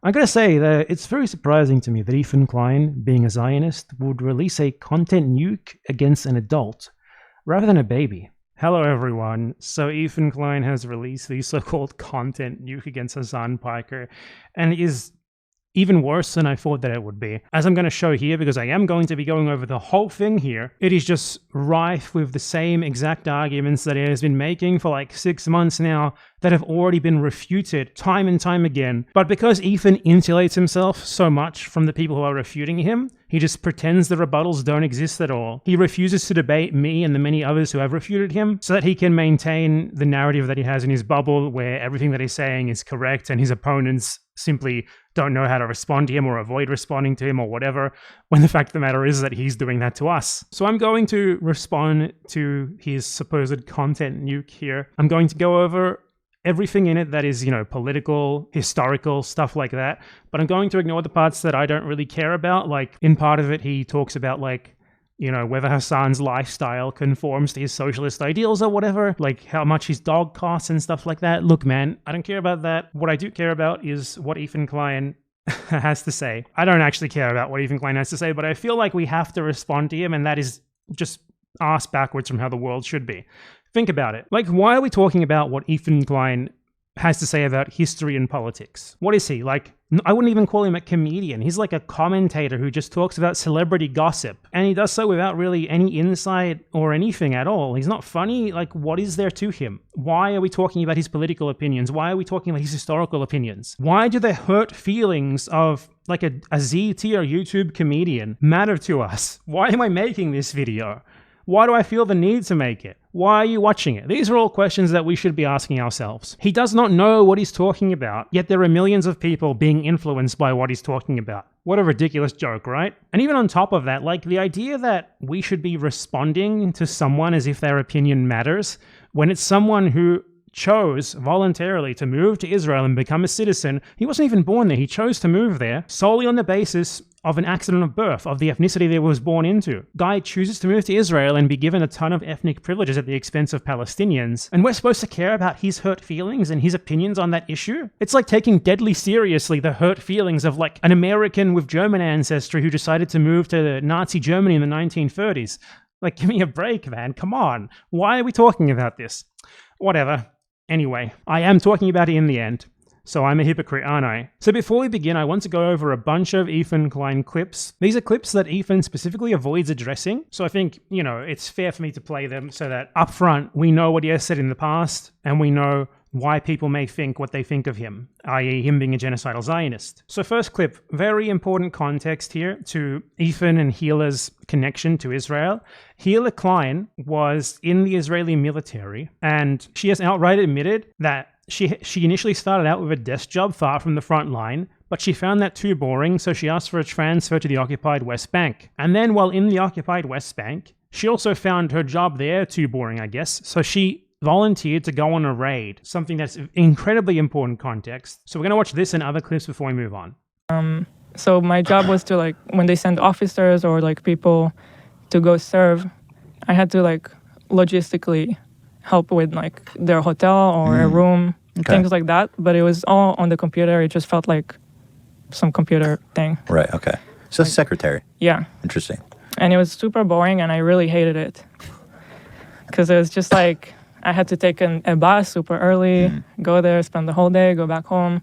I gotta say that it's very surprising to me that Ethan Klein, being a Zionist, would release a content nuke against an adult rather than a baby. Hello everyone. So Ethan Klein has released the so-called content nuke against HASAN PIKER, and it is even worse than I thought that it would be. As I'm going to show here, because I am going to be going over the whole thing here, it is just rife with the same exact arguments that it has been making for like 6 months now that have already been refuted time and time again. But because Ethan insulates himself so much from the people who are refuting him, he just pretends the rebuttals don't exist at all. He refuses to debate me and the many others who have refuted him so that he can maintain the narrative that he has in his bubble where everything that he's saying is correct and his opponents simply don't know how to respond to him or avoid responding to him or whatever, when the fact of the matter is that he's doing that to us. So I'm going to respond to his supposed content nuke here. I'm going to go over everything in it that is, political, historical, stuff like that. But I'm going to ignore the parts that I don't really care about. Like, in part of it, he talks about, whether HASAN's lifestyle conforms to his socialist ideals or whatever, like how much his dog costs and stuff like that. Look, man, I don't care about that. What I do care about is what Ethan Klein has to say. I don't actually care about what Ethan Klein has to say, but I feel like we have to respond to him, and that is just ass backwards from how the world should be. Think about it. Like, why are we talking about what Ethan Klein has to say about history and politics? What is he? Like, I wouldn't even call him a comedian. He's like a commentator who just talks about celebrity gossip. And he does so without really any insight or anything at all. He's not funny. Like, what is there to him? Why are we talking about his political opinions? Why are we talking about his historical opinions? Why do the hurt feelings of like a Z-tier YouTube comedian matter to us? Why am I making this video? Why do I feel the need to make it? Why are you watching it? These are all questions that we should be asking ourselves. He does not know what he's talking about, yet there are millions of people being influenced by what he's talking about. What a ridiculous joke, right? And even on top of that, like the idea that we should be responding to someone as if their opinion matters, when it's someone who chose voluntarily to move to Israel and become a citizen. He wasn't even born there. He chose to move there solely on the basis of an accident of birth, of the ethnicity that he was born into. Guy chooses to move to Israel and be given a ton of ethnic privileges at the expense of Palestinians, and we're supposed to care about his hurt feelings and his opinions on that issue? It's like taking deadly seriously the hurt feelings of like an American with German ancestry who decided to move to Nazi Germany in the 1930s. Like, give me a break, man. Come on. Why are we talking about this? Whatever. Anyway, I am talking about it in the end. So I'm a hypocrite, aren't I? So before we begin, I want to go over a bunch of Ethan Klein clips. These are clips that Ethan specifically avoids addressing. So I think, it's fair for me to play them so that up front, we know what he has said in the past and we know why people may think what they think of him, i.e. him being a genocidal Zionist. So first clip, very important context here to Ethan and Hila's connection to Israel. Hila Klein was in the Israeli military, and she has outright admitted that she initially started out with a desk job far from the front line, but she found that too boring, so she asked for a transfer to the occupied West Bank. And then while in the occupied West Bank, she also found her job there too boring, I guess, so she volunteered to go on a raid, something that's incredibly important context. So we're going to watch this and other clips before we move on. So my job was to, when they send officers or, people to go serve, I had to, logistically help with, their hotel or a room, things like that. But it was all on the computer. It just felt like some computer thing. Right, okay. So secretary. Yeah. Interesting. And it was super boring, and I really hated it. Because it was just I had to take a bus super early, go there, spend the whole day, go back home.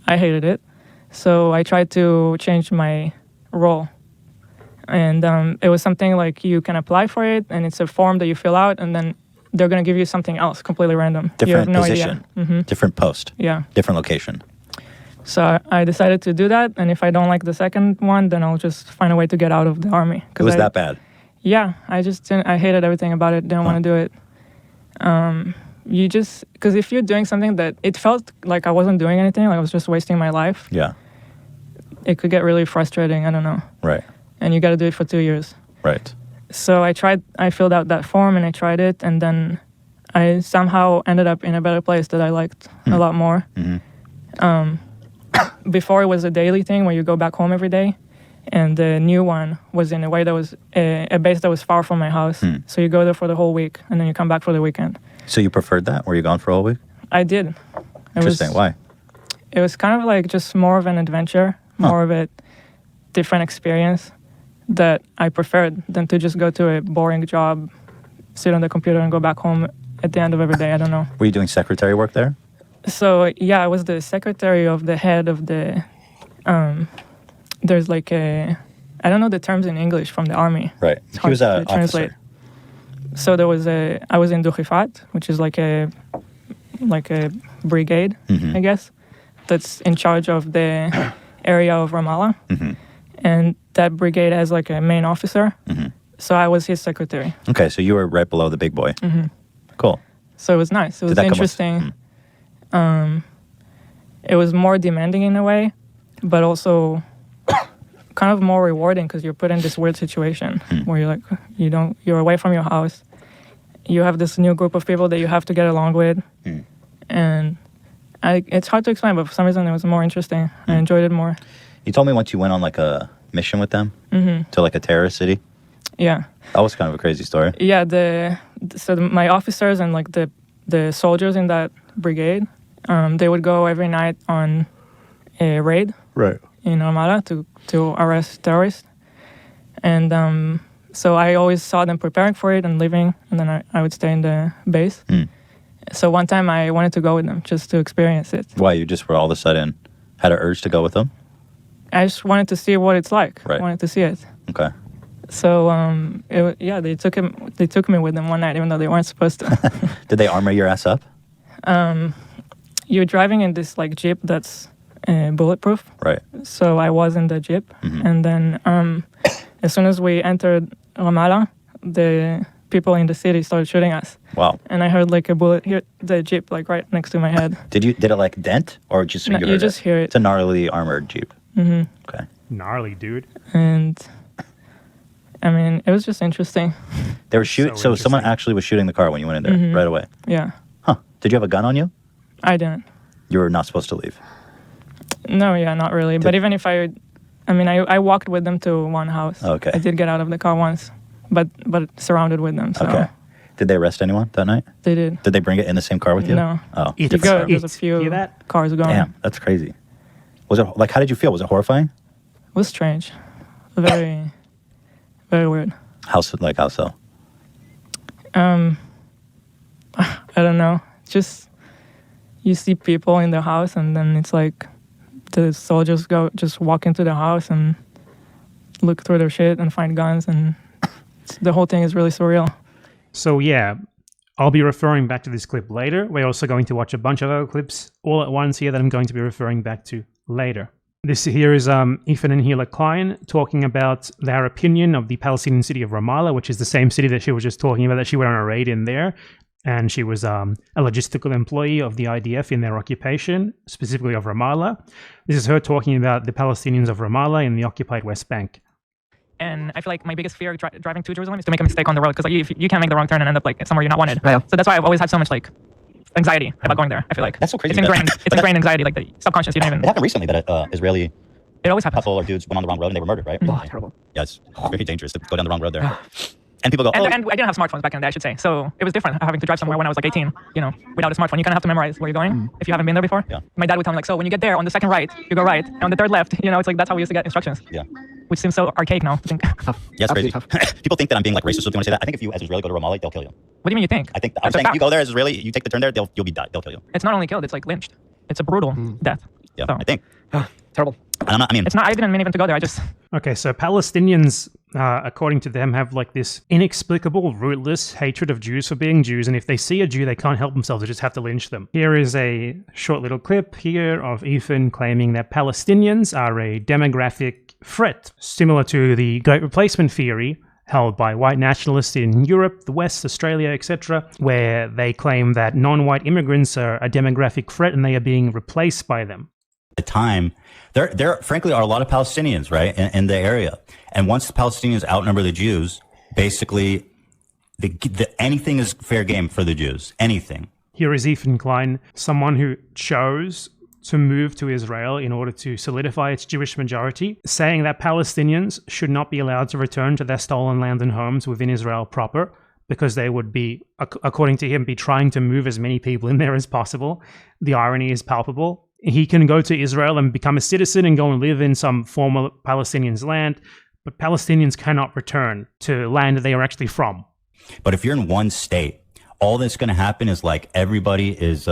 I hated it. So I tried to change my role. And it was something you can apply for it, and it's a form that you fill out, and then they're going to give you something else, completely random. Different no position, different post, different location. So I decided to do that, and if I don't like the second one, then I'll just find a way to get out of the army. It was that bad? Yeah, I hated everything about it, didn't want to do it. Because if you're doing something that it felt like I wasn't doing anything, I was just wasting my life. Yeah. It could get really frustrating, I don't know. Right. And you got to do it for 2 years. Right. So I filled out that form and I tried it, and then I somehow ended up in a better place that I liked a lot more. Before it was a daily thing where you go back home every day, and the new one was in a way that was a base that was far from my house. So you go there for the whole week, and then you come back for the weekend. So you preferred that? Were you gone for a whole week? I did. Interesting. Why? it was kind of like just more of an adventure, more of a different experience that I preferred than to just go to a boring job, sit on the computer and go back home at the end of every day. I don't know. Were you doing secretary work there? So yeah, I was the secretary of the head of the, there's like a, I don't know the terms in English from the army. Right. He was an officer. So there was I was in Dukhifat, which is like a brigade, I guess, that's in charge of the area of Ramallah. And that brigade has like a main officer. So I was his secretary. Okay, so you were right below the big boy. Cool. So it was nice. It was interesting. It was more demanding in a way, but also kind of more rewarding because you're put in this weird situation where you're like, you're away from your house. You have this new group of people that you have to get along with. And it's hard to explain, but for some reason it was more interesting. I enjoyed it more. You told me once you went on like a mission with them to like a terrorist city. Yeah. That was kind of a crazy story. Yeah, my officers and like the soldiers in that brigade, they would go every night on a raid in Ramallah to arrest terrorists. And so I always saw them preparing for it and leaving, and then I would stay in the base. So one time I wanted to go with them just to experience it. Why? You just were all of a sudden had an urge to go with them? I just wanted to see what it's like. Right. I wanted to see it. Okay. So they took me with them one night, even though they weren't supposed to. Did they armor your ass up? You're driving in this like Jeep that's bulletproof. Right. So I was in the Jeep, and then as soon as we entered Ramallah, the people in the city started shooting us. Wow. And I heard like a bullet hit the Jeep like right next to my head. Did it like dent or just No, you just hear it? It's a gnarly armored Jeep. Okay. Gnarly, dude. And I mean, it was just interesting. They were shooting. So someone actually was shooting the car when you went in there right away. Yeah. Huh. Did you have a gun on you? I didn't. You were not supposed to leave. No, yeah, not really. But even if I walked with them to one house. Okay. I did get out of the car once, but surrounded with them. So. Okay. Did they arrest anyone that night? They did. Did they bring it in the same car with you? No. Oh. There's a few cars going. Damn, that's crazy. Was it like? How did you feel? Was it horrifying? It was strange. Very, very weird. How so? I don't know. Just you see people in the house, and then it's like the soldiers just walk into the house and look through their shit and find guns, and the whole thing is really surreal. So yeah, I'll be referring back to this clip later. We're also going to watch a bunch of other clips all at once here that I'm going to be referring back to later. This here is Ethan and Hila Klein talking about their opinion of the Palestinian city of Ramallah, which is the same city that she was just talking about, that she went on a raid in there. And she was a logistical employee of the IDF in their occupation, specifically of Ramallah. This is her talking about the Palestinians of Ramallah in the occupied West Bank. And I feel like my biggest fear driving to Jerusalem is to make a mistake on the road, because you can't make the wrong turn and end up like somewhere you're not wanted. Yeah. So that's why I've always had so much like anxiety about going there. I feel like that's so crazy. It's ingrained anxiety, like the subconscious. You don't even. It happened recently that Israeli. It always happens. Couple or dudes went on the wrong road and they were murdered, right? Oh, terrible. Yeah, it's very dangerous to go down the wrong road there. And people go, and I didn't have smartphones back in the day, I should say. So it was different having to drive somewhere when I was like 18, without a smartphone. You kind of have to memorize where you're going if you haven't been there before. Yeah. My dad would tell me like, so when you get there on the second right, you go right. And on the third left, it's like that's how we used to get instructions. Yeah. Which seems so archaic now, I think. Yeah, it's crazy. People think that I'm being like racist. So if you want to say that, I think if you as Israeli go to Ramallah, they'll kill you. What do you mean you think? I think I'm saying if you go there as Israeli, you take the turn there, you'll be died. They'll kill you. It's not only killed, it's like lynched. It's a brutal death. Yeah, so. I think. Terrible. It's not. I didn't mean even to go there. Okay, so Palestinians, according to them, have like this inexplicable, rootless hatred of Jews for being Jews, and if they see a Jew, they can't help themselves; they just have to lynch them. Here is a short little clip here of Ethan claiming that Palestinians are a demographic threat, similar to the Great Replacement theory held by white nationalists in Europe, the West, Australia, etc., where they claim that non-white immigrants are a demographic threat and they are being replaced by them. At the time, there frankly are a lot of Palestinians, right, in the area. And once the Palestinians outnumber the Jews, basically, anything is fair game for the Jews. Anything. Here is Ethan Klein, someone who chose to move to Israel in order to solidify its Jewish majority, saying that Palestinians should not be allowed to return to their stolen land and homes within Israel proper, because they would be, according to him, be trying to move as many people in there as possible. The irony is palpable. he can go to Israel and become a citizen and go and live in some former Palestinians' land, but Palestinians cannot return to land that they are actually from. But if you're in one state, all that's going to happen is like everybody is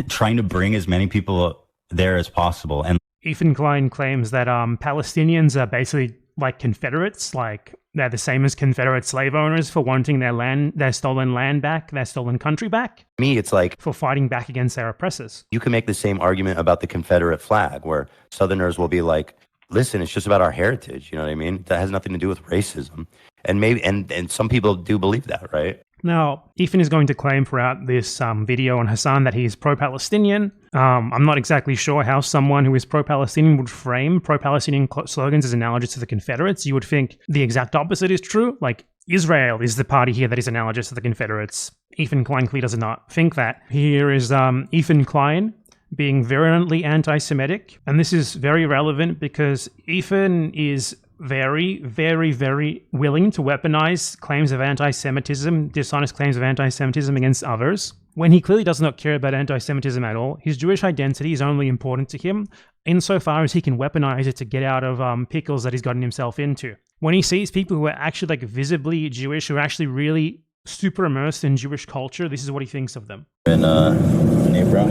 trying to bring as many people there as possible. And Ethan Klein claims that Palestinians are basically like Confederates, like they're the same as Confederate slave owners for wanting their land, their stolen land back, their stolen country back. Me, it's like for fighting back against their oppressors. You can make the same argument about the Confederate flag, where Southerners will be like, listen, it's just about our heritage. You know what I mean? That has nothing to do with racism. And maybe, and some people do believe that, right? Now, Ethan is going to claim throughout this video on HASAN that he is pro-Palestinian. I'm not exactly sure how someone who is pro-Palestinian would frame pro-Palestinian slogans as analogous to the Confederates. You would think the exact opposite is true. Like, Israel is the party here that is analogous to the Confederates. Ethan Klein clearly does not think that. Here is Ethan Klein being virulently anti-Semitic. And this is very relevant because Ethan is very, very, very willing to weaponize claims of anti-Semitism, dishonest claims of anti-Semitism against others, when he clearly does not care about anti-Semitism at all. His Jewish identity is only important to him insofar as he can weaponize it to get out of pickles that he's gotten himself into. When he sees people who are actually like visibly Jewish, who are actually really super immersed in Jewish culture, this is what he thinks of them. In Nebra.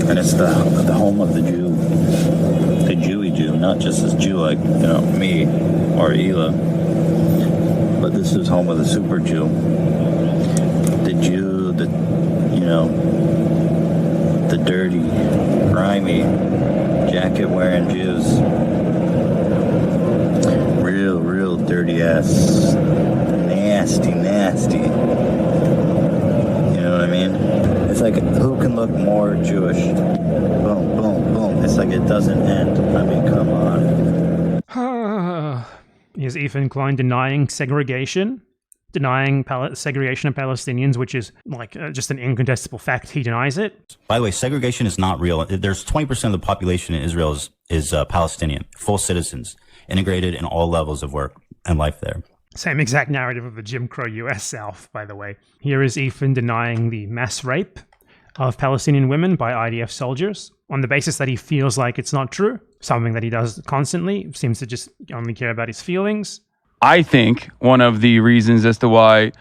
And it's the home of the Jew. The Jewy Jew, not just this Jew like, me or Ela, but this is home of the super Jew. The Jew, the dirty, grimy, jacket-wearing Jews. Real dirty ass, nasty. You know what I mean? It's like, who can look more Jewish? Boom, boom, boom. It's like it doesn't end. I mean, come on. Is Ethan Klein denying segregation? Denying segregation of Palestinians, which is like just an incontestable fact. He denies it. By the way, segregation is not real. There's 20% of the population in Israel is Palestinian, full citizens, integrated in all levels of work and life there. Same exact narrative of the Jim Crow US South, by the way. Here is Ethan denying the mass rape of Palestinian women by IDF soldiers on the basis that he feels like it's not true, something that he does constantly, seems to just only care about his feelings. I think one of the reasons as to why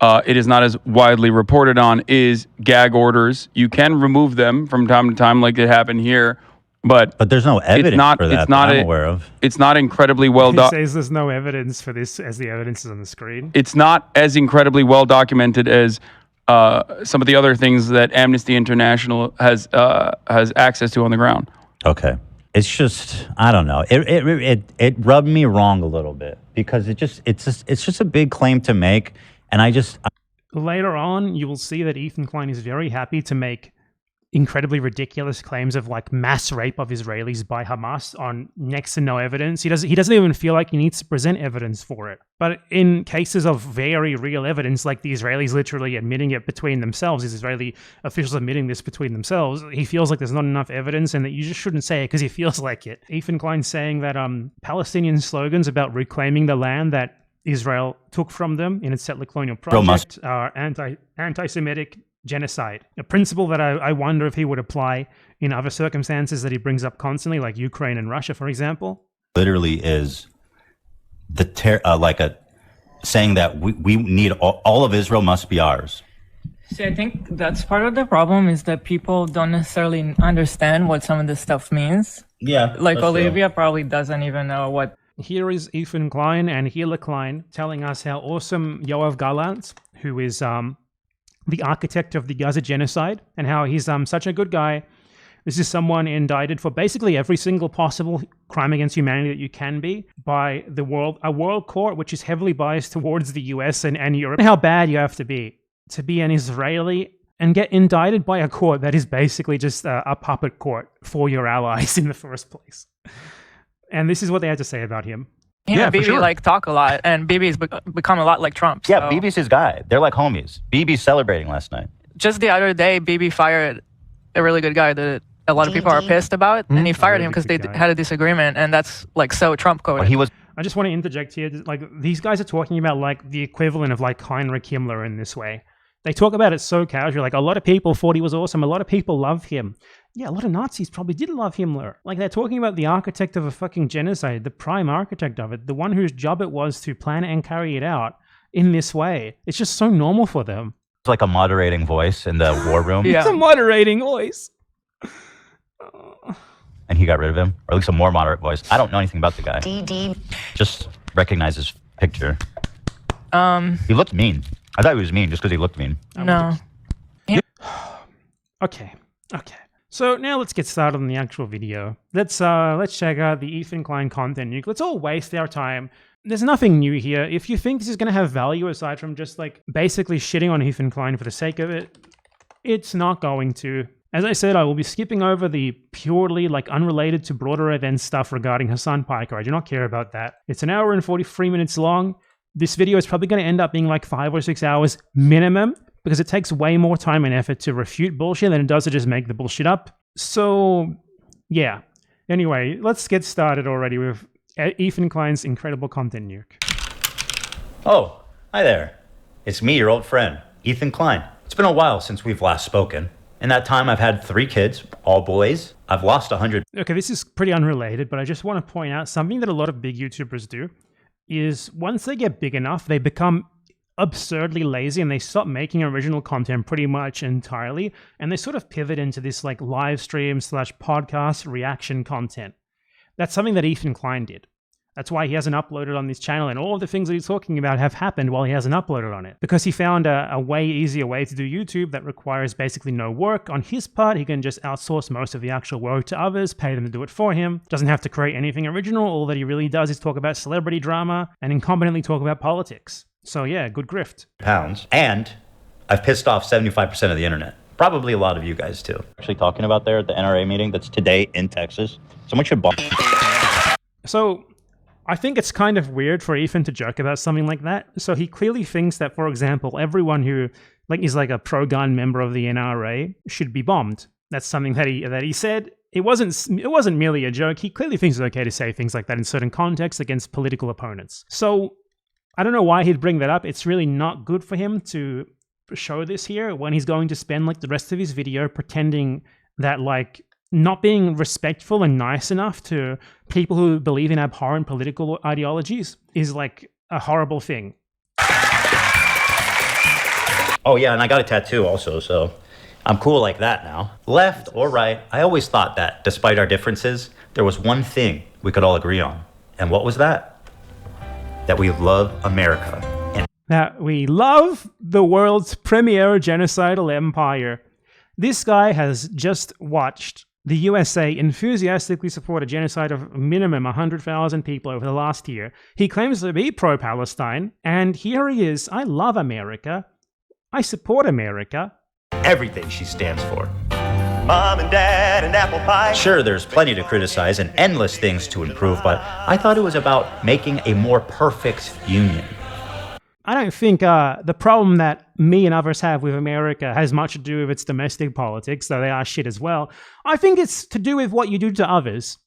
it is not as widely reported on is gag orders. You can remove them from time to time like it happened here, but there's no evidence for that I'm aware of. It's not incredibly well He says there's no evidence for this as the evidence is on the screen. It's not as incredibly well documented as some of the other things that Amnesty International has access to on the ground. Okay. It's just, I don't know. It rubbed me wrong a little bit because it's just a big claim to make, and later on you will see that Ethan Klein is very happy to make incredibly ridiculous claims of like mass rape of Israelis by Hamas on next to no evidence. He doesn't even feel like he needs to present evidence for it. But in cases of very real evidence, like the Israelis literally admitting it between themselves, these Israeli officials admitting this between themselves, he feels like there's not enough evidence and that you just shouldn't say it because he feels like it. Ethan Klein saying that Palestinian slogans about reclaiming the land that Israel took from them in its settler colonial project are anti-Semitic genocide, a principle that I wonder if he would apply in other circumstances that he brings up constantly, like Ukraine and Russia, for example. Literally is saying that we need all of Israel must be ours. See, I think that's part of the problem is that people don't necessarily understand what some of this stuff means. Yeah. Like Olivia probably doesn't even know what. Here is Ethan Klein and Hila Klein telling us how awesome Yoav Gallant, who is the architect of the Gaza genocide, and how he's such a good guy. This is someone indicted for basically every single possible crime against humanity that you can be by a world court which is heavily biased towards the US and Europe. How bad you have to be an Israeli and get indicted by a court that is basically just a puppet court for your allies in the first place. And this is what they had to say about him. Yeah, Bibi talk a lot, and Bibi's become a lot like Trump. Yeah, Bibi's his guy. They're like homies. Bibi's celebrating last night. Just the other day, Bibi fired a really good guy that a lot of people are pissed about, and he fired him because they had a disagreement, and that's like so Trump coded. I just want to interject here. Like, these guys are talking about like the equivalent of like Heinrich Himmler in this way. They talk about it so casually, like a lot of people thought he was awesome. A lot of people love him. Yeah, a lot of Nazis probably did love Himmler. Like they're talking about the architect of a fucking genocide, the prime architect of it, the one whose job it was to plan it and carry it out in this way. It's just so normal for them. It's like a moderating voice in the war room. Yeah. It's a moderating voice. And he got rid of him, or at least a more moderate voice. I don't know anything about the guy. Just recognize his picture. He looked mean. I thought he was mean just because he looked mean. No. Okay. So now let's get started on the actual video. Let's check out the Ethan Klein content nuke. Let's all waste our time. There's nothing new here. If you think this is going to have value aside from just like basically shitting on Ethan Klein for the sake of it, it's not going to. As I said, I will be skipping over the purely like unrelated to broader event stuff regarding HASAN PIKER. I do not care about that. It's an hour and 43 minutes long. This video is probably going to end up being like 5 or 6 hours minimum because it takes way more time and effort to refute bullshit than it does to just make the bullshit up. So, yeah. Anyway, let's get started already with Ethan Klein's incredible content nuke. Oh, hi there. It's me, your old friend, Ethan Klein. It's been a while since we've last spoken. In that time, I've had 3 kids, all boys. I've lost 100. Okay, this is pretty unrelated, but I just want to point out something that a lot of big YouTubers do is once they get big enough, they become absurdly lazy and they stop making original content pretty much entirely, and they sort of pivot into this like live stream / podcast reaction content. That's something that Ethan Klein did. That's why he hasn't uploaded on this channel, and all of the things that he's talking about have happened while he hasn't uploaded on it. Because he found a way easier way to do YouTube that requires basically no work on his part. He can just outsource most of the actual work to others, pay them to do it for him. Doesn't have to create anything original. All that he really does is talk about celebrity drama and incompetently talk about politics. So yeah, good grift. Pounds. And I've pissed off 75% of the internet. Probably a lot of you guys too. Actually talking about there at the NRA meeting that's today in Texas. Someone should bomb. So I think it's kind of weird for Ethan to joke about something like that. So he clearly thinks that, for example, everyone who is like a pro-gun member of the NRA should be bombed. That's something that he said. It wasn't merely a joke. He clearly thinks it's okay to say things like that in certain contexts against political opponents. So I don't know why he'd bring that up. It's really not good for him to show this here when he's going to spend like the rest of his video pretending that like not being respectful and nice enough to people who believe in abhorrent political ideologies is like a horrible thing. Oh yeah, and I got a tattoo also, so I'm cool like that now. Left or right, I always thought that despite our differences, there was one thing we could all agree on. And what was that? That we love America. And That we love the world's premier genocidal empire. This guy has just watched the USA enthusiastically support a genocide of minimum 100,000 people over the last year. He claims to be pro-Palestine, and here he is. I love America. I support America. everything she stands for. Mom and Dad and apple pie. Sure, there's plenty to criticize and endless things to improve, but I thought it was about making a more perfect union. I don't think the problem that me and others have with America has much to do with its domestic politics, though they are shit as well. I think it's to do with what you do to others.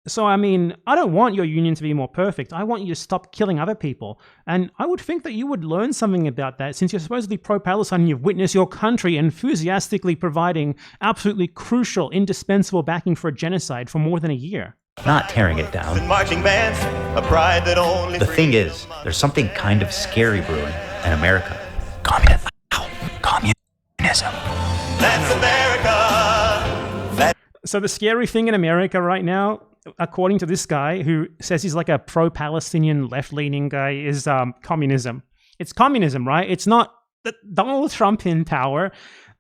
So, I mean, I don't want your union to be more perfect. I want you to stop killing other people. And I would think that you would learn something about that, since you're supposedly pro-Palestine and you've witnessed your country enthusiastically providing absolutely crucial, indispensable backing for a genocide for more than a year. Not tearing it down. And marching bands, a pride that only The thing is, there's something kind of scary brewing in America. Communism. That's America. So the scary thing in America right now, according to this guy who says he's like a pro-Palestinian left-leaning guy, is communism. It's communism, right? It's not Donald Trump in power.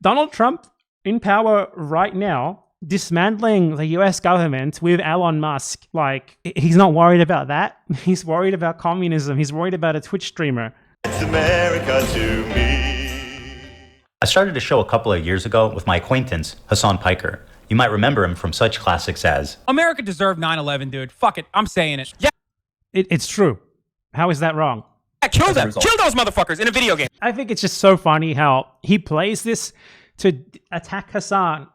Donald Trump in power right now, dismantling the US government with Elon Musk. Like, he's not worried about that. He's worried about communism. He's worried about a Twitch streamer. It's America to me. I started a show a couple of years ago with my acquaintance, HASAN PIKER. You might remember him from such classics as America deserved 9/11, dude. Fuck it. I'm saying it. Yeah. It's true. How is that wrong? Kill them. Kill those motherfuckers in a video game. I think it's just so funny how he plays this to attack HASAN.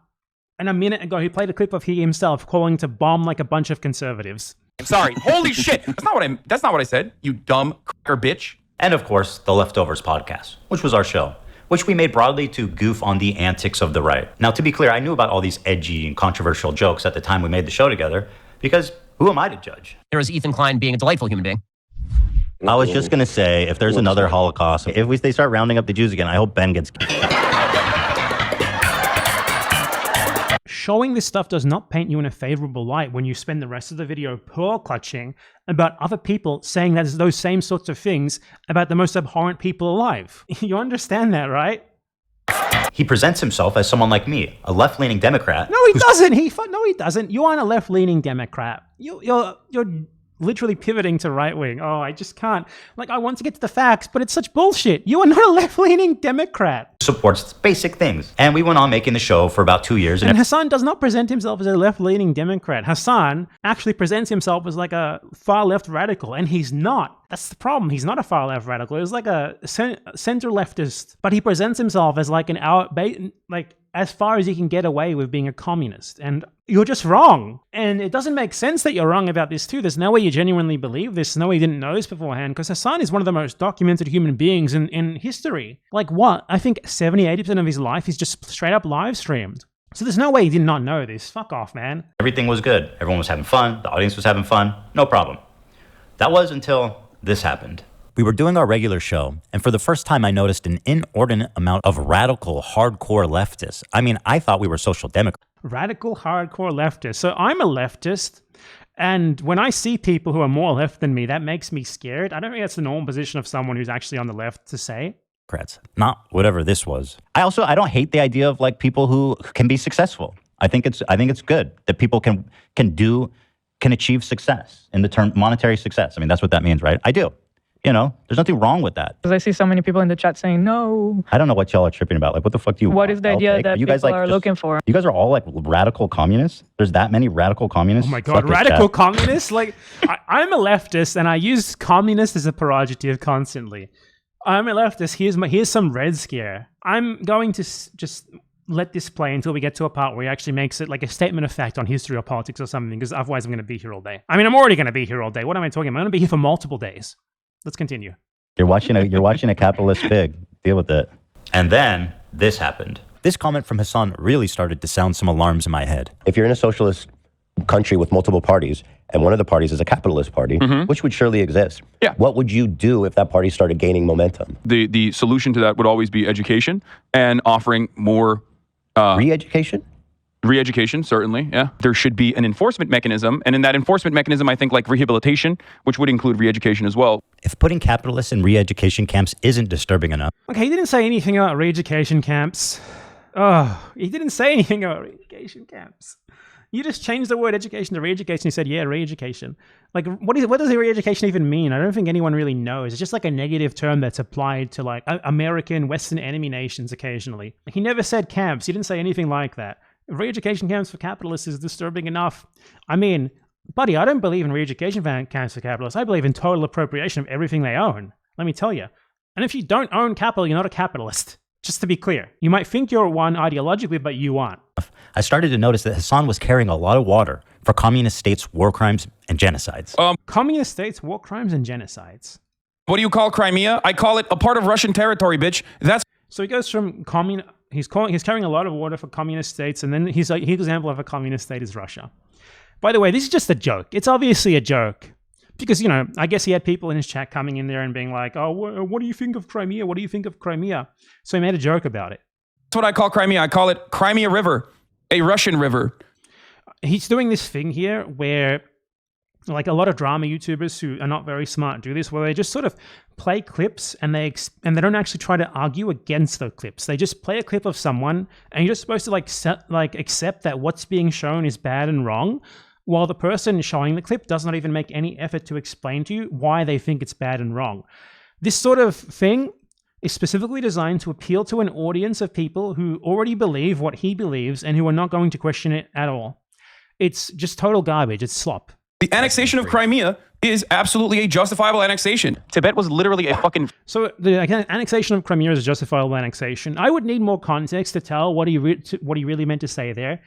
And a minute ago, he played a clip of he himself calling to bomb like a bunch of conservatives. I'm sorry. Holy shit. That's not what I said. You dumb cracker bitch. and of course, the Leftovers podcast, which was our show. which we made broadly to goof on the antics of the right. Now, to be clear, I knew about all these edgy and controversial jokes at the time we made the show together, because who am I to judge? There is Ethan Klein being a delightful human being. I was just going to say, if there's another Holocaust, if they start rounding up the Jews again, I hope Ben gets... Showing this stuff does not paint you in a favorable light when you spend the rest of the video pearl clutching about other people saying that those same sorts of things about the most abhorrent people alive. You understand that, right? He presents himself as someone like me, a left-leaning Democrat. No, he doesn't. No, he doesn't. You aren't a left-leaning Democrat. You're literally pivoting to right-wing. Oh, I just can't. Like, I want to get to the facts, but it's such bullshit. You are not a left-leaning Democrat. Supports basic things. And we went on making the show for about 2 years. And HASAN does not present himself as a left-leaning Democrat. HASAN actually presents himself as like a far-left radical, and he's not. That's the problem. He's not a far-left radical. He's like a center-leftist, but he presents himself as like as far as he can get away with being a communist. And you're just wrong. And it doesn't make sense that you're wrong about this too. There's no way you genuinely believe this. No way you didn't know this beforehand, because HASAN is one of the most documented human beings in history. Like what? I think 70-80% of his life is just straight up live streamed. So there's no way he did not know this. Fuck off, man. Everything was good. Everyone was having fun. The audience was having fun. No problem. That was until this happened. We were doing our regular show, and for the first time I noticed an inordinate amount of radical, hardcore leftists. I mean, I thought we were social democrats. Radical, hardcore leftists. So I'm a leftist, and when I see people who are more left than me, that makes me scared. I don't think that's the normal position of someone who's actually on the left to say. Not whatever this was. I don't hate the idea of like people who can be successful. I think it's good that people can achieve success in the term monetary success. I mean, that's what that means, right? I do. You know, there's nothing wrong with that. Because I see so many people in the chat saying no. I don't know what y'all are tripping about. Like, what the fuck do you want? What is the idea that you guys, people are looking for? You guys are all like radical communists? There's that many radical communists? Oh my God, radical communists? Like, I'm a leftist and I use communist as a pejorative constantly. I'm a leftist. Here's some Red Scare. I'm going to just let this play until we get to a part where he actually makes it like a statement of fact on history or politics or something, because otherwise I'm going to be here all day. I mean, I'm already going to be here all day. What am I talking about? I'm going to be here for multiple days. Let's continue. You're watching a capitalist pig. Deal with it. And then this happened. This comment from HASAN really started to sound some alarms in my head. If you're in a socialist country with multiple parties, and one of the parties is a capitalist party, which would surely exist, what would you do if that party started gaining momentum? The solution to that would always be education and offering more... Re-education? Re-education, certainly, yeah. There should be an enforcement mechanism, and in that enforcement mechanism, I think like rehabilitation, which would include re-education as well. If putting capitalists in re-education camps isn't disturbing enough... Okay, he didn't say anything about re-education camps. Oh, he didn't say anything about re-education camps. You just changed the word education to re-education. You said, yeah, re-education. Like, what does re-education even mean? I don't think anyone really knows. It's just like a negative term that's applied to like American, Western enemy nations occasionally. He never said camps. He didn't say anything like that. Re-education camps for capitalists is disturbing enough. I mean, buddy, I don't believe in re-education camps for capitalists. I believe in total appropriation of everything they own. Let me tell you. And if you don't own capital, you're not a capitalist. Just to be clear. You might think you're one ideologically, but you aren't. I started to notice that HASAN was carrying a lot of water for communist states' war crimes and genocides. Communist states' war crimes and genocides. What do you call Crimea? I call it a part of Russian territory, bitch. That's... So he goes from he's carrying a lot of water for communist states, and then his example of a communist state is Russia. By the way, this is just a joke. It's obviously a joke. Because, you know, I guess he had people in his chat coming in there and being like, oh, what do you think of Crimea? What do you think of Crimea? So he made a joke about it. That's what I call Crimea. I call it Crimea River, a Russian river. He's doing this thing here where, like a lot of drama YouTubers who are not very smart do this, where they just sort of play clips and they don't actually try to argue against the clips. They just play a clip of someone and you're just supposed to accept that what's being shown is bad and wrong, while the person showing the clip does not even make any effort to explain to you why they think it's bad and wrong. This sort of thing is specifically designed to appeal to an audience of people who already believe what he believes and who are not going to question it at all. It's just total garbage. It's slop. The annexation of Crimea is absolutely a justifiable annexation. Tibet was literally a fucking... So the annexation of Crimea is a justifiable annexation. I would need more context to tell what he really meant to say there.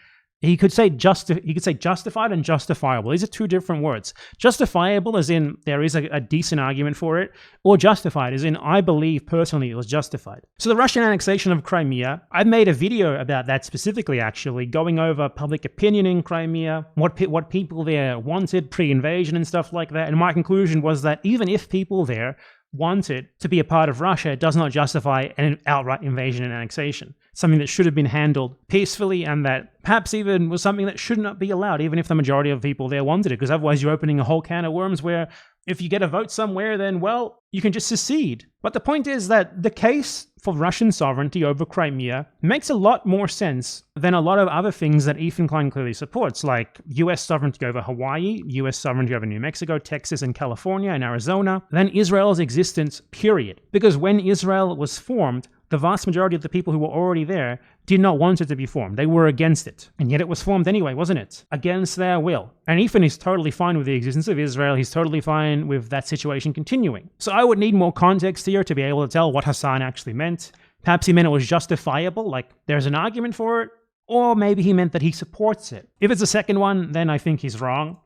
He could say justified and justifiable. These are two different words. Justifiable as in there is a decent argument for it, or justified as in I believe personally it was justified. So the Russian annexation of Crimea, I made a video about that specifically, actually, going over public opinion in Crimea, what people there wanted pre-invasion and stuff like that. And my conclusion was that even if people there wanted to be a part of Russia, it does not justify an outright invasion and annexation. Something that should have been handled peacefully, and that perhaps even was something that should not be allowed, even if the majority of people there wanted it, because otherwise you're opening a whole can of worms where if you get a vote somewhere, then, well, you can just secede. But the point is that the case for Russian sovereignty over Crimea makes a lot more sense than a lot of other things that Ethan Klein clearly supports, like US sovereignty over Hawaii, US sovereignty over New Mexico, Texas, and California, and Arizona, than Israel's existence, period. Because when Israel was formed, the vast majority of the people who were already there did not want it to be formed. They were against it. And yet it was formed anyway, wasn't it? Against their will. And Ethan is totally fine with the existence of Israel. He's totally fine with that situation continuing. So I would need more context here to be able to tell what HASAN actually meant. Perhaps he meant it was justifiable, like there's an argument for it, or maybe he meant that he supports it. If it's the second one, then I think he's wrong.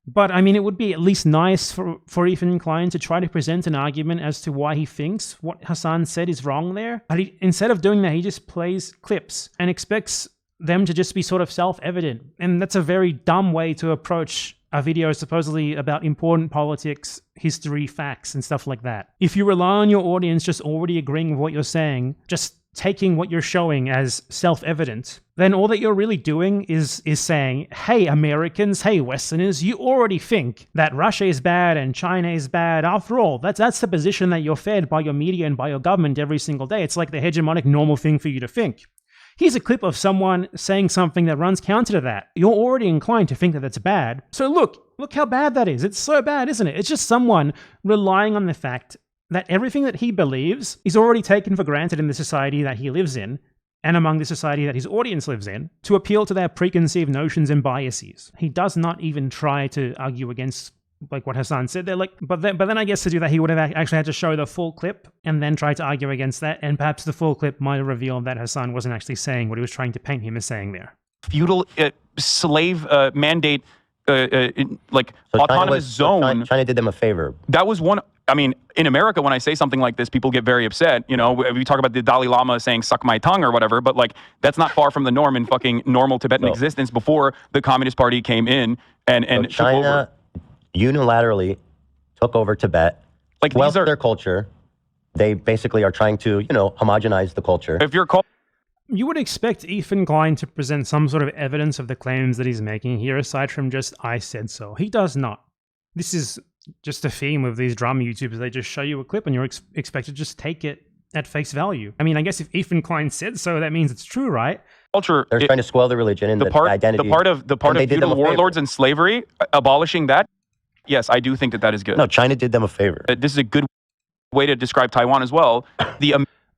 But, I mean, it would be at least nice for Ethan Klein to try to present an argument as to why he thinks what HASAN said is wrong there. But instead of doing that, he just plays clips and expects them to just be sort of self-evident. And that's a very dumb way to approach a video supposedly about important politics, history, facts, and stuff like that. If you rely on your audience just already agreeing with what you're saying, just taking what you're showing as self-evident, then all that you're really doing is saying, hey, Americans, hey, Westerners, you already think that Russia is bad and China is bad. After all, that's the position that you're fed by your media and by your government every single day. It's like the hegemonic normal thing for you to think. Here's a clip of someone saying something that runs counter to that. You're already inclined to think that that's bad. So look how bad that is. It's so bad, isn't it? It's just someone relying on the fact that everything that he believes is already taken for granted in the society that he lives in and among the society that his audience lives in to appeal to their preconceived notions and biases. He does not even try to argue against like what HASAN said there. But then I guess to do that, he would have actually had to show the full clip and then try to argue against that. And perhaps the full clip might have revealed that HASAN wasn't actually saying what he was trying to paint him as saying there. Feudal slave mandate, autonomous zone. China did them a favor. That was one. I mean, in America, when I say something like this, people get very upset. You know, we talk about the Dalai Lama saying "suck my tongue" or whatever, but like that's not far from the norm in fucking normal Tibetan existence before the Communist Party came in and so China unilaterally took over Tibet. Like these are their culture. They basically are trying to, homogenize the culture. If you're called. You would expect Ethan Klein to present some sort of evidence of the claims that he's making here, aside from just "I said so." He does not. This is just a theme of these drama YouTubers. They just show you a clip and you're expected to just take it at face value. I mean, I guess if Ethan Klein said so, that means it's true, right? Culture. They're trying to spoil the religion and the identity. The part of feudal warlords and slavery, abolishing that. Yes, I do think that is good. No, China did them a favor. This is a good way to describe Taiwan as well.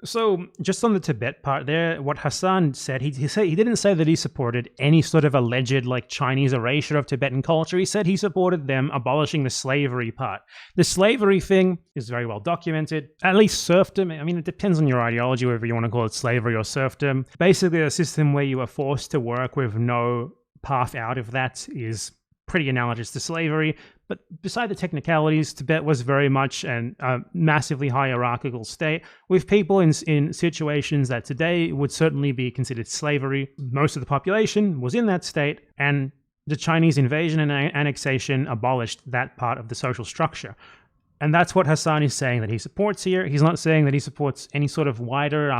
So, just on the Tibet part there, what HASAN said, he didn't say that he supported any sort of alleged Chinese erasure of Tibetan culture. He said he supported them abolishing the slavery part. The slavery thing is very well documented. At least serfdom. I mean, it depends on your ideology, whether you want to call it slavery or serfdom. Basically, a system where you are forced to work with no path out of that is pretty analogous to slavery. But beside the technicalities, Tibet was very much a massively hierarchical state with people in situations that today would certainly be considered slavery. Most of the population was in that state, and the Chinese invasion and annexation abolished that part of the social structure. And that's what HASAN is saying that he supports here. He's not saying that he supports any sort of wider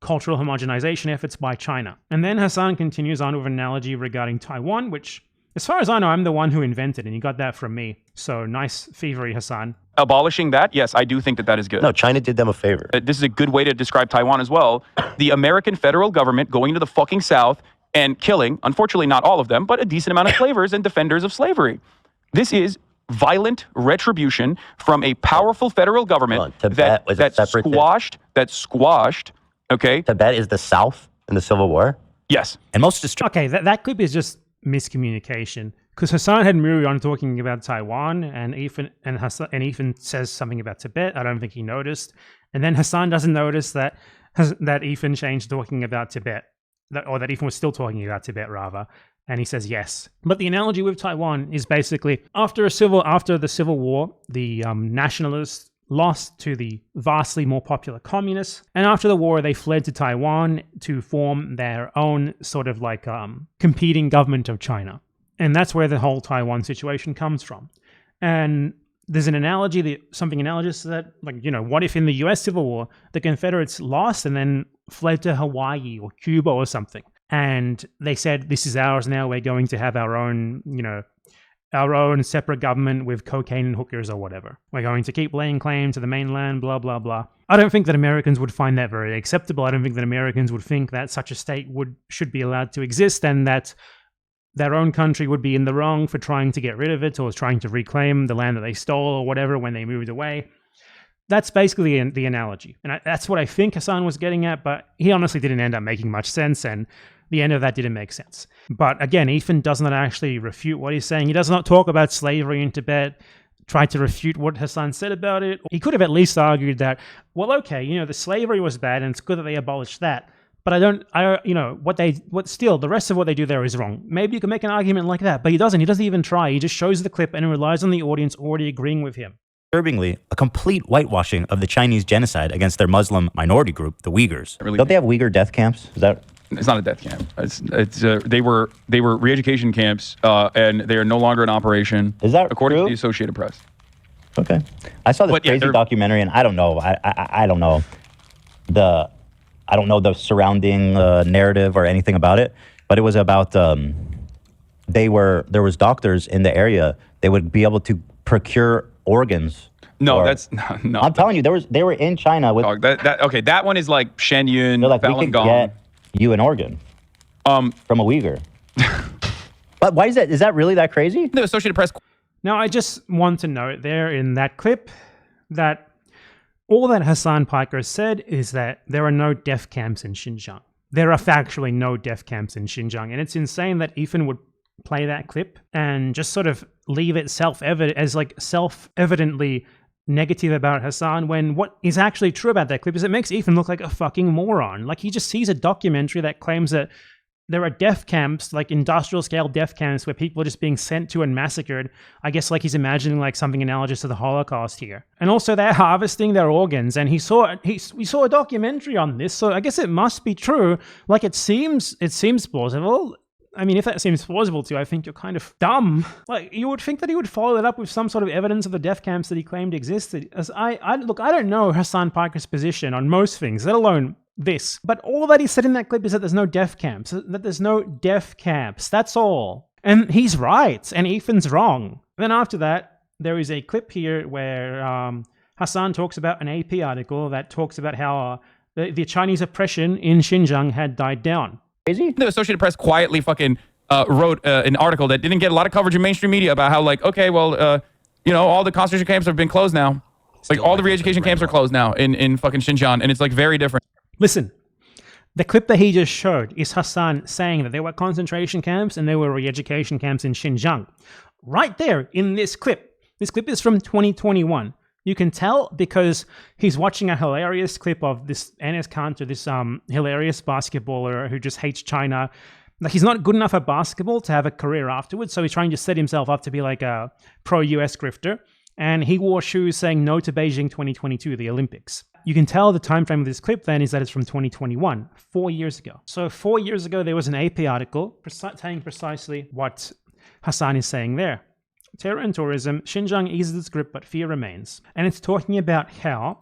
cultural homogenization efforts by China. And then HASAN continues on with an analogy regarding Taiwan, which, as far as I know, I'm the one who invented it, and you got that from me. So nice thievery, HASAN. Abolishing that, yes, I do think that is good. No, China did them a favor. This is a good way to describe Taiwan as well. The American federal government going to the fucking South and killing, unfortunately not all of them, but a decent amount of slavers and defenders of slavery. This is violent retribution from a powerful federal government that squashed, okay? Tibet is the South in the Civil War? Yes. And okay, that clip is just miscommunication, because HASAN had moved on talking about Taiwan, and Ethan says something about Tibet. I don't think he noticed, and then HASAN doesn't notice that Ethan changed talking about Tibet. that Ethan was still talking about Tibet rather. And he says yes. But the analogy with Taiwan is basically after the Civil War, the nationalists lost to the vastly more popular communists. And after the war, they fled to Taiwan to form their own sort of like competing government of China. And that's where the whole Taiwan situation comes from. And there's an analogy, something analogous to that, like, what if in the US Civil War, the Confederates lost and then fled to Hawaii or Cuba or something? And they said, this is ours now, we're going to have our own, our own separate government with cocaine and hookers or whatever. We're going to keep laying claim to the mainland, blah, blah, blah. I don't think that Americans would find that very acceptable. I don't think that Americans would think that such a state should be allowed to exist and that their own country would be in the wrong for trying to get rid of it or trying to reclaim the land that they stole or whatever when they moved away. That's basically the analogy. And that's what I think HASAN was getting at, but he honestly didn't end up making much sense, and the end of that didn't make sense. But again, Ethan does not actually refute what he's saying. He does not talk about slavery in Tibet, try to refute what HASAN said about it. He could have at least argued that, well, okay, the slavery was bad and it's good that they abolished that. But the rest of what they do there is wrong. Maybe you can make an argument like that, but he doesn't. He doesn't even try. He just shows the clip and relies on the audience already agreeing with him. Disturbingly, a complete whitewashing of the Chinese genocide against their Muslim minority group, the Uyghurs. Don't they have Uyghur death camps? Is that? It's not a death camp. They were re-education camps, and they are no longer in operation. Is that according true? to the Associated Press? Okay, I saw this crazy documentary, and I don't know. I don't know the surrounding narrative or anything about it, but it was about there was doctors in the area. They would be able to procure organs. No. I'm telling you, they were in China with. That one is like Shenyun, They're like, Falun we could Gong. get you an organ from a Uyghur. But why is that? Is that really that crazy? The Associated Press. Now, I just want to note there in that clip that all that HASAN PIKER said is that there are no death camps in Xinjiang. There are factually no death camps in Xinjiang. And it's insane that Ethan would play that clip and just sort of leave it self-evidently negative about HASAN when what is actually true about that clip is it makes Ethan look like a fucking moron. Like, he just sees a documentary that claims that there are death camps, like industrial scale death camps where people are just being sent to and massacred. I guess like he's imagining like something analogous to the Holocaust here. And also they're harvesting their organs, and we saw a documentary on this, so I guess it must be true. Like, it seems plausible. I mean, if that seems plausible to you, I think you're kind of dumb. Like, you would think that he would follow it up with some sort of evidence of the death camps that he claimed existed. As I don't know HASAN PIKER's position on most things, let alone this. But all that he said in that clip is that there's no death camps. That's all. And he's right, and Ethan's wrong. Then after that, there is a clip here where HASAN talks about an AP article that talks about how the Chinese oppression in Xinjiang had died down. Crazy? The Associated Press quietly fucking wrote an article that didn't get a lot of coverage in mainstream media about how, like, okay, well, all the concentration camps have been closed now. Like, all the re-education camps are closed now in fucking Xinjiang, and it's like very different. Listen, the clip that he just showed is HASAN saying that there were concentration camps and there were re-education camps in Xinjiang. Right there in this clip. This clip is from 2021. You can tell because he's watching a hilarious clip of this Enes Kanter, this hilarious basketballer who just hates China. Like, he's not good enough at basketball to have a career afterwards, so he's trying to set himself up to be like a pro-US grifter. And he wore shoes saying no to Beijing 2022, the Olympics. You can tell the time frame of this clip then is that it's from 2021, 4 years ago. So 4 years ago, there was an AP article saying precisely what HASAN is saying there. Terror and tourism, Xinjiang eases its grip, but fear remains. And it's talking about how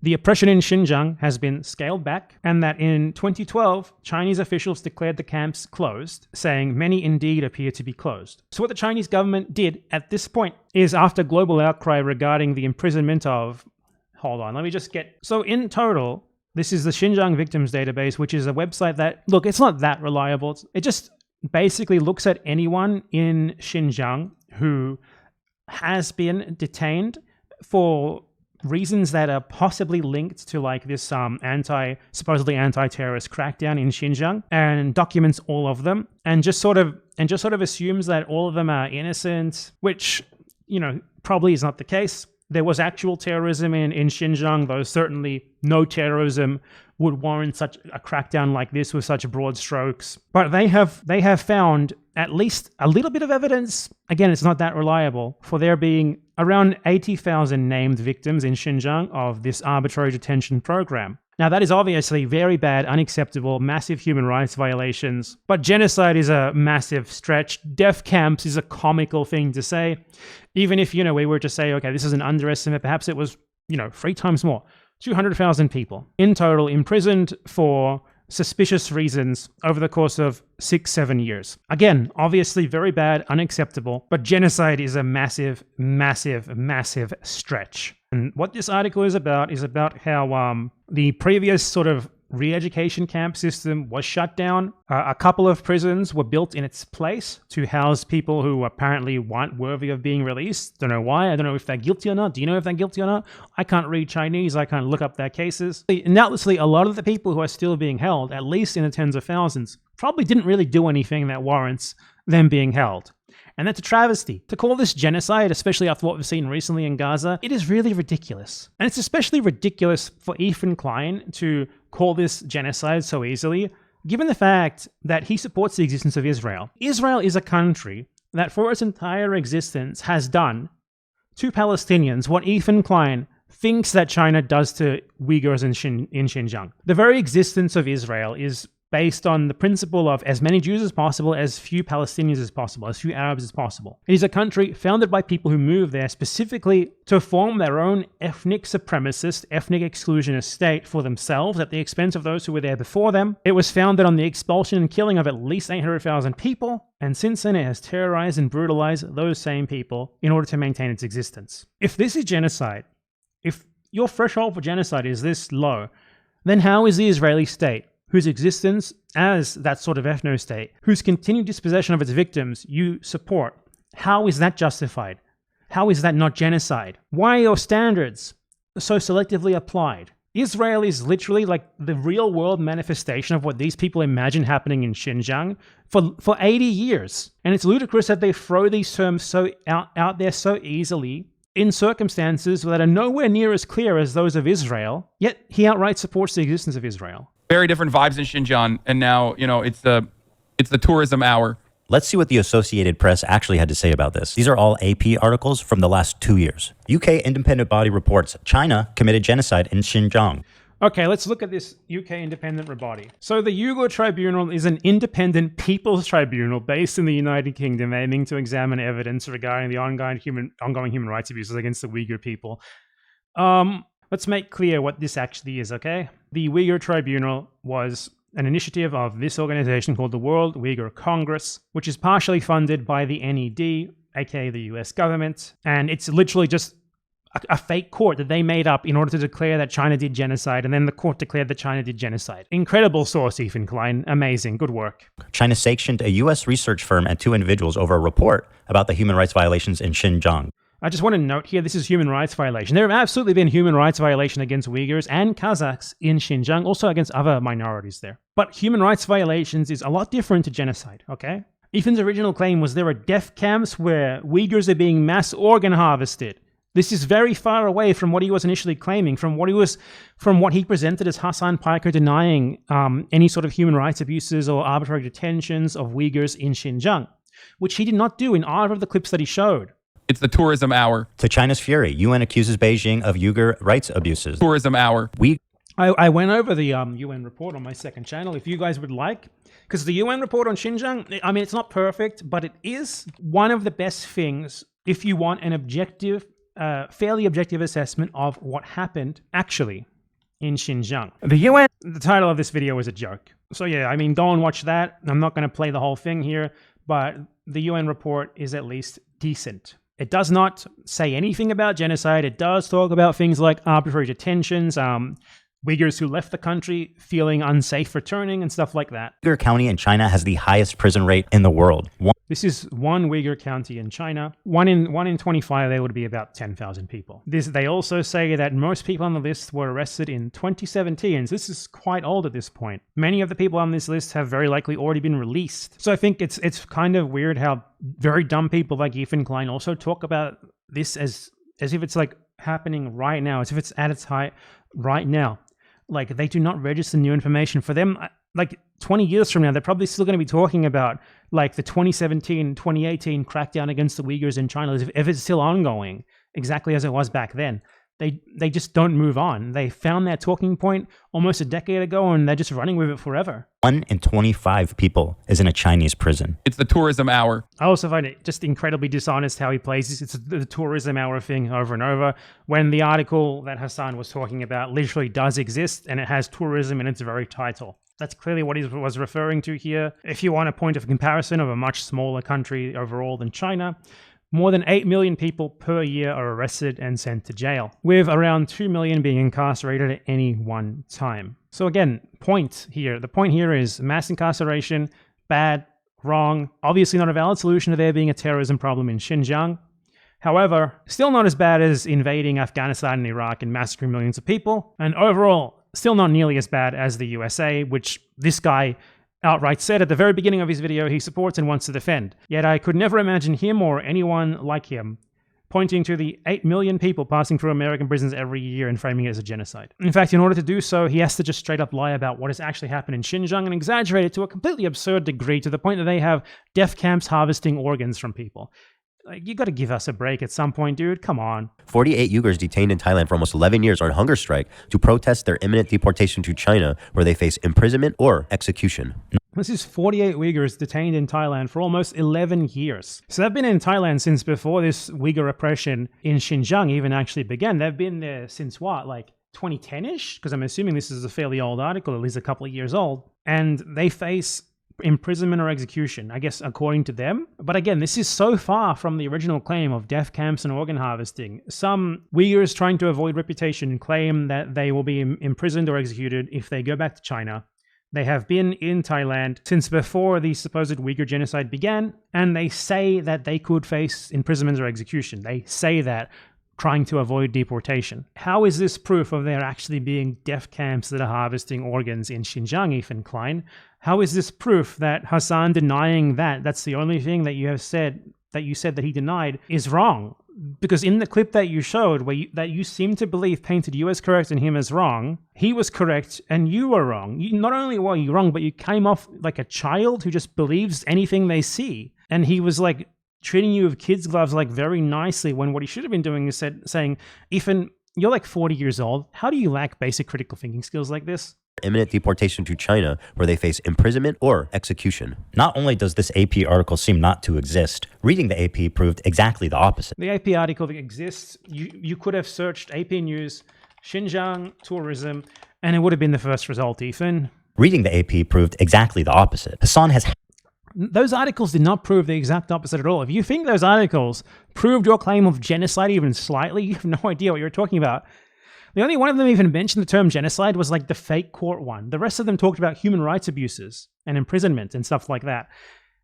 the oppression in Xinjiang has been scaled back, and that in 2012, Chinese officials declared the camps closed, saying many indeed appear to be closed. So what the Chinese government did at this point is, after global outcry regarding the imprisonment of... Hold on, let me just get... So in total, this is the Xinjiang Victims Database, which is a website that... Look, it's not that reliable. It just basically looks at anyone in Xinjiang who has been detained for reasons that are possibly linked to like this supposedly anti-terrorist crackdown in Xinjiang, and documents all of them, and just sort of assumes that all of them are innocent, which probably is not the case. there was actual terrorism in Xinjiang, though certainly no terrorism would warrant such a crackdown like this with such broad strokes. But they have found at least a little bit of evidence, again, it's not that reliable, for there being around 80,000 named victims in Xinjiang of this arbitrary detention program. Now, that is obviously very bad, unacceptable, massive human rights violations, but genocide is a massive stretch. Death camps is a comical thing to say. Even if, we were to say, okay, this is an underestimate, perhaps it was, 3 times more. 200,000 people in total imprisoned for suspicious reasons over the course of 6-7 years. Again, obviously very bad, unacceptable, but genocide is a massive, massive, massive stretch. And what this article is about how the previous sort of re-education camp system was shut down. A couple of prisons were built in its place to house people who apparently weren't worthy of being released. Don't know why. I don't know if they're guilty or not. Do you know if they're guilty or not? I can't read Chinese. I can't look up their cases. And doubtlessly, a lot of the people who are still being held, at least in the tens of thousands, probably didn't really do anything that warrants them being held. And that's a travesty. To call this genocide, especially after what we've seen recently in Gaza, it is really ridiculous. And it's especially ridiculous for Ethan Klein to call this genocide so easily, given the fact that he supports the existence of Israel. Israel is a country that for its entire existence has done to Palestinians what Ethan Klein thinks that China does to Uyghurs in Xinjiang. The very existence of Israel is based on the principle of as many Jews as possible, as few Palestinians as possible, as few Arabs as possible. It is a country founded by people who moved there specifically to form their own ethnic supremacist, ethnic exclusionist state for themselves at the expense of those who were there before them. It was founded on the expulsion and killing of at least 800,000 people, and since then it has terrorized and brutalized those same people in order to maintain its existence. If this is genocide, if your threshold for genocide is this low, then how is the Israeli state, whose existence as that sort of ethno-state, whose continued dispossession of its victims you support, how is that justified? How is that not genocide? Why are your standards so selectively applied? Israel is literally like the real world manifestation of what these people imagine happening in Xinjiang for 80 years. And it's ludicrous that they throw these terms so out there so easily in circumstances that are nowhere near as clear as those of Israel, yet he outright supports the existence of Israel. Very different vibes in Xinjiang, and now it's the tourism hour. Let's see what the Associated Press actually had to say about this. These are all AP articles from the last 2 years. UK independent body reports China committed genocide in Xinjiang. Okay, let's look at this UK independent body. So the Uyghur Tribunal is an independent people's tribunal based in the United Kingdom aiming to examine evidence regarding the ongoing human rights abuses against the Uyghur people. Let's make clear what this actually is, okay? The Uyghur Tribunal was an initiative of this organization called the World Uyghur Congress, which is partially funded by the NED, aka the US government, and it's literally just a fake court that they made up in order to declare that China did genocide, and then the court declared that China did genocide. Incredible source, Ethan Klein. Amazing. Good work. China sanctioned a US research firm and 2 individuals over a report about the human rights violations in Xinjiang. I just want to note here, this is human rights violation. There have absolutely been human rights violation against Uyghurs and Kazakhs in Xinjiang, also against other minorities there. But human rights violations is a lot different to genocide, okay? Ethan's original claim was there are death camps where Uyghurs are being mass organ harvested. This is very far away from what he was initially claiming, from what he presented as HASAN PIKER denying any sort of human rights abuses or arbitrary detentions of Uyghurs in Xinjiang, which he did not do in either of the clips that he showed. It's the tourism hour. To China's fury, UN accuses Beijing of Uyghur rights abuses. Tourism hour. I went over the UN report on my second channel, if you guys would like, because the UN report on Xinjiang, I mean, it's not perfect, but it is one of the best things if you want an objective, fairly objective assessment of what happened actually in Xinjiang. The title of this video is a joke. So yeah, I mean, go and watch that. I'm not going to play the whole thing here, but the UN report is at least decent. It does not say anything about genocide. It does talk about things like arbitrary detentions, Uyghurs who left the country feeling unsafe returning and stuff like that. Uyghur County in China has the highest prison rate in the world. This is one Uyghur county in China. One in 25, they would be about 10,000 people. They also say that most people on the list were arrested in 2017. So this is quite old at this point. Many of the people on this list have very likely already been released. So I think it's kind of weird how very dumb people like Ethan Klein also talk about this as if it's like happening right now, as if it's at its height right now. Like, they do not register new information. For them, like 20 years from now, they're probably still going to be talking about like the 2017, 2018 crackdown against the Uyghurs in China, if it's still ongoing, exactly as it was back then. They just don't move on. They found their talking point almost a decade ago, and they're just running with it forever. 1 in 25 people is in a Chinese prison. It's the tourism hour. I also find it just incredibly dishonest how he plays this. It's the tourism hour thing over and over, when the article that HASAN was talking about literally does exist, and it has tourism in its very title. That's clearly what he was referring to here. If you want a point of comparison of a much smaller country overall than China, more than 8 million people per year are arrested and sent to jail, with around 2 million being incarcerated at any one time. So again, the point here is mass incarceration, bad, wrong, obviously not a valid solution to there being a terrorism problem in Xinjiang. However, still not as bad as invading Afghanistan and Iraq and massacring millions of people, and overall, still not nearly as bad as the USA, which this guy outright said at the very beginning of his video he supports and wants to defend. Yet I could never imagine him or anyone like him pointing to the 8 million people passing through American prisons every year and framing it as a genocide. In fact, in order to do so, he has to just straight up lie about what has actually happened in Xinjiang and exaggerate it to a completely absurd degree, to the point that they have death camps harvesting organs from people. Like, you gotta give us a break at some point, dude. Come on. 48 Uyghurs detained in Thailand for almost 11 years are on hunger strike to protest their imminent deportation to China, where they face imprisonment or execution. This is 48 Uyghurs detained in Thailand for almost 11 years. So they've been in Thailand since before this Uyghur oppression in Xinjiang even actually began. They've been there since what, like 2010-ish? Because I'm assuming this is a fairly old article, at least a couple of years old. And they face imprisonment or execution, I guess, according to them. But again, this is so far from the original claim of death camps and organ harvesting. Some Uyghurs trying to avoid reputation claim that they will be imprisoned or executed if they go back to China. They have been in Thailand since before the supposed Uyghur genocide began, and they say that they could face imprisonment or execution. They say that, trying to avoid deportation. How is this proof of there actually being death camps that are harvesting organs in Xinjiang, Ethan Klein? How is this proof that HASAN denying that's the only thing that you said that he denied, is wrong? Because in the clip that you showed, that you seem to believe painted you as correct and him as wrong, he was correct and you were wrong. Not only were you wrong, but you came off like a child who just believes anything they see. And he was like treating you with kids' gloves, like very nicely, when what he should have been doing is saying, Ethan, you're like 40 years old. How do you lack basic critical thinking skills like this? Imminent deportation to China, where they face imprisonment or execution. Not only does this AP article seem not to exist, reading the AP proved exactly the opposite. The AP article that exists, you could have searched AP News, Xinjiang tourism, and it would have been the first result, Ethan. Reading the AP proved exactly the opposite. HASAN has... Those articles did not prove the exact opposite at all. If you think those articles proved your claim of genocide even slightly, you have no idea what you're talking about. The only one of them even mentioned the term genocide was like the fake court one. The rest of them talked about human rights abuses and imprisonment and stuff like that.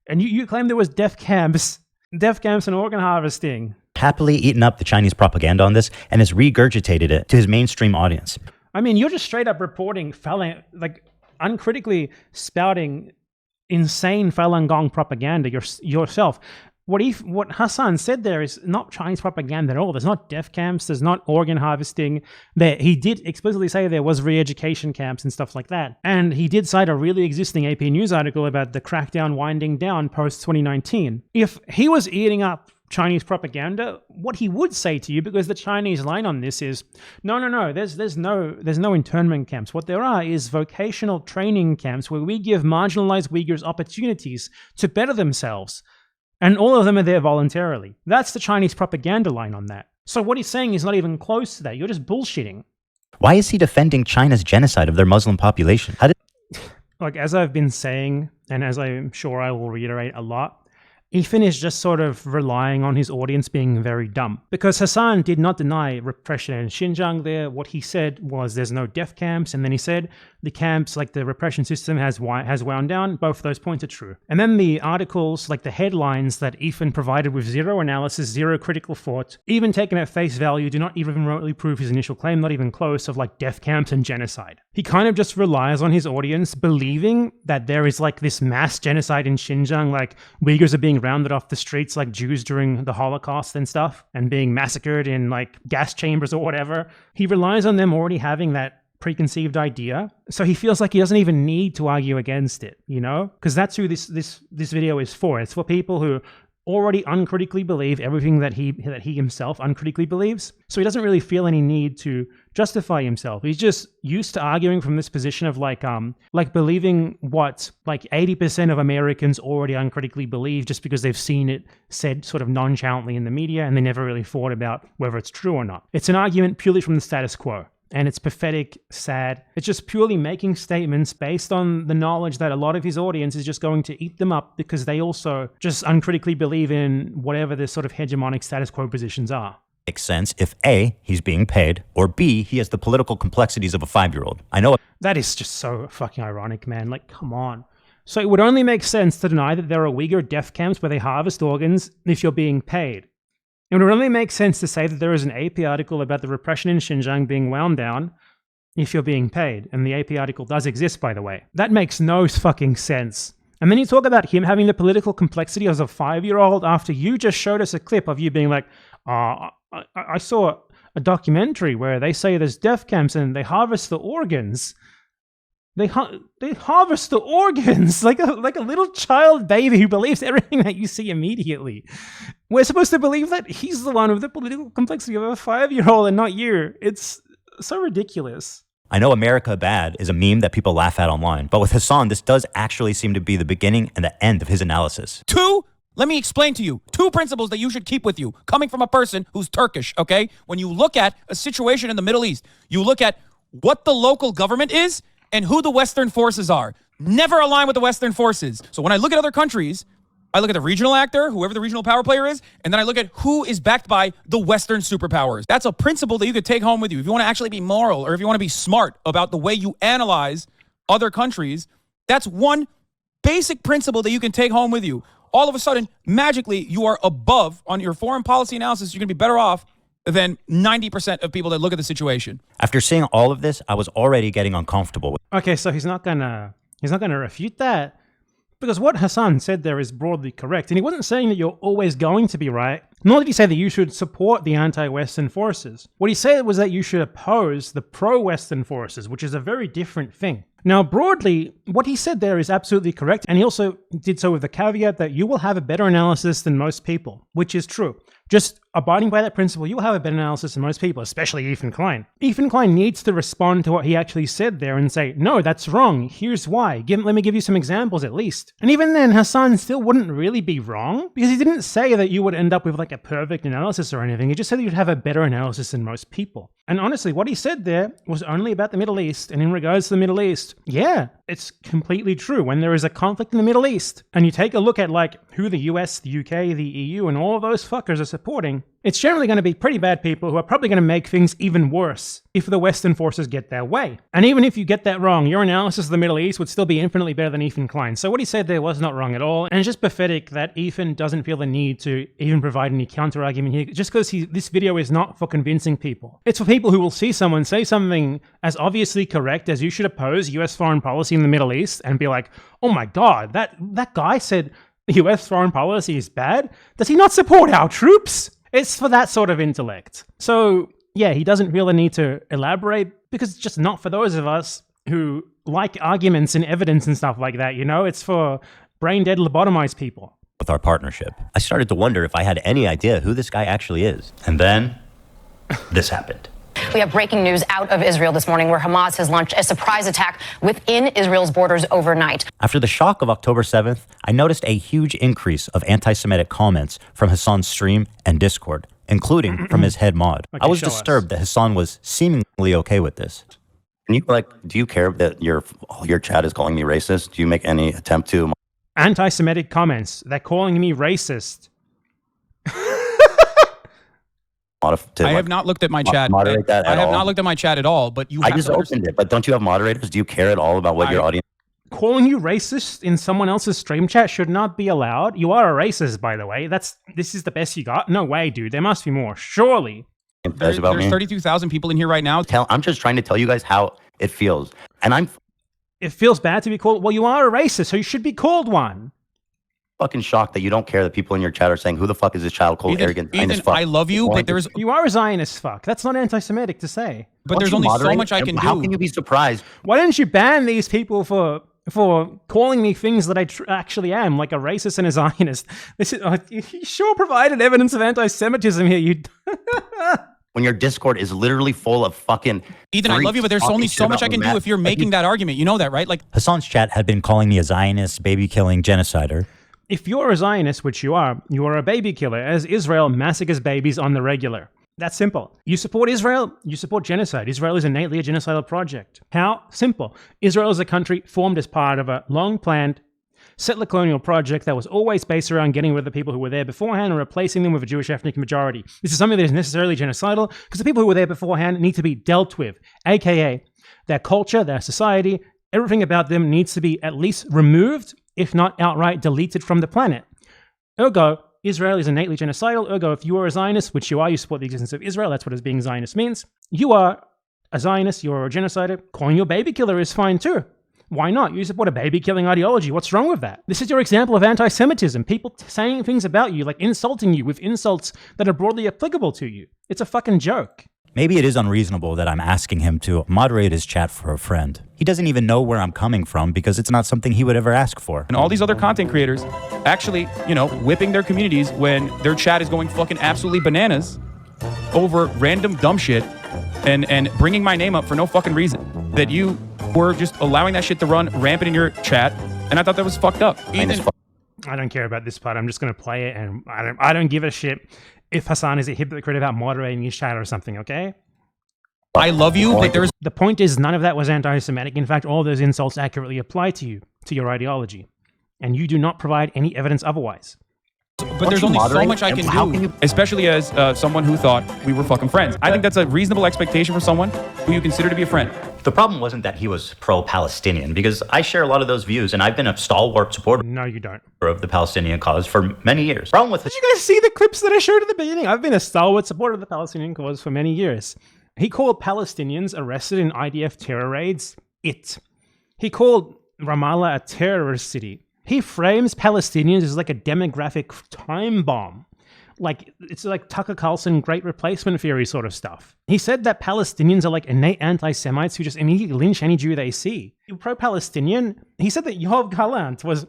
And you claim there was death camps and organ harvesting. Happily eaten up the Chinese propaganda on this and has regurgitated it to his mainstream audience. I mean, you're just straight up reporting, like uncritically spouting insane Falun Gong propaganda yourself. What HASAN said there is not Chinese propaganda at all. There's not death camps. There's not organ harvesting. He did explicitly say there was re-education camps and stuff like that. And he did cite a really existing AP News article about the crackdown winding down post-2019. If he was eating up Chinese propaganda, what he would say to you, because the Chinese line on this is, no, there's no internment camps. What there are is vocational training camps where we give marginalized Uyghurs opportunities to better themselves. And all of them are there voluntarily. That's the Chinese propaganda line on that. So what he's saying is not even close to that. You're just bullshitting. Why is he defending China's genocide of their Muslim population? Like, as I've been saying, and as I'm sure I will reiterate a lot, Ethan is just sort of relying on his audience being very dumb. Because HASAN did not deny repression in Xinjiang there. What he said was there's no death camps. And then he said the camps, like the repression system has wound down. Both of those points are true. And then the articles, like the headlines that Ethan provided with zero analysis, zero critical thought, even taken at face value, do not even remotely prove his initial claim, not even close, of like death camps and genocide. He kind of just relies on his audience believing that there is like this mass genocide in Xinjiang, like Uyghurs are being rounded off the streets like Jews during the Holocaust and stuff, and being massacred in like gas chambers or whatever. He relies on them already having that preconceived idea, so he feels like he doesn't even need to argue against it, you know? Because that's who this video is for. It's for people who already uncritically believe everything that he himself uncritically believes. So he doesn't really feel any need to justify himself. He's just used to arguing from this position of like believing what like 80% of Americans already uncritically believe just because they've seen it said sort of nonchalantly in the media and they never really thought about whether it's true or not. It's an argument purely from the status quo. And it's pathetic, sad. It's just purely making statements based on the knowledge that a lot of his audience is just going to eat them up because they also just uncritically believe in whatever the sort of hegemonic status quo positions are. Makes sense if A, he's being paid, or B, he has the political complexities of a 5-year-old. I know That is just so fucking ironic, man. Like, come on. So it would only make sense to deny that there are Uyghur death camps where they harvest organs if you're being paid. It would only make sense to say that there is an AP article about the repression in Xinjiang being wound down if you're being paid. And the AP article does exist, by the way. That makes no fucking sense. And then you talk about him having the political complexity as a 5-year-old after you just showed us a clip of you being like, I saw a documentary where they say there's death camps and they harvest the organs. They harvest the organs like a little child baby who believes everything that you see immediately. We're supposed to believe that he's the one with the political complexity of a 5-year-old and not you. It's so ridiculous. I know America bad is a meme that people laugh at online, but with HASAN, this does actually seem to be the beginning and the end of his analysis. Let me explain to you 2 principles that you should keep with you, coming from a person who's Turkish, okay? When you look at a situation in the Middle East, you look at what the local government is and who the Western forces are. Never align with the Western forces. So when I look at other countries, I look at the regional actor, whoever the regional power player is, and then I look at who is backed by the Western superpowers. That's a principle that you could take home with you. If you want to actually be moral or if you want to be smart about the way you analyze other countries, that's one basic principle that you can take home with you. All of a sudden, magically, you are above on your foreign policy analysis. You're going to be better off than 90% of people that look at the situation. After seeing all of this, I was already getting uncomfortable. Okay, so he's not gonna refute that, because what HASAN said there is broadly correct, and he wasn't saying that you're always going to be right, nor did he say that you should support the anti-Western forces. What he said was that you should oppose the pro-Western forces, which is a very different thing. Now, broadly, what he said there is absolutely correct, and he also did so with the caveat that you will have a better analysis than most people, which is true. Just abiding by that principle, you will have a better analysis than most people, especially Ethan Klein. Ethan Klein needs to respond to what he actually said there and say, no, that's wrong, here's why. Let me give you some examples at least. And even then, HASAN still wouldn't really be wrong, because he didn't say that you would end up with like a perfect analysis or anything. He just said that you'd have a better analysis than most people. And honestly, what he said there was only about the Middle East, and in regards to the Middle East, yeah, it's completely true. When there is a conflict in the Middle East, and you take a look at like who the US, the UK, the EU, and all of those fuckers are supporting, it's generally going to be pretty bad people who are probably going to make things even worse if the Western forces get their way. And even if you get that wrong, your analysis of the Middle East would still be infinitely better than Ethan Klein. So what he said there was not wrong at all, and it's just pathetic that Ethan doesn't feel the need to even provide any counter-argument here, just because this video is not for convincing people. It's for people who will see someone say something as obviously correct as you should oppose US foreign policy in the Middle East and be like, oh my god, that guy said US foreign policy is bad? Does he not support our troops? It's for that sort of intellect. So, yeah, he doesn't feel the need to elaborate because it's just not for those of us who like arguments and evidence and stuff like that, you know? It's for brain-dead lobotomized people. With our partnership, I started to wonder if I had any idea who this guy actually is. And then, this happened. We have breaking news out of Israel this morning where Hamas has launched a surprise attack within Israel's borders overnight. After the shock of October 7th, I noticed a huge increase of anti-Semitic comments from Hasan's stream and Discord, including from his head mod. Okay, I was disturbed that Hasan was seemingly okay with this. And do you care that your chat is calling me racist? Do you make any attempt to? Anti-Semitic comments. They're calling me racist. I have not looked at my chat. Moderate that at all. I have not looked at my chat at all, but you have I just opened it, but don't you have moderators? Do you care at all about what your audience? Calling you racist in someone else's stream chat should not be allowed. You are a racist, by the way. This is the best you got? No way, dude. There must be more. Surely. There's 32,000 people in here right now. I'm just trying to tell you guys how it feels. And It feels bad to be called, well, you are a racist, so you should be called one. fucking shocked that you don't care that people in your chat are saying, who the fuck is this child called arrogant? Ethan, I love you, but there's... You are a Zionist fuck. That's not anti-Semitic to say. But there's only so much I can do. How can you be surprised? Why don't you ban these people for calling me things that I actually am, like a racist and a Zionist? This is you sure provided evidence of anti-Semitism here. You. When your Discord is literally full of fucking... Ethan, I love you, but there's only so much I can do if you're making that argument. You know that, right? Like Hasan's chat had been calling me a Zionist, baby-killing genocider. If you're a Zionist, which you are a baby killer, as Israel massacres babies on the regular. That's simple. You support Israel, you support genocide. Israel is innately a genocidal project. How? Simple. Israel is a country formed as part of a long-planned settler colonial project that was always based around getting rid of the people who were there beforehand and replacing them with a Jewish ethnic majority. This is something that is necessarily genocidal because the people who were there beforehand need to be dealt with, aka their culture, their society, everything about them needs to be at least removed, if not outright deleted from the planet. Ergo, Israel is innately genocidal. Ergo, if you are a Zionist, which you are, you support the existence of Israel, that's what being Zionist means. You are a Zionist, you're a genocider. Calling you a baby killer is fine too. Why not? You support a baby-killing ideology. What's wrong with that? This is your example of anti-Semitism. People saying things about you, like insulting you with insults that are broadly applicable to you. It's a fucking joke. Maybe it is unreasonable that I'm asking him to moderate his chat for a friend. He doesn't even know where I'm coming from because it's not something he would ever ask for. And all these other content creators actually, whipping their communities when their chat is going fucking absolutely bananas over random dumb shit and bringing my name up for no fucking reason. That you were just allowing that shit to run rampant in your chat, and I thought that was fucked up. Ethan, I don't care about this part. I'm just going to play it, and I don't give a shit if Hasan is a hypocrite about moderating his chat or something, okay? I love you, but there's... The point is, none of that was anti-Semitic. In fact, all those insults accurately apply to you, to your ideology. And you do not provide any evidence otherwise. But there's only so much I can do, especially as someone who thought we were fucking friends. I think that's a reasonable expectation for someone who you consider to be a friend. The problem wasn't that he was pro-Palestinian, because I share a lot of those views, and I've been a stalwart supporter. No, you don't. Of the Palestinian cause for many years. Problem with Did you guys see the clips that I showed at the beginning? I've been a stalwart supporter of the Palestinian cause for many years. He called Palestinians arrested in IDF terror raids it. He called Ramallah a terrorist city. He frames Palestinians as like a demographic time bomb. Like, it's like Tucker Carlson Great Replacement Theory sort of stuff. He said that Palestinians are like innate anti-Semites who just immediately lynch any Jew they see. Pro-Palestinian, he said that Yoav Gallant was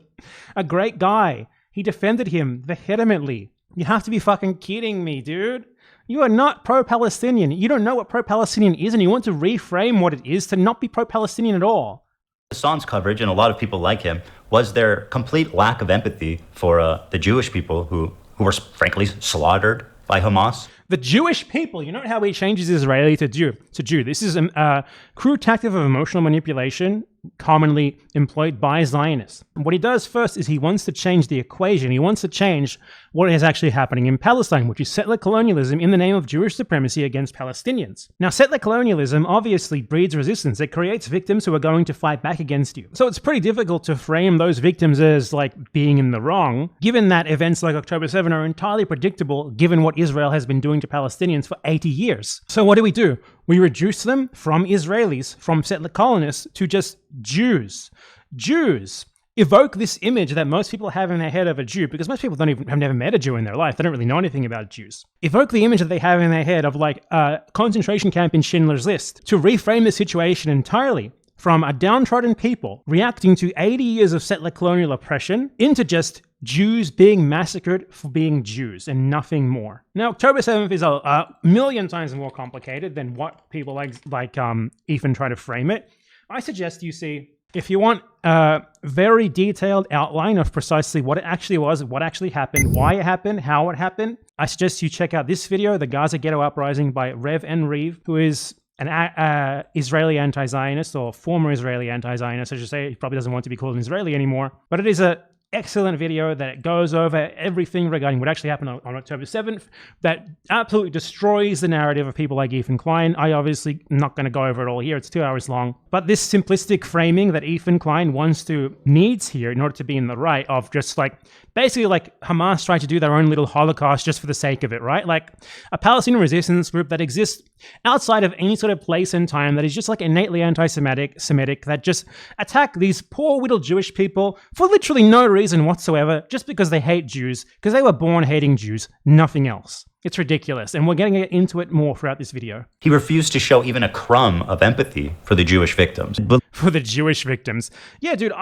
a great guy. He defended him vehemently. You have to be fucking kidding me, dude. You are not pro-Palestinian. You don't know what pro-Palestinian is, and you want to reframe what it is to not be pro-Palestinian at all. Hasan's coverage, and a lot of people like him, was their complete lack of empathy for the Jewish people who were frankly slaughtered by Hamas. The Jewish people, you know how he changes Israeli to Jew. This is a crude tactic of emotional manipulation commonly employed by Zionists. What he does first is he wants to change the equation. He wants to change what is actually happening in Palestine, which is settler colonialism in the name of Jewish supremacy against Palestinians. Now, settler colonialism obviously breeds resistance. It creates victims who are going to fight back against you. So it's pretty difficult to frame those victims as like being in the wrong, given that events like October 7 are entirely predictable given what Israel has been doing to Palestinians for 80 years. So what do? We reduce them from Israelis, from settler colonists, to just Jews. Jews evoke this image that most people have in their head of a Jew, because most people have never met a Jew in their life. They don't really know anything about Jews. Evoke the image that they have in their head of like a concentration camp in Schindler's List. To reframe the situation entirely from a downtrodden people reacting to 80 years of settler colonial oppression into just Jews being massacred for being Jews and nothing more. Now, October 7th is a million times more complicated than what people like Ethan try to frame it. I suggest you see, if you want a very detailed outline of precisely what it actually was, what actually happened, why it happened, how it happened, I suggest you check out this video, The Gaza Ghetto Uprising by Rev and Reeve, who is an Israeli anti-Zionist, or former Israeli anti-Zionist, I should say. He probably doesn't want to be called an Israeli anymore. But it is a excellent video that goes over everything regarding what actually happened on October 7th that absolutely destroys the narrative of people like Ethan Klein. I obviously am not going to go over it all here. It's 2 hours long. But this simplistic framing that Ethan Klein needs here in order to be in the right of just like, basically like Hamas tried to do their own little Holocaust just for the sake of it, right? Like a Palestinian resistance group that exists outside of any sort of place and time that is just like innately anti-Semitic, that just attack these poor little Jewish people for literally no reason whatsoever, just because they hate Jews, because they were born hating Jews, nothing else. It's ridiculous, and we're getting into it more throughout this video. He refused to show even a crumb of empathy for the Jewish victims. For the Jewish victims. Yeah, dude,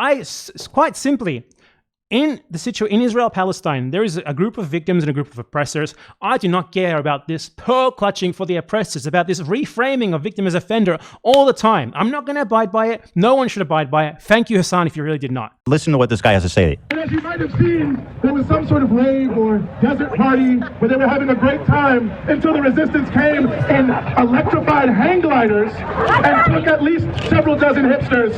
quite simply, in Israel-Palestine, there is a group of victims and a group of oppressors. I do not care about this pearl clutching for the oppressors, about this reframing of victim as offender all the time. I'm not going to abide by it. No one should abide by it. Thank you, HASAN, if you really did not. Listen to what this guy has to say. And as you might have seen, there was some sort of rave or desert party where they were having a great time until the resistance came in electrified hang gliders and took at least several dozen hipsters.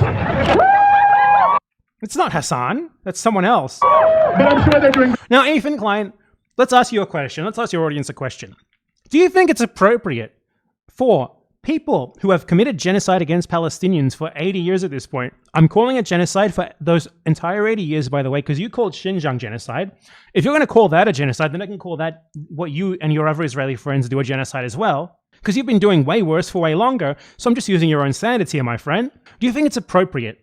It's not HASAN. That's someone else. But I'm sure they're doing... Now, Ethan Klein, let's ask you a question. Let's ask your audience a question. Do you think it's appropriate for people who have committed genocide against Palestinians for 80 years at this point? I'm calling it genocide for those entire 80 years, by the way, because you called Xinjiang genocide. If you're going to call that a genocide, then I can call that what you and your other Israeli friends do a genocide as well, because you've been doing way worse for way longer. So I'm just using your own standards here, my friend. Do you think it's appropriate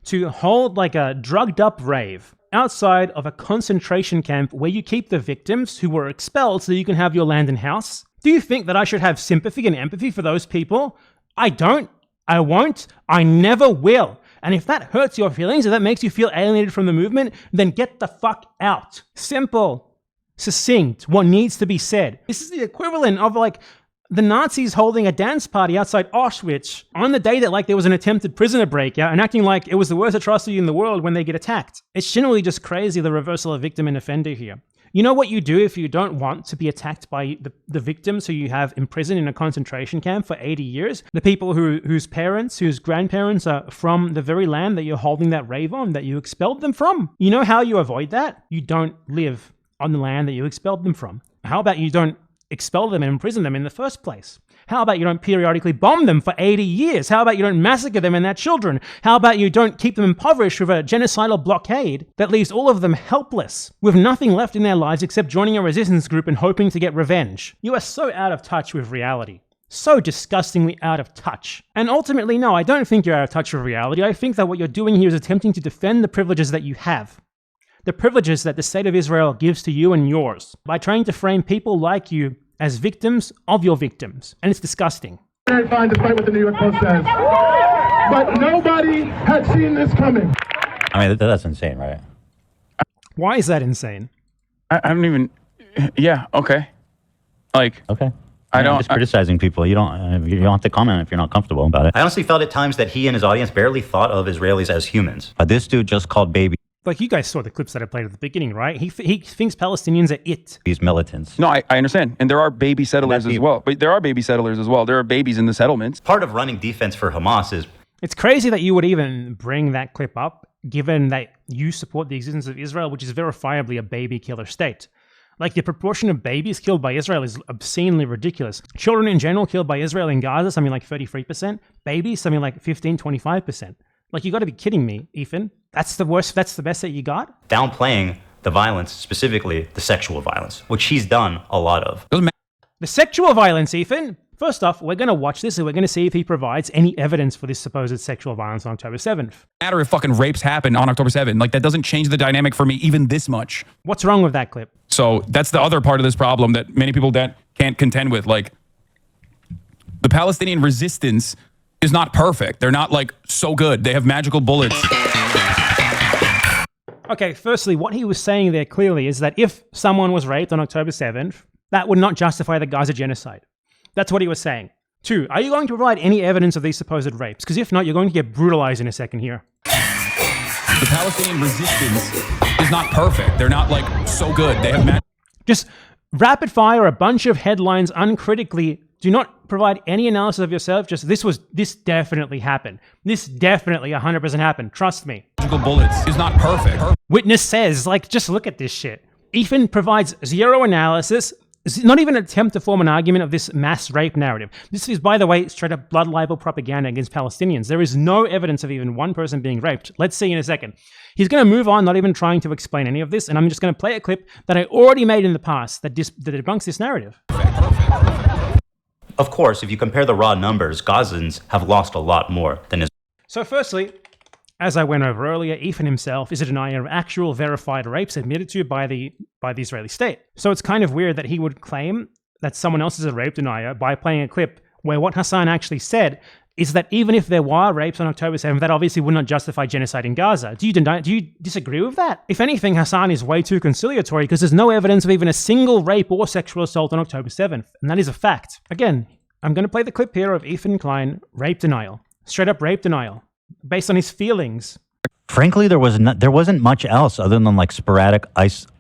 to hold like a drugged up rave outside of a concentration camp where you keep the victims who were expelled so you can have your land and house? Do you think that I should have sympathy and empathy for those people? I don't. I won't. I never will. And if that hurts your feelings, if that makes you feel alienated from the movement, then get the fuck out. Simple. Succinct. What needs to be said. This is the equivalent of like the Nazis holding a dance party outside Auschwitz on the day that like there was an attempted prisoner breakout and acting like it was the worst atrocity in the world when they get attacked. It's generally just crazy, the reversal of victim and offender here. You know what you do if you don't want to be attacked by the victims who you have imprisoned in a concentration camp for 80 years? The people whose parents, whose grandparents are from the very land that you're holding that rave on, that you expelled them from? You know how you avoid that? You don't live on the land that you expelled them from. How about you don't expel them and imprison them in the first place? How about you don't periodically bomb them for 80 years? How about you don't massacre them and their children? How about you don't keep them impoverished with a genocidal blockade that leaves all of them helpless, with nothing left in their lives except joining a resistance group and hoping to get revenge? You are so out of touch with reality. So disgustingly out of touch. And ultimately, no, I don't think you're out of touch with reality. I think that what you're doing here is attempting to defend the privileges that you have. The privileges that the state of Israel gives to you and yours by trying to frame people like you as victims of your victims. And it's disgusting. Very fine, despite what the New York Post says. But nobody had seen this coming. I mean, that's insane, right? Why is that insane? I don't even... Yeah, okay. Like... Okay. I don't... I'm just criticizing people. You don't have to comment if you're not comfortable about it. I honestly felt at times that he and his audience barely thought of Israelis as humans. This dude just called baby. Like, you guys saw the clips that I played at the beginning, right? He thinks Palestinians are it. These militants. No, I understand. And there are baby settlers as well. But there are baby settlers as well. There are babies in the settlements. Part of running defense for Hamas is... It's crazy that you would even bring that clip up, given that you support the existence of Israel, which is verifiably a baby killer state. Like, the proportion of babies killed by Israel is obscenely ridiculous. Children in general killed by Israel in Gaza, something like 33%. Babies, something like 25%. Like, you got to be kidding me, Ethan. That's the worst, that's the best that you got? Downplaying the violence, specifically the sexual violence, which he's done a lot of. The sexual violence, Ethan? First off, we're going to watch this and we're going to see if he provides any evidence for this supposed sexual violence on October 7th. Matter if fucking rapes happen on October 7th. Like, that doesn't change the dynamic for me even this much. What's wrong with that clip? So that's the other part of this problem that many people that can't contend with. Like, the Palestinian resistance is not perfect. They're not like so good. They have magical bullets. Okay, firstly, what he was saying there clearly is that if someone was raped on October 7th, that would not justify the Gaza genocide. That's what he was saying. 2, are you going to provide any evidence of these supposed rapes? Because if not, you're going to get brutalized in a second here. The Palestinian resistance is not perfect. They're not like so good. They have just rapid fire a bunch of headlines uncritically. Do not provide any analysis of yourself. Just this definitely happened. This definitely 100% happened. Trust me. Bullets is not perfect. Witness says, like, just look at this shit. Ethan provides zero analysis, not even an attempt to form an argument of this mass rape narrative. This is, by the way, straight up blood libel propaganda against Palestinians. There is no evidence of even one person being raped. Let's see in a second. He's going to move on, not even trying to explain any of this, and I'm just going to play a clip that I already made in the past that debunks this narrative. Of course, if you compare the raw numbers, Gazans have lost a lot more than Israel. So firstly, As I went over earlier, Ethan himself is a denier of actual verified rapes admitted to by the Israeli state. So it's kind of weird that he would claim that someone else is a rape denier by playing a clip where what HASAN actually said is that even if there were rapes on October 7th, that obviously would not justify genocide in Gaza. Do you disagree with that? If anything, HASAN is way too conciliatory because there's no evidence of even a single rape or sexual assault on October 7th, and that is a fact. Again, I'm going to play the clip here of Ethan Klein rape denial. Straight up rape denial. Based on his feelings. Frankly, there wasn't much else other than like sporadic,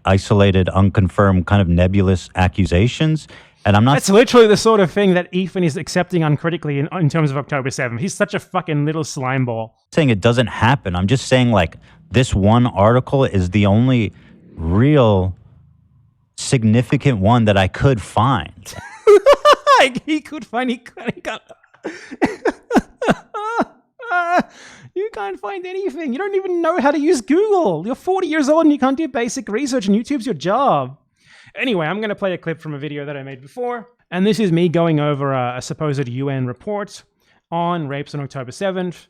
isolated, unconfirmed, kind of nebulous accusations. And I'm not. That's literally the sort of thing that Ethan is accepting uncritically in terms of October 7th. He's such a fucking little slime ball. Saying it doesn't happen. I'm just saying like this one article is the only real significant one that I could find. He could find. He got. You can't find anything. You don't even know how to use Google. You're 40 years old and you can't do basic research, and YouTube's your job. Anyway, I'm going to play a clip from a video that I made before. And this is me going over a supposed UN report on rapes on October 7th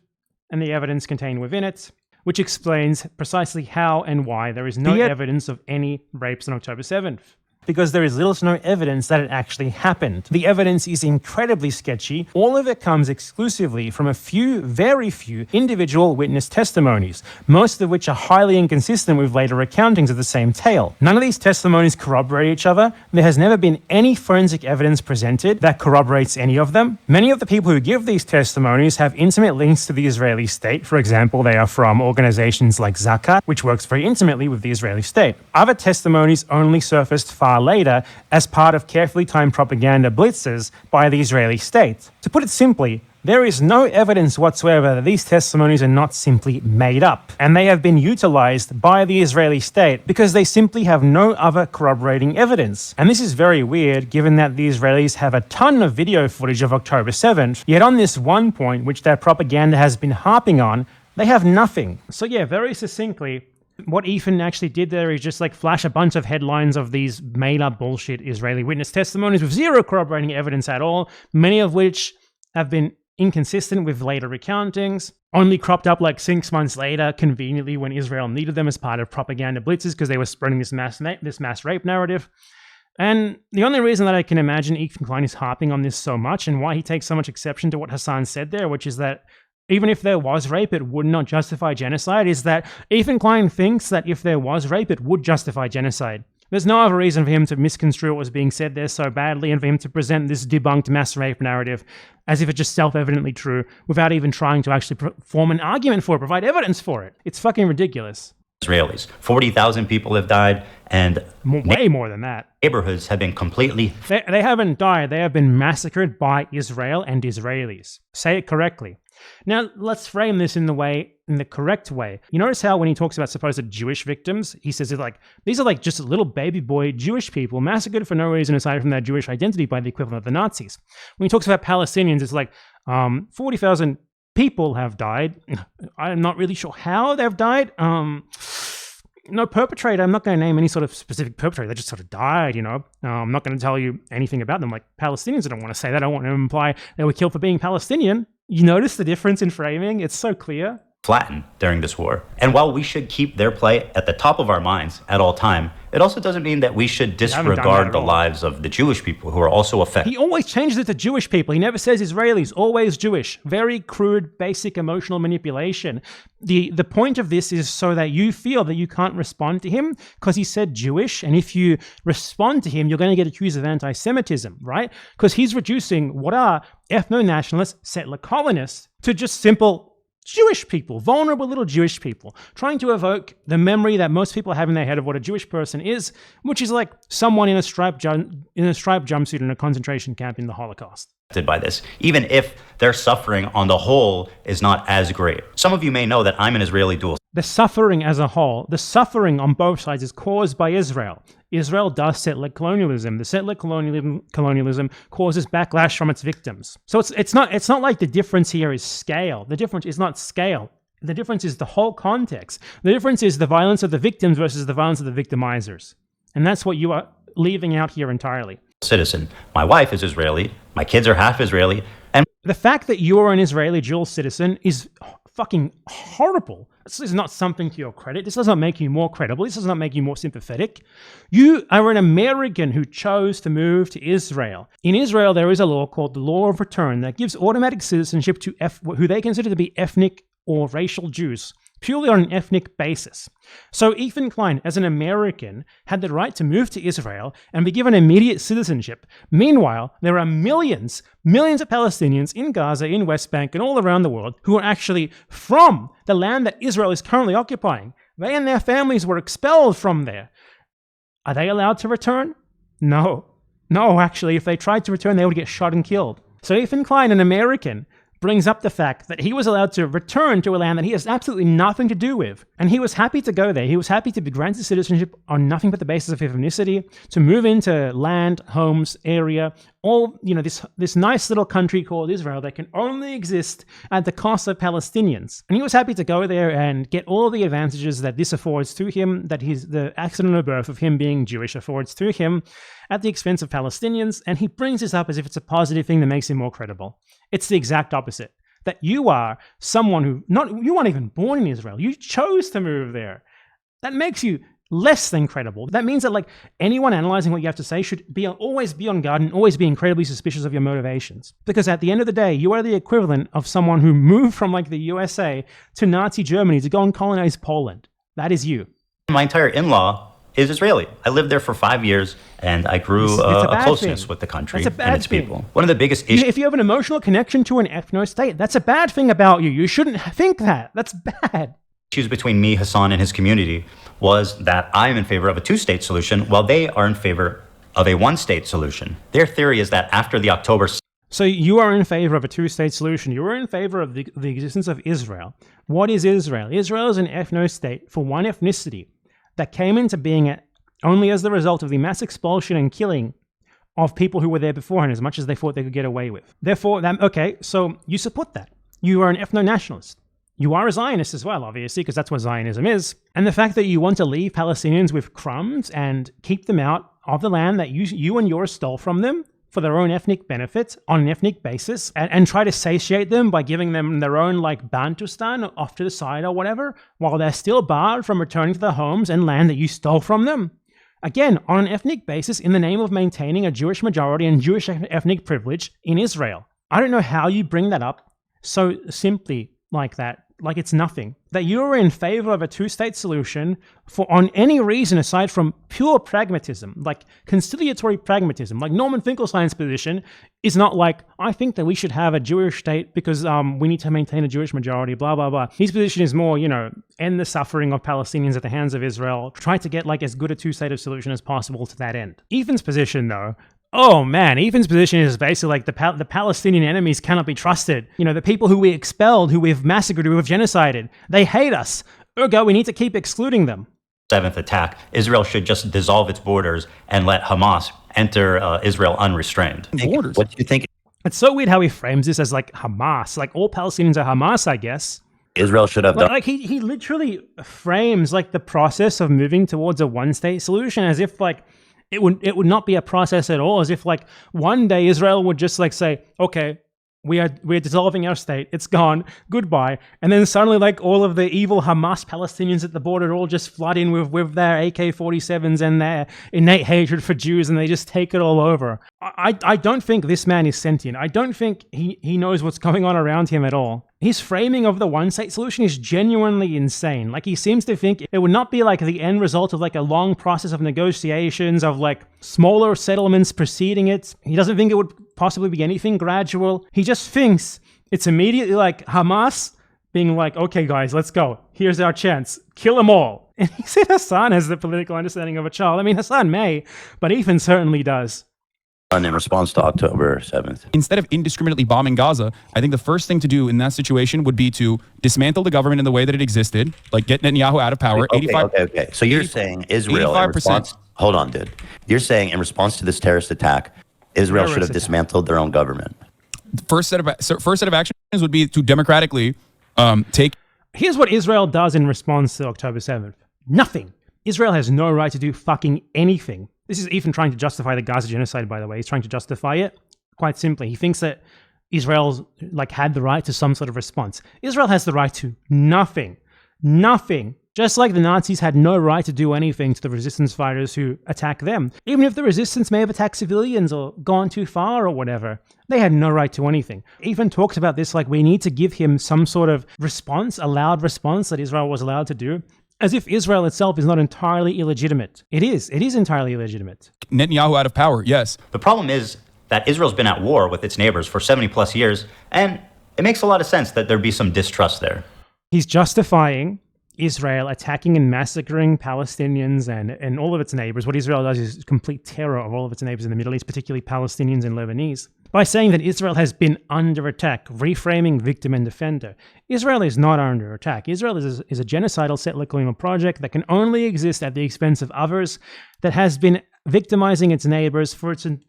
and the evidence contained within it, which explains precisely how and why there is no evidence of any rapes on October 7th. Because there is little to no evidence that it actually happened. The evidence is incredibly sketchy. All of it comes exclusively from a few, very few, individual witness testimonies, most of which are highly inconsistent with later accountings of the same tale. None of these testimonies corroborate each other. There has never been any forensic evidence presented that corroborates any of them. Many of the people who give these testimonies have intimate links to the Israeli state. For example, they are from organizations like Zakat, which works very intimately with the Israeli state. Other testimonies only surfaced far later as part of carefully timed propaganda blitzes by the Israeli state. To put it simply, there is no evidence whatsoever that these testimonies are not simply made up, and they have been utilized by the Israeli state because they simply have no other corroborating evidence. And this is very weird given that the Israelis have a ton of video footage of October 7th, yet on this one point which their propaganda has been harping on, they have nothing. So yeah, very succinctly, what Ethan actually did there is just like flash a bunch of headlines of these made up bullshit Israeli witness testimonies with zero corroborating evidence at all, many of which have been inconsistent with later recountings, only cropped up like 6 months later, conveniently when Israel needed them as part of propaganda blitzes because they were spreading this mass rape narrative. And the only reason that I can imagine Ethan Klein is harping on this so much and why he takes so much exception to what HASAN said there, which is that even if there was rape, it would not justify genocide, is that Ethan Klein thinks that if there was rape, it would justify genocide. There's no other reason for him to misconstrue what was being said there so badly and for him to present this debunked mass rape narrative as if it's just self-evidently true without even trying to actually form an argument for it, provide evidence for it. It's fucking ridiculous. Israelis. 40,000 people have died, and way more than that. Neighborhoods have been completely... They haven't died. They have been massacred by Israel and Israelis. Say it correctly. Now, let's frame this in the correct way. You notice how when he talks about supposed Jewish victims, he says it's like, these are like just little baby boy Jewish people massacred for no reason aside from their Jewish identity by the equivalent of the Nazis. When he talks about Palestinians, it's like 40,000 people have died. I'm not really sure how they've died. No perpetrator. I'm not going to name any sort of specific perpetrator. They just sort of died, you know. I'm not going to tell you anything about them. Like Palestinians, I don't want to say that. I don't want to imply they were killed for being Palestinian. You notice the difference in framing? It's so clear. Flattened during this war. And while we should keep their plight at the top of our minds at all time, it also doesn't mean that we should disregard the lives of the Jewish people who are also affected. He always changes it to Jewish people. He never says Israelis, always Jewish. Very crude, basic emotional manipulation. The point of this is so that you feel that you can't respond to him because he said Jewish, and if you respond to him, you're going to get accused of anti-Semitism, right? Because he's reducing what are ethno-nationalist settler colonists to just simple Jewish people, vulnerable little Jewish people, trying to evoke the memory that most people have in their head of what a Jewish person is, which is like someone in a striped jumpsuit in a concentration camp in the Holocaust. By this, even if their suffering on the whole is not as great. Some of you may know that I'm an Israeli dual. The suffering as a whole, the suffering on both sides is caused by Israel. Israel does settler colonialism. The settler colonialism causes backlash from its victims. So it's not like the difference here is scale. The difference is not scale. The difference is the whole context. The difference is the violence of the victims versus the violence of the victimizers. And that's what you are leaving out here entirely. Citizen. My wife is Israeli. My kids are half Israeli. And the fact that you are an Israeli dual citizen is fucking horrible. This is not something to your credit. This does not make you more credible. This does not make you more sympathetic. You are an American who chose to move to Israel. In Israel, there is a law called the Law of Return that gives automatic citizenship to who they consider to be ethnic or racial Jews, purely on an ethnic basis. So Ethan Klein, as an American, had the right to move to Israel and be given immediate citizenship. Meanwhile, there are millions of Palestinians in Gaza, in West Bank, and all around the world who are actually from the land that Israel is currently occupying. They and their families were expelled from there. Are they allowed to return? No. No, actually, if they tried to return, they would get shot and killed. So Ethan Klein, an American, brings up the fact that he was allowed to return to a land that he has absolutely nothing to do with. And he was happy to go there. He was happy to be granted citizenship on nothing but the basis of ethnicity, to move into land, homes, area, all, this nice little country called Israel that can only exist at the cost of Palestinians. And he was happy to go there and get all the advantages that this affords to him, that the accident of birth of him being Jewish affords to him at the expense of Palestinians. And he brings this up as if it's a positive thing that makes him more credible. It's the exact opposite. That you are someone you weren't even born in Israel. You chose to move there. That makes you less than credible. That means that anyone analyzing what you have to say should always be on guard and always be incredibly suspicious of your motivations. Because at the end of the day, you are the equivalent of someone who moved from the USA to Nazi Germany to go and colonize Poland. That is you. My entire in-law is Israeli. I lived there for 5 years, and I grew a closeness with the country and its people. One of the biggest issues... If you have an emotional connection to an ethno-state, that's a bad thing about you. You shouldn't think that. That's bad. Issues between me, HASAN, and his community was that I'm in favor of a two-state solution, while they are in favor of a one-state solution. Their theory is that after the October... So you are in favor of a two-state solution. You are in favor of the existence of Israel. What is Israel? Israel is an ethno-state for one ethnicity that came into being only as the result of the mass expulsion and killing of people who were there beforehand, as much as they thought they could get away with. Therefore, so you support that. You are an ethno-nationalist. You are a Zionist as well, obviously, because that's what Zionism is. And the fact that you want to leave Palestinians with crumbs and keep them out of the land that you and yours stole from them for their own ethnic benefit on an ethnic basis, and try to satiate them by giving them their own Bantustan off to the side or whatever, while they're still barred from returning to their homes and land that you stole from them. Again, on an ethnic basis, in the name of maintaining a Jewish majority and Jewish ethnic privilege in Israel. I don't know how you bring that up so simply like that, like it's nothing. That you're in favor of a two-state solution on any reason aside from pure pragmatism, like conciliatory pragmatism. Like Norman Finkelstein's position is not I think that we should have a Jewish state because we need to maintain a Jewish majority, blah, blah, blah. His position is more, end the suffering of Palestinians at the hands of Israel, try to get as good a two-state solution as possible to that end. Ethan's position, though, oh man, Ethan's position is basically the Palestinian enemies cannot be trusted. The people who we expelled, who we've massacred, who we've genocided, they hate us. Ergo, we need to keep excluding them. 7th attack, Israel should just dissolve its borders and let Hamas enter Israel unrestrained. Borders? What do you think It's so weird how he frames this as Hamas. All Palestinians are Hamas, I guess. Israel should have done? He literally frames the process of moving towards a one-state solution as if it would not be a process at all, as if one day Israel would just say, okay, we're dissolving our state, it's gone, goodbye. And then suddenly all of the evil Hamas Palestinians at the border all just flood in with their AK-47s and their innate hatred for Jews, and they just take it all over. I don't think this man is sentient. I don't think he knows what's going on around him at all. His framing of the one-state solution is genuinely insane. He seems to think it would not be the end result of a long process of negotiations, of smaller settlements preceding it. He doesn't think it would possibly be anything gradual. He just thinks it's immediately Hamas being okay guys, let's go. Here's our chance. Kill them all. And he said HASAN has the political understanding of a child. I mean, HASAN may, but Ethan certainly does. In response to October 7th. Instead of indiscriminately bombing Gaza, I think the first thing to do in that situation would be to dismantle the government in the way that it existed, get Netanyahu out of power. Okay. So you're saying Israel in response... Hold on, dude. You're saying in response to this terrorist attack, Israel should have dismantled their own government. First set of actions would be to democratically take... Here's what Israel does in response to October 7th. Nothing. Israel has no right to do fucking anything. This is Ethan trying to justify the Gaza genocide, by the way. He's trying to justify it quite simply. He thinks that Israel's like had the right to some sort of response. Israel has the right to nothing. Nothing. Just like the Nazis had no right to do anything to the resistance fighters who attack them. Even if the resistance may have attacked civilians or gone too far or whatever, they had no right to anything. Ethan talks about this like we need to give him some sort of response, a loud response that Israel was allowed to do, as if Israel itself is not entirely illegitimate. It is entirely illegitimate. Netanyahu out of power, yes. The problem is that Israel's been at war with its neighbors for 70 plus years, and it makes a lot of sense that there'd be some distrust there. He's justifying Israel attacking and massacring Palestinians and all of its neighbors. What Israel does is complete terror of all of its neighbors in the Middle East, particularly Palestinians and Lebanese, by saying that Israel has been under attack, reframing victim and defender. Israel is not under attack. Israel is a genocidal settler colonial project that can only exist at the expense of others, that has been victimizing its neighbors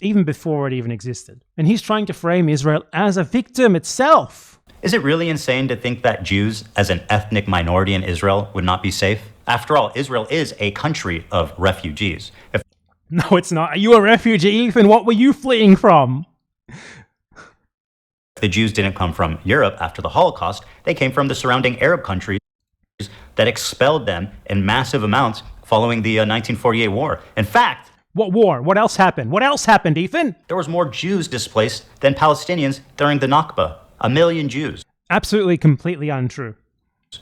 even before it even existed. And he's trying to frame Israel as a victim itself. Is it really insane to think that Jews, as an ethnic minority in Israel, would not be safe? After all, Israel is a country of refugees. No, it's not. Are you a refugee, Ethan? What were you fleeing from? The Jews didn't come from Europe after the Holocaust. They came from the surrounding Arab countries that expelled them in massive amounts following the 1948 war. In fact, what war? What else happened? What else happened, Ethan? There was more Jews displaced than Palestinians during the Nakba. 1 million Jews. Absolutely, completely untrue.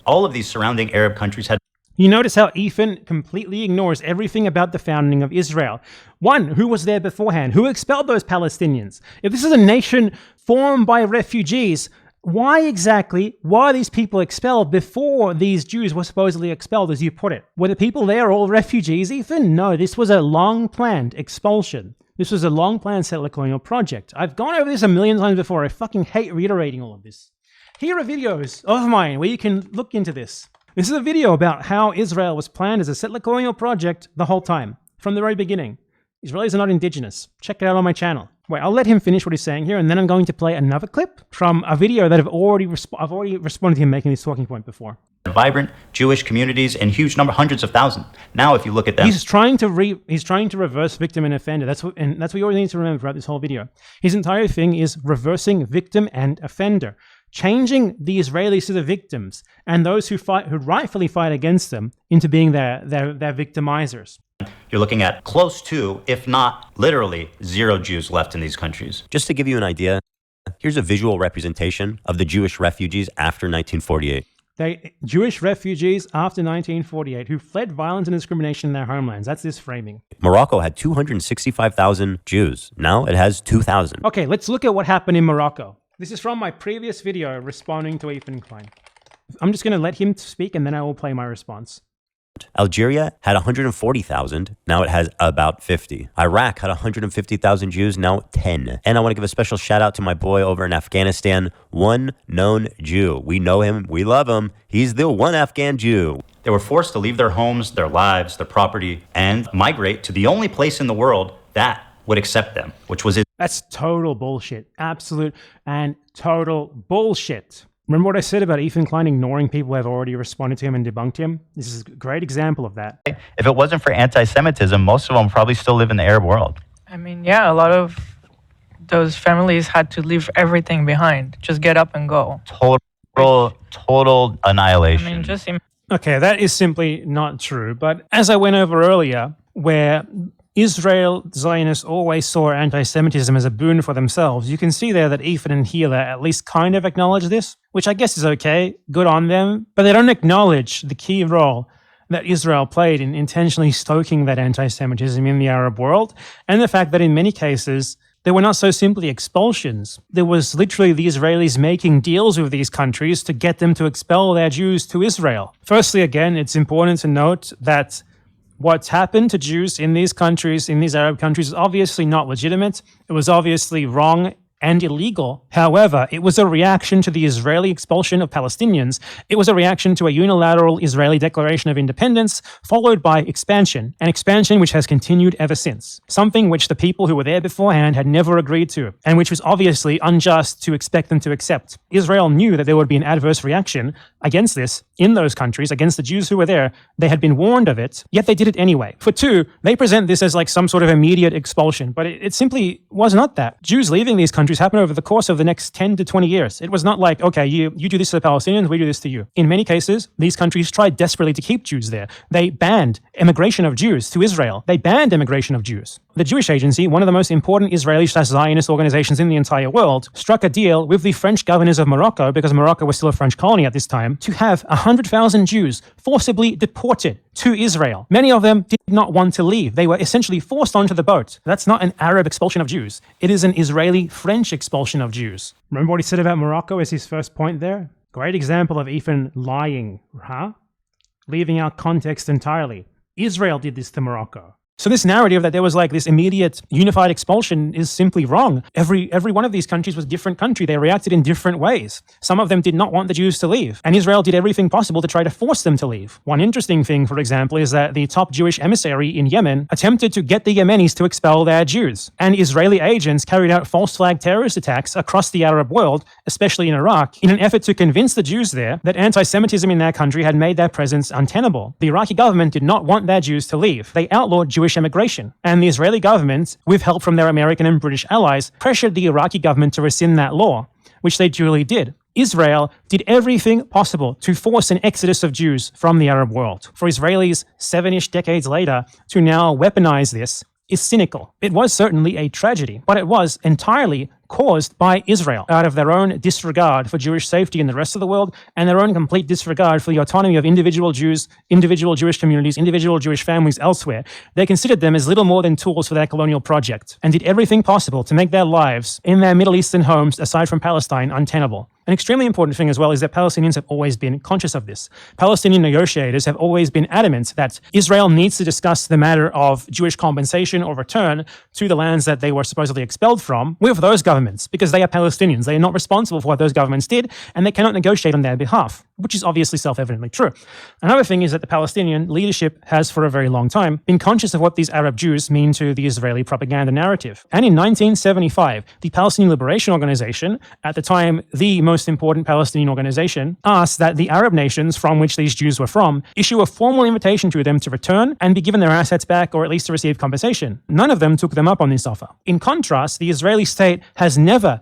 All of these surrounding Arab countries had... You notice how Ethan completely ignores everything about the founding of Israel. One, who was there beforehand? Who expelled those Palestinians? If this is a nation formed by refugees, why exactly were these people expelled before these Jews were supposedly expelled, as you put it? Were the people there all refugees, Ethan? No, this was a long-planned expulsion. This was a long-planned settler colonial project. I've gone over this a million times before. I fucking hate reiterating all of this. Here are videos of mine where you can look into this. This is a video about how Israel was planned as a settler colonial project the whole time, from the very beginning. Israelis are not indigenous. Check it out on my channel. Wait, I'll let him finish what he's saying here, and then I'm going to play another clip from a video that I've already responded to him making this talking point before. Vibrant Jewish communities in huge number, hundreds of thousands. Now, if you look at them, he's trying to reverse victim and offender. That's what you always need to remember throughout this whole video. His entire thing is reversing victim and offender, changing the Israelis to the victims, and those who rightfully fight against them into being their victimizers. You're looking at close to, if not literally, 0 Jews left in these countries. Just to give you an idea, here's a visual representation of the Jewish refugees after 1948. Jewish refugees after 1948 who fled violence and discrimination in their homelands. That's this framing. Morocco had 265,000 Jews. Now it has 2,000. Okay, let's look at what happened in Morocco. This is from my previous video responding to Ethan Klein. I'm just going to let him speak and then I will play my response. Algeria had 140,000. Now it has about 50. Iraq had 150,000 Jews. Now 10. And I want to give a special shout out to my boy over in Afghanistan, one known Jew. We know him. We love him. He's the one Afghan Jew. They were forced to leave their homes, their lives, their property, and migrate to the only place in the world that would accept them, which was... That's total bullshit. Absolute and total bullshit. Remember what I said about Ethan Klein ignoring people who have already responded to him and debunked him? This is a great example of that. If it wasn't for anti-Semitism, most of them probably still live in the Arab world. I mean, yeah, a lot of those families had to leave everything behind. Just get up and go. Total annihilation. I mean, just... Okay, that is simply not true. But as I went over earlier, where Israel Zionists always saw anti-Semitism as a boon for themselves, you can see there that Ethan and Healer at least kind of acknowledge this, which I guess is okay, good on them, but they don't acknowledge the key role that Israel played in intentionally stoking that anti-Semitism in the Arab world, and the fact that in many cases, they were not so simply expulsions. There was literally the Israelis making deals with these countries to get them to expel their Jews to Israel. Firstly, again, it's important to note that what's happened to Jews in these countries, in these Arab countries, is obviously not legitimate. It was obviously wrong and illegal. However, it was a reaction to the Israeli expulsion of Palestinians. It was a reaction to a unilateral Israeli declaration of independence, followed by expansion, an expansion which has continued ever since. Something which the people who were there beforehand had never agreed to, and which was obviously unjust to expect them to accept. Israel knew that there would be an adverse reaction against this in those countries, against the Jews who were there. They had been warned of it, yet they did it anyway. For two, they present this as like some sort of immediate expulsion, but it simply was not that. Jews leaving these countries countries happened over the course of the next 10 to 20 years. It was not like, okay, you do this to the Palestinians, we do this to you. In many cases, these countries tried desperately to keep Jews there. They banned immigration of Jews to Israel. They banned immigration of Jews. The Jewish Agency, one of the most important Israeli/Zionist organizations in the entire world, struck a deal with the French governors of Morocco, because Morocco was still a French colony at this time, to have 100,000 Jews forcibly deported to Israel. Many of them did not want to leave. They were essentially forced onto the boat. That's not an Arab expulsion of Jews. It is an Israeli-French expulsion of Jews. Remember what he said about Morocco as his first point there? Great example of Ethan lying, huh? Leaving out context entirely. Israel did this to Morocco. So this narrative that there was like this immediate unified expulsion is simply wrong. Every one of these countries was a different country. They reacted in different ways. Some of them did not want the Jews to leave, and Israel did everything possible to try to force them to leave. One interesting thing, for example, is that the top Jewish emissary in Yemen attempted to get the Yemenis to expel their Jews, and Israeli agents carried out false flag terrorist attacks across the Arab world, especially in Iraq, in an effort to convince the Jews there that anti-Semitism in their country had made their presence untenable. The Iraqi government did not want their Jews to leave. They outlawed Jewish immigration, and the Israeli government, with help from their American and British allies, pressured the Iraqi government to rescind that law, which they duly did. Israel did everything possible to force an exodus of Jews from the Arab world. For Israelis 7-ish decades later to now weaponize this is cynical. It was certainly a tragedy, but it was entirely caused by Israel out of their own disregard for Jewish safety in the rest of the world and their own complete disregard for the autonomy of individual Jews, individual Jewish communities, individual Jewish families elsewhere. They considered them as little more than tools for their colonial project and did everything possible to make their lives in their Middle Eastern homes, aside from Palestine, untenable. An extremely important thing as well is that Palestinians have always been conscious of this. Palestinian negotiators have always been adamant that Israel needs to discuss the matter of Jewish compensation or return to the lands that they were supposedly expelled from with those governments, because they are Palestinians. They are not responsible for what those governments did, and they cannot negotiate on their behalf, which is obviously self-evidently true. Another thing is that the Palestinian leadership has for a very long time been conscious of what these Arab Jews mean to the Israeli propaganda narrative. And in 1975, the Palestinian Liberation Organization, at the time the most important Palestinian organization, asked that the Arab nations from which these Jews were from issue a formal invitation to them to return and be given their assets back, or at least to receive compensation. None of them took them up on this offer. In contrast, the Israeli state has never,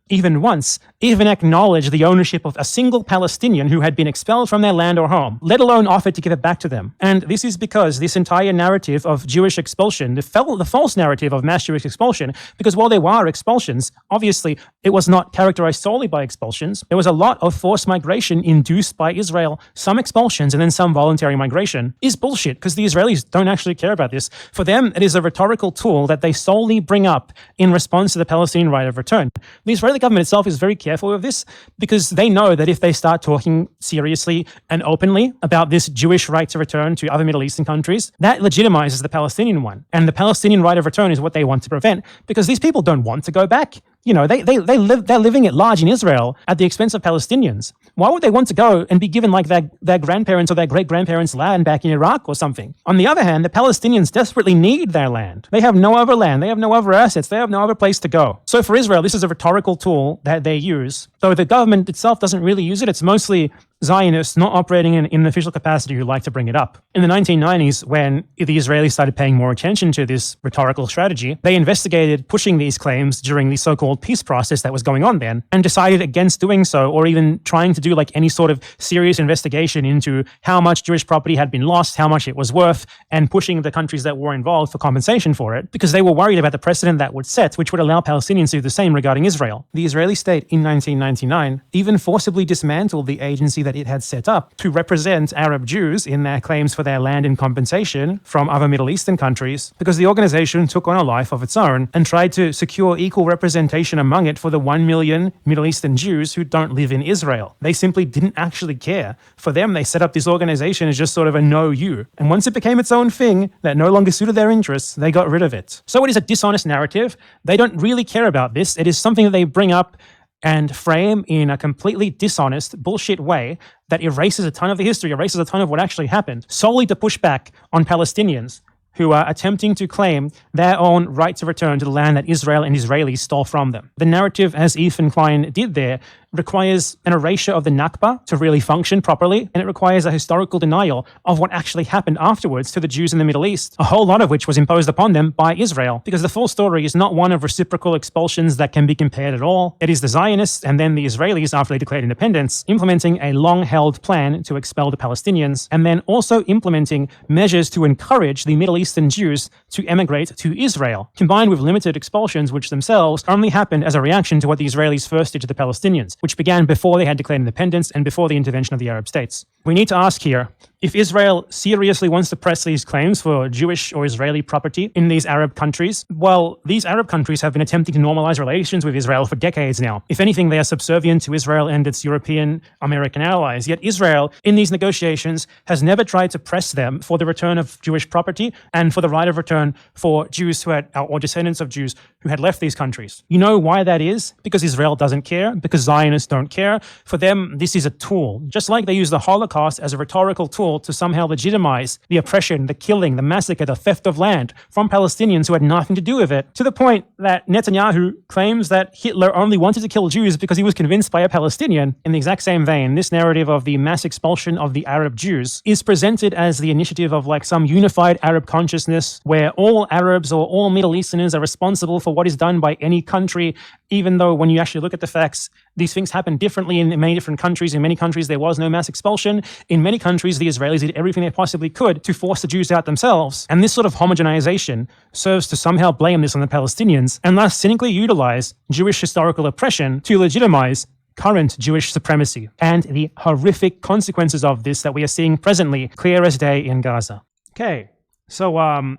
even once, even acknowledged the ownership of a single Palestinian who had been expelled from their land or home, let alone offered to give it back to them. And this is because this entire narrative of Jewish expulsion, the false narrative of mass Jewish expulsion, because while there were expulsions, obviously it was not characterized solely by expulsions. There was a lot of forced migration induced by Israel, some expulsions and then some voluntary migration, is bullshit, because the Israelis don't actually care about this. For them, it is a rhetorical tool that they solely bring up in response to the Palestinian right of return. The Israeli government itself is very careful of this, because they know that if they start talking seriously and openly about this Jewish right to return to other Middle Eastern countries, that legitimizes the Palestinian one. And the Palestinian right of return is what they want to prevent, because these people don't want to go back. You know, they're living at large in Israel at the expense of Palestinians. Why would they want to go and be given like their grandparents or their great-grandparents' land back in Iraq or something? On the other hand, the Palestinians desperately need their land. They have no other land. They have no other assets. They have no other place to go. So for Israel, this is a rhetorical tool that they use. Though the government itself doesn't really use it. It's mostly Zionists not operating in an official capacity who like to bring it up. In the 1990s, when the Israelis started paying more attention to this rhetorical strategy, they investigated pushing these claims during the so-called peace process that was going on then, and decided against doing so, or even trying to do like any sort of serious investigation into how much Jewish property had been lost, how much it was worth, and pushing the countries that were involved for compensation for it, because they were worried about the precedent that would set, which would allow Palestinians to do the same regarding Israel. The Israeli state in 1999 even forcibly dismantled the agency that it had set up to represent Arab Jews in their claims for their land and compensation from other Middle Eastern countries, because the organization took on a life of its own and tried to secure equal representation among it for the 1 million Middle Eastern Jews who don't live in Israel. They simply didn't actually care. For them, they set up this organization as just sort of a no-you. And once it became its own thing that no longer suited their interests, they got rid of it. So it is a dishonest narrative. They don't really care about this. It is something that they bring up and frame in a completely dishonest, bullshit way that erases a ton of the history, erases a ton of what actually happened, solely to push back on Palestinians who are attempting to claim their own right to return to the land that Israel and Israelis stole from them. The narrative, as Ethan Klein did there, requires an erasure of the Nakba to really function properly, and it requires a historical denial of what actually happened afterwards to the Jews in the Middle East, a whole lot of which was imposed upon them by Israel, because the full story is not one of reciprocal expulsions that can be compared at all. It is the Zionists and then the Israelis, after they declared independence, implementing a long-held plan to expel the Palestinians, and then also implementing measures to encourage the Middle Eastern Jews to emigrate to Israel, combined with limited expulsions which themselves only happened as a reaction to what the Israelis first did to the Palestinians, which began before they had declared independence and before the intervention of the Arab states. We need to ask here, if Israel seriously wants to press these claims for Jewish or Israeli property in these Arab countries, well, these Arab countries have been attempting to normalize relations with Israel for decades now. If anything, they are subservient to Israel and its European American allies. Yet Israel, in these negotiations, has never tried to press them for the return of Jewish property and for the right of return for Jews who had, or descendants of Jews who had left these countries. You know why that is? Because Israel doesn't care, because Zionists don't care. For them, this is a tool. Just like they use the Holocaust as a rhetorical tool to somehow legitimize the oppression, the killing, the massacre, the theft of land from Palestinians who had nothing to do with it, to the point that Netanyahu claims that Hitler only wanted to kill Jews because he was convinced by a Palestinian. In the exact same vein, this narrative of the mass expulsion of the Arab Jews is presented as the initiative of like some unified Arab consciousness where all Arabs or all Middle Easterners are responsible for what is done by any country, even though when you actually look at the facts, these things happen differently in many different countries. In many countries, there was no mass expulsion. In many countries, the Israelis did everything they possibly could to force the Jews out themselves. And this sort of homogenization serves to somehow blame this on the Palestinians and thus cynically utilize Jewish historical oppression to legitimize current Jewish supremacy and the horrific consequences of this that we are seeing presently, clear as day in Gaza. Okay, so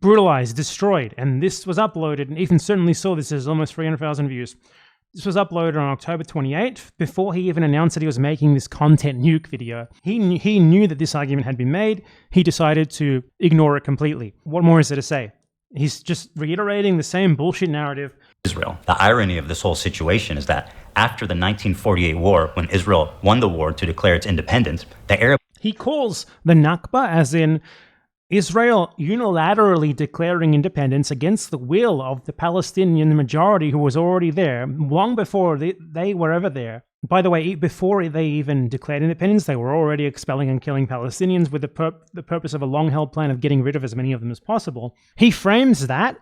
brutalized, destroyed, and this was uploaded, and Ethan certainly saw this as almost 300,000 views. This was uploaded on October 28th, before he even announced that he was making this content nuke video. He knew that this argument had been made. He decided to ignore it completely. What more is there to say? He's just reiterating the same bullshit narrative. Israel. The irony of this whole situation is that after the 1948 war, when Israel won the war to declare its independence, the Arab... He calls the Nakba, as in Israel unilaterally declaring independence against the will of the Palestinian majority who was already there, long before they were ever there. By the way, before they even declared independence, they were already expelling and killing Palestinians with the purpose of a long-held plan of getting rid of as many of them as possible. He frames that,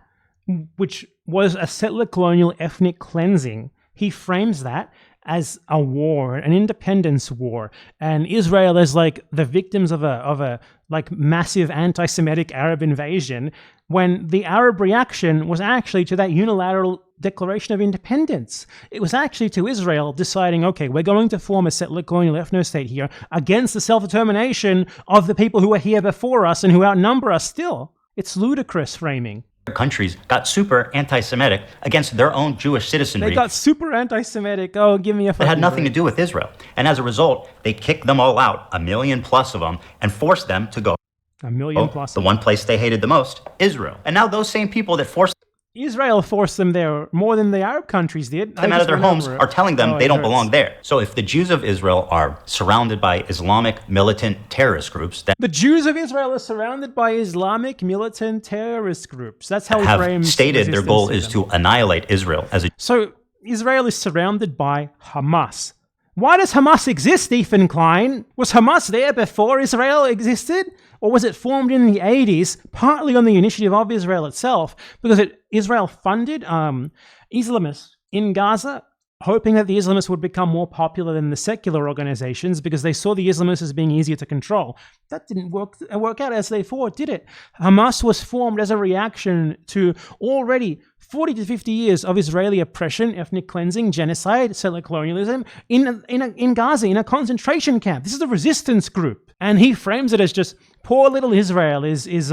which was a settler colonial ethnic cleansing, he frames that as a war, an independence war, and Israel as like the victims of a like massive anti-Semitic Arab invasion, when the Arab reaction was actually to that unilateral declaration of independence. It was actually to Israel deciding, okay, we're going to form a settler colonial ethno-state here against the self-determination of the people who were here before us and who outnumber us still. It's ludicrous framing. countries got super anti-Semitic against their own Jewish citizenry. They got super anti-Semitic. Oh, give me a fucking It had nothing break. to do with Israel. And as a result, they kicked them all out, 1 million plus of them, and forced them to go. 1 million plus. The one place they hated the most, Israel. And now those same people that forced Israel forced them there more than the Arab countries did. them out of their homes are telling them they don't belong there. So if the Jews of Israel are surrounded by Islamic militant terrorist groups that The Jews of Israel are surrounded by Islamic militant terrorist groups. That's how he have frames stated their goal is resistance to annihilate Israel as a So Israel is surrounded by Hamas. Why does Hamas exist, Ethan Klein? Was Hamas there before Israel existed? Or was it formed in the 80s, partly on the initiative of Israel itself, because Israel funded Islamists in Gaza, hoping that the Islamists would become more popular than the secular organizations because they saw the Islamists as being easier to control. That didn't work out as they thought, did it? Hamas was formed as a reaction to already 40 to 50 years of Israeli oppression, ethnic cleansing, genocide, settler colonialism in Gaza, in a concentration camp. This is a resistance group. And he frames it as just poor little Israel is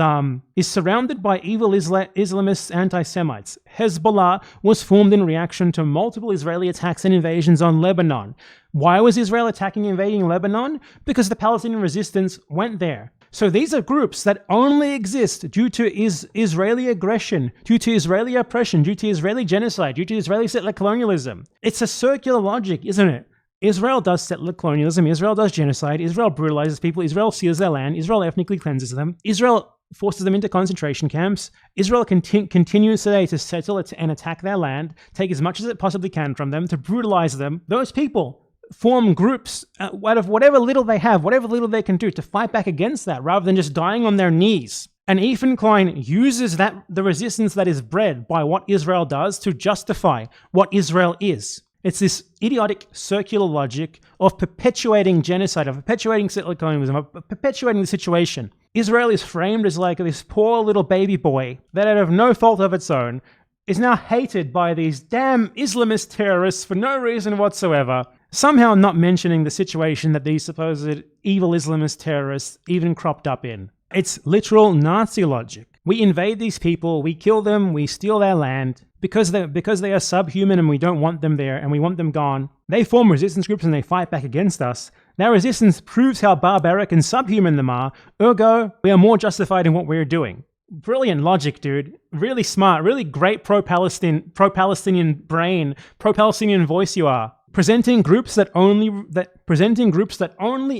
surrounded by evil Islamist anti-Semites. Hezbollah was formed in reaction to multiple Israeli attacks and invasions on Lebanon. Why was Israel invading Lebanon? Because the Palestinian resistance went there. So these are groups that only exist due to Israeli aggression, due to Israeli oppression, due to Israeli genocide, due to Israeli settler colonialism. It's a circular logic, isn't it? Israel does settler colonialism, Israel does genocide, Israel brutalizes people, Israel seals their land, Israel ethnically cleanses them, Israel forces them into concentration camps. Israel continues today to settle and attack their land, take as much as it possibly can from them, to brutalize them. Those people form groups out of whatever little they have, whatever little they can do to fight back against that, rather than just dying on their knees. And Ethan Klein uses the resistance that is bred by what Israel does to justify what Israel is. It's this idiotic circular logic of perpetuating genocide, of perpetuating settler colonialism, of perpetuating the situation. Israel is framed as like this poor little baby boy that, out of no fault of its own, is now hated by these damn Islamist terrorists for no reason whatsoever, somehow not mentioning the situation that these supposed evil Islamist terrorists even cropped up in. It's literal Nazi logic. We invade these people, we kill them, we steal their land, because they are subhuman and we don't want them there and we want them gone. They form resistance groups and they fight back against us. Their resistance proves how barbaric and subhuman them are, ergo, we are more justified in what we're doing. Brilliant logic, dude. Really smart, really great pro-Palestinian brain, pro-Palestinian voice you are. Presenting groups that only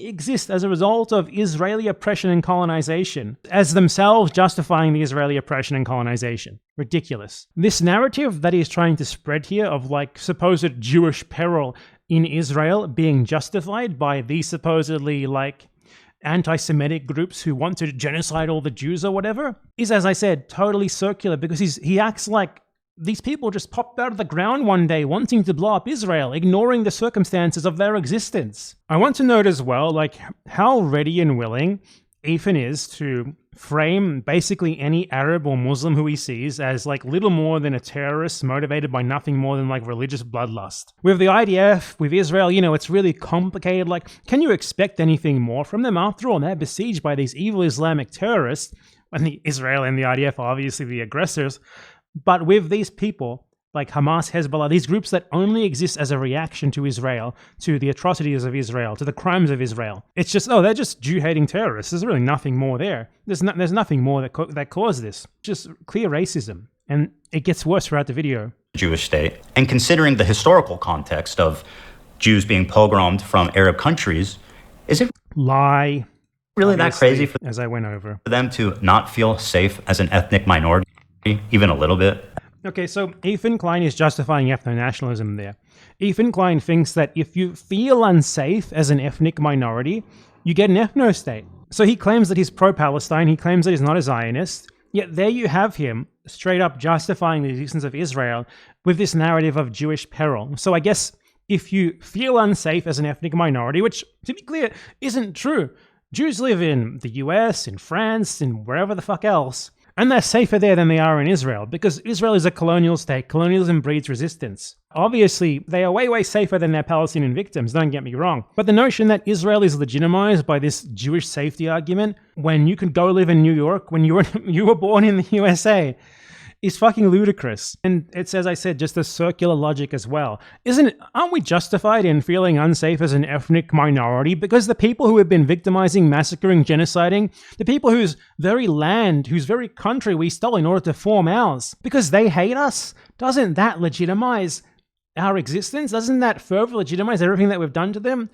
exist as a result of Israeli oppression and colonization, as themselves justifying the Israeli oppression and colonization. Ridiculous. This narrative that he's trying to spread here of like supposed Jewish peril in Israel being justified by these supposedly like anti-Semitic groups who want to genocide all the Jews or whatever, is, as I said, totally circular, because he acts like these people just popped out of the ground one day wanting to blow up Israel, ignoring the circumstances of their existence. I want to note as well, like, how ready and willing Ethan is to frame basically any Arab or Muslim who he sees as like little more than a terrorist motivated by nothing more than like religious bloodlust. With the IDF, with Israel, it's really complicated. Like, can you expect anything more from them? After all, they're besieged by these evil Islamic terrorists, and Israel and the IDF are obviously the aggressors. But with these people, like Hamas, Hezbollah, these groups that only exist as a reaction to Israel, to the atrocities of Israel, to the crimes of Israel, it's just, they're just Jew-hating terrorists. There's really nothing more there. There's nothing more that caused this. Just clear racism. And it gets worse throughout the video. Jewish state. And considering the historical context of Jews being pogromed from Arab countries, is it lie really that crazy for as I went over them to not feel safe as an ethnic minority? Even a little bit. Okay, so Ethan Klein is justifying ethno-nationalism there. Ethan Klein thinks that if you feel unsafe as an ethnic minority, you get an ethno-state. So he claims that he's pro-Palestine, he claims that he's not a Zionist, yet there you have him straight up justifying the existence of Israel with this narrative of Jewish peril. So I guess if you feel unsafe as an ethnic minority, which, to be clear, isn't true. Jews live in the US, in France, in wherever the fuck else. And they're safer there than they are in Israel, because Israel is a colonial state. Colonialism breeds resistance. Obviously, they are way, way safer than their Palestinian victims, don't get me wrong. But the notion that Israel is legitimized by this Jewish safety argument, when you can go live in New York, when you were born in the USA, is fucking ludicrous. And it's, as I said, just a circular logic as well. Aren't we justified in feeling unsafe as an ethnic minority? Because the people who have been victimizing, massacring, genociding, the people whose very land, whose very country we stole in order to form ours, because they hate us, doesn't that legitimize our existence? Doesn't that further legitimize everything that we've done to them?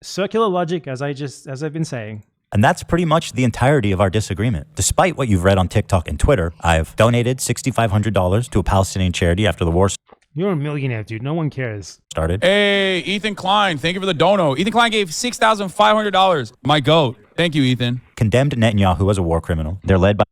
Circular logic, as I've been saying. And that's pretty much the entirety of our disagreement. Despite what you've read on TikTok and Twitter, I've donated $6,500 to a Palestinian charity after the war You're a millionaire, dude. No one cares. started. Hey, Ethan Klein, thank you for the dono. Ethan Klein gave $6,500. My goat. Thank you, Ethan. Condemned Netanyahu as a war criminal. They're led by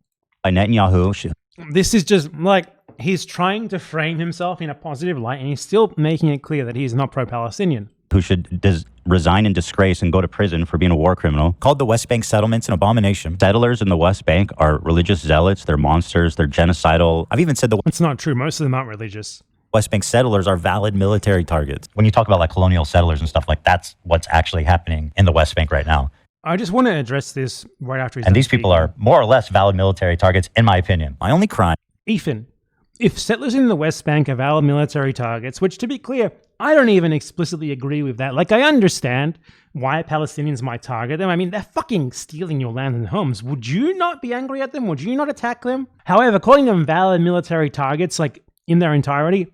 Netanyahu. This is just like, he's trying to frame himself in a positive light, and he's still making it clear that he's not pro-Palestinian. Who should resign in disgrace and go to prison for being a war criminal, called the West Bank settlements an abomination. Settlers in the West Bank are religious zealots, they're monsters, they're genocidal. I've even said It's not true. Most of them aren't religious. West Bank settlers are valid military targets. When you talk about like colonial settlers and stuff, like that's what's actually happening in the West Bank right now. I just want to address this right after he's And done these people speaking. are more or less valid military targets, in my opinion. My only crime. Ethan, if settlers in the West Bank are valid military targets, which to be clear, I don't even explicitly agree with that. Like, I understand why Palestinians might target them. I mean, they're fucking stealing your land and homes. Would you not be angry at them? Would you not attack them? However, calling them valid military targets, like in their entirety,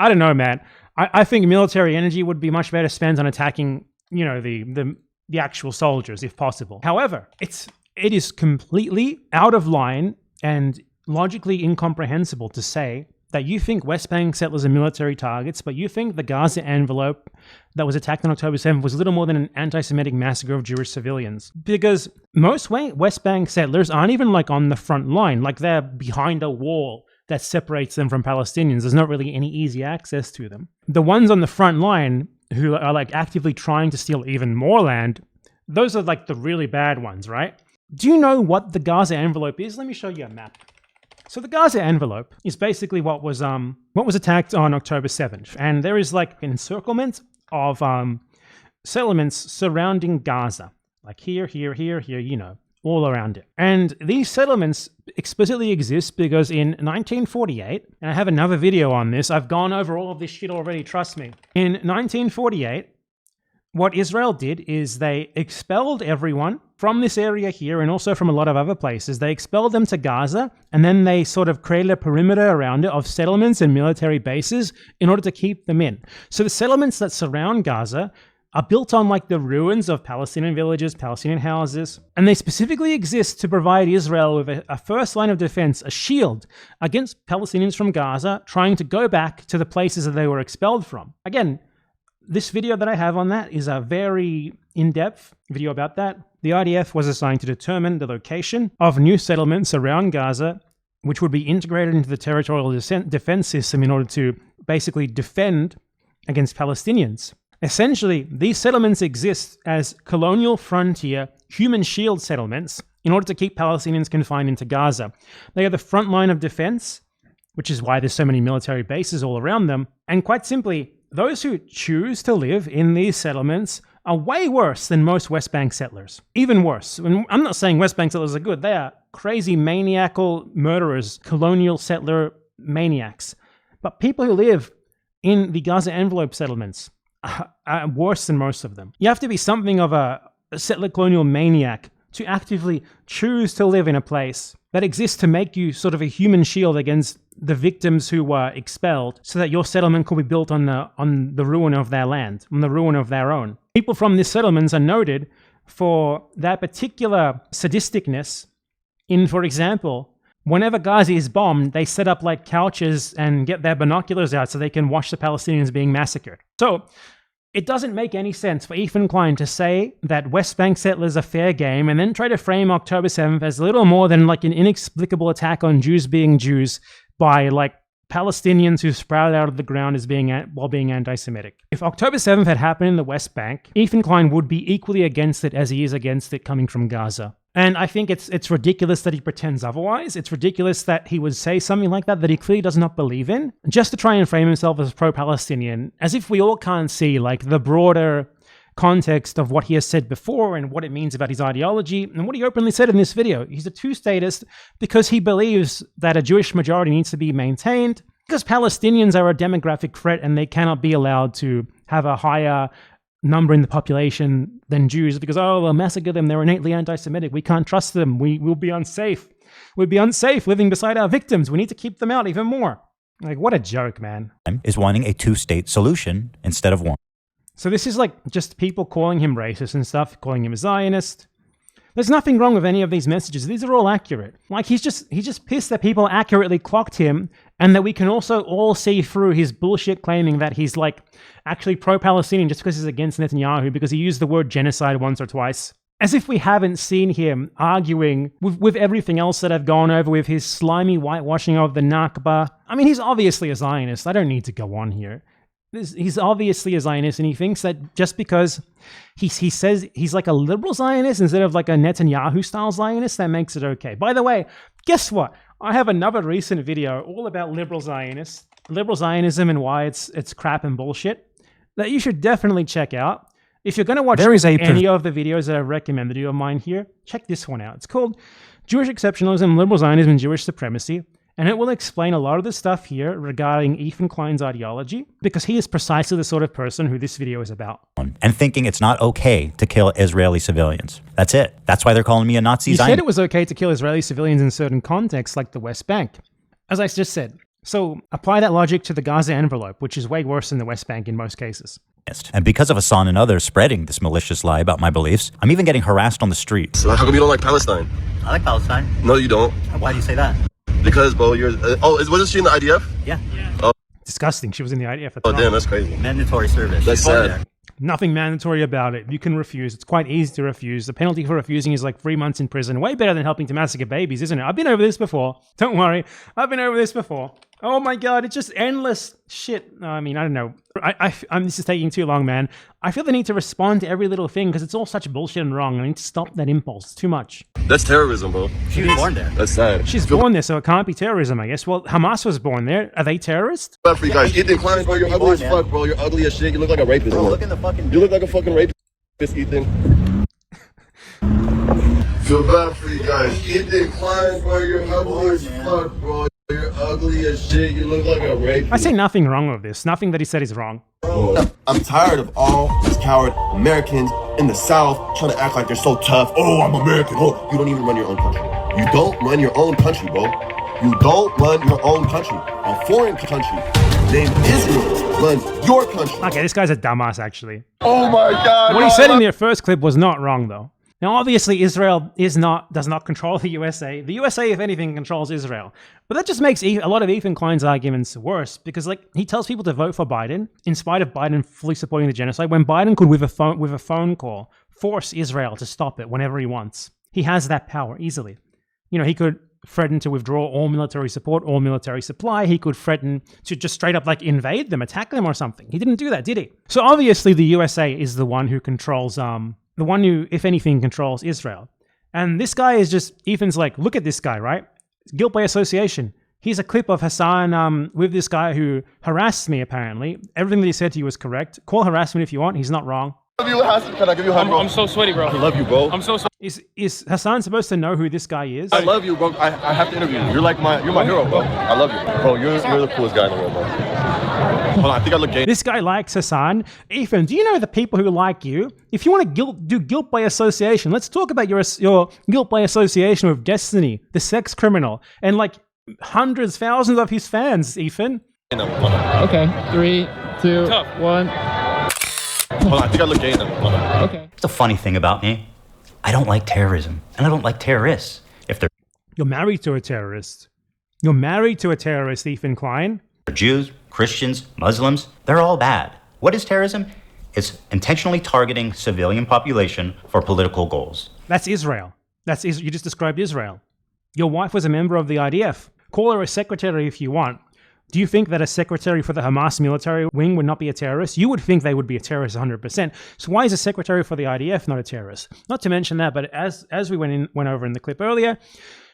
I don't know, man. I think military energy would be much better spent on attacking, the actual soldiers, if possible. However, it's it is completely out of line and logically incomprehensible to say that you think West Bank settlers are military targets, but you think the Gaza envelope that was attacked on October 7th was little more than an anti-Semitic massacre of Jewish civilians. Because most West Bank settlers aren't even like on the front line, like they're behind a wall that separates them from Palestinians. There's not really any easy access to them. The ones on the front line who are like actively trying to steal even more land, those are like the really bad ones, right? Do you know what the Gaza envelope is? Let me show you a map. So the Gaza envelope is basically what was attacked on October 7th. And there is like an encirclement of settlements surrounding Gaza. Like here, you know, all around it. And these settlements explicitly exist because in 1948, and I have another video on this, I've gone over all of this shit already, trust me. In 1948, what Israel did is they expelled everyone from this area here and also from a lot of other places. They expelled them to Gaza, and then they sort of created a perimeter around it of settlements and military bases in order to keep them in. So the settlements that surround Gaza are built on like the ruins of Palestinian villages, Palestinian houses, and they specifically exist to provide Israel with a first line of defense, a shield against Palestinians from Gaza trying to go back to the places that they were expelled from. Again, this video that I have on that is a very in-depth video about that. The IDF was assigned to determine the location of new settlements around Gaza, which would be integrated into the territorial defense system in order to basically defend against Palestinians. Essentially, these settlements exist as colonial frontier human shield settlements in order to keep Palestinians confined into Gaza. They are the front line of defense, which is why there's so many military bases all around them. And quite simply, those who choose to live in these settlements are way worse than most West Bank settlers. Even worse. And I'm not saying West Bank settlers are good. They are crazy maniacal murderers, colonial settler maniacs. But people who live in the Gaza envelope settlements are worse than most of them. You have to be something of a settler colonial maniac to actively choose to live in a place that exists to make you sort of a human shield against the victims who were expelled so that your settlement could be built on the ruin of their land, on the ruin of their own. People from these settlements are noted for their particular sadisticness in, for example, whenever Gaza is bombed, they set up like couches and get their binoculars out so they can watch the Palestinians being massacred. So it doesn't make any sense for Ethan Klein to say that West Bank settlers are fair game and then try to frame October 7th as little more than like an inexplicable attack on Jews being Jews by like Palestinians who sprouted out of the ground as while being anti-Semitic. If October 7th had happened in the West Bank, Ethan Klein would be equally against it as he is against it coming from Gaza. And I think it's ridiculous that he pretends otherwise. It's ridiculous that he would say something like that he clearly does not believe in, just to try and frame himself as pro-Palestinian, as if we all can't see like the broader context of what he has said before and what it means about his ideology and what he openly said in this video. He's a two-statist because he believes that a Jewish majority needs to be maintained because Palestinians are a demographic threat and they cannot be allowed to have a higher number in the population than Jews because, oh, we'll massacre them. They're innately anti-Semitic. We can't trust them. We will be unsafe. We'll be unsafe living beside our victims. We need to keep them out even more. Like, what a joke, man. Is wanting a two-state solution instead of one. So this is like just people calling him racist and stuff, calling him a Zionist. There's nothing wrong with any of these messages. These are all accurate. Like he's just pissed that people accurately clocked him and that we can also all see through his bullshit claiming that he's like actually pro-Palestinian just because he's against Netanyahu because he used the word genocide once or twice. As if we haven't seen him arguing with everything else that I've gone over with his slimy whitewashing of the Nakba. I mean, he's obviously a Zionist. I don't need to go on here. He's obviously a Zionist, and he thinks that just because he says he's like a liberal Zionist instead of like a Netanyahu-style Zionist, that makes it okay. By the way, guess what? I have another recent video all about liberal Zionists, liberal Zionism and why it's crap and bullshit that you should definitely check out. If you're going to watch any of the videos that I've recommended you of mine here, check this one out. It's called Jewish Exceptionalism, Liberal Zionism, and Jewish Supremacy. And it will explain a lot of the stuff here regarding Ethan Klein's ideology, because he is precisely the sort of person who this video is about. And thinking it's not okay to kill Israeli civilians. That's it. That's why they're calling me a Nazi Zionist. You said it was okay to kill Israeli civilians in certain contexts, like the West Bank. As I just said. So apply that logic to the Gaza envelope, which is way worse than the West Bank in most cases. And because of HASAN and others spreading this malicious lie about my beliefs, I'm even getting harassed on the street. So how come you don't like Palestine? I like Palestine. No, you don't. Why do you say that? Because, bro, you're... wasn't she in the IDF? Yeah. Oh, Disgusting. She was in the IDF at the oh time. damn, that's crazy. Mandatory service. That's sad. Nothing mandatory about it. You can refuse. It's quite easy to refuse. The penalty for refusing is like 3 months in prison. Way better than helping to massacre babies, isn't it? I've been over this before. Don't worry. I've been over this before. Oh my god, it's just endless shit. I mean, I don't know. This is taking too long, man. I feel the need to respond to every little thing because it's all such bullshit and wrong. I need to stop that impulse. It's too much. That's terrorism, bro. She was born there. That's sad. She's born there, so it can't be terrorism, I guess. Well, Hamas was born there. Are they terrorists? Bad for you guys. Ethan Klein, bro, you're ugly as fuck, bro. You're ugly as shit. You look like a rapist. Bro, look in the fucking... You look like a fucking rapist, Ethan. Feel bad for you guys. Ethan Klein, bro, you're ugly as fuck, bro. You're ugly as shit. You look like a rapist. I say nothing wrong with this. Nothing that he said is wrong. Bro, I'm tired of all these coward Americans in the South trying to act like they're so tough. Oh, I'm American. Oh, you don't even run your own country. You don't run your own country, bro. You don't run your own country. A foreign country named Israel runs your country. Okay, this guy's a dumbass, actually. Oh my God. What he said in the first clip was not wrong, though. Now, obviously, Israel does not control the USA. The USA, if anything, controls Israel. But that just makes a lot of Ethan Klein's arguments worse because, like, he tells people to vote for Biden in spite of Biden fully supporting the genocide when Biden could, with a phone call, force Israel to stop it whenever he wants. He has that power easily. You know, he could threaten to withdraw all military support, all military supply. He could threaten to just straight up, like, invade them, attack them or something. He didn't do that, did he? So obviously, the USA is the one who controls, the one who, if anything, controls Israel. And this guy is just, Ethan's like, look at this guy, right? Guilt by association. Here's a clip of HASAN with this guy who harassed me, apparently. Everything that he said to you was correct. Call harassment if you want. He's not wrong. I love you, HASAN. Can I give you a hug, bro? I'm so sweaty, bro. I love you, bro. I'm so sweaty. Is HASAN supposed to know who this guy is? I love you, bro. I have to interview you. You're my hero, bro. I love you, bro. You're the coolest guy in the world, bro. Hold on, I think I look gay. This guy likes HASAN. Ethan, do you know the people who like you? If you want to do guilt by association, let's talk about your guilt by association with Destiny, the sex criminal, and like hundreds, thousands of his fans, Ethan. Okay, 3, 2, 1. Hold on, I think I look gay now. Okay. It's a funny thing about me. I don't like terrorism, and I don't like terrorists. If they're You're married to a terrorist. You're married to a terrorist, Ethan Klein. Jews, Christians, Muslims, they're all bad. What is terrorism? It's intentionally targeting civilian population for political goals. That's Israel. You just described Israel. Your wife was a member of the IDF. Call her a secretary if you want. Do you think that a secretary for the Hamas military wing would not be a terrorist? You would think they would be a terrorist 100%. So why is a secretary for the IDF not a terrorist? Not to mention that, but as we went over in the clip earlier,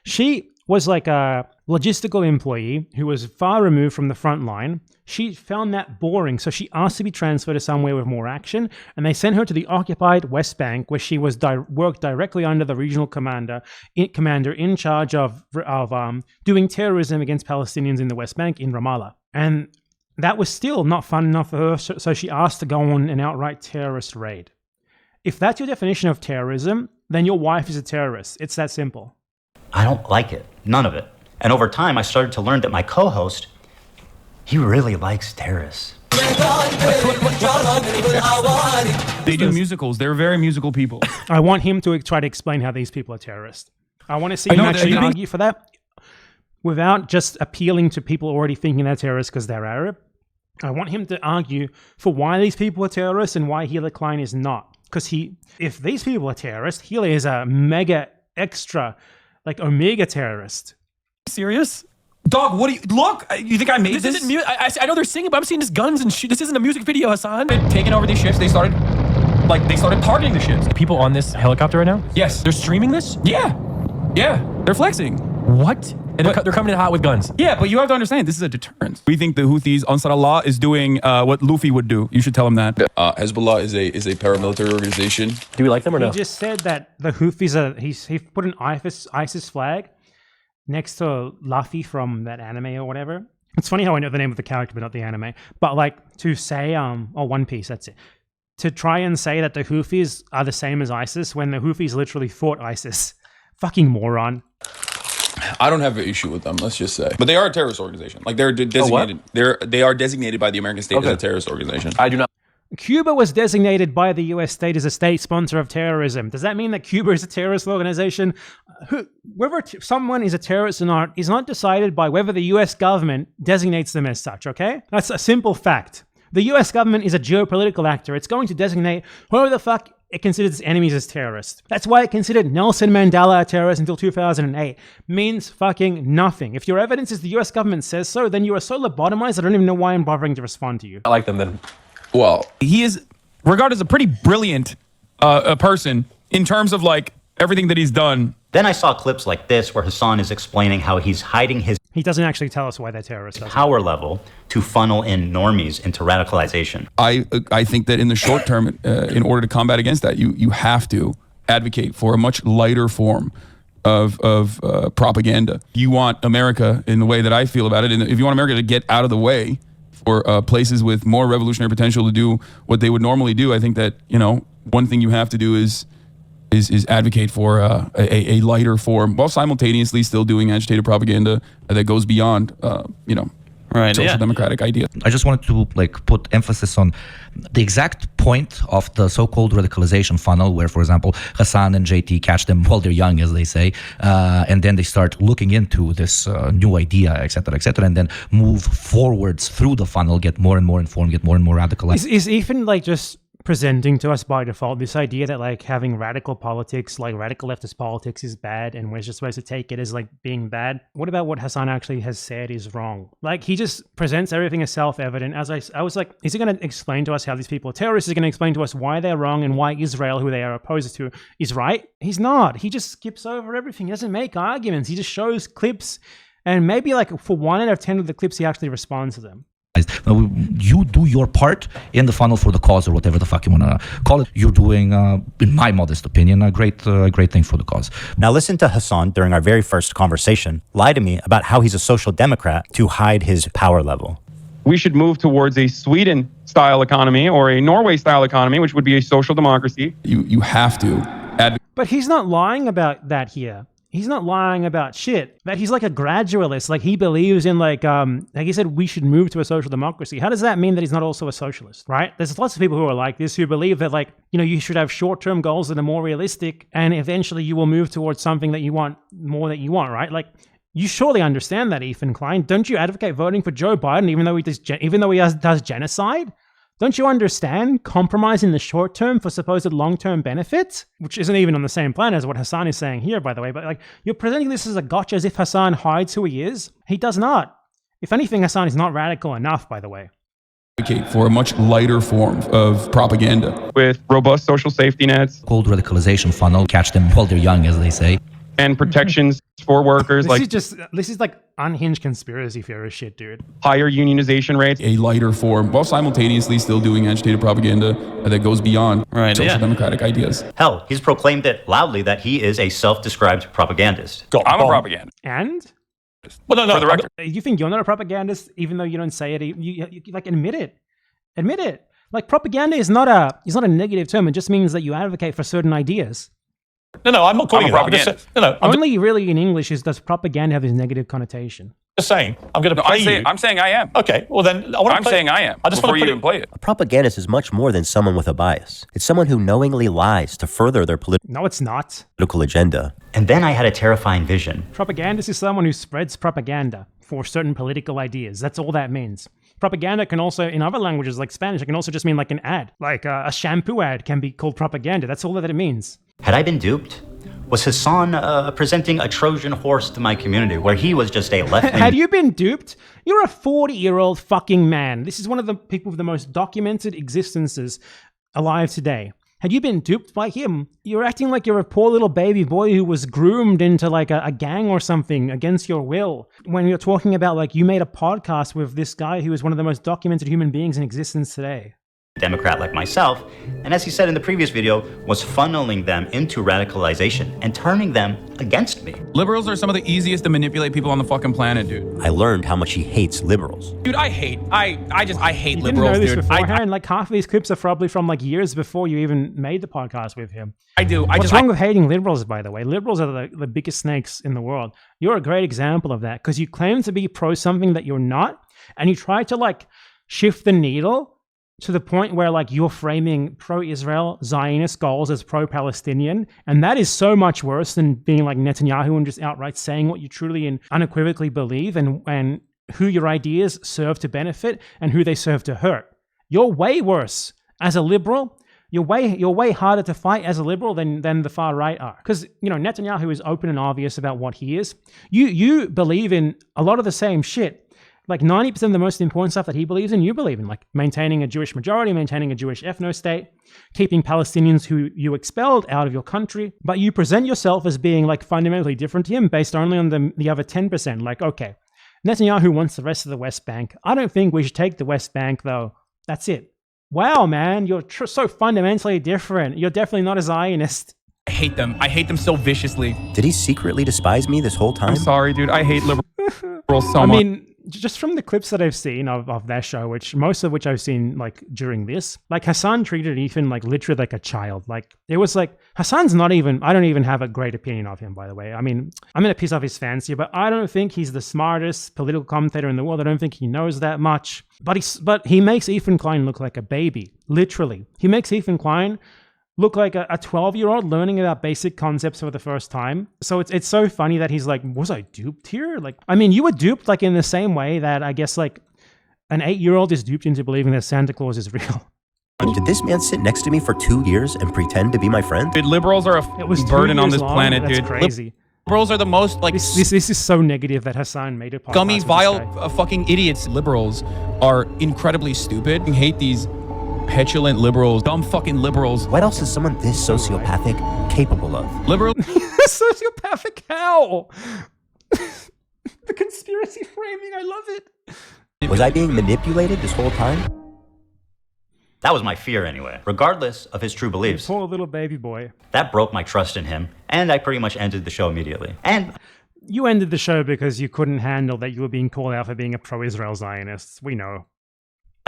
she was like a logistical employee who was far removed from the front line. She found that boring, so she asked to be transferred to somewhere with more action, and they sent her to the occupied West Bank, where she was worked directly under the regional commander in charge of doing terrorism against Palestinians in the West Bank in Ramallah. And that was still not fun enough for her, so she asked to go on an outright terrorist raid. If that's your definition of terrorism, then your wife is a terrorist. It's that simple. I don't like it. None of it. And over time, I started to learn that my co-host, he really likes terrorists. They do musicals. They're very musical people. I want him to try to explain how these people are terrorists. I want to see him actually argue for that without just appealing to people already thinking they're terrorists because they're Arab. I want him to argue for why these people are terrorists and why Hila Klein is not. Because if these people are terrorists, Hila is a mega extra, like omega terrorist. Serious? Dog, what do you look? You think I made this? Isn't I know they're singing, but I'm seeing this guns and shit. This isn't a music video, HASAN. Taking over these ships, they started targeting the ships. People on this helicopter right now? Yes. They're streaming this? Yeah. They're flexing. What? And they're coming in hot with guns. Yeah, but you have to understand, this is a deterrent. We think the Houthis, Ansar Allah, is doing what Luffy would do. You should tell him that. Hezbollah is a paramilitary organization. Do we like them or no? He just said that the Houthis he put an ISIS flag next to Luffy from that anime or whatever. It's funny how I know the name of the character but not the anime. But like to say, One Piece, that's it. To try and say that the Houthis are the same as ISIS when the Houthis literally fought ISIS. Fucking moron. I don't have an issue with them, let's just say. But they are a terrorist organization. Like they're designated. They are designated by the American state as a terrorist organization. I do not. Cuba was designated by the US state as a state sponsor of terrorism. Does that mean that Cuba is a terrorist organization? Whether someone is a terrorist or not is not decided by whether the US government designates them as such, okay? That's a simple fact. The US government is a geopolitical actor. It's going to designate whoever the fuck it considers its enemies as terrorists. That's why it considered Nelson Mandela a terrorist until 2008. Means fucking nothing. If your evidence is the US government says so, then you are so lobotomized I don't even know why I'm bothering to respond to you. I like them then. Well, He is regarded as a pretty brilliant a person in terms of like everything that he's done. Then I saw clips like this where Hassan is explaining how he's hiding his He doesn't actually tell us why they're terrorists. Does he? power level to funnel in normies into radicalization. I think that in the short term, in order to combat against that, you have to advocate for a much lighter form of propaganda. You want America, in the way that I feel about it, and if you want America to get out of the way for places with more revolutionary potential to do what they would normally do, I think that, you know, one thing you have to do is advocate for a lighter form while simultaneously still doing agitated propaganda that goes beyond, social democratic ideas. I just wanted to put emphasis on the exact point of the so-called radicalization funnel, where, for example, Hassan and JT catch them while they're young, as they say, and then they start looking into this new idea, etc., and then move forwards through the funnel, get more and more informed, get more and more radicalized. Is Ethan just presenting to us by default this idea that having radical politics, radical leftist politics, is bad and we're just supposed to take it as being bad? What about what Hassan actually has said is wrong? He just presents everything as self-evident. As I was like, is he going to explain to us how these people are terrorists? Is he going to explain to us why they're wrong and why Israel, who they are opposed to, is right? He's not. He just skips over everything. He doesn't make arguments. He just shows clips, and maybe for 1 out of 10 of the clips he actually responds to them. You do your part in the funnel for the cause, or whatever the fuck you want to call it. You're doing, in my modest opinion, a great thing for the cause. Now listen to Hassan during our very first conversation lie to me about how he's a social democrat to hide his power level. We should move towards a Sweden-style economy or a Norway-style economy, which would be a social democracy. You have to advocate. But he's not lying about that here. He's not lying about shit. That he's a gradualist. He believes in like he said, we should move to a social democracy. How does that mean that he's not also a socialist, right? There's lots of people who are like this, who believe that you should have short-term goals that are more realistic, and eventually you will move towards something that you want more that you want, right? You surely understand that, Ethan Klein. Don't you advocate voting for Joe Biden even though he does genocide? Don't you understand compromise in the short term for supposed long-term benefits? Which isn't even on the same plan as what Hassan is saying here, by the way. But you're presenting this as a gotcha, as if Hassan hides who he is. He does not. If anything, Hassan is not radical enough, by the way. Advocate for a much lighter form of propaganda. With robust social safety nets. Called radicalization funnel, catch them while they're young, as they say. And protections for workers. This is unhinged conspiracy theorist shit, dude. Higher unionization rates. A lighter form while simultaneously still doing agitated propaganda that goes beyond social democratic ideas. Hell, he's proclaimed it loudly that he is a self-described propagandist. I'm a propagandist. And? Well, no. For the record. You think you're not a propagandist, even though you don't say it? You admit it. Admit it. Propaganda is not a negative term. It just means that you advocate for certain ideas. No, I'm not calling it propaganda. Only really in English does propaganda have this negative connotation. Just saying, I'm going to play you. I'm saying I am. Okay, well then, I'm saying I am. I just before want to you even play it. A propagandist is much more than someone with a bias. It's someone who knowingly lies to further their No, it's not. political agenda. And then I had a terrifying vision. Propagandist is someone who spreads propaganda for certain political ideas. That's all that means. Propaganda can also, in other languages like Spanish, it can also just mean an ad. A shampoo ad can be called propaganda. That's all that it means. Had I been duped? Was Hassan presenting a Trojan horse to my community where he was just a left-wing... Had you been duped? You're a 40-year-old fucking man. This is one of the people with the most documented existences alive today. Had you been duped by him, you're acting like you're a poor little baby boy who was groomed into a gang or something against your will. When you're talking about you made a podcast with this guy who is one of the most documented human beings in existence today. Democrat like myself, and as he said in the previous video, was funneling them into radicalization and turning them against me. Liberals are some of the easiest to manipulate people on the fucking planet, dude. I learned how much he hates liberals. Dude, I hate You liberals, didn't know this dude. beforehand? Half of these clips are probably from years before you even made the podcast with him. I do. What's wrong with hating liberals, by the way? Liberals are the biggest snakes in the world. You're a great example of that, because you claim to be pro something that you're not, and you try to shift the needle to the point where like you're framing pro-Israel Zionist goals as pro-Palestinian, and that is so much worse than being like Netanyahu and just outright saying what you truly and unequivocally believe and who your ideas serve to benefit and who they serve to hurt. You're way worse as a liberal. You're way harder to fight as a liberal than the far right are. Because, you know, Netanyahu is open and obvious about what he is. You believe in a lot of the same shit. Like 90% of the most important stuff that he believes in, you believe in. Like maintaining a Jewish majority, maintaining a Jewish ethno-state, keeping Palestinians who you expelled out of your country. But you present yourself as being like fundamentally different to him based only on the other 10%. Like, okay, Netanyahu wants the rest of the West Bank. I don't think we should take the West Bank, though. That's it. Wow, man, you're so fundamentally different. You're definitely not a Zionist. I hate them. I hate them so viciously. Did he secretly despise me this whole time? I'm sorry, dude. I hate liberals so much. I mean, just from the clips that I've seen of that show, which most of which I've seen like during this, like HASAN treated Ethan like literally like a child. Like it was like HASAN's not even, I don't even have a great opinion of him, by the way. I mean, I'm going to piss off his fans here, but I don't think he's the smartest political commentator in the world. I don't think he knows that much, but he makes Ethan Klein look like a baby. Literally. He makes Ethan Klein look like a 12-year-old learning about basic concepts for the first time. So it's so funny that he's like, was I duped here? Like, I mean, you were duped like in the same way that I guess like an 8-year-old is duped into believing that Santa Claus is real. Did this man sit next to me for 2 years and pretend to be my friend? Dude, liberals are a burden on this planet, That's dude. Crazy. Liberals are the most like this is so negative that HASAN made it. Gummy, vile, fucking idiots. Liberals are incredibly stupid. I hate these petulant liberals, dumb fucking liberals. What else is someone this sociopathic capable of? Liberal sociopathic how? The conspiracy framing, I love it. Was I being manipulated this whole time? That was my fear anyway. Regardless of his true beliefs. Poor little baby boy. That broke my trust in him, and I pretty much ended the show immediately. And you ended the show because you couldn't handle that you were being called out for being a pro-Israel Zionist. We know.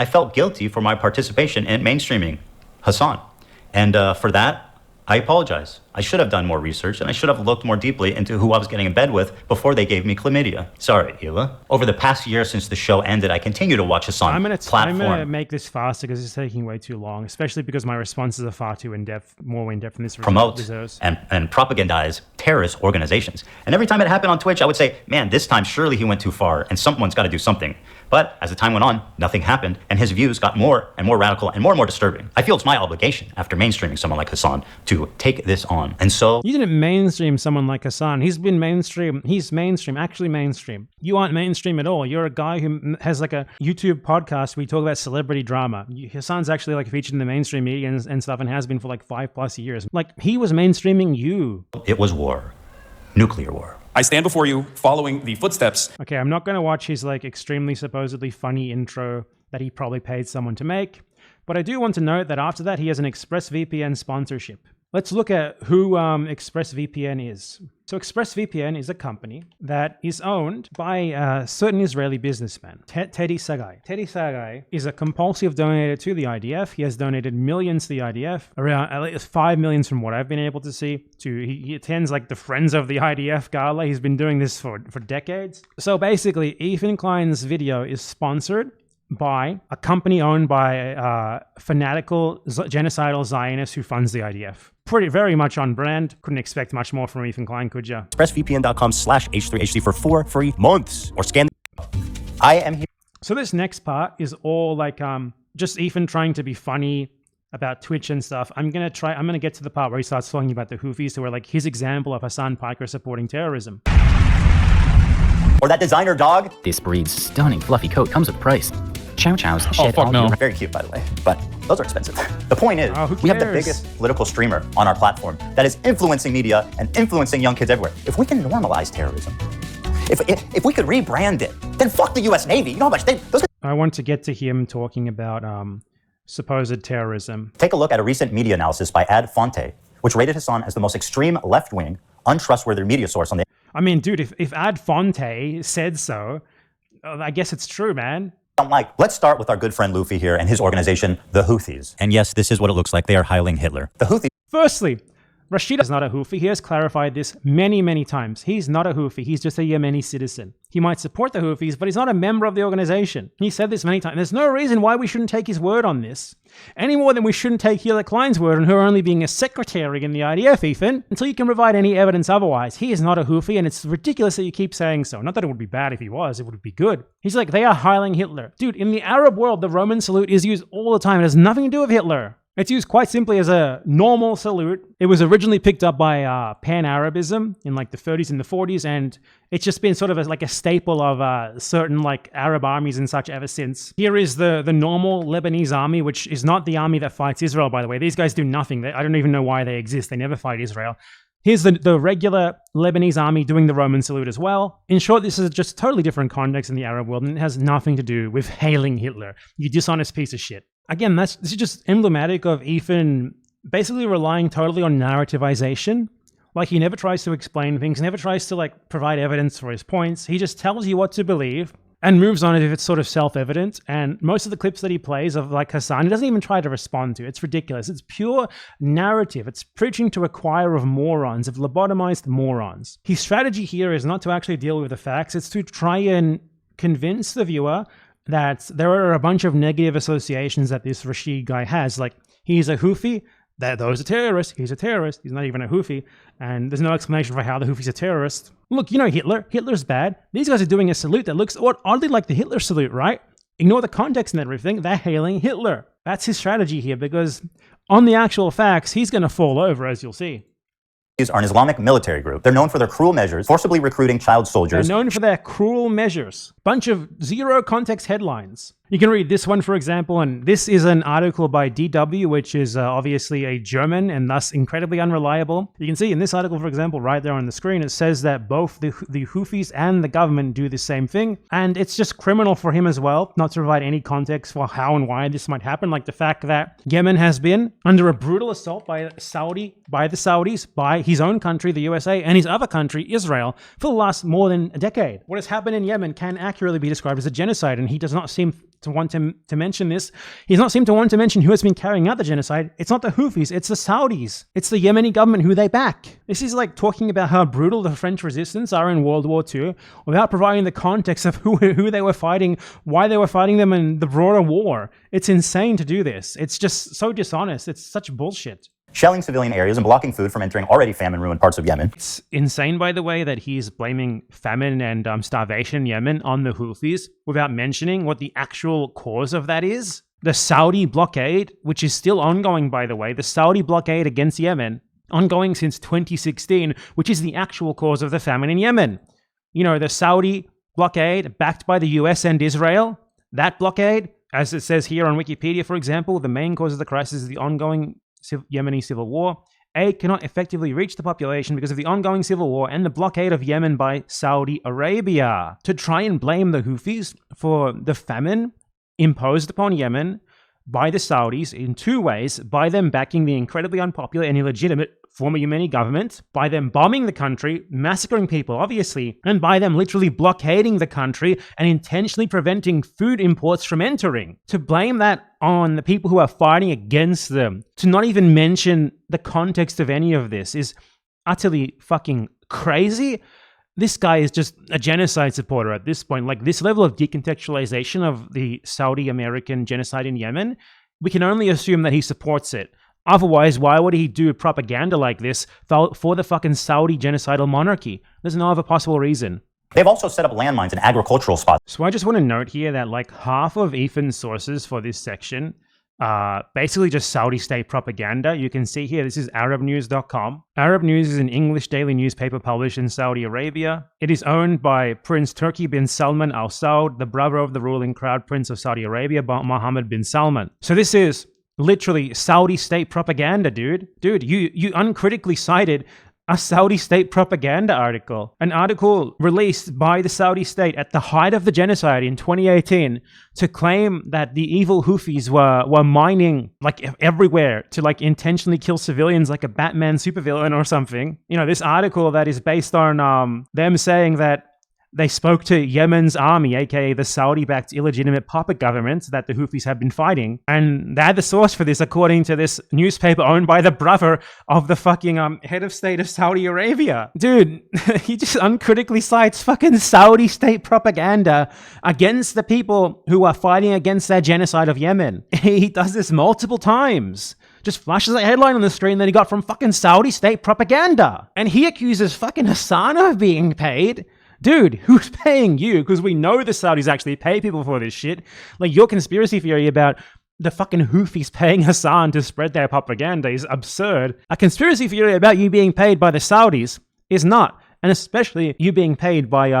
I felt guilty for my participation in mainstreaming HASAN. And for that, I apologize. I should have done more research, and I should have looked more deeply into who I was getting in bed with before they gave me chlamydia. Sorry, Hila. Over the past year since the show ended, I continue to watch HASAN I'm gonna make this faster because it's taking way too long, especially because my responses are far too in-depth, more in-depth than this. Promote and propagandize terrorist organizations. And every time it happened on Twitch, I would say, man, this time surely he went too far, and someone's got to do something. But as the time went on, nothing happened, and his views got more and more radical and more disturbing. I feel it's my obligation, after mainstreaming someone like HASAN, to take this on. And so... You didn't mainstream someone like HASAN. He's been mainstream. He's mainstream, actually mainstream. You aren't mainstream at all. You're a guy who has like a YouTube podcast where you talk about celebrity drama. HASAN's actually like featured in the mainstream media and stuff and has been for like 5+ years. Like, he was mainstreaming you. It was war. Nuclear war. I stand before you following the footsteps. Okay, I'm not going to watch his like extremely supposedly funny intro that he probably paid someone to make, but I do want to note that after that he has an ExpressVPN sponsorship. Let's look at who ExpressVPN is. So ExpressVPN is a company that is owned by a certain Israeli businessman, Teddy Sagai. Teddy Sagai is a compulsive donator to the IDF. He has donated millions to the IDF, around at least 5 million from what I've been able to see. He attends like the Friends of the IDF gala. He's been doing this for decades. So basically, Ethan Klein's video is sponsored by a company owned by fanatical genocidal Zionists who funds the IDF. Very much on brand. Couldn't expect much more from Ethan Klein, could ya? ExpressVPN.com/H3HD for 4 free months. Or scan. I am here. So this next part is all like just Ethan trying to be funny about Twitch and stuff. I'm gonna get to the part where he starts talking about the Houthis, who are like his example of HASAN PIKER supporting terrorism. Or that designer dog. This breed's stunning fluffy coat comes with a price. Chow Chows shed fuck all no. year. Very cute, by the way, but those are expensive. The point is, we have the biggest political streamer on our platform that is influencing media and influencing young kids everywhere. If we can normalize terrorism, if we could rebrand it, then fuck the U.S. Navy. You know how much I want to get to him talking about supposed terrorism. Take a look at a recent media analysis by Ad Fonte, which rated HASAN as the most extreme left-wing, untrustworthy media source on the... I mean, dude, if Ad Fonte said so, I guess it's true, man. Let's start with our good friend Luffy here and his organization, the Houthis. And yes, this is what it looks like. They are hiling Hitler. The Houthis... Firstly, Rashid is not a Houthi. He has clarified this many, many times. He's not a Houthi. He's just a Yemeni citizen. He might support the Houthis, but he's not a member of the organization. He said this many times. There's no reason why we shouldn't take his word on this. Any more than we shouldn't take Klein's word on her only being a secretary in the IDF, Ethan, until you can provide any evidence otherwise. He is not a Houthi, and it's ridiculous that you keep saying so. Not that it would be bad if he was. It would be good. He's like, they are hiling Hitler. Dude, in the Arab world, the Roman salute is used all the time. It has nothing to do with Hitler. It's used quite simply as a normal salute. It was originally picked up by Pan-Arabism in like the 30s and the 40s, and it's just been sort of like a staple of certain like Arab armies and such ever since. Here is the normal Lebanese army, which is not the army that fights Israel, by the way. These guys do nothing. I don't even know why they exist. They never fight Israel. Here's the regular Lebanese army doing the Roman salute as well. In short, this is just a totally different context in the Arab world, and it has nothing to do with hailing Hitler. You dishonest piece of shit. Again, this is just emblematic of Ethan basically relying totally on narrativization. Like, he never tries to explain things, never tries to like provide evidence for his points. He just tells you what to believe and moves on as if it's sort of self-evident. And most of the clips that he plays of like HASAN, he doesn't even try to respond to. It's ridiculous. It's pure narrative. It's preaching to a choir of morons, of lobotomized morons. His strategy here is not to actually deal with the facts. It's to try and convince the viewer that there are a bunch of negative associations that this Rashid guy has. Like, he's a Houthi, those are terrorists, he's a terrorist, he's not even a Houthi, and there's no explanation for how the Houthis are terrorists. Look, you know Hitler's bad. These guys are doing a salute that looks oddly like the Hitler salute, right? Ignore the context and everything, they're hailing Hitler. That's his strategy here, because on the actual facts, he's going to fall over, as you'll see. Are an Islamic military group. They're known for their cruel measures, forcibly recruiting child soldiers. They're known for their cruel measures. Bunch of zero context headlines. You can read this one, for example, and this is an article by DW, which is obviously a German and thus incredibly unreliable. You can see in this article, for example, right there on the screen, it says that both the Houthis and the government do the same thing, and it's just criminal for him as well not to provide any context for how and why this might happen, like the fact that Yemen has been under a brutal assault by the Saudis, by his own country, the USA, and his other country, Israel, for the last more than a decade. What has happened in Yemen can accurately be described as a genocide, and he does not seem to want to mention this. He does not seem to want to mention who has been carrying out the genocide. It's not the Houthis, it's the Saudis. It's the Yemeni government who they back. This is like talking about how brutal the French resistance are in World War II without providing the context of who they were fighting, why they were fighting them, and the broader war. It's insane to do this. It's just so dishonest. It's such bullshit. Shelling civilian areas and blocking food from entering already famine-ruined parts of Yemen. It's insane, by the way, that he's blaming famine and starvation in Yemen on the Houthis without mentioning what the actual cause of that is. The Saudi blockade, which is still ongoing, by the way, the Saudi blockade against Yemen, ongoing since 2016, which is the actual cause of the famine in Yemen. You know, the Saudi blockade backed by the US and Israel, that blockade, as it says here on Wikipedia, for example, the main cause of the crisis is the ongoing Yemeni civil war. Aid cannot effectively reach the population because of the ongoing civil war and the blockade of Yemen by Saudi Arabia. To try and blame the Houthis for the famine imposed upon Yemen by the Saudis in two ways: by them backing the incredibly unpopular and illegitimate former Yemeni government, by them bombing the country, massacring people, obviously, and by them literally blockading the country and intentionally preventing food imports from entering. To blame that on the people who are fighting against them, to not even mention the context of any of this, is utterly fucking crazy. This guy is just a genocide supporter at this point. Like, this level of decontextualization of the Saudi-American genocide in Yemen, we can only assume that he supports it. Otherwise, why would he do propaganda like this for the fucking Saudi genocidal monarchy? There's no other possible reason. They've also set up landmines in agricultural spots. So I just want to note here that like half of Ethan's sources for this section are basically just Saudi state propaganda. You can see here, this is ArabNews.com. Arab News is an English daily newspaper published in Saudi Arabia. It is owned by Prince Turki bin Salman Al Saud, the brother of the ruling Crown Prince of Saudi Arabia, Mohammed bin Salman. So this is literally Saudi state propaganda, dude. Dude, you uncritically cited a Saudi state propaganda article. An article released by the Saudi state at the height of the genocide in 2018 to claim that the evil Houthis were mining like everywhere to like intentionally kill civilians like a Batman supervillain or something. You know, this article that is based on them saying that They spoke to Yemen's army, aka the Saudi-backed illegitimate puppet government that the Houthis have been fighting. And they had the source for this according to this newspaper owned by the brother of the fucking head of state of Saudi Arabia. Dude, he just uncritically cites fucking Saudi state propaganda against the people who are fighting against their genocide of Yemen. He does this multiple times. Just flashes a headline on the screen that he got from fucking Saudi state propaganda. And he accuses fucking HASAN of being paid. Dude, who's paying you? Because we know the Saudis actually pay people for this shit. Like, your conspiracy theory about the fucking Houthis paying HASAN to spread their propaganda is absurd. A conspiracy theory about you being paid by the Saudis is not. And especially you being paid by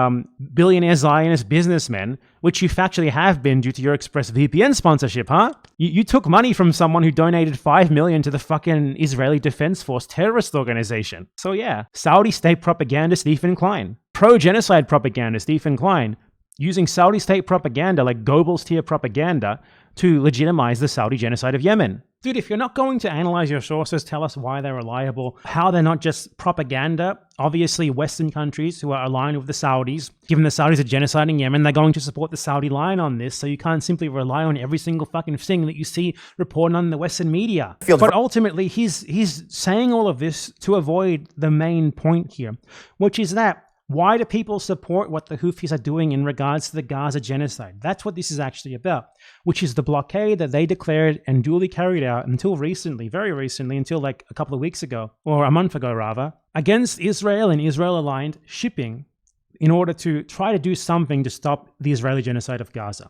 billionaire Zionist businessmen, which you factually have been due to your ExpressVPN sponsorship, huh? You took money from someone who donated $5 million to the fucking Israeli Defense Force terrorist organization. So yeah, Saudi state propagandist Ethan Klein. Pro-genocide propagandist Ethan Klein, using Saudi state propaganda like Goebbels tier propaganda to legitimize the Saudi genocide of Yemen. Dude, if you're not going to analyze your sources, tell us why they're reliable, how they're not just propaganda. Obviously, Western countries who are aligned with the Saudis, given the Saudis are genociding Yemen, they're going to support the Saudi line on this, so you can't simply rely on every single fucking thing that you see reported on the Western media. But ultimately, he's saying all of this to avoid the main point here, which is that why do people support what the Houthis are doing in regards to the Gaza genocide? That's what this is actually about, which is the blockade that they declared and duly carried out until recently, very recently, until like a couple of weeks ago, or a month ago rather, against Israel and Israel-aligned shipping in order to try to do something to stop the Israeli genocide of Gaza.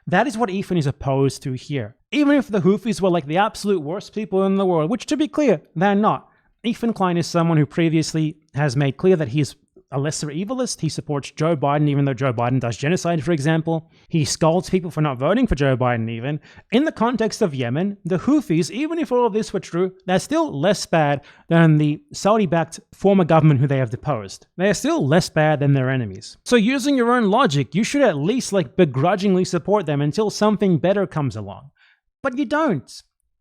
That is what Ethan is opposed to here. Even if the Houthis were like the absolute worst people in the world, which to be clear, they're not. Ethan Klein is someone who previously has made clear that he's a lesser evilist. He supports Joe Biden, even though Joe Biden does genocide, for example. He scolds people for not voting for Joe Biden, even. In the context of Yemen, the Houthis, even if all of this were true, they're still less bad than the Saudi-backed former government who they have deposed. They are still less bad than their enemies. So using your own logic, you should at least begrudgingly support them until something better comes along. But you don't.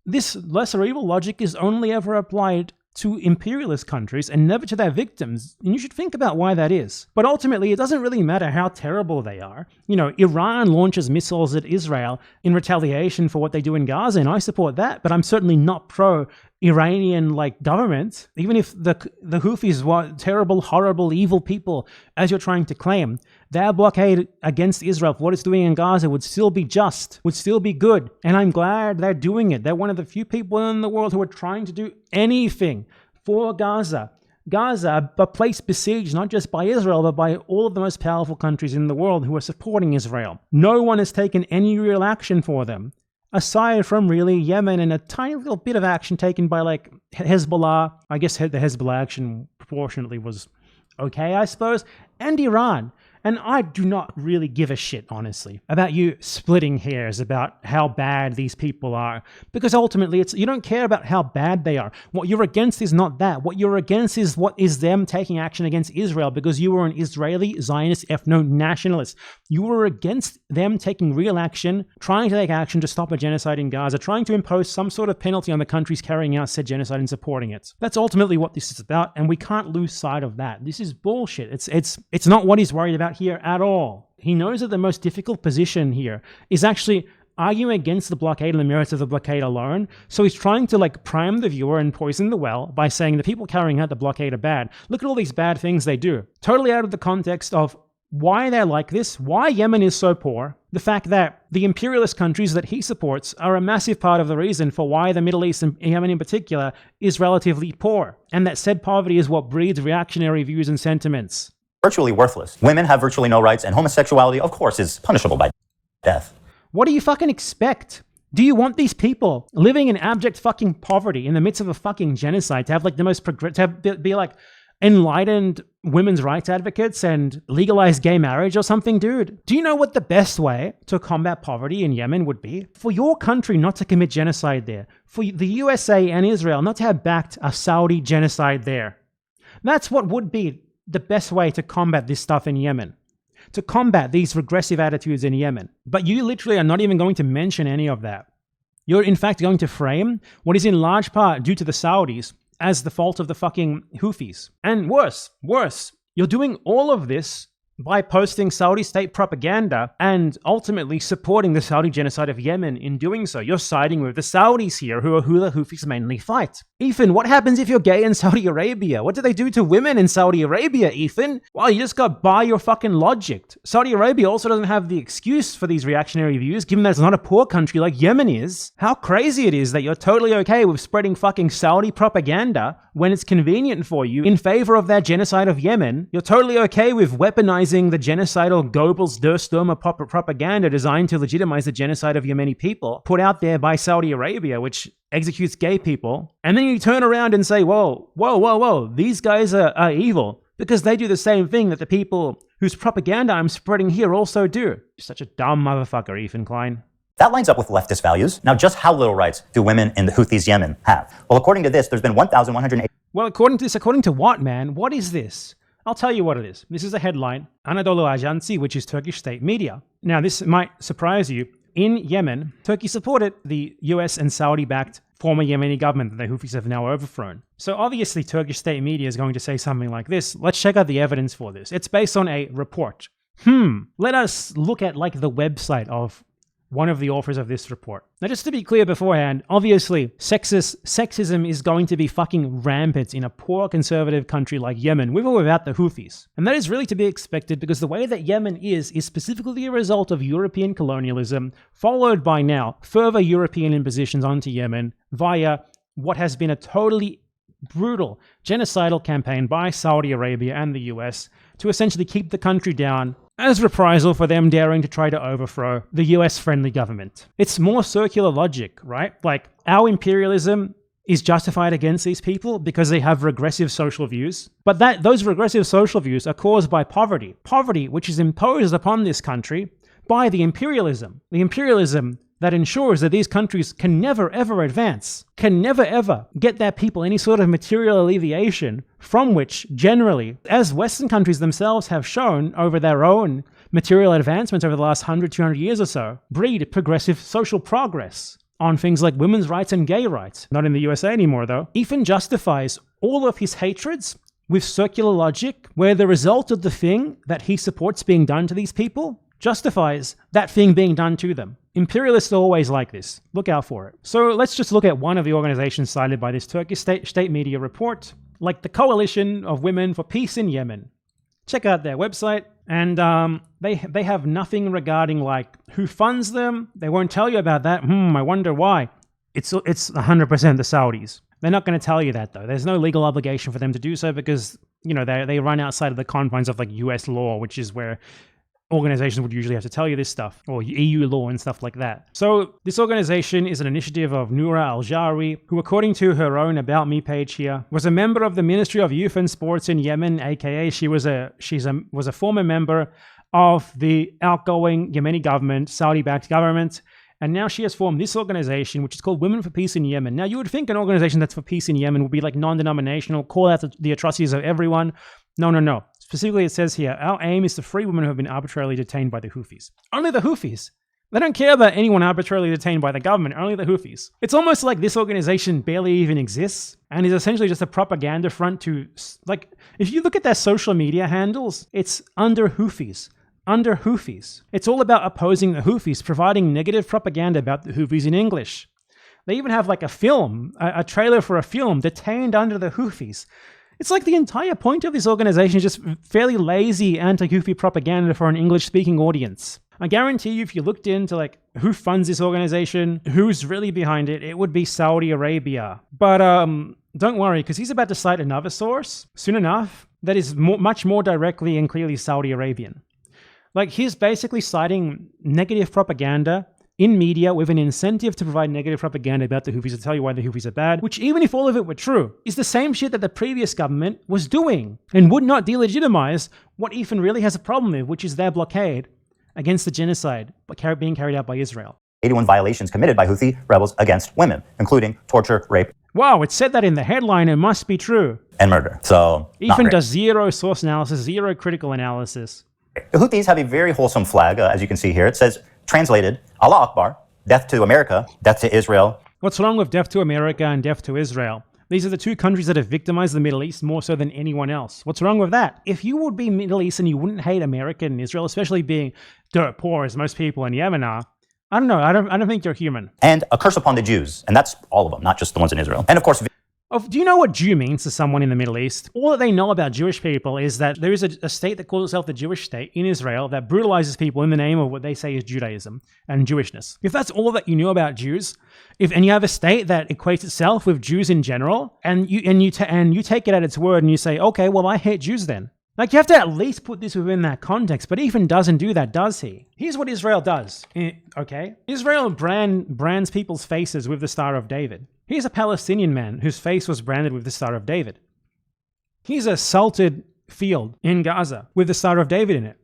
This lesser evil logic is only ever applied to imperialist countries and never to their victims, and you should think about why that is. But ultimately, it doesn't really matter how terrible they are. You know, Iran launches missiles at Israel in retaliation for what they do in Gaza, and I support that, but I'm certainly not pro-Iranian government. Even if the Houthis were terrible, horrible, evil people, as you're trying to claim, their blockade against Israel for what it's doing in Gaza would still be just, would still be good. And I'm glad they're doing it. They're one of the few people in the world who are trying to do anything for Gaza. Gaza, a place besieged not just by Israel, but by all of the most powerful countries in the world who are supporting Israel. No one has taken any real action for them, aside from really Yemen and a tiny little bit of action taken by Hezbollah. I guess the Hezbollah action proportionately was okay, I suppose, and Iran. And I do not really give a shit, honestly, about you splitting hairs about how bad these people are. Because ultimately, you don't care about how bad they are. What you're against is not that. What you're against is what is them taking action against Israel, because you were an Israeli Zionist ethno-nationalist. You were against them taking real action, trying to take action to stop a genocide in Gaza, trying to impose some sort of penalty on the countries carrying out said genocide and supporting it. That's ultimately what this is about, and we can't lose sight of that. This is bullshit. It's not what he's worried about here at all. He knows that the most difficult position here is actually arguing against the blockade and the merits of the blockade alone. So he's trying to prime the viewer and poison the well by saying the people carrying out the blockade are bad. Look at all these bad things they do. Totally out of the context of why they're like this, why Yemen is so poor, the fact that the imperialist countries that he supports are a massive part of the reason for why the Middle East and Yemen in particular is relatively poor, and that said poverty is what breeds reactionary views and sentiments. Virtually worthless. Women have virtually no rights, and homosexuality, of course, is punishable by death. What do you fucking expect? Do you want these people living in abject fucking poverty in the midst of a fucking genocide to have the most be enlightened women's rights advocates and legalize gay marriage or something, dude? Do you know what the best way to combat poverty in Yemen would be? For your country not to commit genocide there. For the USA and Israel not to have backed a Saudi genocide there. That's what would be the best way to combat this stuff in Yemen, to combat these regressive attitudes in Yemen. But you literally are not even going to mention any of that. You're in fact going to frame what is in large part due to the Saudis as the fault of the fucking Houthis. And worse, you're doing all of this by posting Saudi state propaganda and ultimately supporting the Saudi genocide of Yemen in doing so. You're siding with the Saudis here, who the Houthis mainly fight. Ethan, what happens if you're gay in Saudi Arabia? What do they do to women in Saudi Arabia, Ethan? Well, you just got by your fucking logic. Saudi Arabia also doesn't have the excuse for these reactionary views, given that it's not a poor country like Yemen is. How crazy it is that you're totally okay with spreading fucking Saudi propaganda when it's convenient for you in favor of their genocide of Yemen. You're totally okay with weaponizing the genocidal Goebbels Der Stürmer propaganda designed to legitimize the genocide of Yemeni people put out there by Saudi Arabia, which executes gay people. And then you turn around and say, whoa, these guys are evil because they do the same thing that the people whose propaganda I'm spreading here also do. You're such a dumb motherfucker, Ethan Klein. That lines up with leftist values. Now, just how little rights do women in the Houthis Yemen have? Well, according to this, there's been 1,180. Well, according to this, according to what, man? What is this? I'll tell you what it is. This is a headline, Anadolu Ajansi, which is Turkish state media. Now, this might surprise you. In Yemen, Turkey supported the US and Saudi-backed former Yemeni government that the Houthis have now overthrown. So obviously, Turkish state media is going to say something like this. Let's check out the evidence for this. It's based on a report. Let us look at like the website of one of the authors of this report. Now, just to be clear beforehand, obviously, sexism is going to be fucking rampant in a poor conservative country like Yemen, with or without the Houthis. And that is really to be expected because the way that Yemen is specifically a result of European colonialism, followed by now further European impositions onto Yemen via what has been a totally brutal genocidal campaign by Saudi Arabia and the US to essentially keep the country down as reprisal for them daring to try to overthrow the US-friendly government. It's more circular logic, right? Like, our imperialism is justified against these people because they have regressive social views. But those regressive social views are caused by poverty. Poverty which is imposed upon this country by the imperialism. The imperialism that ensures that these countries can never ever advance, can never ever get their people any sort of material alleviation from which generally, as Western countries themselves have shown over their own material advancements over the last 100, 200 years or so, breed progressive social progress on things like women's rights and gay rights. Not in the USA anymore though. Ethan justifies all of his hatreds with circular logic, where the result of the thing that he supports being done to these people justifies that thing being done to them. Imperialists are always like this. Look out for it. So let's just look at one of the organizations cited by this Turkish state media report, like the Coalition of Women for Peace in Yemen. Check out their website, and they have nothing regarding like who funds them. They won't tell you about that. I wonder why. It's 100% the Saudis. They're not going to tell you that though. There's no legal obligation for them to do so because, you know, they run outside of the confines of like US law, which is where organizations would usually have to tell you this stuff, or EU law and stuff like that. So this organization is an initiative of Noura Al-Jawi, who according to her own About Me page here, was a member of the Ministry of Youth and Sports in Yemen, aka she was a former member of the outgoing Yemeni government, Saudi-backed government, and now she has formed this organization, which is called Women for Peace in Yemen. Now, you would think an organization that's for peace in Yemen would be like non-denominational, call out the atrocities of everyone. No. Specifically, it says here, our aim is to free women who have been arbitrarily detained by the Houthis. Only the Houthis. They don't care about anyone arbitrarily detained by the government, only the Houthis. It's almost like this organization barely even exists and is essentially just a propaganda front to, like, if you look at their social media handles, it's under Houthis. Under Houthis. It's all about opposing the Houthis, providing negative propaganda about the Houthis in English. They even have like a film, a trailer for a film, Detained Under the Houthis. It's like the entire point of this organization is just fairly lazy anti-Houthi propaganda for an English-speaking audience. I guarantee you, if you looked into like who funds this organization, who's really behind it, it would be Saudi Arabia. But don't worry, because he's about to cite another source soon enough that is much more directly and clearly Saudi Arabian. Like, he's basically citing negative propaganda in media with an incentive to provide negative propaganda about the Houthis, to tell you why the Houthis are bad, which, even if all of it were true, is the same shit that the previous government was doing and would not delegitimize what Ethan really has a problem with, which is their blockade against the genocide being carried out by Israel. 81 violations committed by Houthi rebels against women, including torture, rape. Wow, it said that in the headline. It must be true. And murder. So, Ethan does zero source analysis, zero critical analysis. The Houthis have a very wholesome flag, as you can see here. It says, translated, Allah Akbar, death to America, death to Israel. What's wrong with death to America and death to Israel? These are the two countries that have victimized the Middle East more so than anyone else. What's wrong with that? If you would be Middle Eastern, you wouldn't hate America and Israel, especially being dirt poor as most people in Yemen are. I don't know. I don't think you're human. And a curse upon the Jews. And that's all of them, not just the ones in Israel. And of course, Do you know what Jew means to someone in the Middle East? All that they know about Jewish people is that there is a state that calls itself the Jewish state in Israel that brutalizes people in the name of what they say is Judaism and Jewishness. If that's all that you knew about Jews, and you have a state that equates itself with Jews in general, and you take it at its word and you say, okay, well, I hate Jews then. Like, you have to at least put this within that context, but Ethan doesn't do that, does he? Here's what Israel does, okay? Israel brands people's faces with the Star of David. Here's a Palestinian man whose face was branded with the Star of David. Here's a salted field in Gaza with the Star of David in it.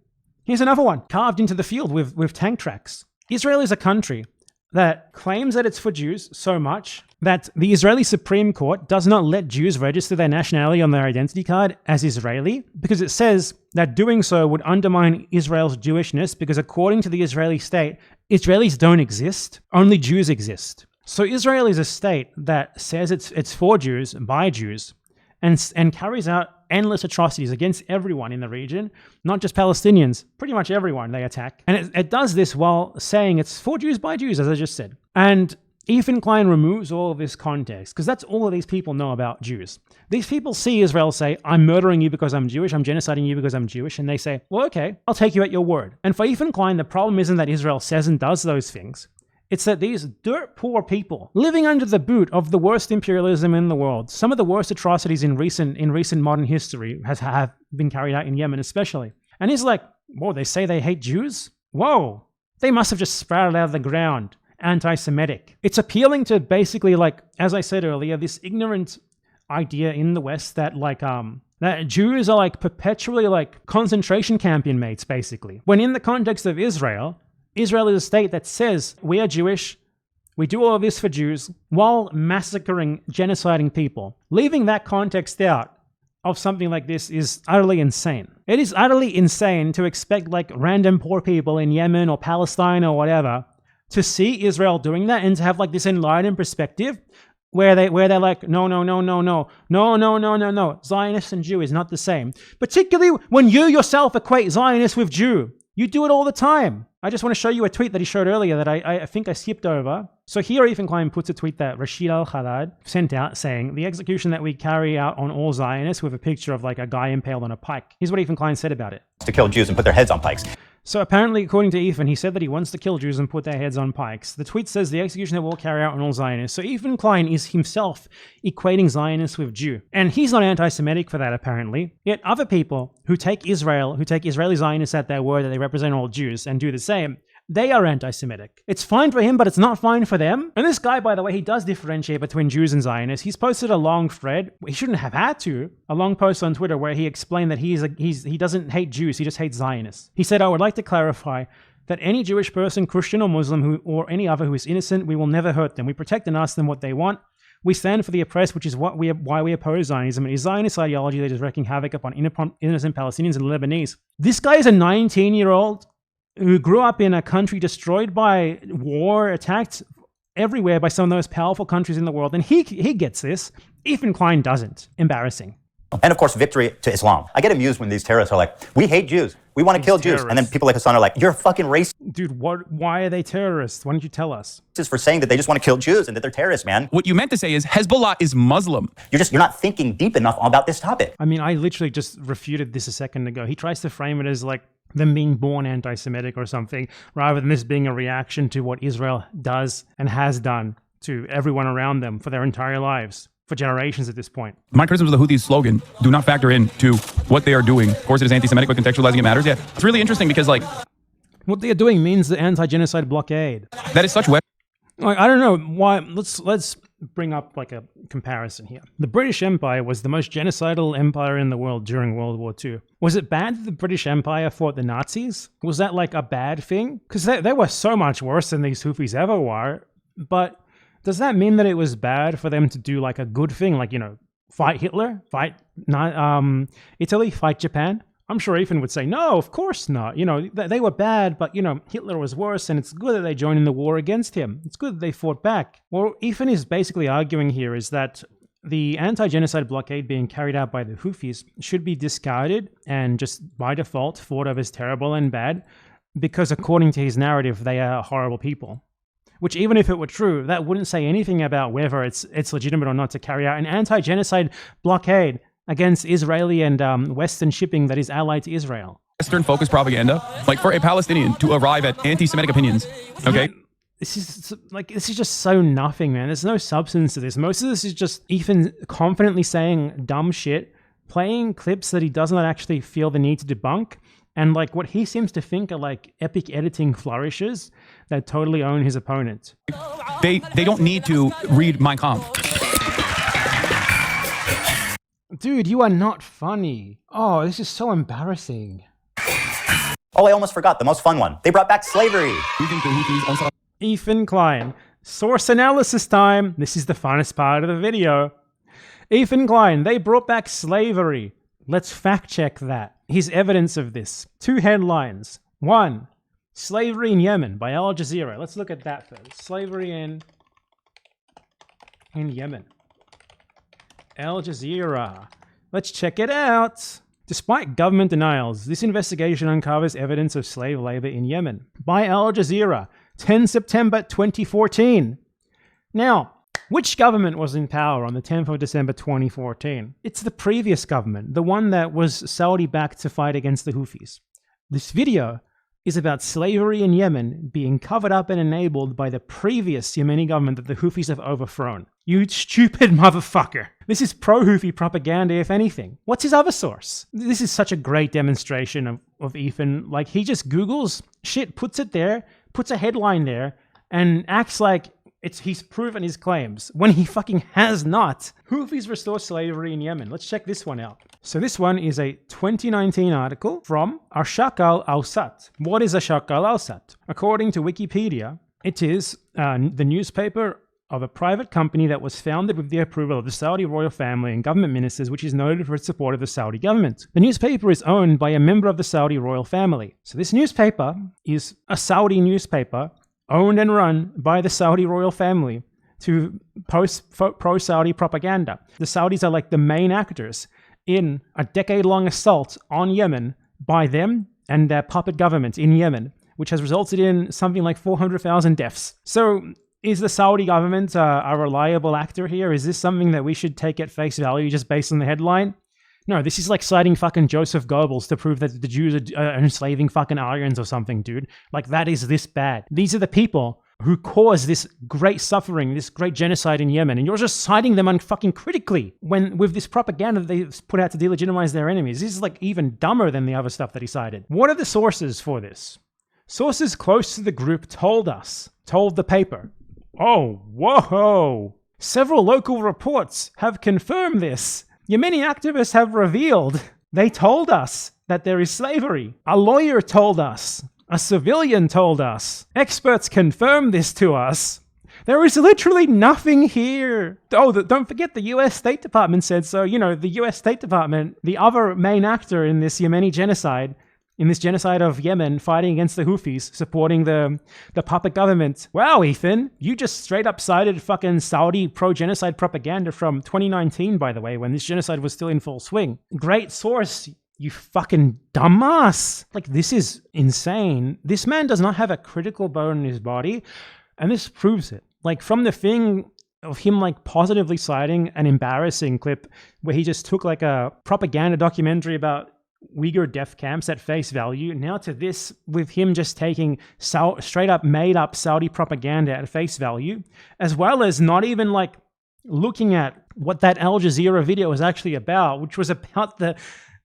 Here's another one carved into the field with tank tracks. Israel is a country that claims that it's for Jews so much that the Israeli Supreme Court does not let Jews register their nationality on their identity card as Israeli because it says that doing so would undermine Israel's Jewishness because according to the Israeli state, Israelis don't exist, only Jews exist. So Israel is a state that says it's for Jews, by Jews, and carries out endless atrocities against everyone in the region, not just Palestinians, pretty much everyone they attack. And it does this while saying it's for Jews, by Jews, as I just said. And Ethan Klein removes all of this context, because that's all of these people know about Jews. These people see Israel say, I'm murdering you because I'm Jewish, I'm genociding you because I'm Jewish, and they say, well, okay, I'll take you at your word. And for Ethan Klein, the problem isn't that Israel says and does those things. It's that these dirt poor people living under the boot of the worst imperialism in the world, some of the worst atrocities in recent modern history have been carried out in Yemen especially. And he's like, whoa, they say they hate Jews? Whoa, they must have just sprouted out of the ground, anti-Semitic. It's appealing to basically, like, as I said earlier, this ignorant idea in the West that that Jews are like perpetually like concentration camp inmates, basically. When in the context of Israel is a state that says we are Jewish, we do all of this for Jews, while massacring, genociding people. Leaving that context out of something like this is utterly insane. It is utterly insane to expect like random poor people in Yemen or Palestine or whatever to see Israel doing that and to have like this enlightened perspective where they're like, no, Zionist and Jew is not the same. Particularly when you yourself equate Zionist with Jew. You do it all the time. I just want to show you a tweet that he showed earlier that I think I skipped over. So here Ethan Klein puts a tweet that Rashid al-Khalad sent out saying, the execution that we carry out on all Zionists with a picture of like a guy impaled on a pike. Here's what Ethan Klein said about it. To kill Jews and put their heads on pikes. So apparently, according to Ethan, he said that he wants to kill Jews and put their heads on pikes. The tweet says the execution that we'll carry out on all Zionists. So Ethan Klein is himself equating Zionists with Jew. And he's not anti-Semitic for that, apparently. Yet other people who take Israeli Zionists at their word that they represent all Jews and do the same, they are anti-Semitic. It's fine for him, but it's not fine for them. And this guy, by the way, he does differentiate between Jews and Zionists. He's posted a long thread. He shouldn't have had to. A long post on Twitter where he explained that he doesn't hate Jews. He just hates Zionists. He said, I would like to clarify that any Jewish person, Christian or Muslim, or any other who is innocent, we will never hurt them. We protect and ask them what they want. We stand for the oppressed, which is why we oppose Zionism. It is Zionist ideology that is wreaking havoc upon innocent Palestinians and Lebanese. This guy is a 19-year-old who grew up in a country destroyed by war, attacked everywhere by some of the most powerful countries in the world. And he gets this. Ethan Klein doesn't. Embarrassing. And of course, victory to Islam. I get amused when these terrorists are like, we hate Jews. We want to kill Jews. And then people like HASAN are like, you're a fucking racist. Dude, why are they terrorists? Why don't you tell us? This is for saying that they just want to kill Jews and that they're terrorists, man. What you meant to say is Hezbollah is Muslim. You're not thinking deep enough about this topic. I mean, I literally just refuted this a second ago. He tries to frame it as like them being born anti-Semitic or something, rather than this being a reaction to what Israel does and has done to everyone around them for their entire lives, for generations at this point. My criticism of the Houthis' slogan, do not factor into what they are doing. Of course, it is anti-Semitic, but contextualizing it matters. Yeah, it's really interesting because, like, what they are doing means the anti-genocide blockade. That is such wet. Like, I don't know why. Let's bring up like a comparison here. The British Empire was the most genocidal empire in the world during World War II. Was it bad that the British Empire fought the Nazis? Was that like a bad thing? Because they were so much worse than these Houthis ever were. But does that mean that it was bad for them to do like a good thing? Like, fight Hitler, fight Italy, fight Japan? I'm sure Ethan would say, no, of course not. They were bad, but, Hitler was worse, and it's good that they joined in the war against him. It's good that they fought back. What Ethan is basically arguing here is that the anti-genocide blockade being carried out by the Houthis should be discarded and just by default thought of as terrible and bad because according to his narrative, they are horrible people. Which even if it were true, that wouldn't say anything about whether it's legitimate or not to carry out an anti-genocide blockade against Israeli and Western shipping that is allied to Israel. Western-focused propaganda, like for a Palestinian to arrive at anti-Semitic opinions, okay? This is just so nothing, man. There's no substance to this. Most of this is just Ethan confidently saying dumb shit, playing clips that he does not actually feel the need to debunk, and like what he seems to think are like epic editing flourishes that totally own his opponent. They don't need to read Mein Kampf. Dude, you are not funny. Oh, this is so embarrassing. Oh, I almost forgot the most fun one. They brought back slavery. Ethan Klein. Source analysis time. This is the funnest part of the video. Ethan Klein, they brought back slavery. Let's fact check that. Here's evidence of this. 2 headlines. 1, slavery in Yemen by Al Jazeera. Let's look at that first. Slavery in Yemen. Al Jazeera. Let's check it out. Despite government denials, this investigation uncovers evidence of slave labor in Yemen by Al Jazeera, 10 September 2014. Now, which government was in power on the 10th of December 2014? It's the previous government, the one that was Saudi-backed to fight against the Houthis. This video is about slavery in Yemen being covered up and enabled by the previous Yemeni government that the Houthis have overthrown. You stupid motherfucker. This is pro-Houthi propaganda, if anything. What's his other source? This is such a great demonstration of Ethan. Like, he just Googles shit, puts it there, puts a headline there, and acts like he's proven his claims, when he fucking has not. Houthis restore slavery in Yemen. Let's check this one out. So this one is a 2019 article from Ashaq al-Awsat. What is Ashaq al-Awsat? According to Wikipedia, it is the newspaper of a private company that was founded with the approval of the Saudi royal family and government ministers, which is noted for its support of the Saudi government. The newspaper is owned by a member of the Saudi royal family. So this newspaper is a Saudi newspaper owned and run by the Saudi royal family to post pro-Saudi propaganda. The Saudis are like the main actors in a decade-long assault on Yemen by them and their puppet government in Yemen, which has resulted in something like 400,000 deaths. So is the Saudi government a reliable actor here? Is this something that we should take at face value just based on the headline? No, this is like citing fucking Joseph Goebbels to prove that the Jews are enslaving fucking Aryans or something, dude. Like, that is this bad. These are the people who caused this great suffering, this great genocide in Yemen, and you're just citing them unfucking critically when with this propaganda that they put out to delegitimize their enemies. This is like even dumber than the other stuff that he cited. What are the sources for this? Sources close to the group told the paper. Oh, whoa. Several local reports have confirmed this. Yemeni activists have revealed, they told us that there is slavery. A lawyer told us. A civilian told us. Experts confirmed this to us. There is literally nothing here. Oh, don't forget the US State Department said so. You know, the US State Department, the other main actor in this Yemeni genocide, in this genocide of Yemen, fighting against the Houthis, supporting the puppet government. Wow, Ethan, you just straight up cited fucking Saudi pro-genocide propaganda from 2019, by the way, when this genocide was still in full swing. Great source, you fucking dumbass. Like, this is insane. This man does not have a critical bone in his body, and this proves it. Like, from the thing of him like positively citing an embarrassing clip where he just took like a propaganda documentary about Uyghur death camps at face value, now to this with him just taking straight up made up Saudi propaganda at face value, as well as not even like looking at what that Al Jazeera video was actually about, which was about the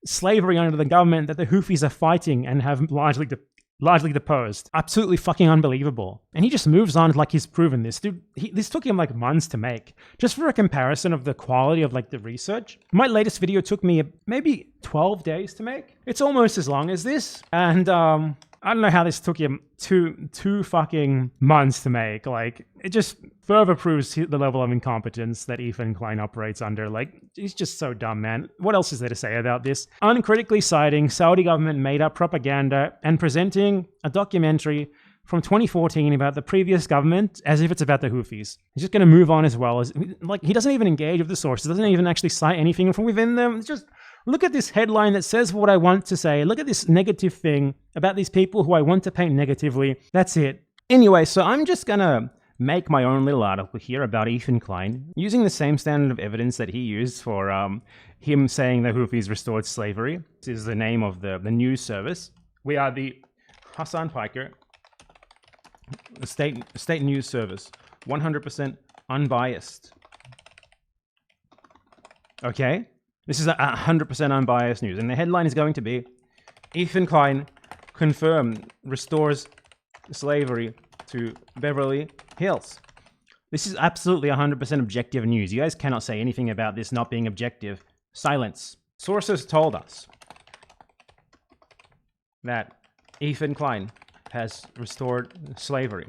slavery under the government that the Houthis are fighting and have largely deposed. Absolutely fucking unbelievable. And he just moves on like he's proven this. Dude, this took him like months to make. Just for a comparison of the quality of like the research, my latest video took me maybe 12 days to make. It's almost as long as this. And I don't know how this took him two fucking months to make. Like, it just further proves the level of incompetence that Ethan Klein operates under. Like, he's just so dumb, man. What else is there to say about this? Uncritically citing Saudi government made up propaganda and presenting a documentary from 2014 about the previous government as if it's about the Houthis. He's just going to move on as well. Like, he doesn't even engage with the sources, doesn't even actually cite anything from within them. It's just, look at this headline that says what I want to say. Look at this negative thing about these people who I want to paint negatively. That's it. Anyway, so I'm just going to make my own little article here about Ethan Klein, using the same standard of evidence that he used for him saying the Houthis restored slavery. This is the name of the news service. We are the HASAN PIKER, the state news service, 100% unbiased. Okay? This is 100% unbiased news. And the headline is going to be, Ethan Klein confirmed restores slavery to Beverly Hills. This is absolutely 100% objective news. You guys cannot say anything about this not being objective. Silence. Sources told us that Ethan Klein has restored slavery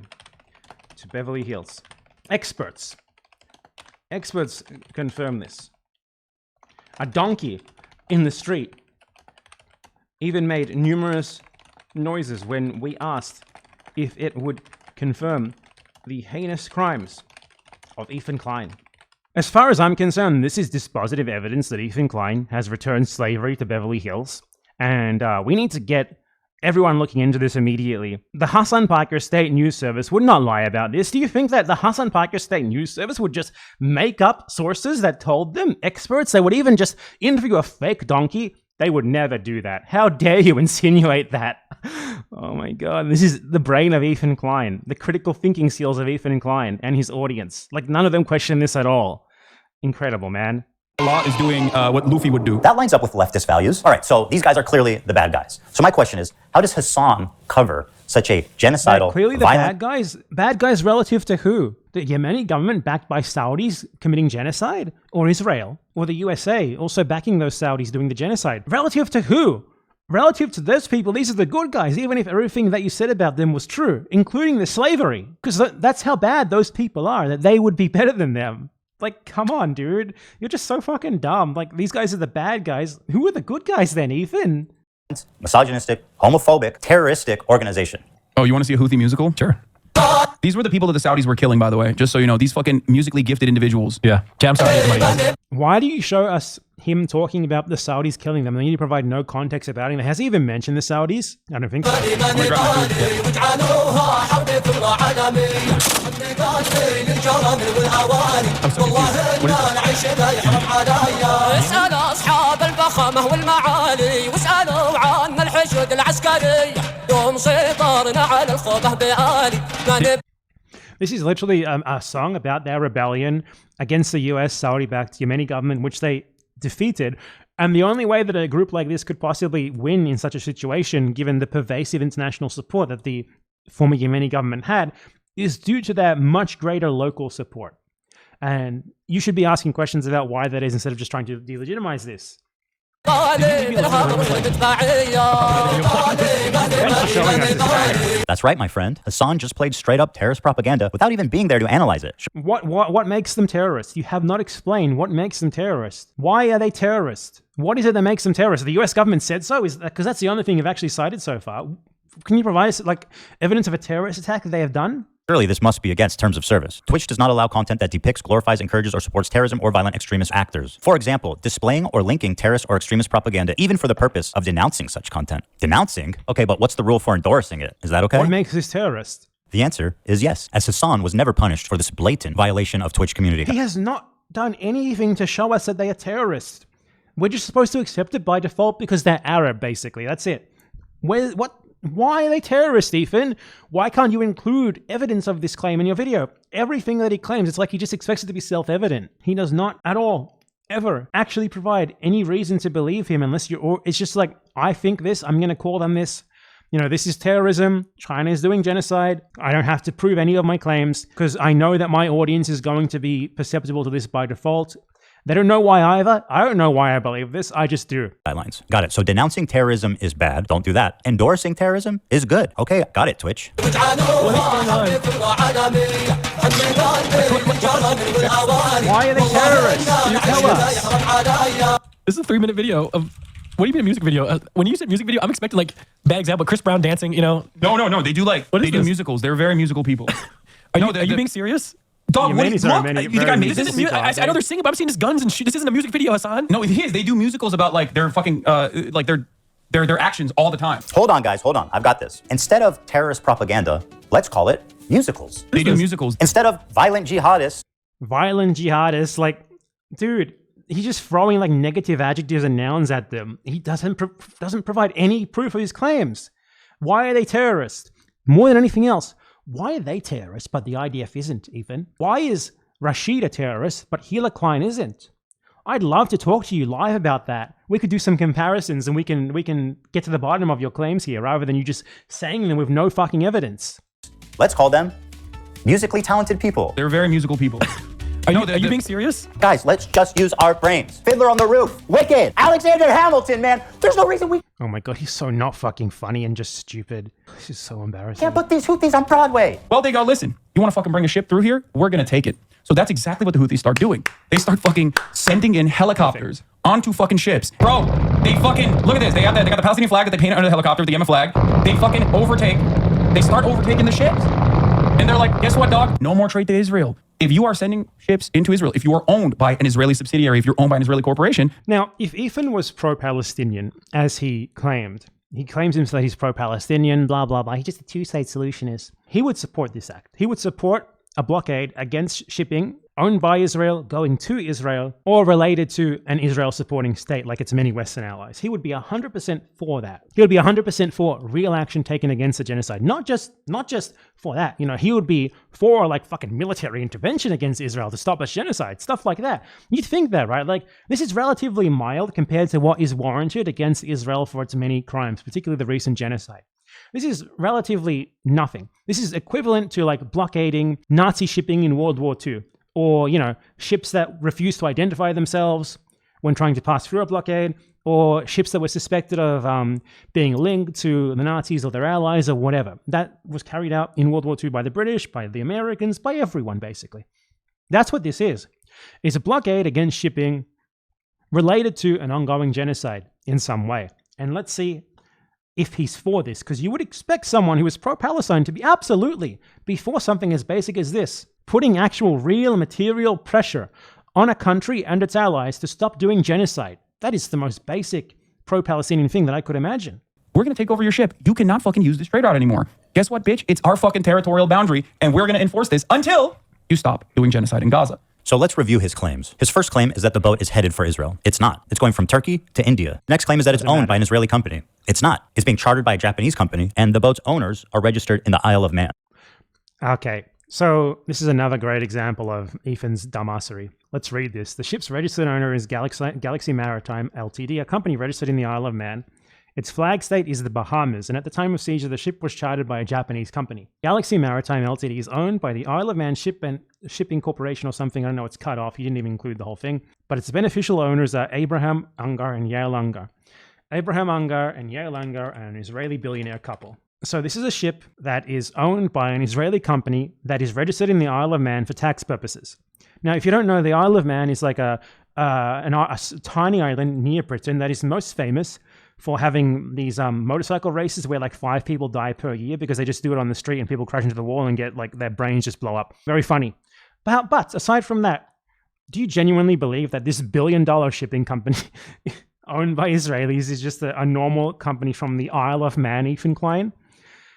to Beverly Hills. Experts confirm this. A donkey in the street even made numerous noises when we asked if it would confirm the heinous crimes of Ethan Klein. As far as I'm concerned, this is dispositive evidence that Ethan Klein has returned slavery to Beverly Hills, and we need to get everyone looking into this immediately. The HASAN PIKER State News Service would not lie about this. Do you think that the HASAN PIKER State News Service would just make up sources that told them? Experts? They would even just interview a fake donkey? They would never do that. How dare you insinuate that? Oh my god, this is the brain of Ethan Klein, the critical thinking skills of Ethan Klein and his audience. Like, none of them question this at all. Incredible, man. Allah is doing what Luffy would do. That lines up with leftist values. All right, so these guys are clearly the bad guys. So my question is, how does HASAN cover such a genocidal, clearly the violent... bad guys relative to who? The Yemeni government backed by Saudis committing genocide? Or Israel? Or the USA also backing those Saudis doing the genocide? Relative to who? Relative to those people, these are the good guys, even if everything that you said about them was true, including the slavery. Because that's how bad those people are, that they would be better than them. Like, come on, dude. You're just so fucking dumb. Like, these guys are the bad guys. Who are the good guys then, Ethan? misogynistic, homophobic, terroristic organization. Oh, you want to see a Houthi musical? Sure. These were the people that the Saudis were killing, by the way, just so you know. These fucking musically gifted individuals. Yeah. Cam's money. Why do you show us him talking about the Saudis killing them and then you provide no context about him? Has he even mentioned the Saudis? I don't think so. This is literally a song about their rebellion against the US Saudi-backed Yemeni government, which they defeated. And the only way that a group like this could possibly win in such a situation, given the pervasive international support that the former Yemeni government had, is due to their much greater local support. And you should be asking questions about why that is instead of just trying to delegitimize this. That's right, my friend. HASAN just played straight up terrorist propaganda without even being there to analyze it. What makes them terrorists? You have not explained what makes them terrorists. Why are they terrorists? What is it that makes them terrorists? The US government said so? Is that because that's the only thing you've actually cited so far? Can you provide us like evidence of a terrorist attack that they have done? Surely this must be against terms of service. Twitch does not allow content that depicts, glorifies, encourages, or supports terrorism or violent extremist actors. For example, displaying or linking terrorist or extremist propaganda, even for the purpose of denouncing such content. Denouncing? Okay, but what's the rule for endorsing it? Is that okay? What makes this terrorist? The answer is yes, as HASAN was never punished for this blatant violation of Twitch community. He has not done anything to show us that they are terrorists. We're just supposed to accept it by default because they're Arab, basically. That's it. Why are they terrorists, Ethan? Why can't you include evidence of this claim in your video? Everything that he claims, it's like he just expects it to be self-evident. He does not at all, ever, actually provide any reason to believe him unless it's just like, I think this, I'm going to call them this. You know, this is terrorism. China is doing genocide. I don't have to prove any of my claims because I know that my audience is going to be perceptible to this by default. They don't know why either. I don't know why I believe this. I just do. Guidelines. Got it. So denouncing terrorism is bad. Don't do that. Endorsing terrorism is good. Okay, got it, Twitch. What is going on? Why are they terrorists? Can you tell us? This is a 3-minute video of What do you mean a music video? When you said music video, I'm expecting like bad example, Chris Brown dancing, you know? No. They do they do musicals. They're very musical people. Are you being serious? Dog, what is look? You think I made this? I know they're singing, but I'm seeing this guns and shit. This isn't a music video, HASAN. No, it is. They do musicals about like their fucking like their actions all the time. Hold on, guys. Hold on. I've got this. Instead of terrorist propaganda, let's call it musicals. They do musicals. Instead of violent jihadists. Violent jihadists, like, dude, he's just throwing like negative adjectives and nouns at them. He doesn't provide any proof of his claims. Why are they terrorists? More than anything else, why are they terrorists but the IDF isn't even? Why is Rashid a terrorist but Hila Klein isn't? I'd love to talk to you live about that. We could do some comparisons and we can get to the bottom of your claims here rather than you just saying them with no fucking evidence. Let's call them musically talented people. They're very musical people. Are you being serious? Guys, let's just use our brains. Fiddler on the Roof, Wicked, Alexander Hamilton, man. There's no reason we... Oh my god, he's so not fucking funny and just stupid. This is so embarrassing. Can't put these Houthis on Broadway. Well, they go, listen, you want to fucking bring a ship through here? We're going to take it. So that's exactly what the Houthis start doing. They start fucking sending in helicopters onto fucking ships. Bro, they fucking... Look at this. They got the Palestinian flag that they painted under the helicopter with the Yemen flag. They fucking They start overtaking the ships. And they're like, guess what, dog? No more trade to Israel. If you are sending ships into Israel, if you are owned by an Israeli subsidiary, if you're owned by an Israeli corporation... Now, if Ethan was pro-Palestinian, as he claims himself that he's pro-Palestinian, blah, blah, blah, he's just a two-state solutionist, he would support this act. He would support a blockade against shipping owned by Israel, going to Israel, or related to an Israel-supporting state like its many Western allies. He would be 100% for that. He would be 100% for real action taken against the genocide. Not just for that. You know, he would be for like fucking military intervention against Israel to stop a genocide, stuff like that. You'd think that, right? Like, this is relatively mild compared to what is warranted against Israel for its many crimes, particularly the recent genocide. This is relatively nothing. This is equivalent to like blockading Nazi shipping in World War II. Or, you know, ships that refuse to identify themselves when trying to pass through a blockade, or ships that were suspected of being linked to the Nazis or their allies or whatever. That was carried out in World War II by the British, by the Americans, by everyone, basically. That's what this is. It's a blockade against shipping related to an ongoing genocide in some way. And let's see if he's for this, because you would expect someone who is pro-Palestine to be absolutely for something as basic as this. Putting actual real material pressure on a country and its allies to stop doing genocide. That is the most basic pro-Palestinian thing that I could imagine. We're going to take over your ship. You cannot fucking use this trade route anymore. Guess what, bitch? It's our fucking territorial boundary, and we're going to enforce this until you stop doing genocide in Gaza. So let's review his claims. His first claim is that the boat is headed for Israel. It's not. It's going from Turkey to India. Next claim is that it's owned by an Israeli company. It's not. It's being chartered by a Japanese company, and the boat's owners are registered in the Isle of Man. Okay. So this is another great example of Ethan's dumbassery. Let's read this. The ship's registered owner is Galaxy Maritime Ltd, a company registered in the Isle of Man. Its flag state is the Bahamas, and at the time of seizure, the ship was chartered by a Japanese company. Galaxy Maritime Ltd is owned by the Isle of Man Shipping Corporation or something. I don't know, it's cut off. He didn't even include the whole thing. But its beneficial owners are Abraham Ungar and Yael Ungar. Abraham Ungar and Yael Ungar are an Israeli billionaire couple. So this is a ship that is owned by an Israeli company that is registered in the Isle of Man for tax purposes. Now, if you don't know, the Isle of Man is like a tiny island near Britain that is most famous for having these motorcycle races where like 5 people die per year because they just do it on the street and people crash into the wall and get like their brains just blow up. Very funny. But aside from that, do you genuinely believe that this billion-dollar shipping company owned by Israelis is just a normal company from the Isle of Man, Ethan Klein?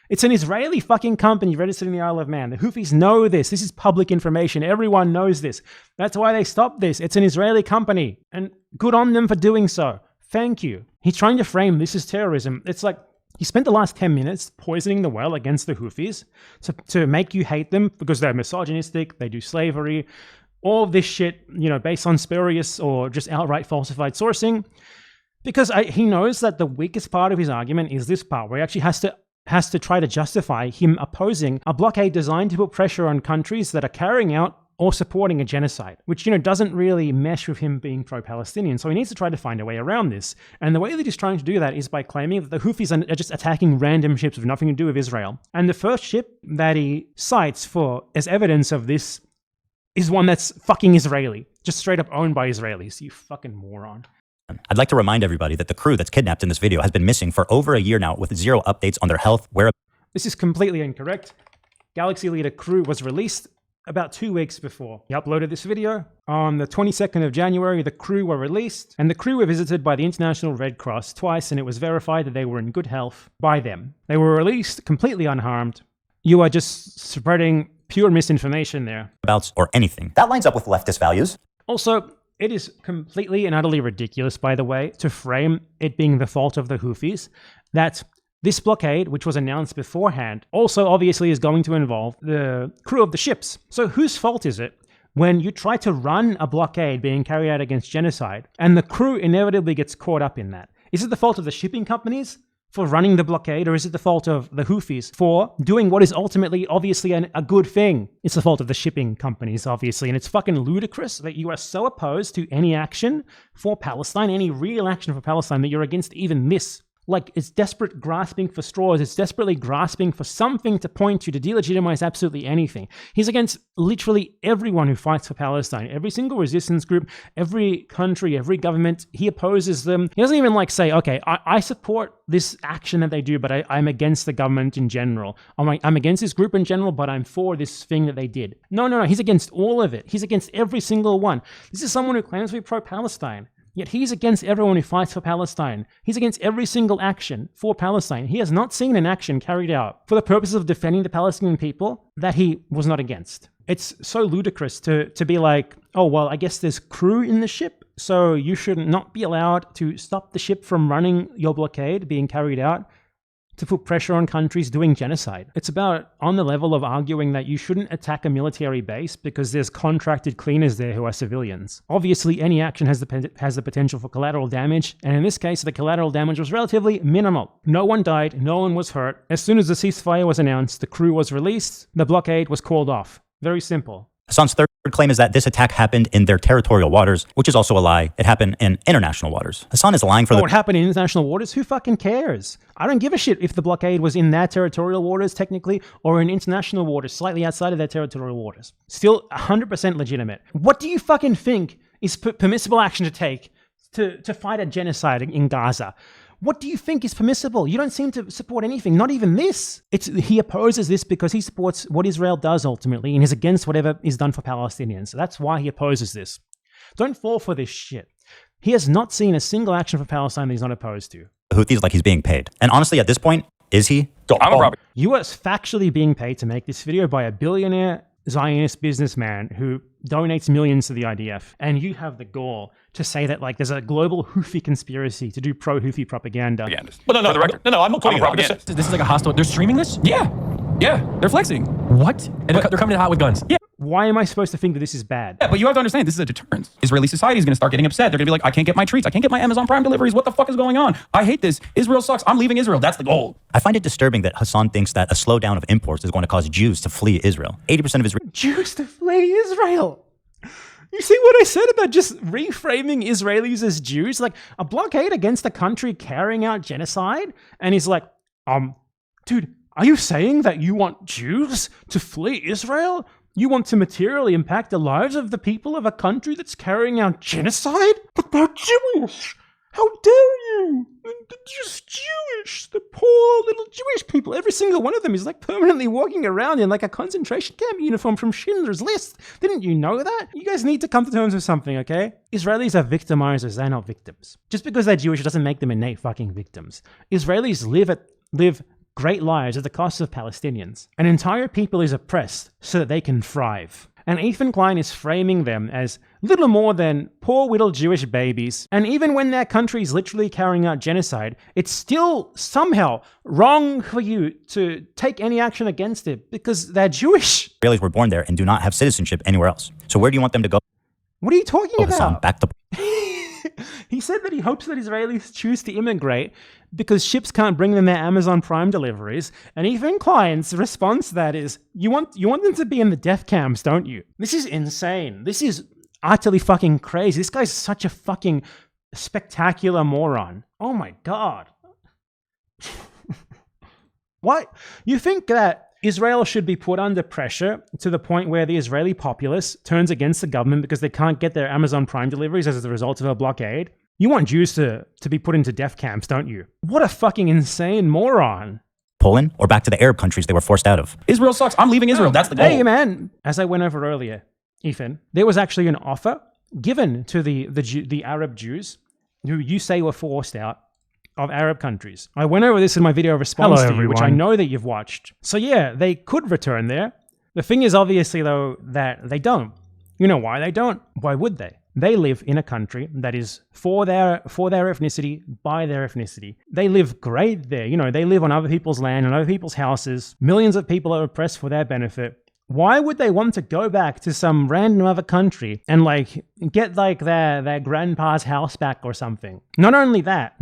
It's an Israeli fucking company registered in the Isle of Man. The Houthis know this. This is public information. Everyone knows this. That's why they stopped this. It's an Israeli company. And good on them for doing so. Thank you. He's trying to frame this as terrorism. It's like he spent the last 10 minutes poisoning the well against the Houthis to make you hate them because they're misogynistic, they do slavery, all of this shit, you know, based on spurious or just outright falsified sourcing. Because he knows that the weakest part of his argument is this part where he actually has to try to justify him opposing a blockade designed to put pressure on countries that are carrying out or supporting a genocide, which, you know, doesn't really mesh with him being pro-Palestinian. So he needs to try to find a way around this. And the way that he's trying to do that is by claiming that the Houthis are just attacking random ships with nothing to do with Israel. And the first ship that he cites as evidence of this is one that's fucking Israeli, just straight up owned by Israelis. You fucking moron. I'd like to remind everybody that the crew that's kidnapped in this video has been missing for over a year now with zero updates on their health, whereabouts. This is completely incorrect. Galaxy Leader crew was released about 2 weeks before he uploaded this video. On the 22nd of January, the crew were released, and the crew were visited by the International Red Cross twice, and it was verified that they were in good health by them. They were released completely unharmed. You are just spreading pure misinformation there. Or anything. That lines up with leftist values. Also, it is completely and utterly ridiculous, by the way, to frame it being the fault of the Houthis, that this blockade, which was announced beforehand, also obviously is going to involve the crew of the ships. So whose fault is it when you try to run a blockade being carried out against genocide and the crew inevitably gets caught up in that? Is it the fault of the shipping companies for running the blockade, or is it the fault of the Houthis for doing what is ultimately obviously a good thing? It's the fault of the shipping companies, obviously, and it's fucking ludicrous that you are so opposed to any action for Palestine, any real action for Palestine, that you're against even this. Like, it's desperate grasping for straws. It's desperately grasping for something to point to delegitimize absolutely anything. He's against literally everyone who fights for Palestine. Every single resistance group, every country, every government, he opposes them. He doesn't even say, okay, I support this action that they do, but I'm against the government in general. I'm against this group in general, but I'm for this thing that they did. No. He's against all of it. He's against every single one. This is someone who claims to be pro-Palestine. Yet he's against everyone who fights for Palestine. He's against every single action for Palestine. He has not seen an action carried out for the purpose of defending the Palestinian people that he was not against. It's so ludicrous to be like, oh, well, I guess there's crew in the ship, so you should not be allowed to stop the ship from running your blockade being carried out to put pressure on countries doing genocide. It's about on the level of arguing that you shouldn't attack a military base because there's contracted cleaners there who are civilians. Obviously, any action has the potential for collateral damage, and in this case, the collateral damage was relatively minimal. No one died, no one was hurt. As soon as the ceasefire was announced, the crew was released, the blockade was called off. Very simple. Hasan's third claim is that this attack happened in their territorial waters, which is also a lie. It happened in international waters. Hasan is lying for what happened in international waters? Who fucking cares? I don't give a shit if the blockade was in their territorial waters, technically, or in international waters, slightly outside of their territorial waters. Still 100% legitimate. What do you fucking think is permissible action to take to fight a genocide in Gaza? What do you think is permissible? You don't seem to support anything, not even this. He opposes this because he supports what Israel does ultimately and is against whatever is done for Palestinians. So that's why he opposes this. Don't fall for this shit. He has not seen a single action for Palestine that he's not opposed to. Houthis like he's being paid. And honestly, at this point, is he? You are factually being paid to make this video by a billionaire Zionist businessman who donates millions to the IDF, and you have the gall to say that there's a global Houthi conspiracy to do pro-Houthi propaganda. Well, no, I'm not putting it out. This is like a hostile. They're streaming this? Yeah, they're flexing. What? And they're coming in hot with guns. Yeah. Why am I supposed to think that this is bad? Yeah, but you have to understand, this is a deterrent. Israeli society is going to start getting upset. They're going to be like, I can't get my treats. I can't get my Amazon Prime deliveries. What the fuck is going on? I hate this. Israel sucks. I'm leaving Israel. That's the goal. I find it disturbing that Hasan thinks that a slowdown of imports is going to cause Jews to flee Israel. 80% of Israel. Jews to flee Israel? You see what I said about just reframing Israelis as Jews? Like a blockade against a country carrying out genocide? And he's like, dude, are you saying that you want Jews to flee Israel? You want to materially impact the lives of the people of a country that's carrying out genocide? But they're Jewish! How dare you? They're just Jewish! The poor little Jewish people. Every single one of them is permanently walking around in a concentration camp uniform from Schindler's List. Didn't you know that? You guys need to come to terms with something, okay? Israelis are victimizers, they're not victims. Just because they're Jewish doesn't make them innate fucking victims. Israelis live great lives at the cost of Palestinians. An entire people is oppressed so that they can thrive. And Ethan Klein is framing them as little more than poor little Jewish babies. And even when their country is literally carrying out genocide, it's still somehow wrong for you to take any action against it because they're Jewish. Israelis were born there and do not have citizenship anywhere else. So where do you want them to go? What are you talking about? Hasan, back to... He said that he hopes that Israelis choose to immigrate because ships can't bring them their Amazon Prime deliveries. And Ethan Klein's response to that is, you want them to be in the death camps, don't you? This is insane. This is utterly fucking crazy. This guy's such a fucking spectacular moron. Oh my God. What? You think that Israel should be put under pressure to the point where the Israeli populace turns against the government because they can't get their Amazon Prime deliveries as a result of a blockade? You want Jews to be put into death camps, don't you? What a fucking insane moron. Poland, or back to the Arab countries they were forced out of. Israel sucks. I'm leaving Israel. That's the goal. Hey, man. As I went over earlier, Ethan, there was actually an offer given to the Arab Jews who you say were forced out of Arab countries. I went over this in my video response to you, which I know that you've watched. So yeah, they could return there. The thing is, obviously, though, that they don't. You know why they don't? Why would they? They live in a country that is for their ethnicity, by their ethnicity. They live great there. You know, they live on other people's land, on other people's houses. Millions of people are oppressed for their benefit. Why would they want to go back to some random other country and like get like their grandpa's house back or something? Not only that,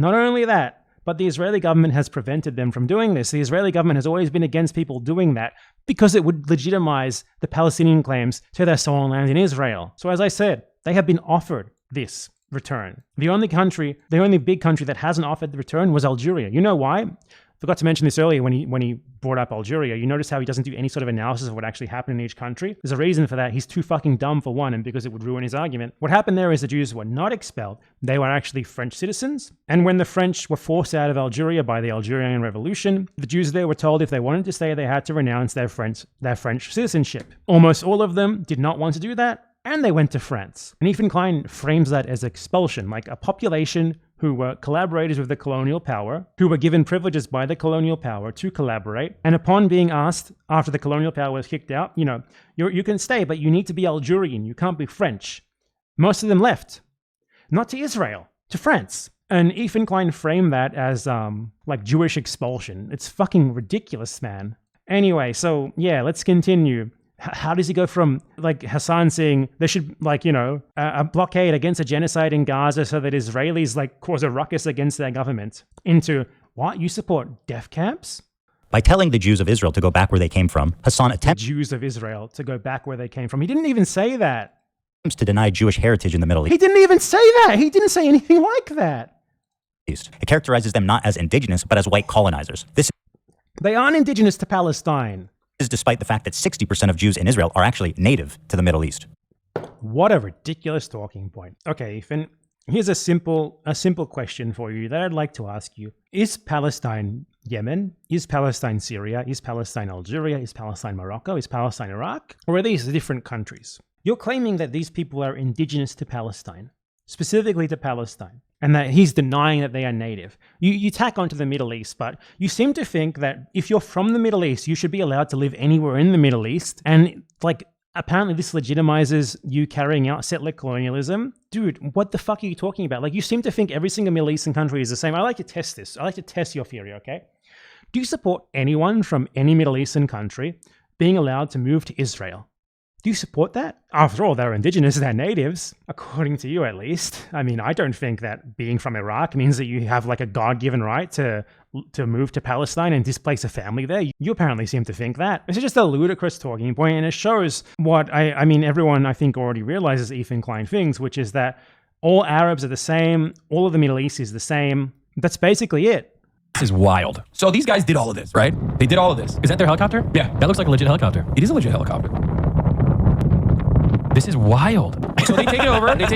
but the Israeli government has prevented them from doing this. The Israeli government has always been against people doing that because it would legitimize the Palestinian claims to their stolen land in Israel. So as I said, they have been offered this return. The only big country that hasn't offered the return was Algeria. You know why? Forgot to mention this earlier when he brought up Algeria. You notice how he doesn't do any sort of analysis of what actually happened in each country? There's a reason for that. He's too fucking dumb for one, and because it would ruin his argument. What happened there is the Jews were not expelled. They were actually French citizens. And when the French were forced out of Algeria by the Algerian Revolution, the Jews there were told if they wanted to stay, they had to renounce their French citizenship. Almost all of them did not want to do that, and they went to France. And Ethan Klein frames that as expulsion, like a population who were collaborators with the colonial power, who were given privileges by the colonial power to collaborate. And upon being asked, after the colonial power was kicked out, you know, you can stay, but you need to be Algerian. You can't be French. Most of them left. Not to Israel, to France. And Ethan Klein framed that as like Jewish expulsion. It's fucking ridiculous, man. Anyway, so yeah, let's continue. How does he go from, like, HASAN saying there should, like, you know, a blockade against a genocide in Gaza so that Israelis, like, cause a ruckus against their government, into, what, you support death camps? By telling the Jews of Israel to go back where they came from, HASAN attempts Jews of Israel to go back where they came from. He didn't even say that. To deny Jewish heritage in the Middle East. He didn't even say that. He didn't say anything like that. It characterizes them not as indigenous, but as white colonizers. They aren't indigenous to Palestine. Is despite the fact that 60% of Jews in Israel are actually native to the Middle East. What a ridiculous talking point. Okay, Ethan, here's a simple question for you that I'd like to ask you. Is Palestine Yemen? Is Palestine Syria? Is Palestine Algeria? Is Palestine Morocco? Is Palestine Iraq? Or are these different countries? You're claiming that these people are indigenous to Palestine, specifically to Palestine, and that he's denying that they are native. You tack onto the Middle East, but you seem to think that if you're from the Middle East, you should be allowed to live anywhere in the Middle East, and like apparently this legitimizes you carrying out settler colonialism. Dude, what the fuck are you talking about? Like, you seem to think every single Middle Eastern country is the same. I like to test this. I like to test your theory, okay? Do you support anyone from any Middle Eastern country being allowed to move to Israel? Do you support that? After all, they're indigenous, they're natives, according to you at least. I mean, I don't think that being from Iraq means that you have like a God-given right to move to Palestine and displace a family there. You apparently seem to think that. This is just a ludicrous talking point, and it shows what, I mean, everyone I think already realizes Ethan Klein thinks, which is that all Arabs are the same, all of the Middle East is the same. That's basically it. This is wild. So these guys did all of this, right? They did all of this. Is that their helicopter? Yeah. That looks like a legit helicopter. It is a legit helicopter. This is wild. So they take it over, and they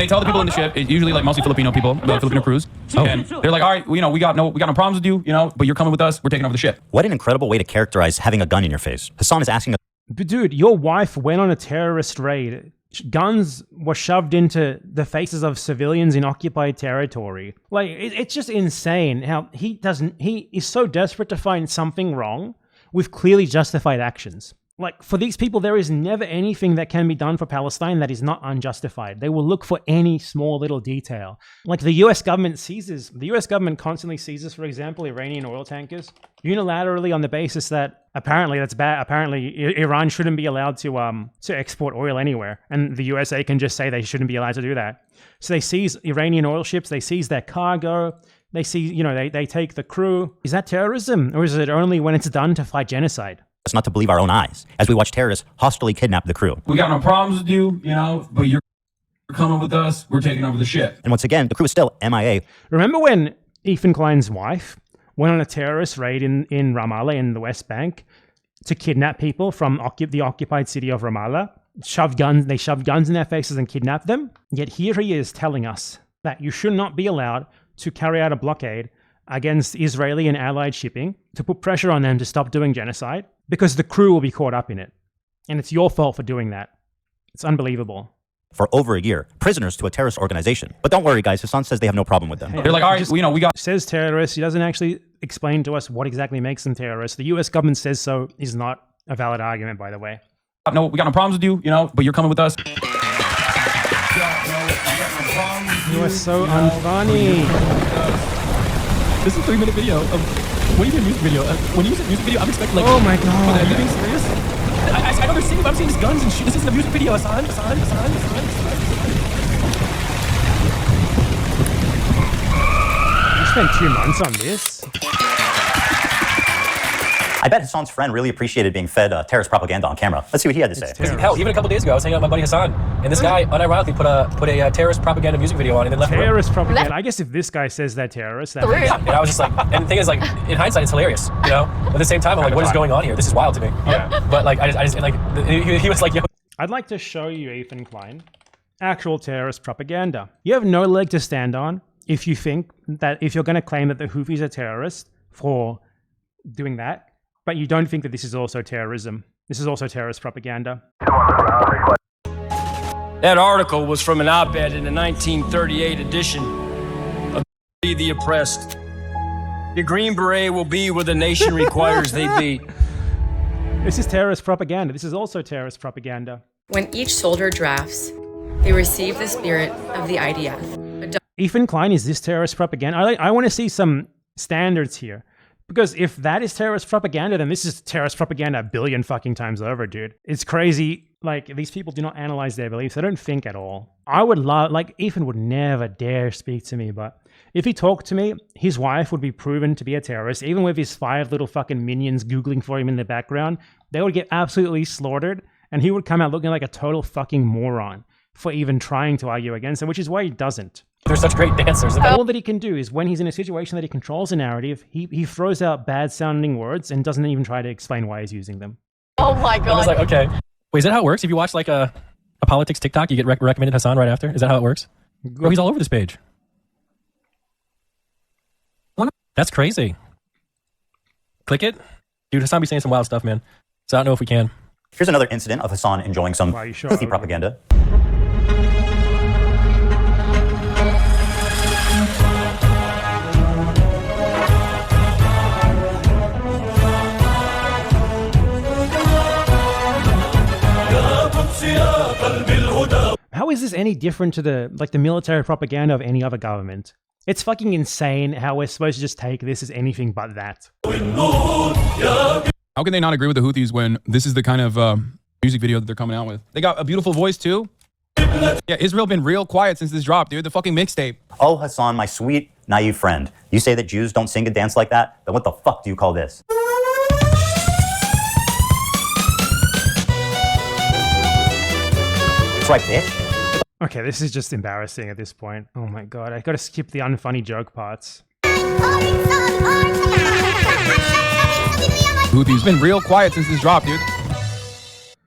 tell the people in the ship, it's usually like mostly Filipino people, Filipino crews, and they're like, all right, you know, we got no problems with you, you know, but you're coming with us, we're taking over the ship. What an incredible way to characterize having a gun in your face. HASAN is asking But dude, your wife went on a terrorist raid. Guns were shoved into the faces of civilians in occupied territory. Like, it's just insane how he is so desperate to find something wrong with clearly justified actions. Like, for these people, there is never anything that can be done for Palestine that is not unjustified. They will look for any small little detail. Like, the US government constantly seizes, for example, Iranian oil tankers unilaterally on the basis that apparently that's bad. Apparently, Iran shouldn't be allowed to export oil anywhere. And the USA can just say they shouldn't be allowed to do that. So they seize Iranian oil ships, they seize their cargo, they take the crew. Is that terrorism? Or is it only when it's done to fight genocide? us not to believe our own eyes as we watch terrorists hostilely kidnap the crew. We got no problems with you, you know, but you're coming with us. We're taking over the ship. And once again, the crew is still MIA. Remember when Ethan Klein's wife went on a terrorist raid in Ramallah in the West Bank to kidnap people from the occupied city of Ramallah? shoved guns in their faces and kidnapped them. Yet here he is telling us that you should not be allowed to carry out a blockade against Israeli and allied shipping to put pressure on them to stop doing genocide because the crew will be caught up in it. And it's your fault for doing that. It's unbelievable. For over a year, prisoners to a terrorist organization. But don't worry, guys. Hassan says they have no problem with them. They're like, all right, we got... Says terrorists. He doesn't actually explain to us what exactly makes them terrorists. The US government says so is not a valid argument, by the way. No, we got no problems with you, but you're coming with us. You are so unfunny. This is a 3-minute video of... What do you mean music video? When you use a music video, I'm expecting like... Oh my god. Are you being serious? I know they're singing, but I'm seeing these guns and shit. This isn't a music video, Hassan. You spent 2 months on this? I bet Hassan's friend really appreciated being fed terrorist propaganda on camera. Let's see what he had to say. Hell, even a couple days ago, I was hanging out with my buddy Hassan, and this guy unironically put a terrorist propaganda music video on and then left. Terrorist propaganda. I guess if this guy says they're terrorists, that yeah. And I was just like, and the thing is, like, in hindsight, it's hilarious, But at the same time, I'm like, what is going on here? This is wild to me. Yeah. But like, I just like, he was like, yo. I'd like to show you, Ethan Klein, actual terrorist propaganda. You have no leg to stand on if you think that if you're going to claim that the Houthis are terrorists for doing that. But you don't think that this is also terrorism. This is also terrorist propaganda. That article was from an op-ed in the 1938 edition of The Oppressed. The Green Beret will be where the nation requires they be. This is terrorist propaganda. This is also terrorist propaganda. When each soldier drafts, they receive the spirit of the IDF. Ethan Klein, is this terrorist propaganda? I want to see some standards here. Because if that is terrorist propaganda, then this is terrorist propaganda a billion fucking times over, dude. It's crazy. Like, these people do not analyze their beliefs. They don't think at all. I would love, like, Ethan would never dare speak to me, but if he talked to me, his wife would be proven to be a terrorist. Even with his 5 little fucking minions Googling for him in the background, they would get absolutely slaughtered, and he would come out looking like a total fucking moron for even trying to argue against it, which is why he doesn't. They're such great dancers. All that he can do is when he's in a situation that he controls a narrative, he throws out bad-sounding words and doesn't even try to explain why he's using them. Oh my god. I was like, okay. Wait, is that how it works? If you watch like a politics TikTok, you get recommended Hassan right after? Is that how it works? Oh, he's all over this page. That's crazy. Click it. Dude, Hassan be saying some wild stuff, man. So I don't know if we can. Here's another incident of Hassan enjoying some Houthi propaganda. How is this any different to the military propaganda of any other government? It's fucking insane how we're supposed to just take this as anything but that. How can they not agree with the Houthis when this is the kind of music video that they're coming out with? They got a beautiful voice too. Yeah, Israel been real quiet since this dropped, dude. The fucking mixtape. Oh, Hassan, my sweet, naive friend. You say that Jews don't sing and dance like that? Then what the fuck do you call this? That's right, bitch. Okay, this is just embarrassing at this point. Oh my god, I gotta skip the unfunny joke parts. Houthis been real quiet since this dropped, dude.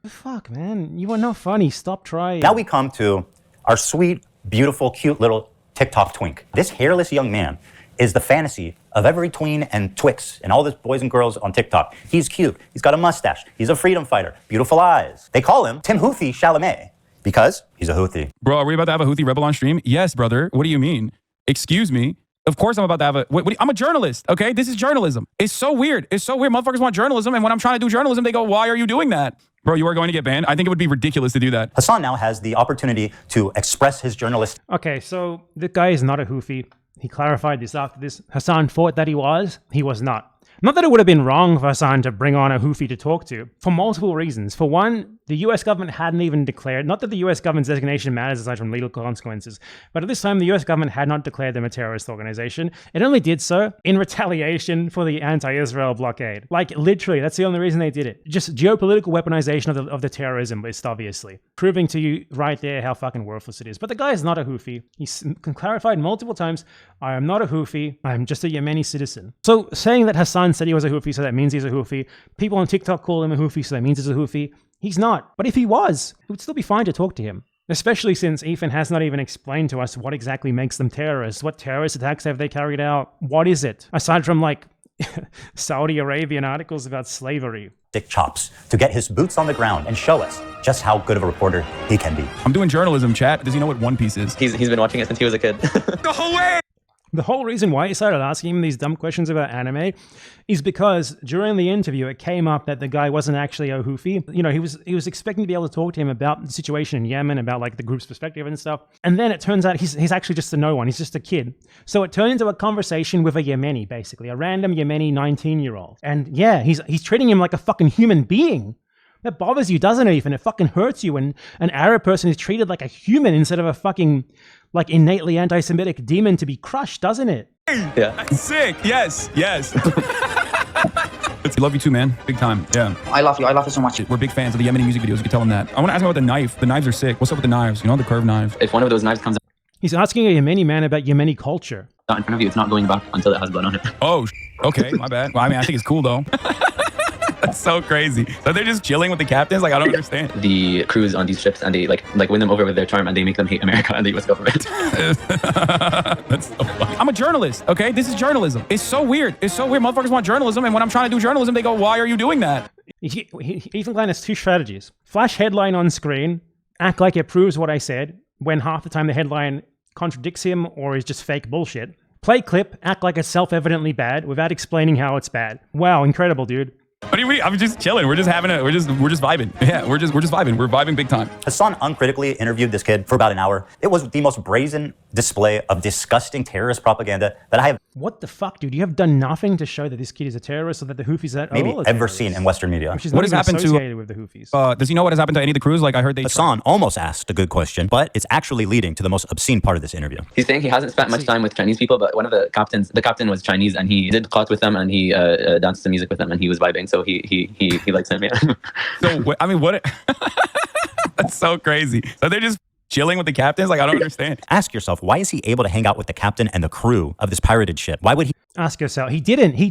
Fuck, man. You are not funny. Stop trying. Now we come to our sweet, beautiful, cute little TikTok twink. This hairless young man is the fantasy of every tween and twix and all the boys and girls on TikTok. He's cute. He's got a mustache. He's a freedom fighter. Beautiful eyes. They call him Tim Houthi Chalamet because he's a Houthi. Bro, are we about to have a Houthi rebel on stream? Yes, brother. What do you mean? Excuse me? Of course I'm about to have a... I'm a journalist, okay? This is journalism. It's so weird. It's so weird. Motherfuckers want journalism, and when I'm trying to do journalism, they go, why are you doing that? Bro, you are going to get banned? I think it would be ridiculous to do that. Hassan now has the opportunity to express his journalist... Okay, so the guy is not a Houthi. He clarified this after this. Hassan thought that he was. He was not. Not that it would have been wrong for Hassan to bring on a Houthi to talk to, for multiple reasons. For one, the US government hadn't even declared, not that the US government's designation matters aside from legal consequences, but at this time the US government had not declared them a terrorist organization. It only did so in retaliation for the anti-Israel blockade. Like, literally, that's the only reason they did it. Just geopolitical weaponization of the terrorism list, obviously. Proving to you right there how fucking worthless it is. But the guy is not a Houthi. He's clarified multiple times, I am not a Houthi, I am just a Yemeni citizen. So saying that Hassan said he was a Houthi, so that means he's a Houthi. People on TikTok call him a Houthi, so that means he's a Houthi. He's not. But if he was, it would still be fine to talk to him. Especially since Ethan has not even explained to us what exactly makes them terrorists. What terrorist attacks have they carried out? What is it? Aside from like Saudi Arabian articles about slavery. Dick chops to get his boots on the ground and show us just how good of a reporter he can be. I'm doing journalism, chat. Does he know what One Piece is? He's been watching it since he was a kid. The whole way! The whole reason why he started asking him these dumb questions about anime is because during the interview, it came up that the guy wasn't actually a Houthi. You know, he was expecting to be able to talk to him about the situation in Yemen, about like the group's perspective and stuff. And then it turns out he's actually just a no one. He's just a kid. So it turned into a conversation with a Yemeni, basically, a random Yemeni 19-year-old. And yeah, he's treating him like a fucking human being. That bothers you, doesn't it, Ethan? It fucking hurts you when an Arab person is treated like a human instead of a fucking, like, innately anti-Semitic demon to be crushed, doesn't it? Yeah. Sick. Yes. Love you too, man. Big time. Yeah. I love you. I love you so much. We're big fans of the Yemeni music videos. You can tell them that. I want to ask him about the knife. The knives are sick. What's up with the knives? You know, the curved knives. If one of those knives comes He's asking a Yemeni man about Yemeni culture. out in front of you, it's not going back until it has blood on it. Oh, okay. My bad. Well, I mean, I think it's cool, though. That's so crazy. So they're just chilling with the captains? Like, I don't understand. The crews on these ships, and they like win them over with their charm, and they make them hate America and the U.S. government. That's so funny. I'm a journalist, okay? This is journalism. It's so weird. Motherfuckers want journalism, and when I'm trying to do journalism, they go, why are you doing that? Ethan Klein has two strategies. Flash headline on screen, act like it proves what I said, when half the time the headline contradicts him or is just fake bullshit. Play clip, act like it's self-evidently bad without explaining how it's bad. Wow, incredible, dude. What do you mean? I'm just chilling. We're just vibing. Yeah, we're just vibing. We're vibing big time. HASAN uncritically interviewed this kid for about an hour. It was the most brazen display of disgusting terrorist propaganda that I have What the fuck, dude? You have done nothing to show that this kid is a terrorist or that the Houthis are maybe all ever seen in Western media. Which is What not has even happened to- associated with the Houthis. Does he know what has happened to any of the crews? Like, I heard they... HASAN almost asked a good question, but it's actually leading to the most obscene part of this interview. He's saying he hasn't spent much time with Chinese people, but one of the captain was Chinese, and he did qat with them, and he danced to music with them, and he was vibing, so he likes him, yeah. So, I mean, what... That's so crazy. So they're just chilling with the captains? Like, I don't understand. Ask yourself, why is he able to hang out with the captain and the crew of this pirated ship? Why would he... Ask yourself. He didn't. He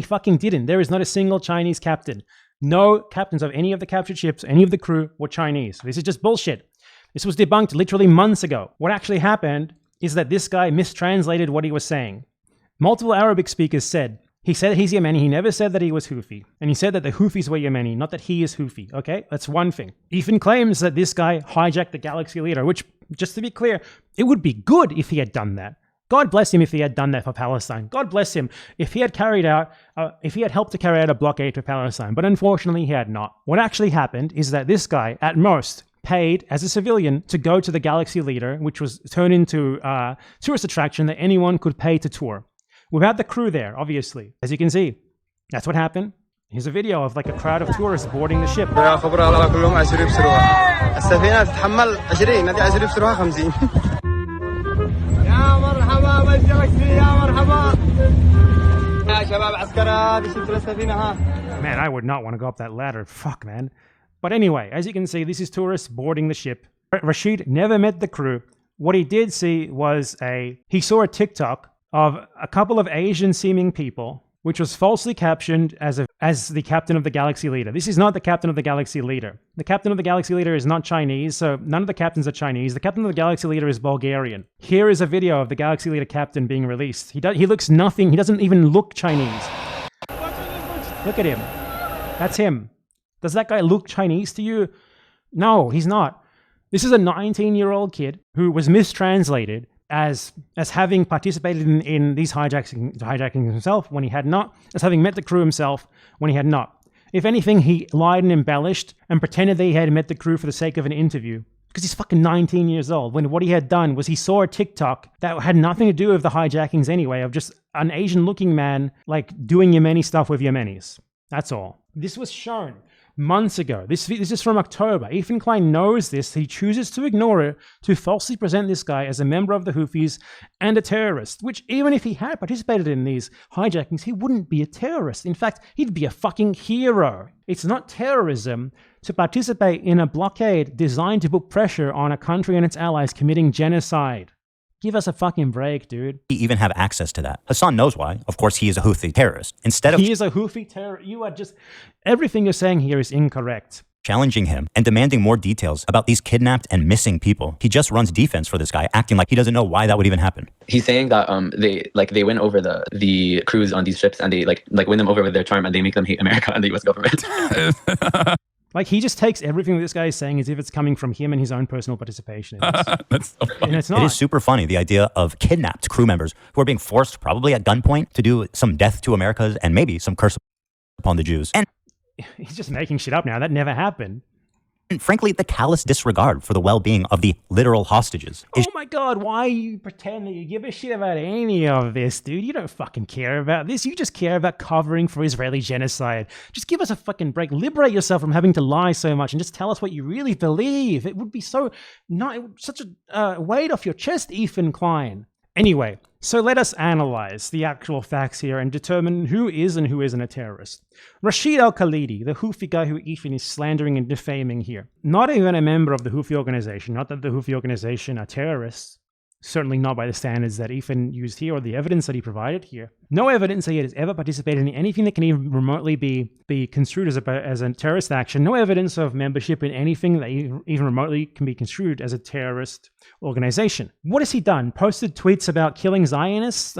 fucking didn't. There is not a single Chinese captain. No captains of any of the captured ships, any of the crew were Chinese. This is just bullshit. This was debunked literally months ago. What actually happened is that this guy mistranslated what he was saying. Multiple Arabic speakers said, he said he's Yemeni. He never said that he was Houthi. And he said that the Houthis were Yemeni, not that he is Houthi. Okay? That's one thing. Ethan claims that this guy hijacked the Galaxy Leader, which, just to be clear, it would be good if he had done that. God bless him if he had done that for Palestine. God bless him if he had helped to carry out a blockade for Palestine. But unfortunately, he had not. What actually happened is that this guy, at most, paid as a civilian to go to the Galaxy Leader, which was turned into a tourist attraction that anyone could pay to tour. Without the crew there, obviously. As you can see, that's what happened. Here's a video of like a crowd of tourists boarding the ship. Man, I would not want to go up that ladder. Fuck, man. But anyway, as you can see, this is tourists boarding the ship. Rashid never met the crew. What he did see was he saw a TikTok of a couple of Asian-seeming people, which was falsely captioned as the captain of the Galaxy Leader. This is not the captain of the Galaxy Leader. The captain of the Galaxy Leader is not Chinese, so none of the captains are Chinese. The captain of the Galaxy Leader is Bulgarian. Here is a video of the Galaxy Leader captain being released. He looks nothing. He doesn't even look Chinese. Look at him. That's him. Does that guy look Chinese to you? No, he's not. This is a 19-year-old kid who was mistranslated as having participated in these hijackings himself when he had not, as having met the crew himself when he had not. If anything, he lied and embellished and pretended that he had met the crew for the sake of an interview. Because he's fucking 19 years old, when what he had done was he saw a TikTok that had nothing to do with the hijackings anyway, of just an Asian-looking man, like, doing Yemeni stuff with Yemenis. That's all. This was shown months ago. This is from October. Ethan Klein knows this. He chooses to ignore it to falsely present this guy as a member of the Houthis and a terrorist, which even if he had participated in these hijackings, he wouldn't be a terrorist. In fact, he'd be a fucking hero. It's not terrorism to participate in a blockade designed to put pressure on a country and its allies committing genocide. Give us a fucking break, dude. He even have access to that? HASAN knows why. Of course, he is a Houthi terrorist. He is a Houthi terrorist. You are just... Everything you're saying here is incorrect. challenging him and demanding more details about these kidnapped and missing people. He just runs defense for this guy, acting like he doesn't know why that would even happen. He's saying that they win over the crews on these ships and they like win them over with their charm and they make them hate America and the U.S. government. Like, he just takes everything that this guy is saying as if it's coming from him and his own personal participation in this. That's so funny. And it's not. It is super funny, the idea of kidnapped crew members who are being forced, probably at gunpoint, to do some death to Americas and maybe some curse upon the Jews. And He's just making shit up now. That never happened. frankly, the callous disregard for the well-being of the literal hostages. Oh my god, why you pretend that you give a shit about any of this, dude? You don't fucking care about this. You just care about covering for Israeli genocide. Just give us a fucking break. Liberate yourself from having to lie so much and just tell us what you really believe. It would be such a weight off your chest, Ethan Klein. Anyway, so let us analyze the actual facts here and determine who is and who isn't a terrorist. Rashid al-Khalidi, the Houthi guy who Ethan is slandering and defaming here, not even a member of the Houthi organization, not that the Houthi organization are terrorists, certainly not by the standards that Ethan used here or the evidence that he provided here. No evidence that he has ever participated in anything that can even remotely be construed as a terrorist action. No evidence of membership in anything that even remotely can be construed as a terrorist organization. What has he done? Posted tweets about killing Zionists?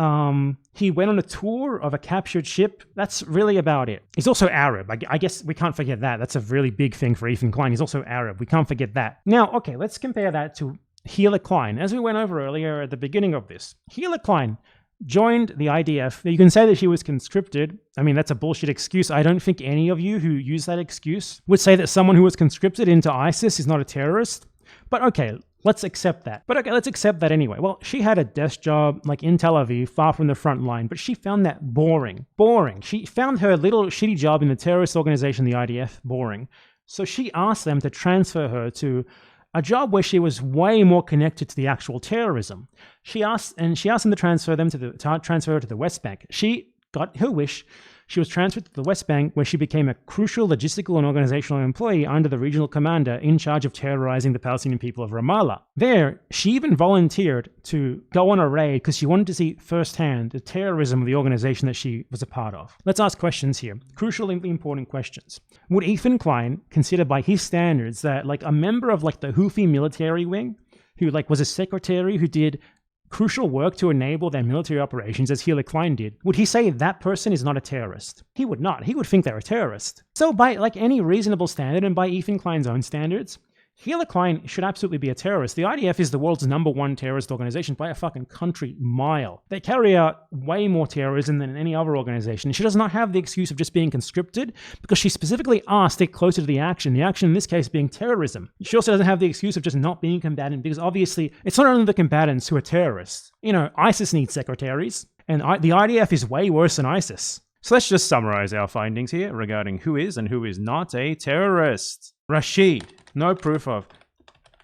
He went on a tour of a captured ship. That's really about it. He's also Arab. I guess we can't forget that. That's a really big thing for Ethan Klein. He's also Arab. We can't forget that. Now, okay, let's compare that to Gila Klein. As we went over earlier at the beginning of this, Gila Klein joined the IDF. You can say that she was conscripted. I mean, that's a bullshit excuse. I don't think any of you who use that excuse would say that someone who was conscripted into ISIS is not a terrorist. But okay, let's accept that. But okay, let's accept that anyway. Well, she had a desk job like in Tel Aviv, far from the front line, but she found that boring. Boring. She found her little shitty job in the terrorist organization, the IDF, boring. So she asked them to transfer her to a job where she was way more connected to the actual terrorism. She asked them to transfer her to the West Bank. She got her wish. She was transferred to the West Bank, where she became a crucial logistical and organizational employee under the regional commander in charge of terrorizing the Palestinian people of Ramallah. There, she even volunteered to go on a raid because she wanted to see firsthand the terrorism of the organization that she was a part of. Let's ask questions here. Crucially important questions. Would Ethan Klein consider by his standards that like a member of like the Houthi military wing, who like was a secretary who did crucial work to enable their military operations as Gila Klein did, would he say that person is not a terrorist? He would not. He would think they're a terrorist. So by like any reasonable standard and by Ethan Klein's own standards, Gila Klein should absolutely be a terrorist. The IDF is the world's #1 terrorist organization by a fucking country mile. They carry out way more terrorism than any other organization. She does not have the excuse of just being conscripted because she specifically asked to stick closer to the action in this case being terrorism. She also doesn't have the excuse of just not being combatant because obviously it's not only the combatants who are terrorists. You know, ISIS needs secretaries, and the IDF is way worse than ISIS. So let's just summarize our findings here regarding who is and who is not a terrorist. Rashid, no proof of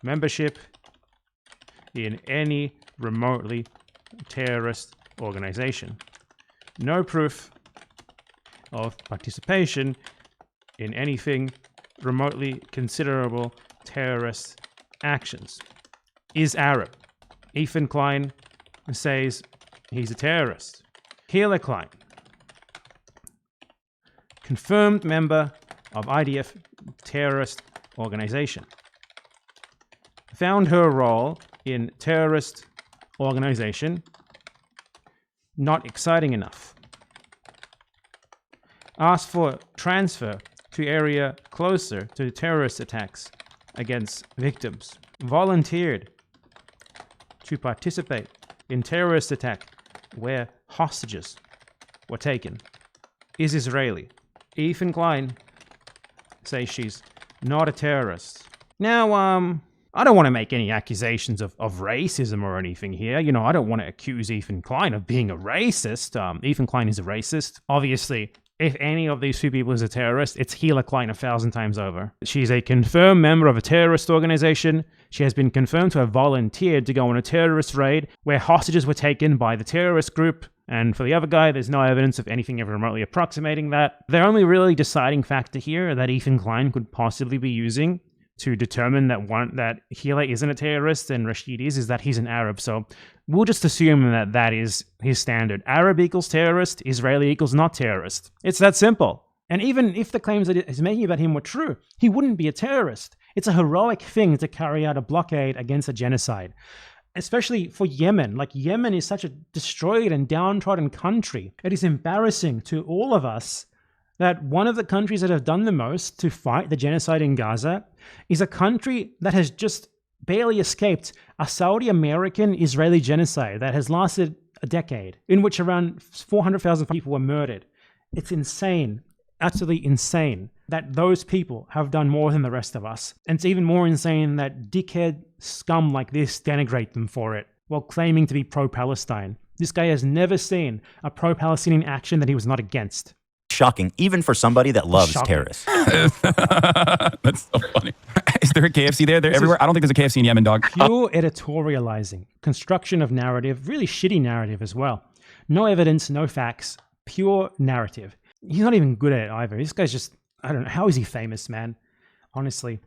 membership in any remotely terrorist organization. No proof of participation in anything remotely considerable terrorist actions. Is Arab. Ethan Klein says he's a terrorist. Gila Klein, confirmed member of IDF terrorist organization. Found her role in terrorist organization not exciting enough. Asked for transfer to area closer to terrorist attacks against victims. Volunteered to participate in terrorist attack where hostages were taken. Is Israeli. Ethan Klein says she's not a terrorist. Now, I don't want to make any accusations of racism or anything here. You know, I don't want to accuse Ethan Klein of being a racist. Ethan Klein is a racist. Obviously, if any of these two people is a terrorist, it's Gila Klein 1,000 times over. She's a confirmed member of a terrorist organization. She has been confirmed to have volunteered to go on a terrorist raid where hostages were taken by the terrorist group. And for the other guy, there's no evidence of anything ever remotely approximating that. The only really deciding factor here that Ethan Klein could possibly be using to determine that Gila isn't a terrorist and Rashid is that he's an Arab. So we'll just assume that is his standard. Arab equals terrorist, Israeli equals not terrorist. It's that simple. And even if the claims that he's making about him were true, he wouldn't be a terrorist. It's a heroic thing to carry out a blockade against a genocide, especially for Yemen. Like, Yemen is such a destroyed and downtrodden country. It is embarrassing to all of us that one of the countries that have done the most to fight the genocide in Gaza is a country that has just barely escaped a Saudi American-Israeli genocide that has lasted a decade, in which around 400,000 people were murdered. It's insane, absolutely insane, that those people have done more than the rest of us. And it's even more insane that dickhead scum like this denigrate them for it, while claiming to be pro-Palestine. This guy has never seen a pro-Palestinian action that he was not against. Shocking, even for somebody that loves terrorists. That's so funny. Is there a KFC there? They're everywhere. I don't think there's a KFC in Yemen, dog. Pure editorializing, construction of narrative, really shitty narrative as well. No evidence, no facts, pure narrative. He's not even good at it either. This guy's just, I don't know, how is he famous, man? Honestly.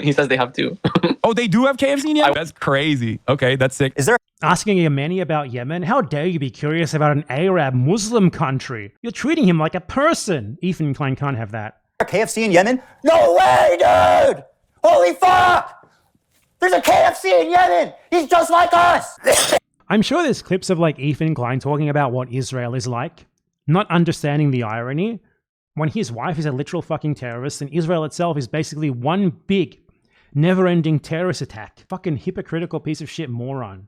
He says they have two. Oh, they do have KFC in Yemen? That's crazy. Okay, that's sick. Is there asking a Yemeni about Yemen? How dare you be curious about an Arab Muslim country? You're treating him like a person. Ethan Klein can't have that. KFC in Yemen? No way, dude! Holy fuck! There's a KFC in Yemen! He's just like us! I'm sure there's clips of like Ethan Klein talking about what Israel is like, not understanding the irony, when his wife is a literal fucking terrorist and Israel itself is basically one big, never-ending terrorist attack. Fucking hypocritical piece of shit moron.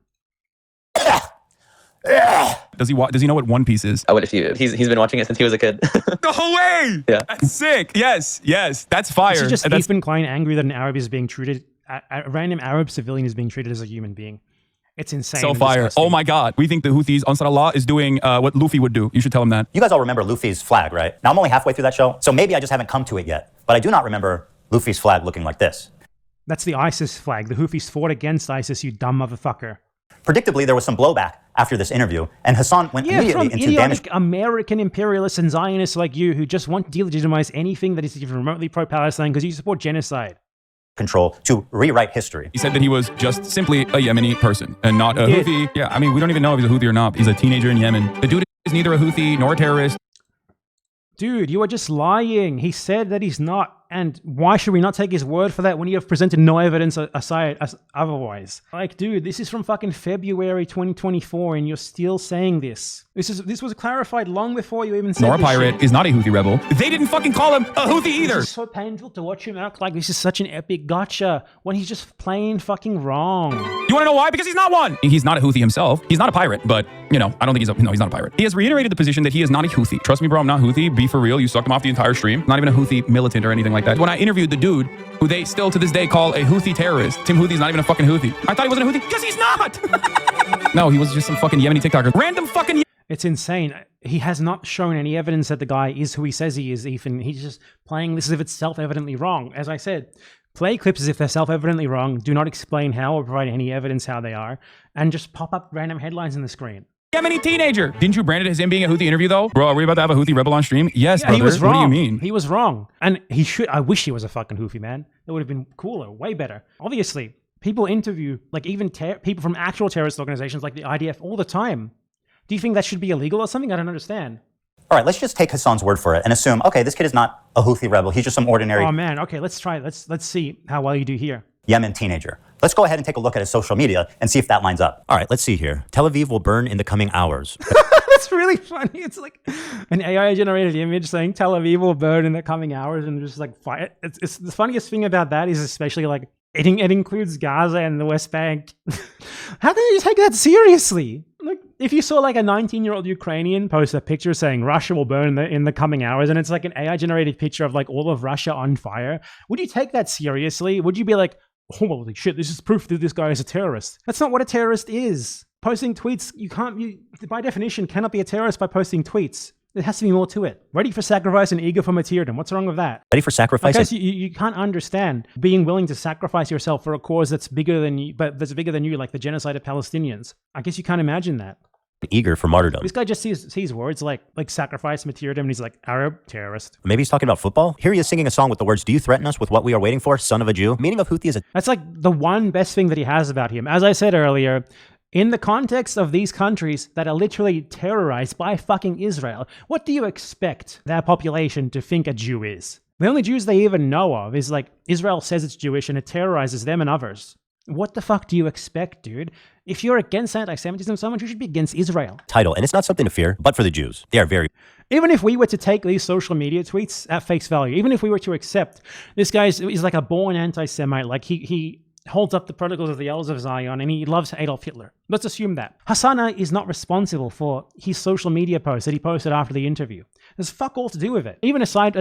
Does he know what One Piece is? Oh, what if he's been watching it since he was a kid. No way! Yeah. That's sick. Yes, that's fire. This is just And that's Ethan Klein angry that an Arab is being treated, a random Arab civilian is being treated as a human being. It's insane. so and fire. disgusting. Oh my God. We think the Houthis, Ansar Allah, is doing what Luffy would do. You should tell him that. You guys all remember Luffy's flag, right? Now, I'm only halfway through that show, so maybe I just haven't come to it yet. But I do not remember Luffy's flag looking like this. That's the ISIS flag. The Houthis fought against ISIS, you dumb motherfucker. Predictably, there was some blowback after this interview, and HASAN went immediately from into damage idiotic American imperialists and Zionists like you who just want to delegitimize anything that is even remotely pro-Palestine because you support genocide. control to rewrite history. He said that he was just simply a Yemeni person and not a Houthi. Yeah, I mean, we don't even know if he's a Houthi or not. He's a teenager in Yemen. The dude is neither a Houthi nor a terrorist. Dude, you are just lying. He said that he's not. And why should we not take his word for that when you have presented no evidence otherwise? Like, dude, this is from fucking February 2024 and you're still saying this. This was clarified long before you even said Nor a this pirate shit. is not a Houthi rebel. They didn't fucking call him a Houthi either. This is so painful to watch him act like this is such an epic gotcha when he's just plain fucking wrong. You want to know why? Because he's not one. He's not a Houthi himself. He's not a pirate, but, you know, I don't think he's not a pirate. He has reiterated the position that he is not a Houthi. Trust me, bro, I'm not Houthi. Be for real. You sucked him off the entire stream. Not even a Houthi militant or anything like that. When I interviewed the dude who they still to this day call a Houthi terrorist, Tim Houthi's not even a fucking Houthi. I thought he wasn't a Houthi because he's not. No, he was just some fucking Yemeni TikToker. Random fucking. It's insane. He has not shown any evidence that the guy is who he says he is, Ethan. He's just playing this as if it's self-evidently wrong. As I said, play clips as if they're self-evidently wrong, do not explain how or provide any evidence how they are, and just pop up random headlines in the screen. Yemeni teenager. Didn't you brand it as him being a Houthi interview though? Bro, are we about to have a Houthi rebel on stream? Yes, Yeah, brother. he was wrong. What do you mean? He was wrong. And he should. I wish he was a fucking Houthi, man. It would have been cooler, way better. Obviously, people interview, like even people from actual terrorist organizations like the IDF all the time. Do you think that should be illegal or something? I don't understand. All right, let's just take Hassan's word for it and assume, okay, this kid is not a Houthi rebel. He's just some ordinary Oh man, okay, let's try it. Let's see how well you do here. Yemen teenager. Let's go ahead and take a look at his social media and see if that lines up. All right, let's see here. Tel Aviv will burn in the coming hours. That's really funny. It's like an AI-generated image saying Tel Aviv will burn in the coming hours and just like fire. It's the funniest thing about that is especially like it includes Gaza and the West Bank. How can you take that seriously? Like if you saw like a 19-year-old Ukrainian post a picture saying Russia will burn in the coming hours and it's like an AI-generated picture of like all of Russia on fire, would you take that seriously? Would you be like, holy shit, this is proof that this guy is a terrorist? That's not what a terrorist is. Posting tweets, you by definition cannot be a terrorist by posting tweets. There has to be more to it. Ready for sacrifice and eager for martyrdom. What's wrong with that? Ready for sacrifice? I guess you can't understand being willing to sacrifice yourself for a cause that's bigger than you, but that's bigger than you, like the genocide of Palestinians. I guess you can't imagine that. Eager for martyrdom. This guy just sees words like sacrifice, martyrdom, and he's like, Arab terrorist. Maybe he's talking about football. Here he is singing a song with the words, "Do you threaten us with what we are waiting for, son of a Jew?" Meaning of Houthi is That's like the one best thing that he has about him. As I said earlier, In the context of these countries that are literally terrorized by fucking Israel, what do you expect their population to think a Jew is? The only Jews they even know of is like Israel says it's Jewish and it terrorizes them and others. What the fuck do you expect, dude? If you're against anti-Semitism so much, you should be against Israel. Title, and it's not something to fear, but for the Jews, they are very... Even if we were to take these social media tweets at face value, even if we were to accept this guy is like a born anti-Semite, like he holds up the protocols of the elders of Zion and he loves Adolf Hitler. Let's assume that. HASAN is not responsible for his social media post that he posted after the interview. There's fuck all to do with it. Even aside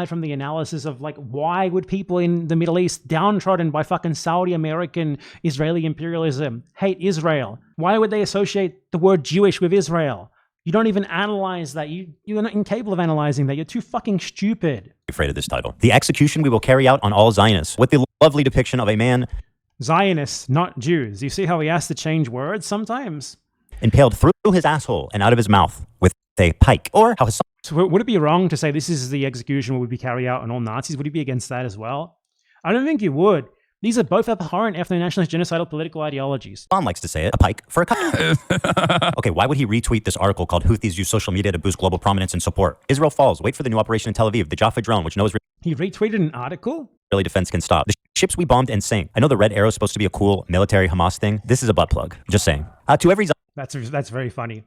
from the analysis of like, why would people in the Middle East downtrodden by fucking Saudi American Israeli imperialism hate Israel? Why would they associate the word Jewish with Israel? You don't even analyze that. You're not incapable of analyzing that. You're too fucking stupid. afraid of this title. The execution we will carry out on all Zionists with the lovely depiction of a man Zionists, not Jews. You see how he has to change words sometimes? Impaled through his asshole and out of his mouth with a pike. Or how his... So would it be wrong to say this is the execution would be carried out on all Nazis? Would you be against that as well? I don't think you would. These are both abhorrent ethno-nationalist genocidal political ideologies. Don likes to say it, a pike for a cut. Okay, why would he retweet this article called Houthis use social media to boost global prominence and support? Israel falls. Wait for the new operation in Tel Aviv, the Jaffa drone, which no He retweeted an article? Israeli defense can stop. The ships we bombed and sank. I know the red arrow is supposed to be a cool military Hamas thing. This is a butt plug. Just saying. To every That's very funny.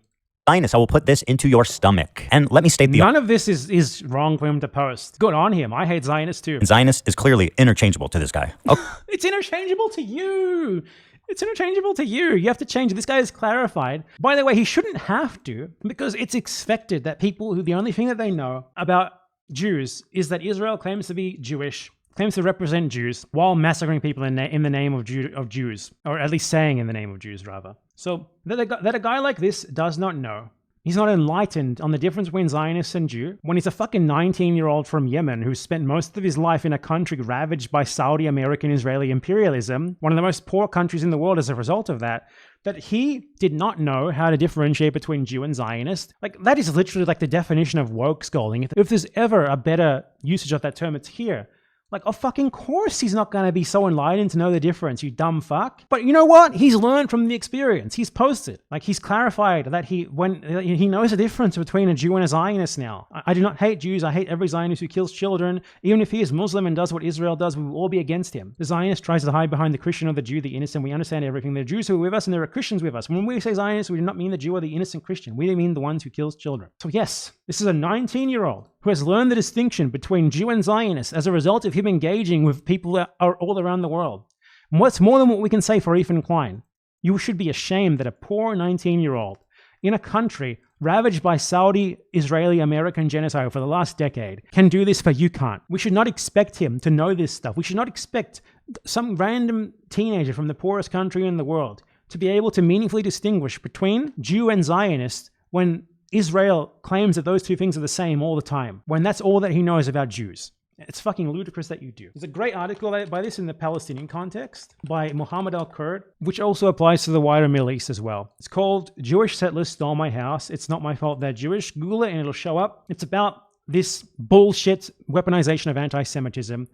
Zionist, I will put this into your stomach. And let me state the... None of this is wrong for him to post. Good on him. I hate Zionists too. Zionist is clearly interchangeable to this guy. Oh. It's interchangeable to you. It's interchangeable to you. You have to change it. This guy is clarified. By the way, he shouldn't have to, because it's expected that people who the only thing that they know about Jews is that Israel claims to be Jewish, claims to represent Jews, while massacring people in the name of Jews, or at least saying in the name of Jews, rather. So that a guy like this does not know. He's not enlightened on the difference between Zionist and Jew when he's a fucking 19-year-old from Yemen who spent most of his life in a country ravaged by Saudi American Israeli imperialism, one of the most poor countries in the world as a result of that he did not know how to differentiate between Jew and Zionist. Like, that is literally like the definition of woke scolding. If there's ever a better usage of that term, it's here. Like, of fucking course he's not going to be so enlightened to know the difference, you dumb fuck. But you know what? He's learned from the experience. He's posted. Like, he's clarified that he knows the difference between a Jew and a Zionist now. I do not hate Jews. I hate every Zionist who kills children. Even if he is Muslim and does what Israel does, we will all be against him. The Zionist tries to hide behind the Christian or the Jew, the innocent. We understand everything. There are Jews who are with us and there are Christians with us. When we say Zionist, we do not mean the Jew or the innocent Christian. We mean the ones who kills children. So yes, this is a 19-year-old who has learned the distinction between Jew and Zionist as a result of him engaging with people that are all around the world. And what's more than what we can say for Ethan Klein? You should be ashamed that a poor 19-year-old in a country ravaged by Saudi, Israeli, American genocide for the last decade can do this, but you can't. We should not expect him to know this stuff. We should not expect some random teenager from the poorest country in the world to be able to meaningfully distinguish between Jew and Zionist when Israel claims that those two things are the same all the time, when that's all that he knows about Jews. It's fucking ludicrous that you do. There's a great article by this in the Palestinian context by Mohammed Al-Kurd, which also applies to the wider Middle East as well. It's called Jewish Settlers Stole My House. It's Not My Fault They're Jewish. Google it and it'll show up. It's about this bullshit weaponization of anti-Semitism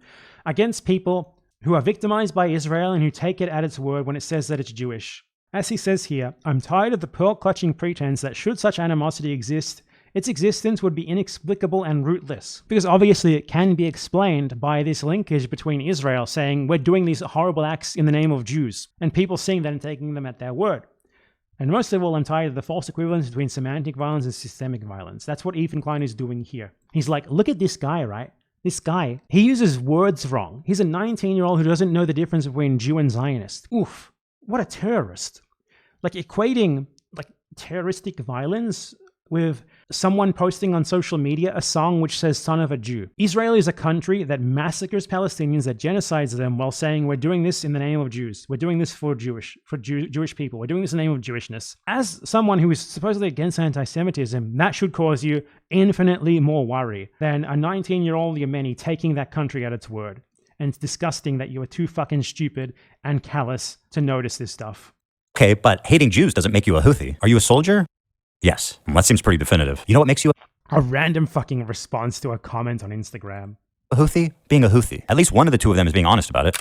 against people who are victimized by Israel and who take it at its word when it says that it's Jewish. As he says here, I'm tired of the pearl-clutching pretense that should such animosity exist, its existence would be inexplicable and rootless. Because obviously it can be explained by this linkage between Israel saying we're doing these horrible acts in the name of Jews, and people seeing that and taking them at their word. And most of all, I'm tired of the false equivalence between semantic violence and systemic violence. That's what Ethan Klein is doing here. He's like, look at this guy, right? This guy, he uses words wrong. He's a 19-year-old who doesn't know the difference between Jew and Zionist. Oof, what a terrorist. Like equating like terroristic violence with someone posting on social media a song which says son of a Jew. Israel is a country that massacres Palestinians, that genocides them while saying we're doing this in the name of Jews. We're doing this for Jewish people. We're doing this in the name of Jewishness. As someone who is supposedly against anti-Semitism, that should cause you infinitely more worry than a 19-year-old Yemeni taking that country at its word. And it's disgusting that you are too fucking stupid and callous to notice this stuff. Okay, but hating Jews doesn't make you a Houthi. Are you a soldier? Yes. That seems pretty definitive. You know what makes you a random fucking response to a comment on Instagram? A Houthi? Being a Houthi. At least one of the two of them is being honest about it.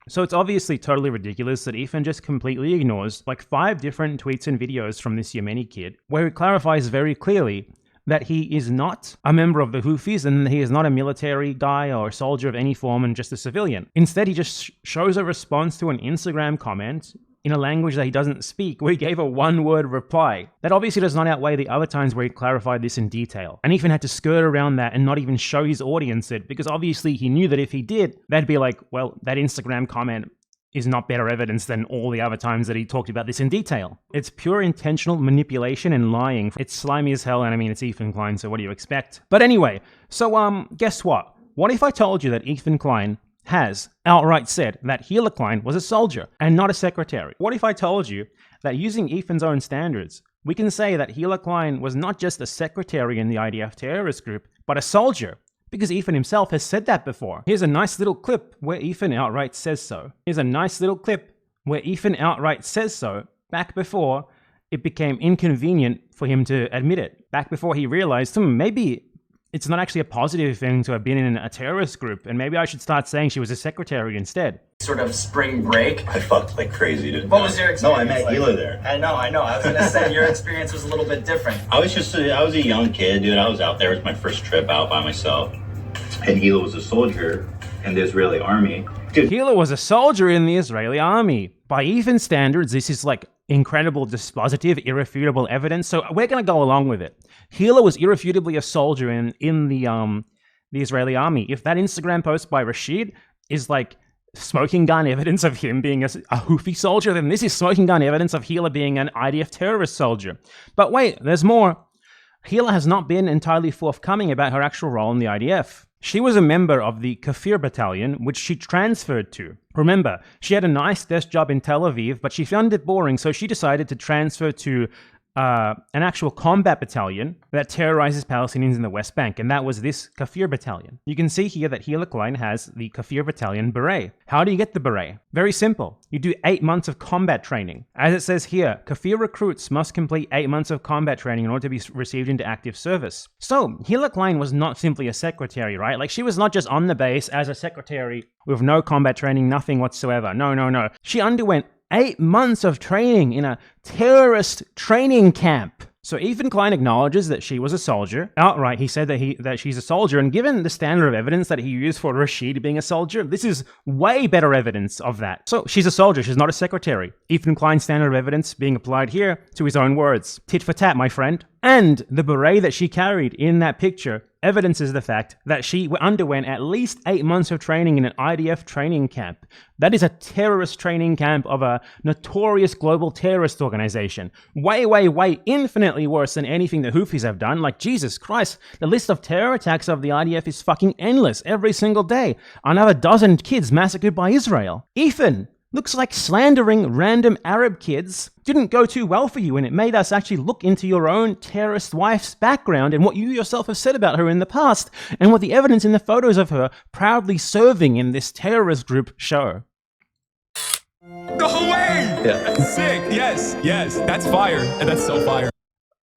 So it's obviously totally ridiculous that Ethan just completely ignores like 5 different tweets and videos from this Yemeni kid, where he clarifies very clearly that he is not a member of the Houthis and he is not a military guy or soldier of any form and just a civilian. Instead, he just shows a response to an Instagram comment in a language that he doesn't speak, where he gave a one-word reply. That obviously does not outweigh the other times where he clarified this in detail. And Ethan had to skirt around that and not even show his audience it, because obviously he knew that if he did, they'd be like, well, that Instagram comment is not better evidence than all the other times that he talked about this in detail. It's pure intentional manipulation and lying. It's slimy as hell, and I mean, it's Ethan Klein, so what do you expect? But anyway, so guess what? What if I told you that Ethan Klein has outright said that Hila Klein was a soldier and not a secretary? What if I told you that using Ethan's own standards, we can say that Hila Klein was not just a secretary in the IDF terrorist group, but a soldier? Because Ethan himself has said that before. Here's a nice little clip where Ethan outright says so. Back before it became inconvenient for him to admit it. Back before he realized, maybe it's not actually a positive thing to have been in a terrorist group, and maybe I should start saying she was a secretary instead. Sort of spring break. I fucked like crazy, dude. What was your experience? No, I met Hila there. I know. I was gonna say your experience was a little bit different. I was a young kid, dude. I was out there. It was my first trip out by myself. And Hila was a soldier in the Israeli army. Dude, Hila was a soldier in the Israeli army. By Ethan standards, this is like incredible, dispositive, irrefutable evidence. So we're going to go along with it. Hila was irrefutably a soldier in the Israeli army. If that Instagram post by Rashid is like smoking gun evidence of him being a Houthi soldier, then this is smoking gun evidence of Hila being an IDF terrorist soldier. But wait, there's more. Hila has not been entirely forthcoming about her actual role in the IDF. She was a member of the Kafir battalion, which she transferred to. Remember, she had a nice desk job in Tel Aviv, but she found it boring, so she decided to transfer to an actual combat battalion that terrorizes Palestinians in the West Bank, and that was this Kafir battalion. You can see here that Hila Klein has the Kafir battalion beret. How do you get the beret? Very simple. You do 8 months of combat training. As it says here, Kafir recruits must complete 8 months of combat training in order to be received into active service. So, Hila Klein was not simply a secretary, right? Like, she was not just on the base as a secretary with no combat training, nothing whatsoever. No. She underwent 8 months of training in a terrorist training camp. So Ethan Klein acknowledges that she was a soldier. Outright, he said that she's a soldier, and given the standard of evidence that he used for Rashid being a soldier, this is way better evidence of that. So she's a soldier, she's not a secretary. Ethan Klein's standard of evidence being applied here to his own words. Tit for tat, my friend. And the beret that she carried in that picture evidences the fact that she underwent at least 8 months of training in an IDF training camp. That is a terrorist training camp of a notorious global terrorist organization. Way, infinitely worse than anything the Houthis have done. Like, Jesus Christ, the list of terror attacks of the IDF is fucking endless every single day. Another dozen kids massacred by Israel. Ethan, looks like slandering random Arab kids didn't go too well for you, and it made us actually look into your own terrorist wife's background and what you yourself have said about her in the past, and what the evidence in the photos of her proudly serving in this terrorist group show. The whole way! Yeah. Sick. Yes. That's fire. And that's so fire.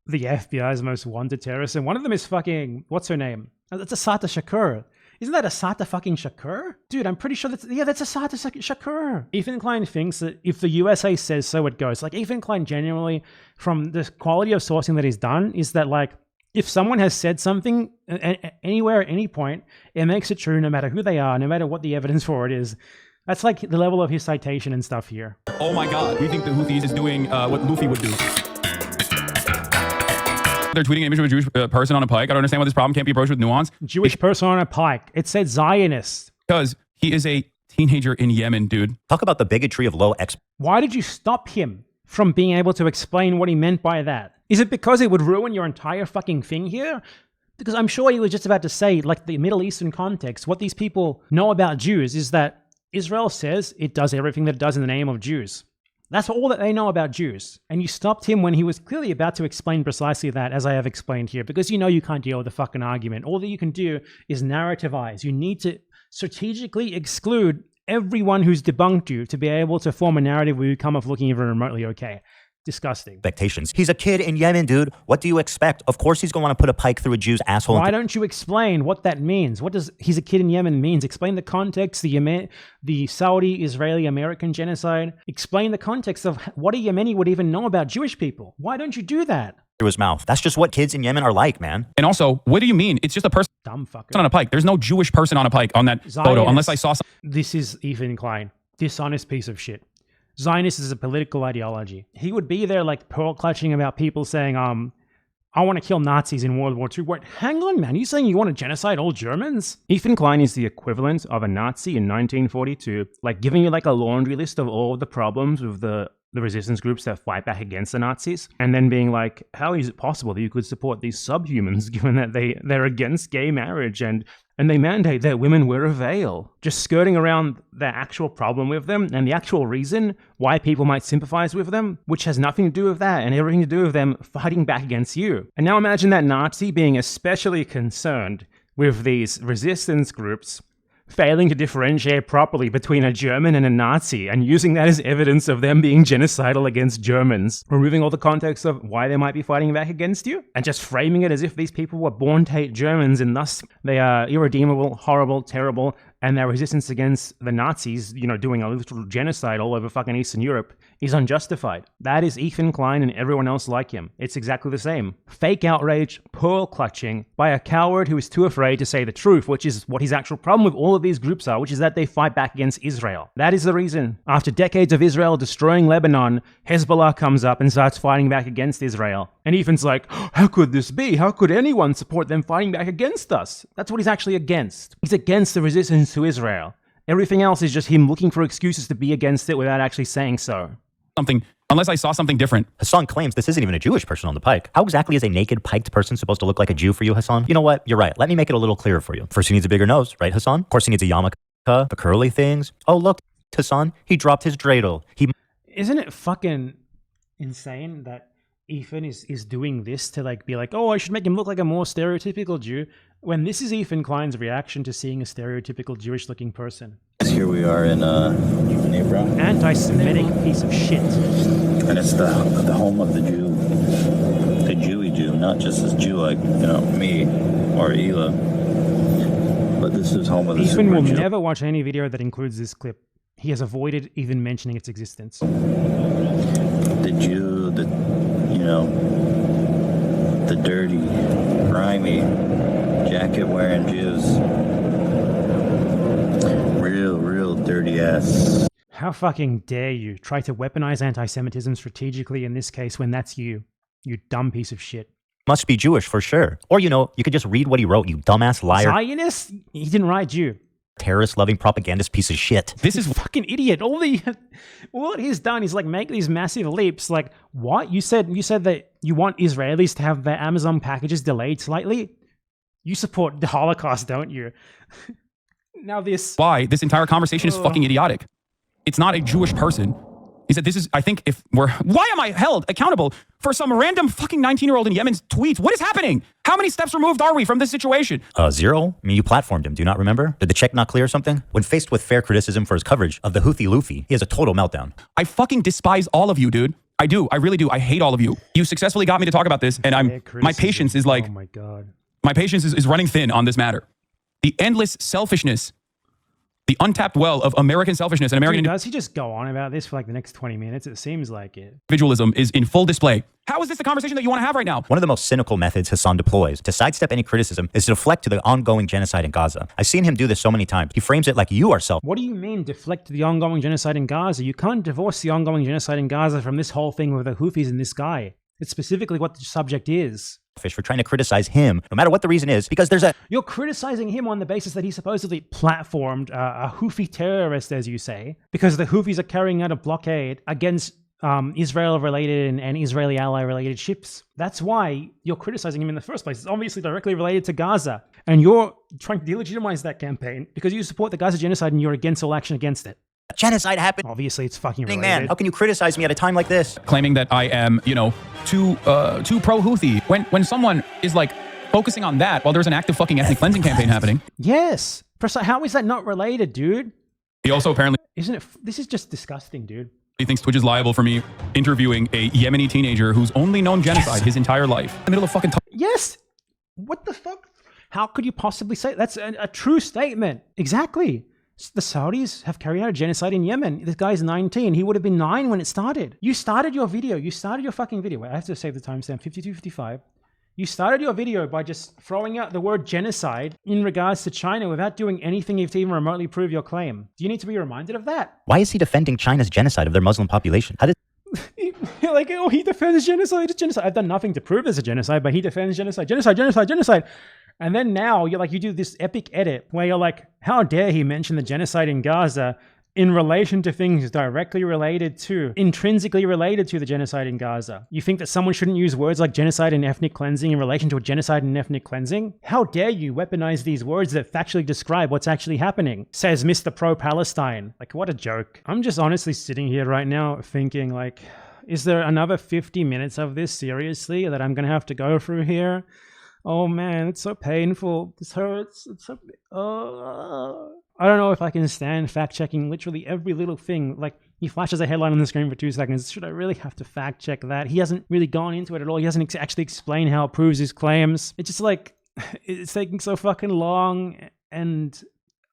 The FBI's most wanted terrorists, and one of them is fucking, what's her name? That's Assata Shakur. Isn't that Assata fucking Shakur? Dude, I'm pretty sure that's Assata Shakur. Ethan Klein thinks that if the USA says so, it goes. Like, Ethan Klein genuinely, from the quality of sourcing that he's done, is that, like, if someone has said something anywhere at any point, it makes it true no matter who they are, no matter what the evidence for it is. That's like the level of his citation and stuff here. Oh my God. We think the Houthis is doing what Luffy would do. They're tweeting an image of a Jewish person on a pike. I don't understand why this problem can't be approached with nuance. Jewish person on a pike. It said Zionist. Because he is a teenager in Yemen, dude. Talk about the bigotry of low ex. Why did you stop him from being able to explain what he meant by that? Is it because it would ruin your entire fucking thing here? Because I'm sure he was just about to say, like, the Middle Eastern context, what these people know about Jews is that Israel says it does everything that it does in the name of Jews. That's all that they know about Jews. And you stopped him when he was clearly about to explain precisely that, as I have explained here, because you know you can't deal with the fucking argument. All that you can do is narrativize. You need to strategically exclude everyone who's debunked you to be able to form a narrative where you come off looking even remotely okay. Disgusting. Expectations. He's a kid in Yemen, dude. What do you expect? Of course he's going to want to put a pike through a Jew's asshole. Why don't you explain what that means? What does he's a kid in Yemen means? Explain the context, the Saudi, Israeli, American genocide. Explain the context of what a Yemeni would even know about Jewish people. Why don't you do that? Through his mouth. That's just what kids in Yemen are like, man. And also, what do you mean? It's just a person Dumb fucker. on a pike. There's no Jewish person on a pike on that photo, unless I saw some. This is Ethan Klein. Dishonest piece of shit. Zionist is a political ideology. He would be there like pearl clutching about people saying, I want to kill Nazis in World War II. Wait, hang on, man. You saying you want to genocide all Germans? Ethan Klein is the equivalent of a Nazi in 1942, like giving you like a laundry list of all of the problems with the resistance groups that fight back against the Nazis, and then being like, how is it possible that you could support these subhumans given that they're against gay marriage and they mandate that women wear a veil? Just skirting around the actual problem with them and the actual reason why people might sympathize with them, which has nothing to do with that and everything to do with them fighting back against you. And now imagine that Nazi being especially concerned with these resistance groups failing to differentiate properly between a German and a Nazi and using that as evidence of them being genocidal against Germans, removing all the context of why they might be fighting back against you, and just framing it as if these people were born to hate Germans and thus they are irredeemable, horrible, terrible, and their resistance against the Nazis, doing a literal genocide all over fucking Eastern Europe, is unjustified. That is Ethan Klein and everyone else like him. It's exactly the same. Fake outrage, pearl clutching by a coward who is too afraid to say the truth, which is what his actual problem with all of these groups are, which is that they fight back against Israel. That is the reason. After decades of Israel destroying Lebanon, Hezbollah comes up and starts fighting back against Israel. And Ethan's like, how could this be? How could anyone support them fighting back against us? That's what he's actually against. He's against the resistance to Israel. Everything else is just him looking for excuses to be against it without actually saying so. Unless I saw something different. HASAN claims this isn't even a Jewish person on the pike. How exactly is a naked piked person supposed to look like a Jew for you, HASAN? You know what? You're right. Let me make it a little clearer for you. First, he needs a bigger nose, right, HASAN? Of course, he needs a yarmulke, the curly things. Oh, look, HASAN, he dropped his dreidel. Isn't it fucking insane that Ethan is doing this to be like, oh, I should make him look like a more stereotypical Jew, when this is Ethan Klein's reaction to seeing a stereotypical Jewish-looking person. Here we are in Hebron. Anti-Semitic piece of shit. And it's the home of the Jew. The Jewy Jew, not just this Jew like, me or Ela. But this is home of the Ethan will Jew. never watch any video that includes this clip. He has avoided even mentioning its existence. The Jew, the dirty, grimy, jacket-wearing Jews. Real dirty ass. How fucking dare you try to weaponize anti-Semitism strategically in this case when that's you dumb piece of shit. Must be Jewish for sure. Or, you could just read what he wrote, you dumbass liar. Zionist? He didn't write Jew. Terrorist-loving propagandist piece of shit. This is fucking idiot. All he's done is make these massive leaps. Like, what? You said that you want Israelis to have their Amazon packages delayed slightly? You support the Holocaust, don't you? Now this... Why this entire conversation is fucking idiotic. It's not a Jewish person. He said, why am I held accountable for some random fucking 19-year-old in Yemen's tweets? What is happening? How many steps removed are we from this situation? 0. I mean, you platformed him. Do you not remember? Did the check not clear or something? When faced with fair criticism for his coverage of the Houthi Luffy, he has a total meltdown. I fucking despise all of you, dude. I do. I really do. I hate all of you. You successfully got me to talk about this, and my patience is oh my God. My patience is running thin on this matter. The endless selfishness, the untapped well of American selfishness and American... Dude, does he just go on about this for the next 20 minutes? It seems like it. Individualism is in full display. How is this the conversation that you want to have right now? One of the most cynical methods HASAN deploys to sidestep any criticism is to deflect to the ongoing genocide in Gaza. I've seen him do this so many times. He frames it like you are self... What do you mean deflect to the ongoing genocide in Gaza? You can't divorce the ongoing genocide in Gaza from this whole thing with the Houthis and this guy. It's specifically what the subject is. For trying to criticize him, no matter what the reason is, because there's a... You're criticizing him on the basis that he supposedly platformed a Houthi terrorist, as you say, because the Houthis are carrying out a blockade against Israel-related and Israeli ally-related ships. That's why you're criticizing him in the first place. It's obviously directly related to Gaza. And you're trying to delegitimize that campaign because you support the Gaza genocide and you're against all action against it. Genocide happened. Obviously, it's fucking related. Man, how can you criticize me at a time like this? Claiming that I am, too pro-Houthi. When someone is focusing on that while there's an active fucking ethnic cleansing campaign happening. Yes. How is that not related, dude? He also apparently... Isn't it? This is just disgusting, dude. He thinks Twitch is liable for me interviewing a Yemeni teenager who's only known genocide his entire life. In the middle of fucking Yes. What the fuck? How could you possibly say that's a true statement? Exactly. The Saudis have carried out a genocide in Yemen. This guy's 19. He would have been 9 when it started. You started your video. You started your fucking video. Wait, I have to save the timestamp. 52:55. You started your video by just throwing out the word genocide in regards to China without doing anything to even remotely prove your claim. Do you need to be reminded of that? Why is he defending China's genocide of their Muslim population? How did You're like, oh, he defends genocide. It's genocide. I've done nothing to prove there's a genocide, but he defends genocide. Genocide, genocide, genocide. And then now you're like, you do this epic edit where you're like, how dare he mention the genocide in Gaza in relation to things directly related to, intrinsically related to the genocide in Gaza. You think that someone shouldn't use words like genocide and ethnic cleansing in relation to a genocide and ethnic cleansing? How dare you weaponize these words that factually describe what's actually happening? Says Mr. Pro-Palestine. Like, what a joke. I'm just honestly sitting here right now thinking like, is there another 50 minutes of this seriously that I'm going to have to go through here? Oh man, it's so painful. This hurts. It's so... I don't know if I can stand fact-checking literally every little thing. Like, he flashes a headline on the screen for 2 seconds. Should I really have to fact-check that? He hasn't really gone into it at all. He hasn't actually explained how it proves his claims. It's just like, it's taking so fucking long. And,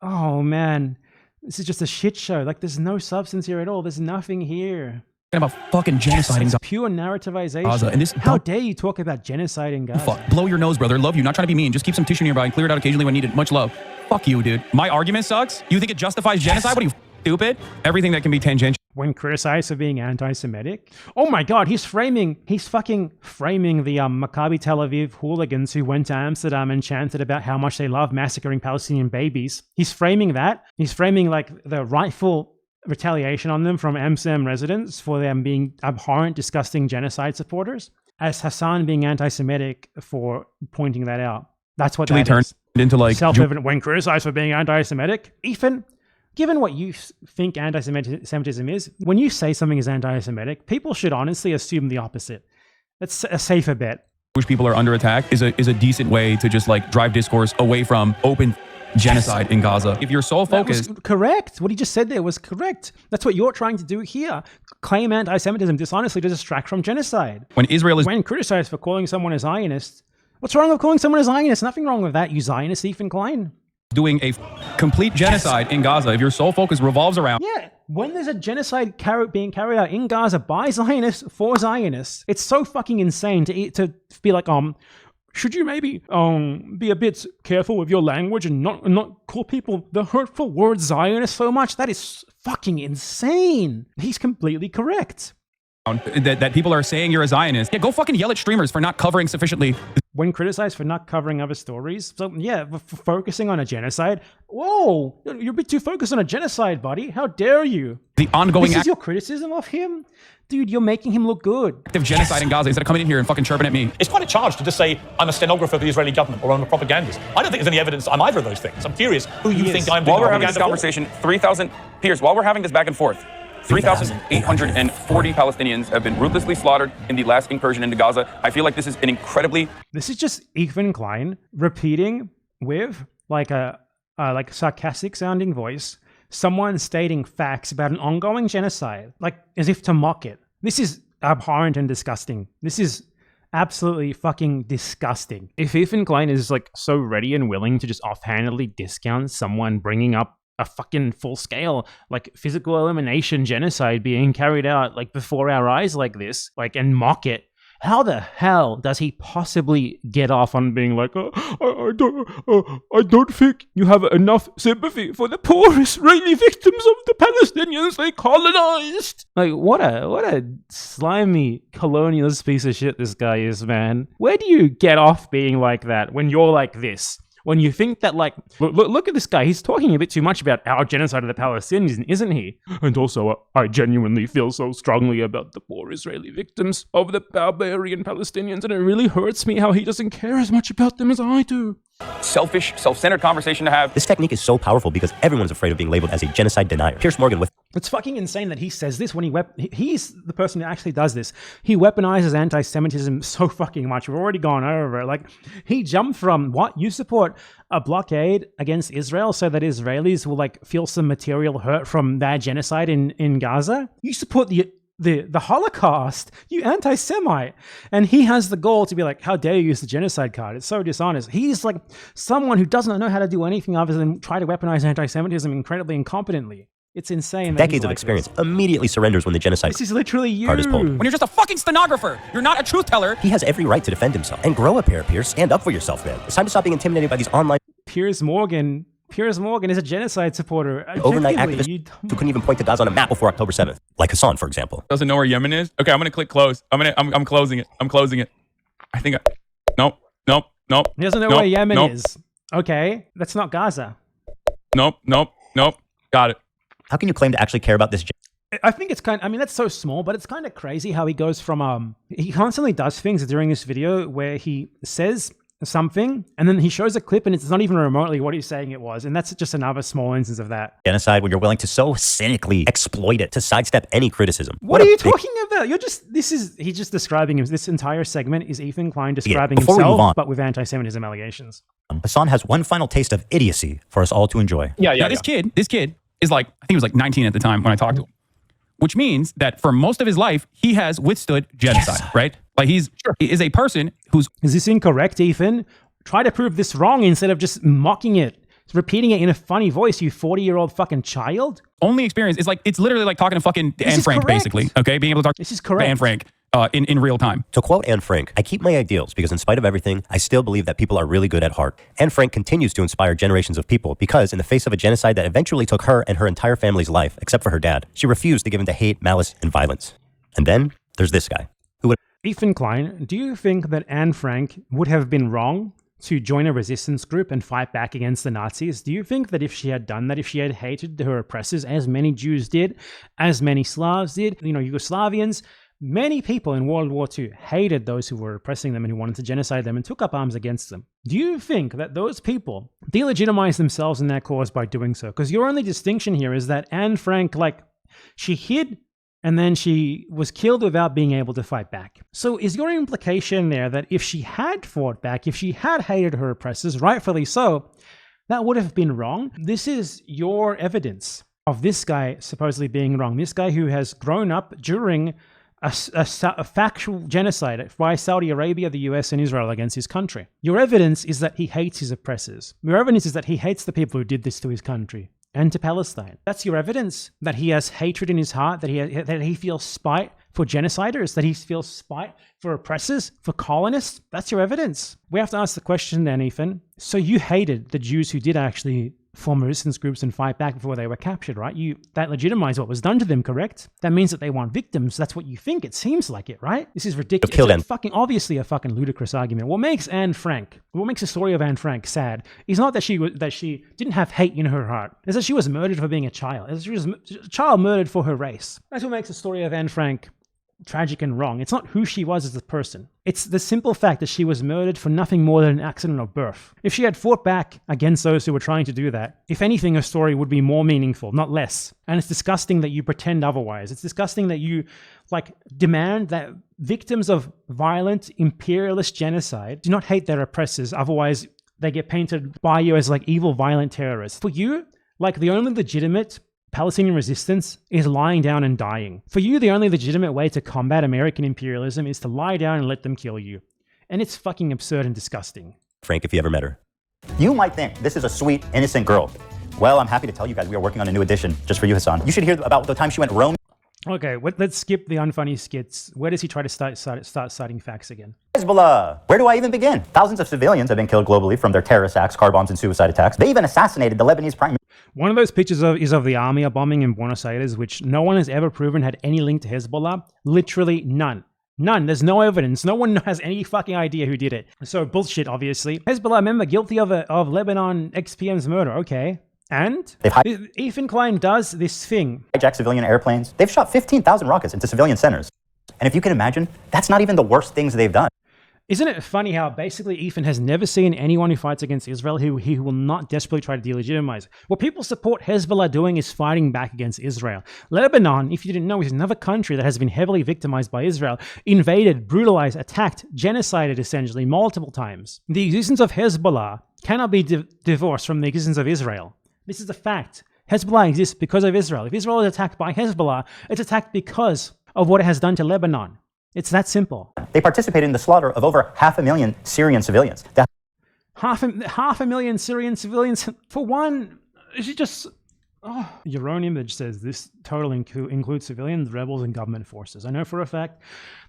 oh man, this is just a shit show. Like, there's no substance here at all. There's nothing here. About fucking genocide in It's pure narrativization. Gaza. And this, how dare you talk about genocide in Gaza? Fuck. Blow your nose, brother. Love you. Not trying to be mean. Just keep some tissue nearby and clear it out occasionally when needed. Much love. Fuck you, dude. My argument sucks? You think it justifies genocide? What are you, stupid? Everything that can be tangential. When criticized for being anti-Semitic? Oh my god, he's fucking framing the Maccabi Tel Aviv hooligans who went to Amsterdam and chanted about how much they love massacring Palestinian babies. He's framing that. He's framing like the rightful retaliation on them from Amsterdam residents for them being abhorrent, disgusting genocide supporters, as HASAN being anti-Semitic for pointing that out. That's what that turned is. Into like Self-evident when criticized for being anti-Semitic. Ethan, given what you think anti-Semitism is, when you say something is anti-Semitic, people should honestly assume the opposite. That's a safer bet. Jewish people are under attack is a decent way to just like drive discourse away from open genocide in Gaza. If you're sole focused... Correct. What he just said there was correct. That's what you're trying to do here. Claim anti-Semitism dishonestly to distract from genocide. When Israel is... When criticized for calling someone a Zionist, what's wrong with calling someone a Zionist? Nothing wrong with that, you Zionist, Ethan Klein. Doing a complete genocide in Gaza, if your sole focus revolves around... Yeah, when there's a genocide being carried out in Gaza by Zionists for Zionists, it's so fucking insane to be like, should you maybe be a bit careful with your language and not call people the hurtful word Zionist so much? That is fucking insane. He's completely correct. That people are saying you're a Zionist. Yeah, go fucking yell at streamers for not covering sufficiently. When criticized for not covering other stories. So yeah, for focusing on a genocide. Whoa, you're a bit too focused on a genocide, buddy. How dare you? The ongoing... This is your criticism of him? Dude, you're making him look good. Active genocide in Gaza instead of coming in here and fucking chirping at me. It's quite a charge to just say I'm a stenographer of the Israeli government or I'm a propagandist. I don't think there's any evidence I'm either of those things. I'm curious who you think I'm doing While we're having this propaganda conversation, 3,000... Piers, while we're having this back and forth, 3,840 Palestinians have been ruthlessly slaughtered in the last incursion into Gaza. I feel like this is an incredibly... This is just Ethan Klein repeating with like a sarcastic sounding voice someone stating facts about an ongoing genocide, like as if to mock it. This is abhorrent and disgusting. This is absolutely fucking disgusting. If Ethan Klein is like so ready and willing to just offhandedly discount someone bringing up a fucking full-scale, like, physical elimination genocide being carried out, like, before our eyes like this, like, and mock it, how the hell does he possibly get off on being like, I don't think you have enough sympathy for the poor Israeli victims of the Palestinians they colonized? Like, what a slimy colonialist piece of shit this guy is, man. Where do you get off being like that when you're like this? When you think that, like, look at this guy, he's talking a bit too much about our genocide of the Palestinians, isn't he? And also, I genuinely feel so strongly about the poor Israeli victims of the barbarian Palestinians, and it really hurts me how he doesn't care as much about them as I do. selfish, self-centered conversation to have. This technique is so powerful because everyone's afraid of being labeled as a genocide denier. Piers Morgan with... It's fucking insane that he says this when he's the person who actually does this. He weaponizes anti-Semitism so fucking much. We've already gone over it. Like, he jumped from, what? You support a blockade against Israel so that Israelis will, like, feel some material hurt from their genocide in Gaza? You support the Holocaust, you anti-Semite. And he has the goal to be like, how dare you use the genocide card? It's so dishonest. He's like someone who doesn't know how to do anything other than try to weaponize anti-Semitism incredibly incompetently. It's insane. Decades of experience immediately surrenders when the genocide This is literally you. card is pulled. When you're just a fucking stenographer, you're not a truth teller. He has every right to defend himself. And grow a pair, Piers. Stand up for yourself, man. It's time to stop being intimidated by these online... Piers Morgan is a genocide supporter. Overnight Objectively, activists who couldn't even point to Gaza on a map before October 7th. Like HASAN, for example. Doesn't know where Yemen is? Okay, I'm gonna click close. I'm closing it. I'm closing it. I think nope. He doesn't know where Yemen is. Okay, that's not Gaza. Nope. Got it. How can you claim to actually care about this? I think it's that's so small, but it's kind of crazy how he goes from, he constantly does things during this video where he says something and then he shows a clip and it's not even remotely what he's saying it was. And that's just another small instance of that. Genocide when you're willing to so cynically exploit it to sidestep any criticism. What are you talking about? He's just describing him. This entire segment is Ethan Klein describing himself, but with anti-Semitism allegations. HASAN has one final taste of idiocy for us all to enjoy. This kid is like, I think he was like 19 at the time when I talked to him, which means that for most of his life, he has withstood genocide, right? Like he is a person who's... Is this incorrect, Ethan? Try to prove this wrong instead of just mocking it, repeating it in a funny voice, you 40-year-old fucking child. Only experience is like, it's literally like talking to fucking Anne Frank, basically, okay? Being able to talk to Anne Frank in real time. To quote Anne Frank, I keep my ideals because in spite of everything, I still believe that people are really good at heart. Anne Frank continues to inspire generations of people because in the face of a genocide that eventually took her and her entire family's life, except for her dad, she refused to give in to hate, malice, and violence. And then there's this guy who would... Ethan Klein, do you think that Anne Frank would have been wrong to join a resistance group and fight back against the Nazis? Do you think that if she had done that, if she had hated her oppressors, as many Jews did, as many Slavs did, Yugoslavians, many people in World War II hated those who were oppressing them and who wanted to genocide them and took up arms against them. Do you think that those people delegitimize themselves in their cause by doing so? Because your only distinction here is that Anne Frank, she hid and then she was killed without being able to fight back. So is your implication there that if she had fought back, if she had hated her oppressors, rightfully so, that would have been wrong? This is your evidence of this guy supposedly being wrong. This guy who has grown up during a factual genocide by Saudi Arabia, the US, and Israel against his country. Your evidence is that he hates his oppressors. Your evidence is that he hates the people who did this to his country and to Palestine. That's your evidence, that he has hatred in his heart, that he feels spite for genociders, that he feels spite for oppressors, for colonists. That's your evidence. We have to ask the question then, Ethan. So you hated the Jews who did actually form resistance groups and fight back before they were captured, right? That legitimized what was done to them, correct? That means that they want victims. That's what you think. It seems like it, right? This is ridiculous. It's obviously a fucking ludicrous argument. What makes the story of Anne Frank sad is not that she didn't have hate in her heart. It's that she was murdered for being a child. It's that she was a child murdered for her race. That's what makes the story of Anne Frank tragic and wrong. It's not who she was as a person. It's the simple fact that she was murdered for nothing more than an accident of birth. If she had fought back against those who were trying to do that, if anything, her story would be more meaningful, not less. And it's disgusting that you pretend otherwise. It's disgusting that you demand that victims of violent imperialist genocide do not hate their oppressors. Otherwise, they get painted by you as evil, violent terrorists. For you, the only legitimate Palestinian resistance is lying down and dying. For you, the only legitimate way to combat American imperialism is to lie down and let them kill you. And it's fucking absurd and disgusting. Frank, if you ever met her. You might think this is a sweet, innocent girl. Well, I'm happy to tell you guys we are working on a new edition just for you, HASAN. You should hear about the time she went roaming. Okay, let's skip the unfunny skits. Where does he try to start citing facts again? Hezbollah. Where do I even begin? Thousands of civilians have been killed globally from their terrorist acts, car bombs, and suicide attacks. They even assassinated the Lebanese prime minister. One of those pictures is of the army bombing in Buenos Aires, which no one has ever proven had any link to Hezbollah. Literally none. None. There's no evidence. No one has any fucking idea who did it. So bullshit, obviously. Hezbollah member guilty of Lebanon ex-PM's murder. Okay. And Ethan Klein does this thing. Hijacked civilian airplanes. They've shot 15,000 rockets into civilian centers. And if you can imagine, that's not even the worst things they've done. Isn't it funny how basically Ethan has never seen anyone who fights against Israel who he will not desperately try to delegitimize? What people support Hezbollah doing is fighting back against Israel. Lebanon, if you didn't know, is another country that has been heavily victimized by Israel, invaded, brutalized, attacked, genocided essentially multiple times. The existence of Hezbollah cannot be divorced from the existence of Israel. This is a fact. Hezbollah exists because of Israel. If Israel is attacked by Hezbollah, it's attacked because of what it has done to Lebanon. It's that simple. They participated in the slaughter of over 500,000 Syrian civilians. Half a million Syrian civilians for one. It's just... Oh. Your own image says this total includes civilians, rebels, and government forces. I know for a fact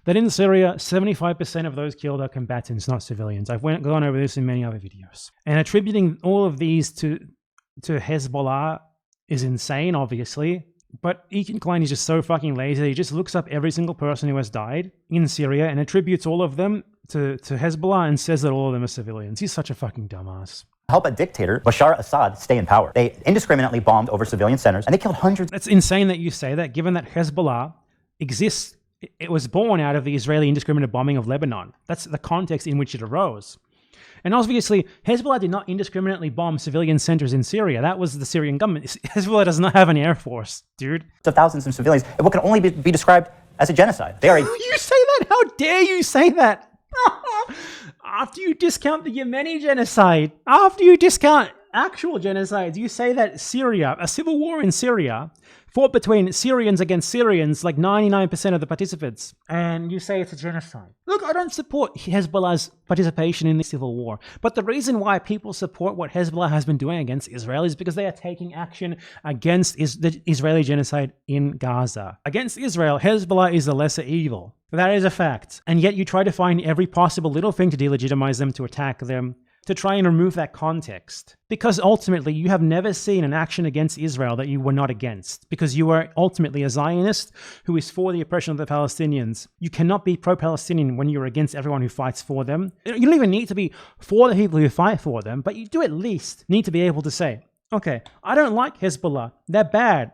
that in Syria, 75% of those killed are combatants, not civilians. I've gone over this in many other videos. And attributing all of these to Hezbollah is insane, obviously. But Klein is just so fucking lazy. He just looks up every single person who has died in Syria and attributes all of them to Hezbollah and says that all of them are civilians. He's such a fucking dumbass. Help a dictator, Bashar Assad, stay in power. They indiscriminately bombed over civilian centers and they killed hundreds. That's insane that you say that, given that Hezbollah exists. It was born out of the Israeli indiscriminate bombing of Lebanon. That's the context in which it arose. And obviously, Hezbollah did not indiscriminately bomb civilian centers in Syria. That was the Syrian government. Hezbollah does not have an air force, dude. Of thousands of civilians, and what can only be described as a genocide. They are You say that? How dare you say that? After you discount the Yemeni genocide, after you discount actual genocides, you say that Syria, a civil war in Syria, fought between Syrians against Syrians, like 99% of the participants, and you say it's a genocide. Look, I don't support Hezbollah's participation in the civil war, but the reason why people support what Hezbollah has been doing against Israel is because they are taking action against the Israeli genocide in Gaza. Against Israel, Hezbollah is the lesser evil. That is a fact. And yet you try to find every possible little thing to delegitimize them, to attack them, to try and remove that context. Because ultimately, you have never seen an action against Israel that you were not against. Because you are ultimately a Zionist who is for the oppression of the Palestinians. You cannot be pro-Palestinian when you're against everyone who fights for them. You don't even need to be for the people who fight for them, but you do at least need to be able to say, okay, I don't like Hezbollah. They're bad.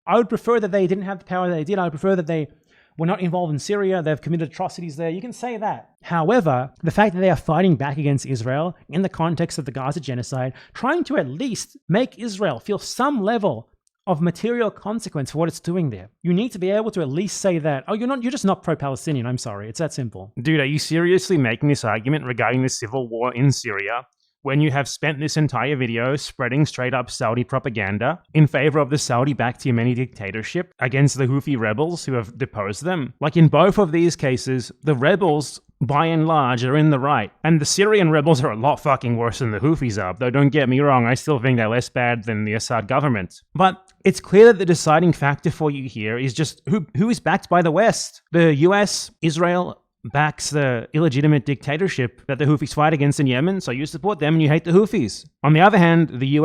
I would prefer that they didn't have the power that they did. I would prefer that they were not involved in Syria. They've committed atrocities there. You can say that. However, the fact that they are fighting back against Israel in the context of the Gaza genocide, trying to at least make Israel feel some level of material consequence for what it's doing there. You need to be able to at least say that, oh, you're just not pro-Palestinian. I'm sorry. It's that simple. Dude, are you seriously making this argument regarding the civil war in Syria when you have spent this entire video spreading straight up Saudi propaganda in favor of the Saudi-backed Yemeni dictatorship against the Houthi rebels who have deposed them? Like in both of these cases, the rebels, by and large, are in the right. And the Syrian rebels are a lot fucking worse than the Houthis are. Though don't get me wrong, I still think they're less bad than the Assad government. But it's clear that the deciding factor for you here is just who is backed by the West. The US, Israel, backs the illegitimate dictatorship that the Houthis fight against in Yemen, so you support them and you hate the Houthis. On the other hand, the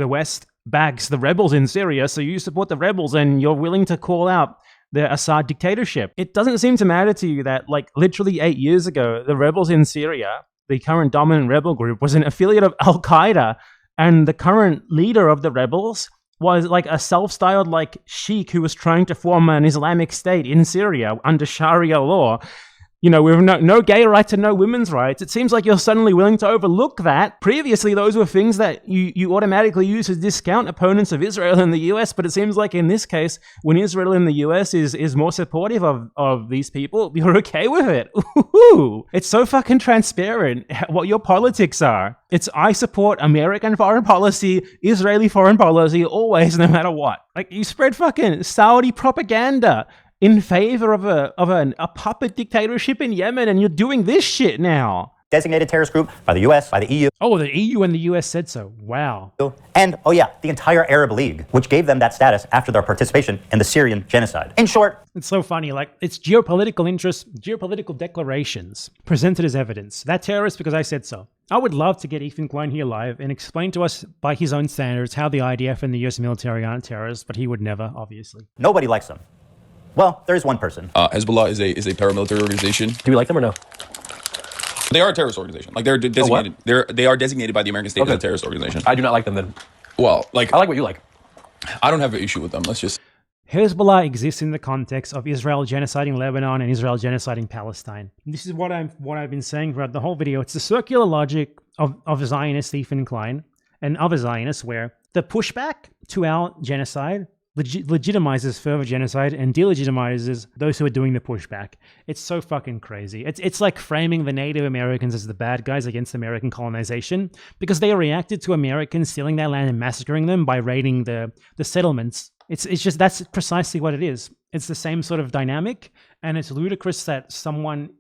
West backs the rebels in Syria, so you support the rebels and you're willing to call out the Assad dictatorship. It doesn't seem to matter to you that, like, literally 8 years ago, the rebels in Syria, the current dominant rebel group, was an affiliate of Al-Qaeda, and the current leader of the rebels was like a self-styled like sheikh who was trying to form an Islamic state in Syria under Sharia law. You know, with no gay rights and no women's rights. It seems like you're suddenly willing to overlook that. Previously, those were things that you automatically use to discount opponents of Israel in the US, but it seems like in this case, when Israel in the US is more supportive of these people, you're okay with it. Ooh, it's so fucking transparent what your politics are. It's I support American foreign policy, Israeli foreign policy, always, no matter what. Like, you spread fucking Saudi propaganda in favor of a puppet dictatorship in Yemen, and you're doing this shit now. Designated terrorist group by the US, by the EU. Oh, the EU and the US said so. Wow. And, oh yeah, the entire Arab League, which gave them that status after their participation in the Syrian genocide. In short, it's so funny, like, it's geopolitical interests, geopolitical declarations presented as evidence. That terrorist because I said so. I would love to get Ethan Klein here live and explain to us by his own standards how the IDF and the US military aren't terrorists, but he would never, obviously. Nobody likes them. Well, there is one person. Hezbollah is a paramilitary organization. Do you like them or no? They are a terrorist organization. Like, they're designated. They are designated by the American state as a terrorist organization. I do not like them then. Well, like, I like what you like. I don't have an issue with them. Let's just Hezbollah exists in the context of Israel genociding Lebanon and Israel genociding Palestine. This is what I've been saying throughout the whole video. It's the circular logic of Zionist Stephen Klein and other Zionists, where the pushback to our genocide legitimizes further genocide and delegitimizes those who are doing the pushback. It's so fucking crazy. It's like framing the Native Americans as the bad guys against American colonization because they reacted to Americans stealing their land and massacring them by raiding the settlements. It's just, that's precisely what it is. It's the same sort of dynamic, and it's ludicrous that someone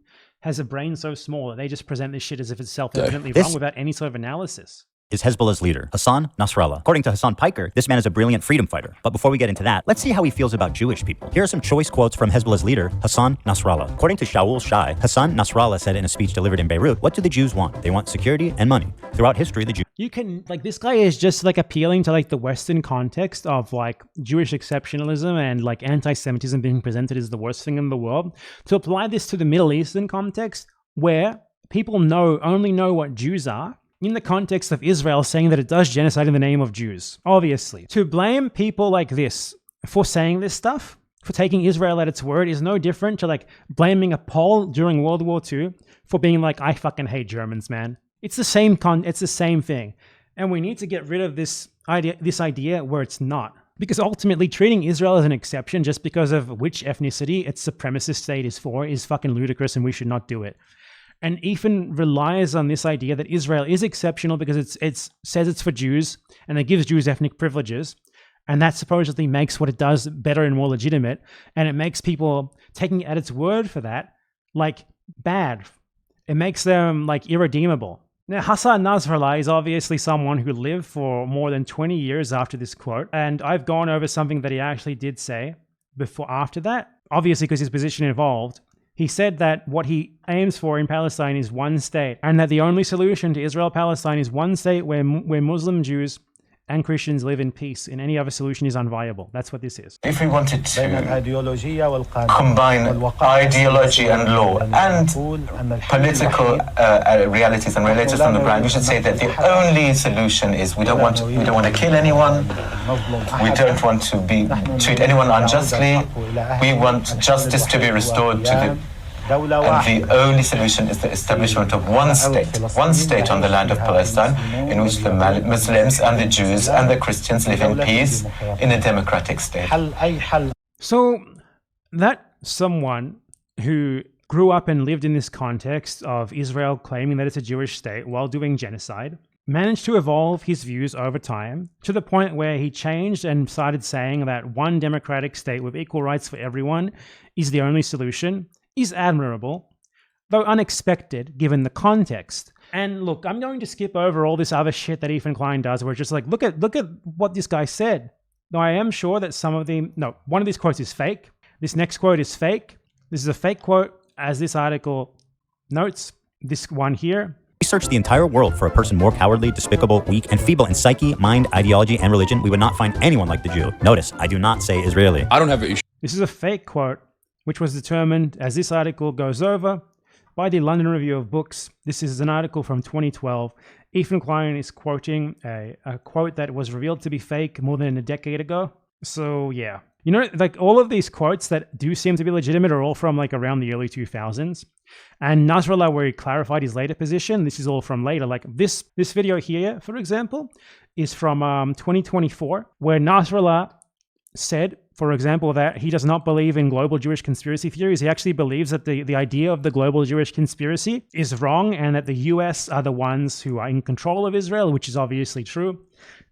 has a brain so small that they just present this shit as if it's self-evidently wrong without any sort of analysis. Is Hezbollah's leader, HASAN Nasrallah. According to HASAN PIKER, this man is a brilliant freedom fighter. But before we get into that, let's see how he feels about Jewish people. Here are some choice quotes from Hezbollah's leader, HASAN Nasrallah. According to Shaul Shai, HASAN Nasrallah said in a speech delivered in Beirut, what do the Jews want? They want security and money. Throughout history, the Jews... You can, like, this guy is just, like, appealing to, like, the Western context of, like, Jewish exceptionalism and, like, anti-Semitism being presented as the worst thing in the world. To apply this to the Middle Eastern context, where people only know what Jews are, in the context of Israel saying that it does genocide in the name of Jews, obviously. To blame people like this for saying this stuff, for taking Israel at its word, is no different to like blaming a Pole during World War II for being like, I fucking hate Germans, man. It's the same it's the same thing. And we need to get rid of this idea where it's not. Because ultimately treating Israel as an exception just because of which ethnicity its supremacist state is for is fucking ludicrous, and we should not do it. And Ethan relies on this idea that Israel is exceptional because it says it's for Jews and it gives Jews ethnic privileges. And that supposedly makes what it does better and more legitimate. And it makes people taking it at its word for that, like, bad. It makes them, like, irredeemable. Now, HASAN Nasrallah is obviously someone who lived for more than 20 years after this quote. And I've gone over something that he actually did say after that, obviously because his position evolved. He said that what he aims for in Palestine is one state, and that the only solution to Israel-Palestine is one state where Muslim Jews and Christians live in peace, and any other solution is unviable. That's what this is. If we wanted to combine ideology and law and political realities and realities on the ground, we should say that the only solution is we don't want to kill anyone, we don't want to treat anyone unjustly, we want justice to be restored to the... And the only solution is the establishment of one state on the land of Palestine, in which the Muslims and the Jews and the Christians live in peace in a democratic state. So that someone who grew up and lived in this context of Israel claiming that it's a Jewish state while doing genocide managed to evolve his views over time to the point where he changed and started saying that one democratic state with equal rights for everyone is the only solution, is admirable, though unexpected given the context. And look, I'm going to skip over all this other shit that Ethan Klein does, where it's just like, look at what this guy said. Though I am sure that one of these quotes is fake. This next quote is fake. This is a fake quote, as this article notes. This one here. We searched the entire world for a person more cowardly, despicable, weak, and feeble in psyche, mind, ideology, and religion. We would not find anyone like the Jew. Notice, I do not say Israeli. I don't have an issue. This is a fake quote, which was determined, as this article goes over, by the London Review of Books. This is an article from 2012. Ethan Klein is quoting a quote that was revealed to be fake more than a decade ago. So yeah. You know, like all of these quotes that do seem to be legitimate are all from like around the early 2000s. And Nasrallah, where he clarified his later position, this is all from later. Like this video here, for example, is from 2024, where Nasrallah said, for example, that he does not believe in global Jewish conspiracy theories. He actually believes that the idea of the global Jewish conspiracy is wrong, and that the US are the ones who are in control of Israel, which is obviously true,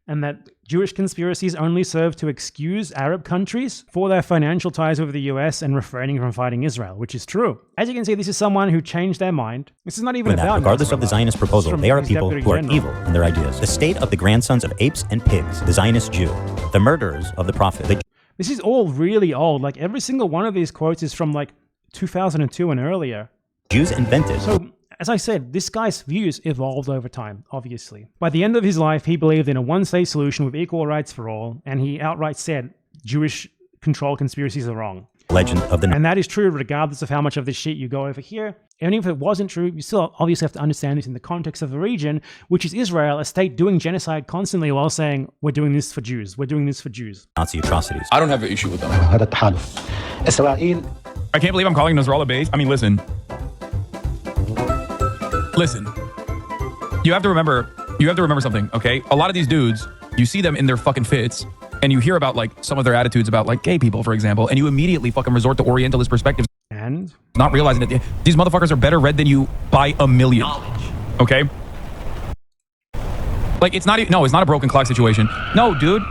and that Jewish conspiracies only serve to excuse Arab countries for their financial ties with the US and refraining from fighting Israel, which is true. As you can see, this is someone who changed their mind. This is not even about regardless of the Zionist proposal, they are people who are evil in their ideas. The state of the grandsons of apes and pigs, the Zionist Jew, the murderers of the prophet. This is all really old. Like every single one of these quotes is from like 2002 and earlier. Jews invented. So, as I said, this guy's views evolved over time, obviously. By the end of his life, he believed in a one-state solution with equal rights for all, and he outright said Jewish control conspiracies are wrong. legend of the And that is true regardless of how much of this shit you go over here. Even if it wasn't true, you still obviously have to understand this in the context of the region, which is Israel, a state doing genocide constantly while saying, we're doing this for Jews, we're doing this for Jews. Nazi atrocities. I don't have an issue with them. I can't believe I'm calling Nasrallah base. I mean, listen. You have to remember something, okay? A lot of these dudes, you see them in their fucking fits, and you hear about like some of their attitudes about like gay people, for example, and you immediately fucking resort to Orientalist perspectives. And? Not realizing that these motherfuckers are better read than you by a million. Okay? Like, it's not a broken clock situation. No, dude.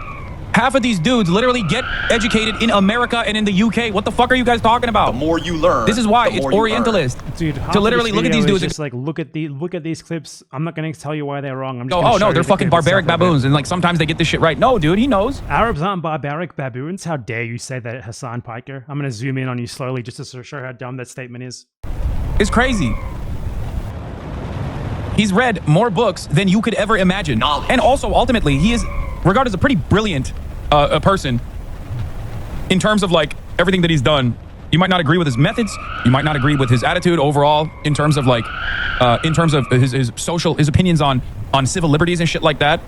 Half of these dudes literally get educated in America and in the UK. What the fuck are you guys talking about? The more you learn, this is why it's Orientalist. Dude, to literally look at these dudes. Just like look at these clips. I'm not going to tell you why they're wrong. I'm just oh no, they're fucking barbaric baboons, and like sometimes they get this shit right. No, dude, he knows. Arabs aren't barbaric baboons. How dare you say that, Hasan Piker? I'm going to zoom in on you slowly just to show how dumb that statement is. It's crazy. He's read more books than you could ever imagine. Knowledge. And also, ultimately, he is regarded as a pretty brilliant a person in terms of like everything that he's done. You might not agree with his methods. You might not agree with his attitude overall in terms of like, in terms of his opinions on civil liberties and shit like that.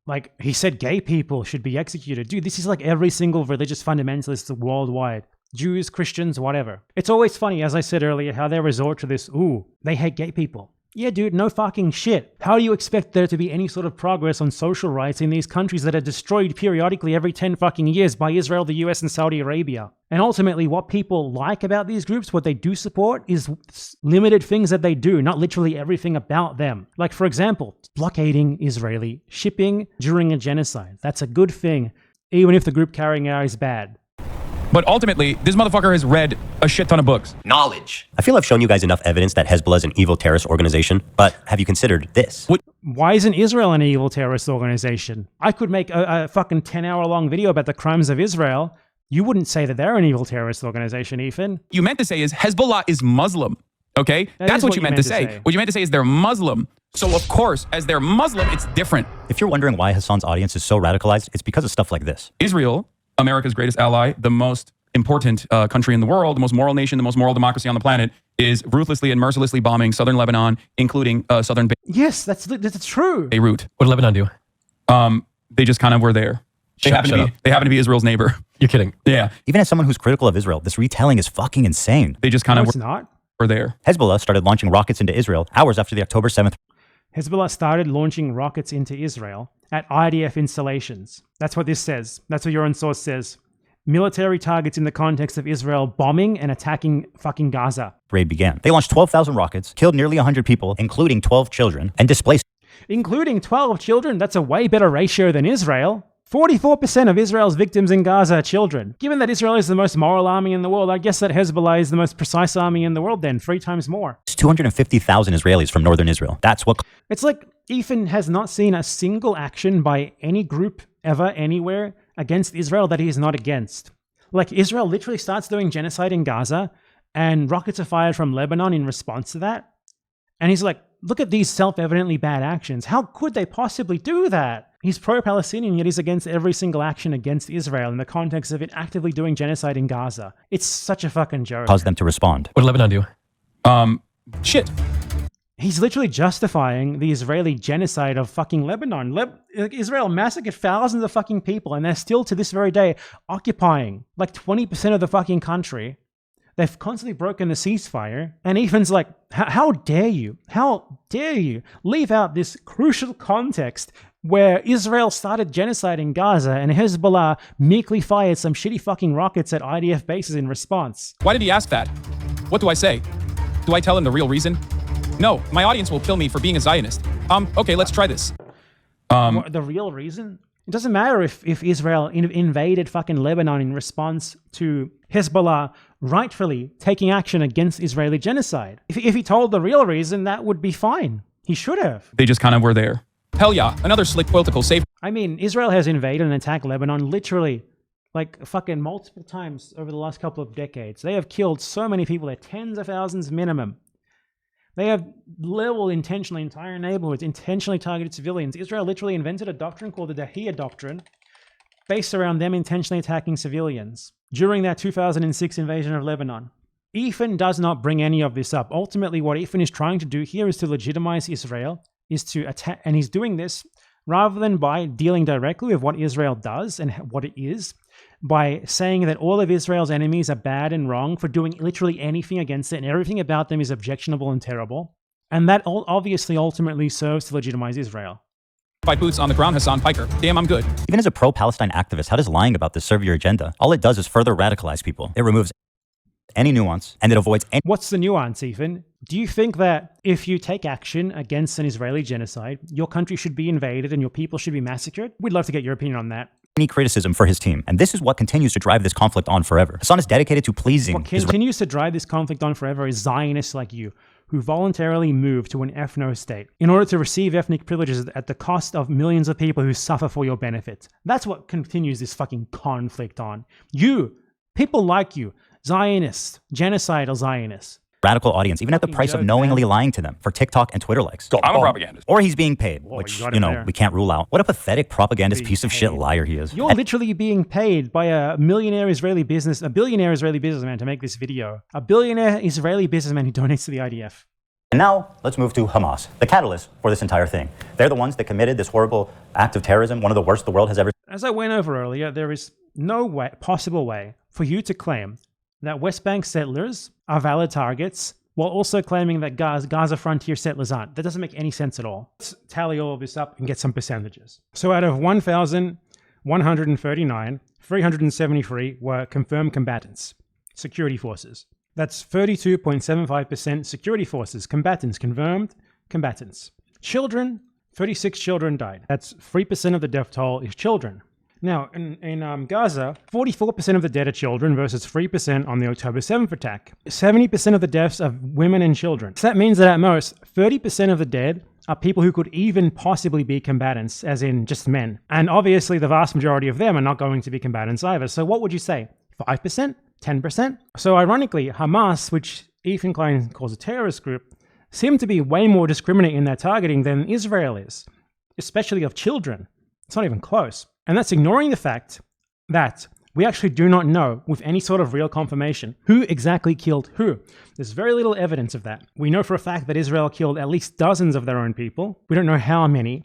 Like, he said gay people should be executed. Dude, this is like every single religious fundamentalist worldwide. Jews, Christians, whatever. It's always funny, as I said earlier, how they resort to this, ooh, they hate gay people. Yeah, dude, no fucking shit. How do you expect there to be any sort of progress on social rights in these countries that are destroyed periodically every 10 fucking years by Israel, the US, and Saudi Arabia? And ultimately, what people like about these groups, what they do support, is limited things that they do, not literally everything about them. Like, for example, blockading Israeli shipping during a genocide. That's a good thing, even if the group carrying out is bad. But ultimately, this motherfucker has read a shit ton of books. Knowledge. I feel I've shown you guys enough evidence that Hezbollah is an evil terrorist organization, but have you considered this? Why isn't Israel an evil terrorist organization? I could make a fucking 10-hour-long video about the crimes of Israel. You wouldn't say that they're an evil terrorist organization, Ethan. You meant to say is Hezbollah is Muslim, okay? That's what you meant to say. What you meant to say is they're Muslim. So, of course, as they're Muslim, it's different. If you're wondering why Hasan's audience is so radicalized, it's because of stuff like this. Israel, America's greatest ally, the most important country in the world, the most moral nation, the most moral democracy on the planet, is ruthlessly and mercilessly bombing southern Lebanon, including southern Yes, that's true. Beirut. What did Lebanon do? They just kind of were there. They happen to be Israel's neighbor. You're kidding. Yeah. Even as someone who's critical of Israel, this retelling is fucking insane. They just kind of were there. Hezbollah started launching rockets into Israel hours after the October 7th. Hezbollah started launching rockets into Israel at IDF installations. That's what this says. That's what your own source says. Military targets in the context of Israel bombing and attacking fucking Gaza. Raid began. They launched 12,000 rockets, killed nearly 100 people, including 12 children, and displaced. Including 12 children? That's a way better ratio than Israel. 44% of Israel's victims in Gaza are children. Given that Israel is the most moral army in the world, I guess that Hezbollah is the most precise army in the world then, 3 times more. It's 250,000 Israelis from northern Israel. That's what... It's like Ethan has not seen a single action by any group ever, anywhere, against Israel that he is not against. Like, Israel literally starts doing genocide in Gaza, and rockets are fired from Lebanon in response to that. And he's like, look at these self-evidently bad actions. How could they possibly do that? He's pro-Palestinian, yet he's against every single action against Israel in the context of it actively doing genocide in Gaza. It's such a fucking joke. Cause them to respond. What did Lebanon do? Shit. He's literally justifying the Israeli genocide of fucking Lebanon. Israel massacred thousands of fucking people, and they're still to this very day occupying like 20% of the fucking country. They've constantly broken the ceasefire. And Ethan's like, how dare you? How dare you leave out this crucial context where Israel started genocide in Gaza and Hezbollah meekly fired some shitty fucking rockets at IDF bases in response? Why did he ask that? What do I say? Do I tell him the real reason? No, my audience will kill me for being a Zionist. Okay, let's try this. The real reason? It doesn't matter if Israel invaded fucking Lebanon in response to Hezbollah rightfully taking action against Israeli genocide. If he told the real reason, that would be fine. He should have. They just kind of were there. Hell yeah, another slick political safe. I mean, Israel has invaded and attacked Lebanon literally like fucking multiple times over the last couple of decades. They have killed so many people. They're tens of thousands minimum. They have leveled intentionally entire neighborhoods, intentionally targeted civilians. Israel literally invented a doctrine called the Dahiyya Doctrine, based around them intentionally attacking civilians during that 2006 invasion of Lebanon. Ethan does not bring any of this up. Ultimately, what Ethan is trying to do here is to legitimize Israel, is to attack, and he's doing this rather than by dealing directly with what Israel does and what it is, by saying that all of Israel's enemies are bad and wrong for doing literally anything against it and everything about them is objectionable and terrible. And that obviously ultimately serves to legitimize Israel. By boots on the ground, HASAN, PIKER. Damn, I'm good. Even as a pro-Palestine activist, how does lying about this serve your agenda? All it does is further radicalize people. It removes any nuance, and it avoids any... What's the nuance, Ethan? Do you think that if you take action against an Israeli genocide, your country should be invaded and your people should be massacred? We'd love to get your opinion on that. Any criticism for his team. And this is what continues to drive this conflict on forever. HASAN is dedicated to pleasing... What continues to drive this conflict on forever is Zionists like you, who voluntarily move to an ethno-state in order to receive ethnic privileges at the cost of millions of people who suffer for your benefit. That's what continues this fucking conflict on. You, people like you, Zionists, genocidal Zionists. Radical audience, even at the price of knowingly lying to them for TikTok and Twitter likes. I'm a propagandist. Or he's being paid, which, we can't rule out. What a pathetic propagandist piece of shit liar he is. You're literally being paid by a billionaire Israeli businessman to make this video. A billionaire Israeli businessman who donates to the IDF. And now, let's move to Hamas, the catalyst for this entire thing. They're the ones that committed this horrible act of terrorism, one of the worst the world has ever seen. As I went over earlier, there is no possible way for you to claim that West Bank settlers are valid targets while also claiming that Gaza frontier settlers aren't. That doesn't make any sense at all. Let's tally all of this up and get some percentages. So out of 1,139, 373 were confirmed combatants, security forces. That's 32.75% security forces, combatants, confirmed combatants. Children, 36 children died. That's 3% of the death toll is children. Now, in Gaza, 44% of the dead are children versus 3% on the October 7th attack. 70% of the deaths are women and children. So that means that at most, 30% of the dead are people who could even possibly be combatants, as in just men. And obviously, the vast majority of them are not going to be combatants either. So what would you say? 5%? 10%? So ironically, Hamas, which Ethan Klein calls a terrorist group, seem to be way more discriminating in their targeting than Israel is, especially of children. It's not even close. And that's ignoring the fact that we actually do not know with any sort of real confirmation who exactly killed who. There's very little evidence of that. We know for a fact that Israel killed at least dozens of their own people. We don't know how many.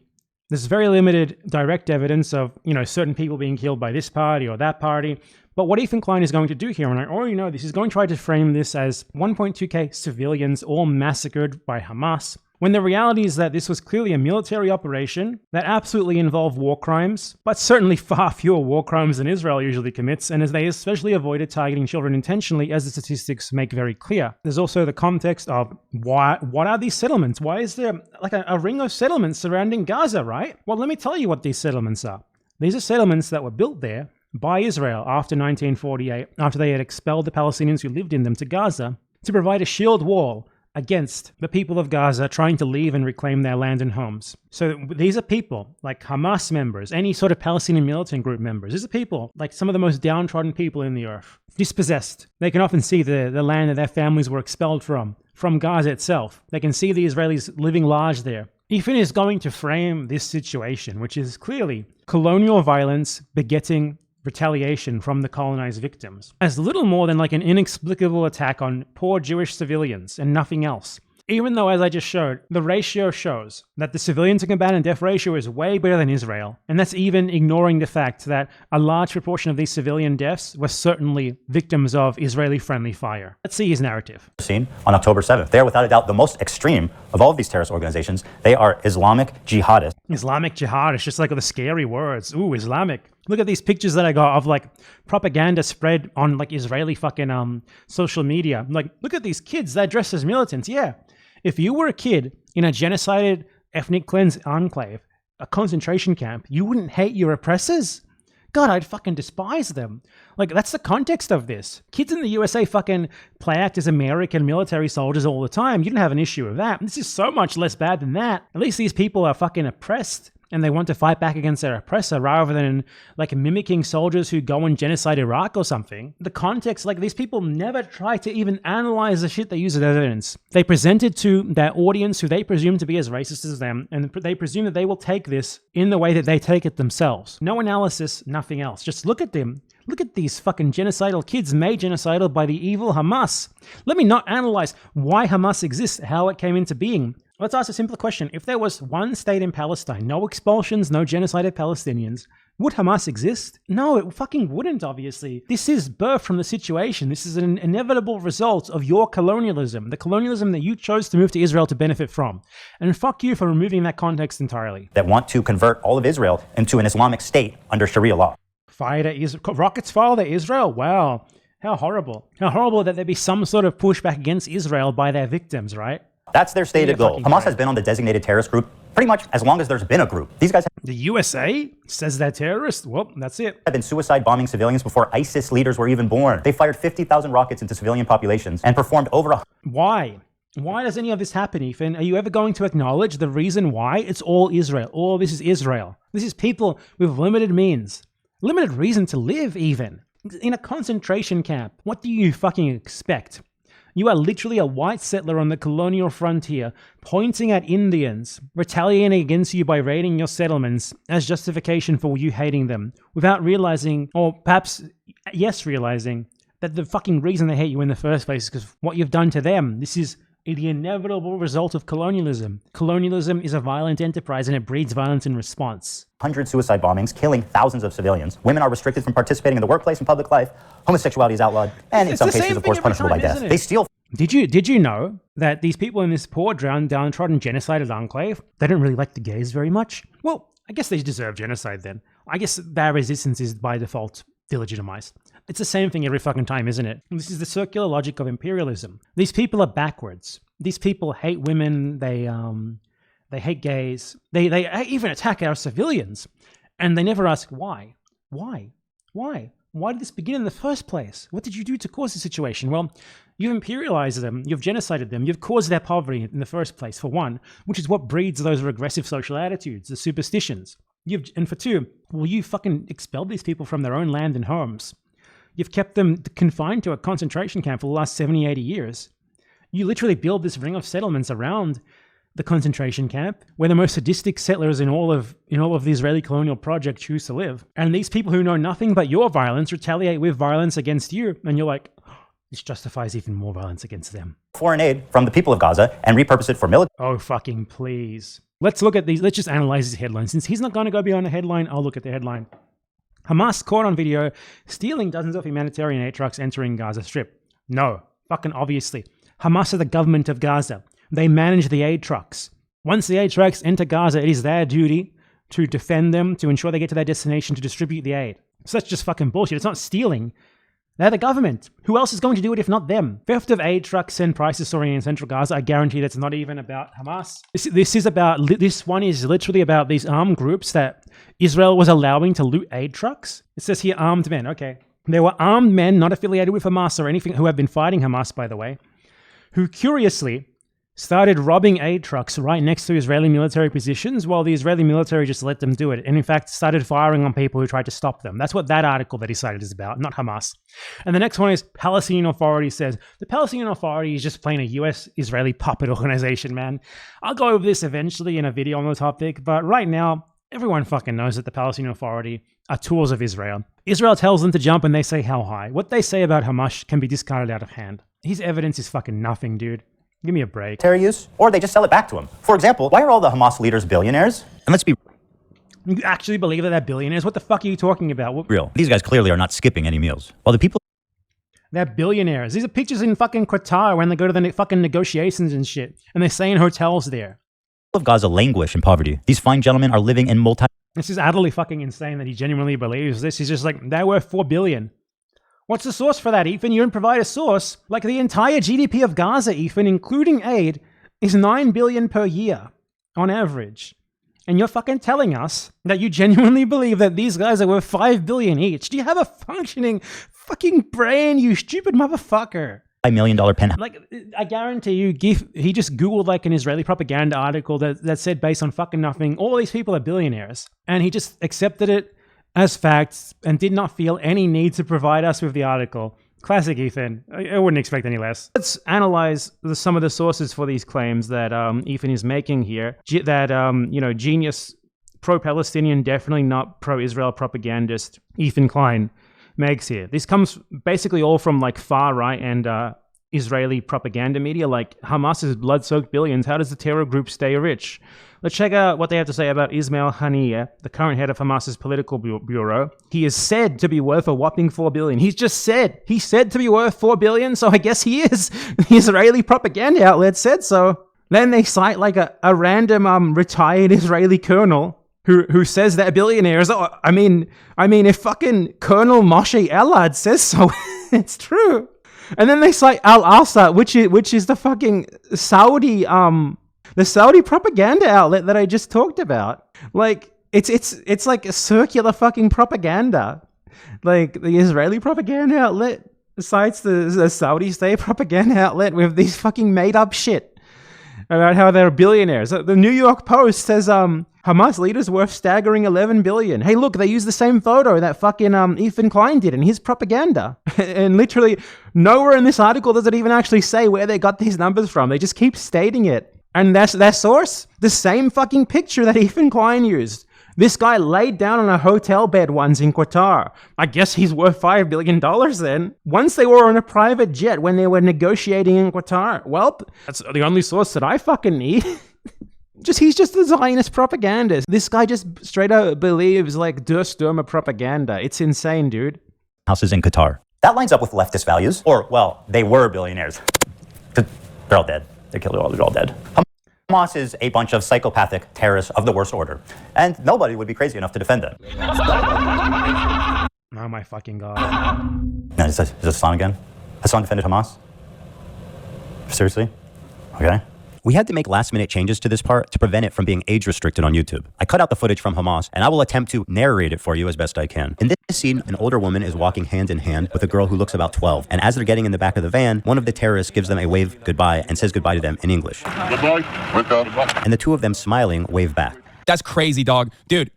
There's very limited direct evidence of, certain people being killed by this party or that party. But what Ethan Klein is going to do here, and I already know this, is going to try to frame this as 1.2k civilians all massacred by Hamas, when the reality is that this was clearly a military operation that absolutely involved war crimes, but certainly far fewer war crimes than Israel usually commits, and as they especially avoided targeting children intentionally, as the statistics make very clear. There's also the context of what are these settlements? Why is there like a ring of settlements surrounding Gaza, right? Well, let me tell you what these settlements are. These are settlements that were built there by Israel after 1948, after they had expelled the Palestinians who lived in them to Gaza, to provide a shield wall against the people of Gaza trying to leave and reclaim their land and homes. So these are people like Hamas members, any sort of Palestinian militant group members. These are people like some of the most downtrodden people in the earth, dispossessed. They can often see the land that their families were expelled from Gaza itself. They can see the Israelis living large there. Ethan is going to frame this situation, which is clearly colonial violence begetting retaliation from the colonized victims, as little more than like an inexplicable attack on poor Jewish civilians and nothing else. Even though, as I just showed, the ratio shows that the civilian to combatant death ratio is way better than Israel. And that's even ignoring the fact that a large proportion of these civilian deaths were certainly victims of Israeli-friendly fire. Let's see his narrative. Seen on October 7th. They are without a doubt the most extreme of all of these terrorist organizations. They are Islamic jihadists. Islamic jihadists, just like the scary words. Ooh, Islamic. Look at these pictures that I got of like propaganda spread on like Israeli fucking social media. Like, look at these kids, they're dressed as militants. Yeah. If you were a kid in a genocided ethnic cleanse enclave, a concentration camp, you wouldn't hate your oppressors? God, I'd fucking despise them. Like, that's the context of this. Kids in the USA fucking play act as American military soldiers all the time. You don't have an issue with that. This is so much less bad than that. At least these people are fucking oppressed and they want to fight back against their oppressor rather than like mimicking soldiers who go and genocide Iraq or something. The context, like these people never try to even analyze the shit they use as evidence. They present it to their audience who they presume to be as racist as them, and they presume that they will take this in the way that they take it themselves. No analysis, nothing else. Just look at them. Look at these fucking genocidal kids made genocidal by the evil Hamas. Let me not analyze why Hamas exists, how it came into being. Let's ask a simple question. If there was one state in Palestine, no expulsions, no genocide of Palestinians, would Hamas exist? No, it fucking wouldn't, obviously. This is birth from the situation. This is an inevitable result of your colonialism, the colonialism that you chose to move to Israel to benefit from. And fuck you for removing that context entirely. That want to convert all of Israel into an Islamic state under Sharia law. Rockets fire to Israel? Wow. How horrible. How horrible that there be some sort of pushback against Israel by their victims, right? That's their stated goal. Hamas has been on the designated terrorist group pretty much as long as there's been a group. These guys The USA says they're terrorists? Well, that's it. Have been suicide bombing civilians before ISIS leaders were even born. They fired 50,000 rockets into civilian populations and performed over Why? Why does any of this happen, Ethan? Are you ever going to acknowledge the reason why? It's all Israel. All this is Israel. This is people with limited means. Limited reason to live, even. In a concentration camp. What do you fucking expect? You are literally a white settler on the colonial frontier, pointing at Indians, retaliating against you by raiding your settlements as justification for you hating them, without realizing, or perhaps, yes, realizing, that the fucking reason they hate you in the first place is because what you've done to them. This is the inevitable result of colonialism. Colonialism is a violent enterprise and it breeds violence in response. 100 suicide bombings, killing thousands of civilians. Women are restricted from participating in the workplace and public life. Homosexuality is outlawed, and in some cases, of course, punishable by death. They steal. Did you know that these people in this poor, downtrodden, genocided enclave, they don't really like the gays very much? Well, I guess they deserve genocide then. I guess their resistance is by default delegitimized. It's the same thing every fucking time, isn't it? This is the circular logic of imperialism. These people are backwards. These people hate women. They hate gays. They even attack our civilians, and they never ask why. Why? Why did this begin in the first place? What did you do to cause the situation? Well, you've imperialized them, you've genocided them, you've caused their poverty in the first place, for one, which is what breeds those regressive social attitudes, the superstitions. And for two, well, you fucking expelled these people from their own land and homes. You've kept them confined to a concentration camp for the last 70, 80 years. You literally build this ring of settlements around the concentration camp, where the most sadistic settlers in all of the Israeli colonial project choose to live. And these people who know nothing but your violence retaliate with violence against you. And you're like, this justifies even more violence against them. Foreign aid from the people of Gaza and repurpose it for military. Oh, fucking please. Let's look at these. Let's just analyze these headlines. Since he's not going to go beyond the headline, I'll look at the headline. Hamas caught on video stealing dozens of humanitarian aid trucks entering Gaza Strip. No, fucking obviously. Hamas are the government of Gaza. They manage the aid trucks. Once the aid trucks enter Gaza, it is their duty to defend them, to ensure they get to their destination, to distribute the aid. So that's just fucking bullshit. It's not stealing. They're the government. Who else is going to do it if not them? Theft of aid trucks send prices soaring in central Gaza. I guarantee that's not even about Hamas. This one is literally about these armed groups that Israel was allowing to loot aid trucks. It says here armed men. Okay. There were armed men not affiliated with Hamas or anything, who have been fighting Hamas, by the way, who curiously started robbing aid trucks right next to Israeli military positions while the Israeli military just let them do it. And in fact, started firing on people who tried to stop them. That's what that article that he cited is about, not Hamas. And the next one is Palestinian Authority says, the Palestinian Authority is just plain a US-Israeli puppet organization, man. I'll go over this eventually in a video on the topic, but right now, everyone fucking knows that the Palestinian Authority are tools of Israel. Israel tells them to jump and they say how high. What they say about Hamas can be discarded out of hand. His evidence is fucking nothing, dude. Give me a break. Use, or they just sell it back to them. For example, why are all the Hamas leaders billionaires? And let's be You actually believe that they're billionaires? What the fuck are you talking about? real. These guys clearly are not skipping any meals. While the people They're billionaires. These are pictures in fucking Qatar when they go to the fucking negotiations and shit. And they stay in hotels there. of Gaza languish in poverty. These fine gentlemen are living in multi... This is utterly fucking insane that he genuinely believes this. He's just like, they're worth $4 billion. What's the source for that, Ethan? You don't provide a source. Like, the entire GDP of Gaza, Ethan, including aid, is $9 billion per year on average. And you're fucking telling us that you genuinely believe that these guys are worth $5 billion each. Do you have a functioning fucking brain, you stupid motherfucker? multi-million-dollar penthouse. Like, I guarantee you, he just Googled like an Israeli propaganda article that said based on fucking nothing, all these people are billionaires. And he just accepted it as facts and did not feel any need to provide us with the article. Classic Ethan. I wouldn't expect any less. Let's analyze some of the sources for these claims that Ethan is making here. That, genius pro-Palestinian, definitely not pro-Israel propagandist Ethan Klein makes here. This comes basically all from like far right and Israeli propaganda media, like Hamas's blood-soaked billions. How does the terror group stay rich? Let's check out what they have to say about Ismail Haniyeh, the current head of Hamas's political bureau. He is said to be worth a whopping $4 billion. He's said to be worth $4 billion, so I guess he is. The Israeli propaganda outlet said so. Then they cite like a random retired Israeli colonel who says they're billionaires. Oh, I mean, if fucking Colonel Moshe Elad says so, it's true. And then they cite Al-Asa, which is the fucking Saudi the Saudi propaganda outlet that I just talked about. Like it's like a circular fucking propaganda. Like the Israeli propaganda outlet cites the Saudi state propaganda outlet with these fucking made up shit about how they're billionaires. The New York Post says Hamas leaders worth staggering $11 billion. Hey, look, they use the same photo that fucking Ethan Klein did in his propaganda. And literally nowhere in this article does it even actually say where they got these numbers from. They just keep stating it. And that's their source. The same fucking picture that Ethan Klein used. This guy laid down on a hotel bed once in Qatar. I guess he's worth $5 billion then. Once they were on a private jet when they were negotiating in Qatar. Well, that's the only source that I fucking need. He's just a Zionist propagandist. This guy just straight up believes like Der Stürmer propaganda. It's insane, dude. Houses in Qatar. That lines up with leftist values. Or, well, they were billionaires. They're all dead. They're all dead. Hamas is a bunch of psychopathic terrorists of the worst order. And nobody would be crazy enough to defend them. Oh my fucking god. Now, is this Hassan again? Hassan defended Hamas? Seriously? Okay. We had to make last-minute changes to this part to prevent it from being age-restricted on YouTube. I cut out the footage from Hamas, and I will attempt to narrate it for you as best I can. In this scene, an older woman is walking hand in hand with a girl who looks about 12. And as they're getting in the back of the van, one of the terrorists gives them a wave goodbye and says goodbye to them in English. Goodbye. And the two of them smiling wave back. That's crazy, dog. Dude.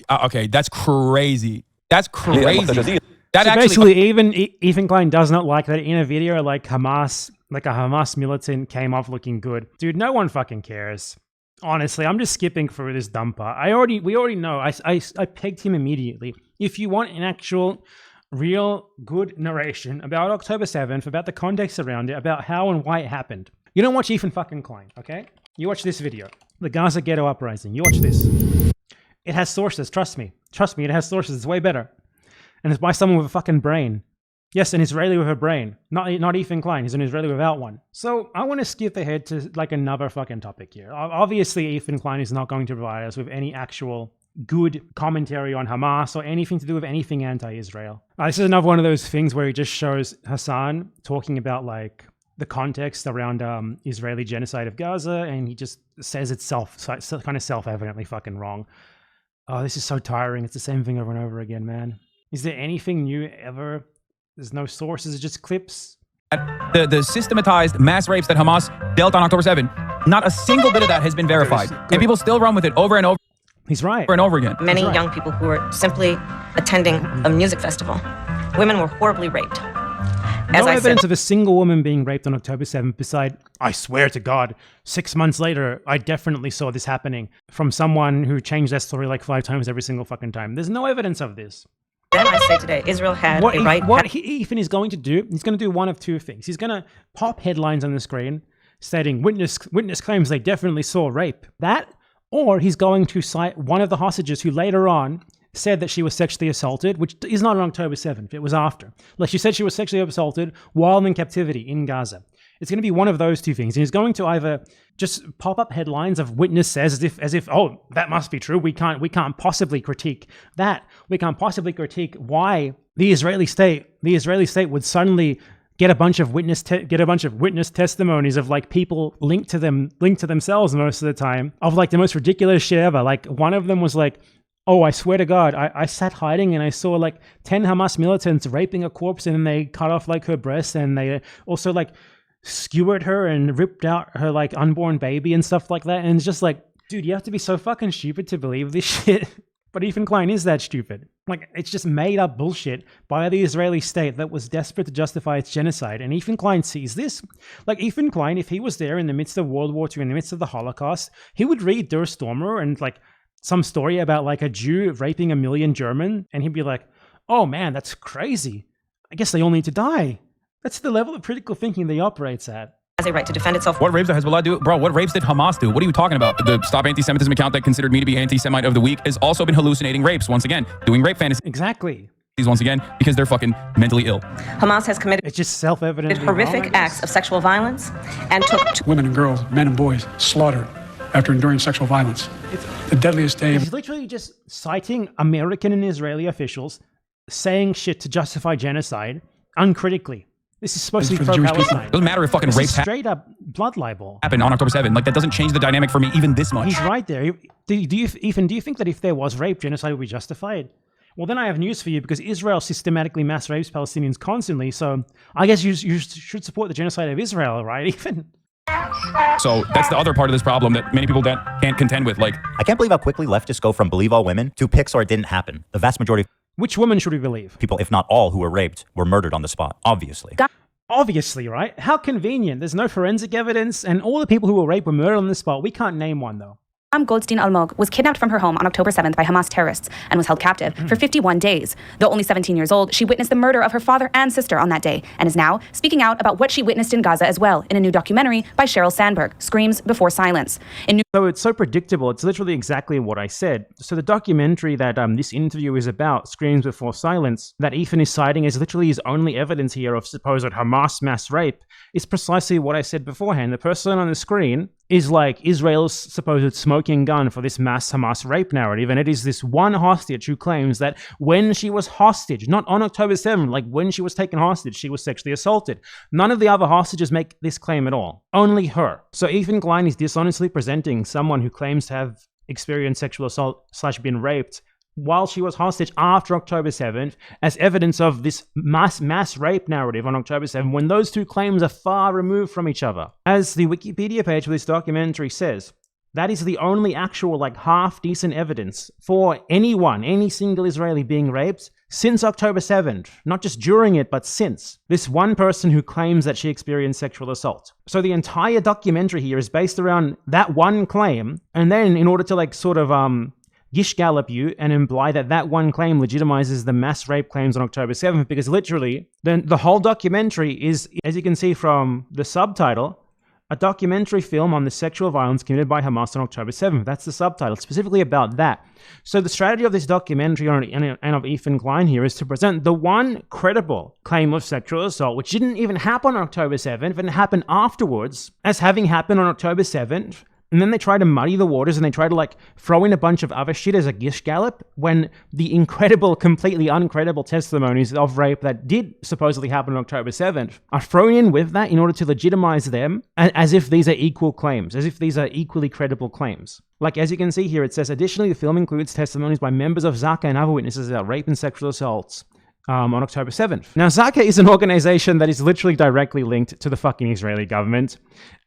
Okay, that's crazy. That's crazy. Basically, even Ethan Klein does not like that in a video like Hamas, like a Hamas militant came off looking good. Dude, no one fucking cares. Honestly, I'm just skipping through this dumb part. We already know. I pegged him immediately. If you want an actual, real, good narration about October 7th, about the context around it, about how and why it happened, you don't watch Ethan fucking Klein, okay? You watch this video. The Gaza Ghetto Uprising. You watch this. It has sources, trust me. Trust me, it has sources. It's way better. And it's by someone with a fucking brain. Yes, an Israeli with a brain. Not Ethan Klein. He's an Israeli without one. So I want to skip ahead to like another fucking topic here. Obviously, Ethan Klein is not going to provide us with any actual good commentary on Hamas or anything to do with anything anti-Israel. This is another one of those things where he just shows HASAN talking about like the context around Israeli genocide of Gaza, and he just says it's kind of self-evidently fucking wrong. Oh, this is so tiring. It's the same thing over and over again, man. Is there anything new ever? There's no sources, just clips. The systematized mass rapes that Hamas dealt on October 7, not a single bit of that has been verified. And people still run with it over and over. He's right. Over and over again. Many young people who were simply attending a music festival. Women were horribly raped. No evidence of a single woman being raped on October 7th beside, I swear to God, 6 months later, I definitely saw this happening from someone who changed their story like 5 times every single fucking time. There's no evidence of this. Then I say today, Israel had a right... What Ethan is going to do, he's going to do one of two things. He's going to pop headlines on the screen stating, witness claims they definitely saw rape. That, or he's going to cite one of the hostages who later on said that she was sexually assaulted, which is not on October 7th. It was after. Like, she said she was sexually assaulted while in captivity in Gaza. It's going to be one of those two things. And he's going to either just pop up headlines of witness says as if, oh, that must be true. We can't possibly critique that. We can't possibly critique why the Israeli state would suddenly get a bunch of witness testimonies of like people linked to themselves most of the time, of like the most ridiculous shit ever. Like, one of them was like, Oh, I swear to God, I sat hiding and I saw like 10 Hamas militants raping a corpse, and then they cut off like her breast, and they also like skewered her and ripped out her like unborn baby and stuff like that. And it's just like, dude, you have to be so fucking stupid to believe this shit. But Ethan Klein is that stupid. Like, it's just made up bullshit by the Israeli state that was desperate to justify its genocide. And Ethan Klein sees this. Like, Ethan Klein, if he was there in the midst of World War II, in the midst of the Holocaust, he would read Der Stürmer and like some story about like a Jew raping 1 million German, and he'd be like, oh man, that's crazy. I guess they all need to die. That's the level of critical thinking they operates at. Has a right to defend itself. What rapes did Hezbollah do? Bro, what rapes did Hamas do? What are you talking about? The Stop Anti-Semitism account that considered me to be anti-Semite of the week has also been hallucinating rapes once again, doing rape fantasies. Exactly. Once again, because they're fucking mentally ill. Hamas has committed it's just self-evident horrific acts of sexual violence and took women and girls, men and boys slaughtered after enduring sexual violence. The deadliest day. He's literally just citing American and Israeli officials saying shit to justify genocide uncritically. This is supposed to be pro-Palestine. Doesn't matter if fucking this rapes is straight up blood libel. happened on October 7th. Like, that doesn't change the dynamic for me even this much. He's right there. Do you think that if there was rape, genocide would be justified? Well, then I have news for you, because Israel systematically mass rapes Palestinians constantly. So I guess you should support the genocide of Israel, right? Even. So that's the other part of this problem that many people can't contend with. Like, I can't believe how quickly leftists go from believe all women to Pixar it didn't happen. The vast majority of which woman should we believe? People, if not all, who were raped were murdered on the spot, obviously. Obviously, right? How convenient. There's no forensic evidence, and all the people who were raped were murdered on the spot. We can't name one, though. Goldstein Almog was kidnapped from her home on October 7th by Hamas terrorists and was held captive for 51 days. Though only 17 years old, she witnessed the murder of her father and sister on that day and is now speaking out about what she witnessed in Gaza as well in a new documentary by Sheryl Sandberg, Screams Before Silence. So it's so predictable. It's literally exactly what I said. So the documentary that this interview is about, Screams Before Silence, that Ethan is citing as literally his only evidence here of supposed Hamas mass rape, is precisely what I said beforehand. The person on the screen is like Israel's supposed smoking gun for this mass Hamas rape narrative, and it is this one hostage who claims that when she was hostage, not on October 7th, like when she was taken hostage, she was sexually assaulted. None of the other hostages make this claim at all. Only her. So Ethan Klein is dishonestly presenting someone who claims to have experienced sexual assault / been raped while she was hostage after October 7th as evidence of this mass rape narrative on October 7th, when those two claims are far removed from each other. As the Wikipedia page for this documentary says, that is the only actual like half decent evidence for any single Israeli being raped since October 7th. Not just during it, but since. This one person who claims that she experienced sexual assault. So the entire documentary here is based around that one claim, and then in order to like sort of gish gallop you and imply that that one claim legitimizes the mass rape claims on October 7th, because literally then the whole documentary is, as you can see from the subtitle, a documentary film on the sexual violence committed by Hamas on October 7th. That's the subtitle, specifically about that. So the strategy of this documentary and of Ethan Klein here is to present the one credible claim of sexual assault, which didn't even happen on October 7th and happened afterwards, as having happened on October 7th. And then they try to muddy the waters and they try to like throw in a bunch of other shit as a gish gallop, when the incredible, completely uncredible testimonies of rape that did supposedly happen on October 7th are thrown in with that in order to legitimize them as if these are equal claims, as if these are equally credible claims. Like, as you can see here, it says, additionally, the film includes testimonies by members of Zaka and other witnesses about rape and sexual assaults on October 7th. Now, Zaka is an organization that is literally directly linked to the fucking Israeli government.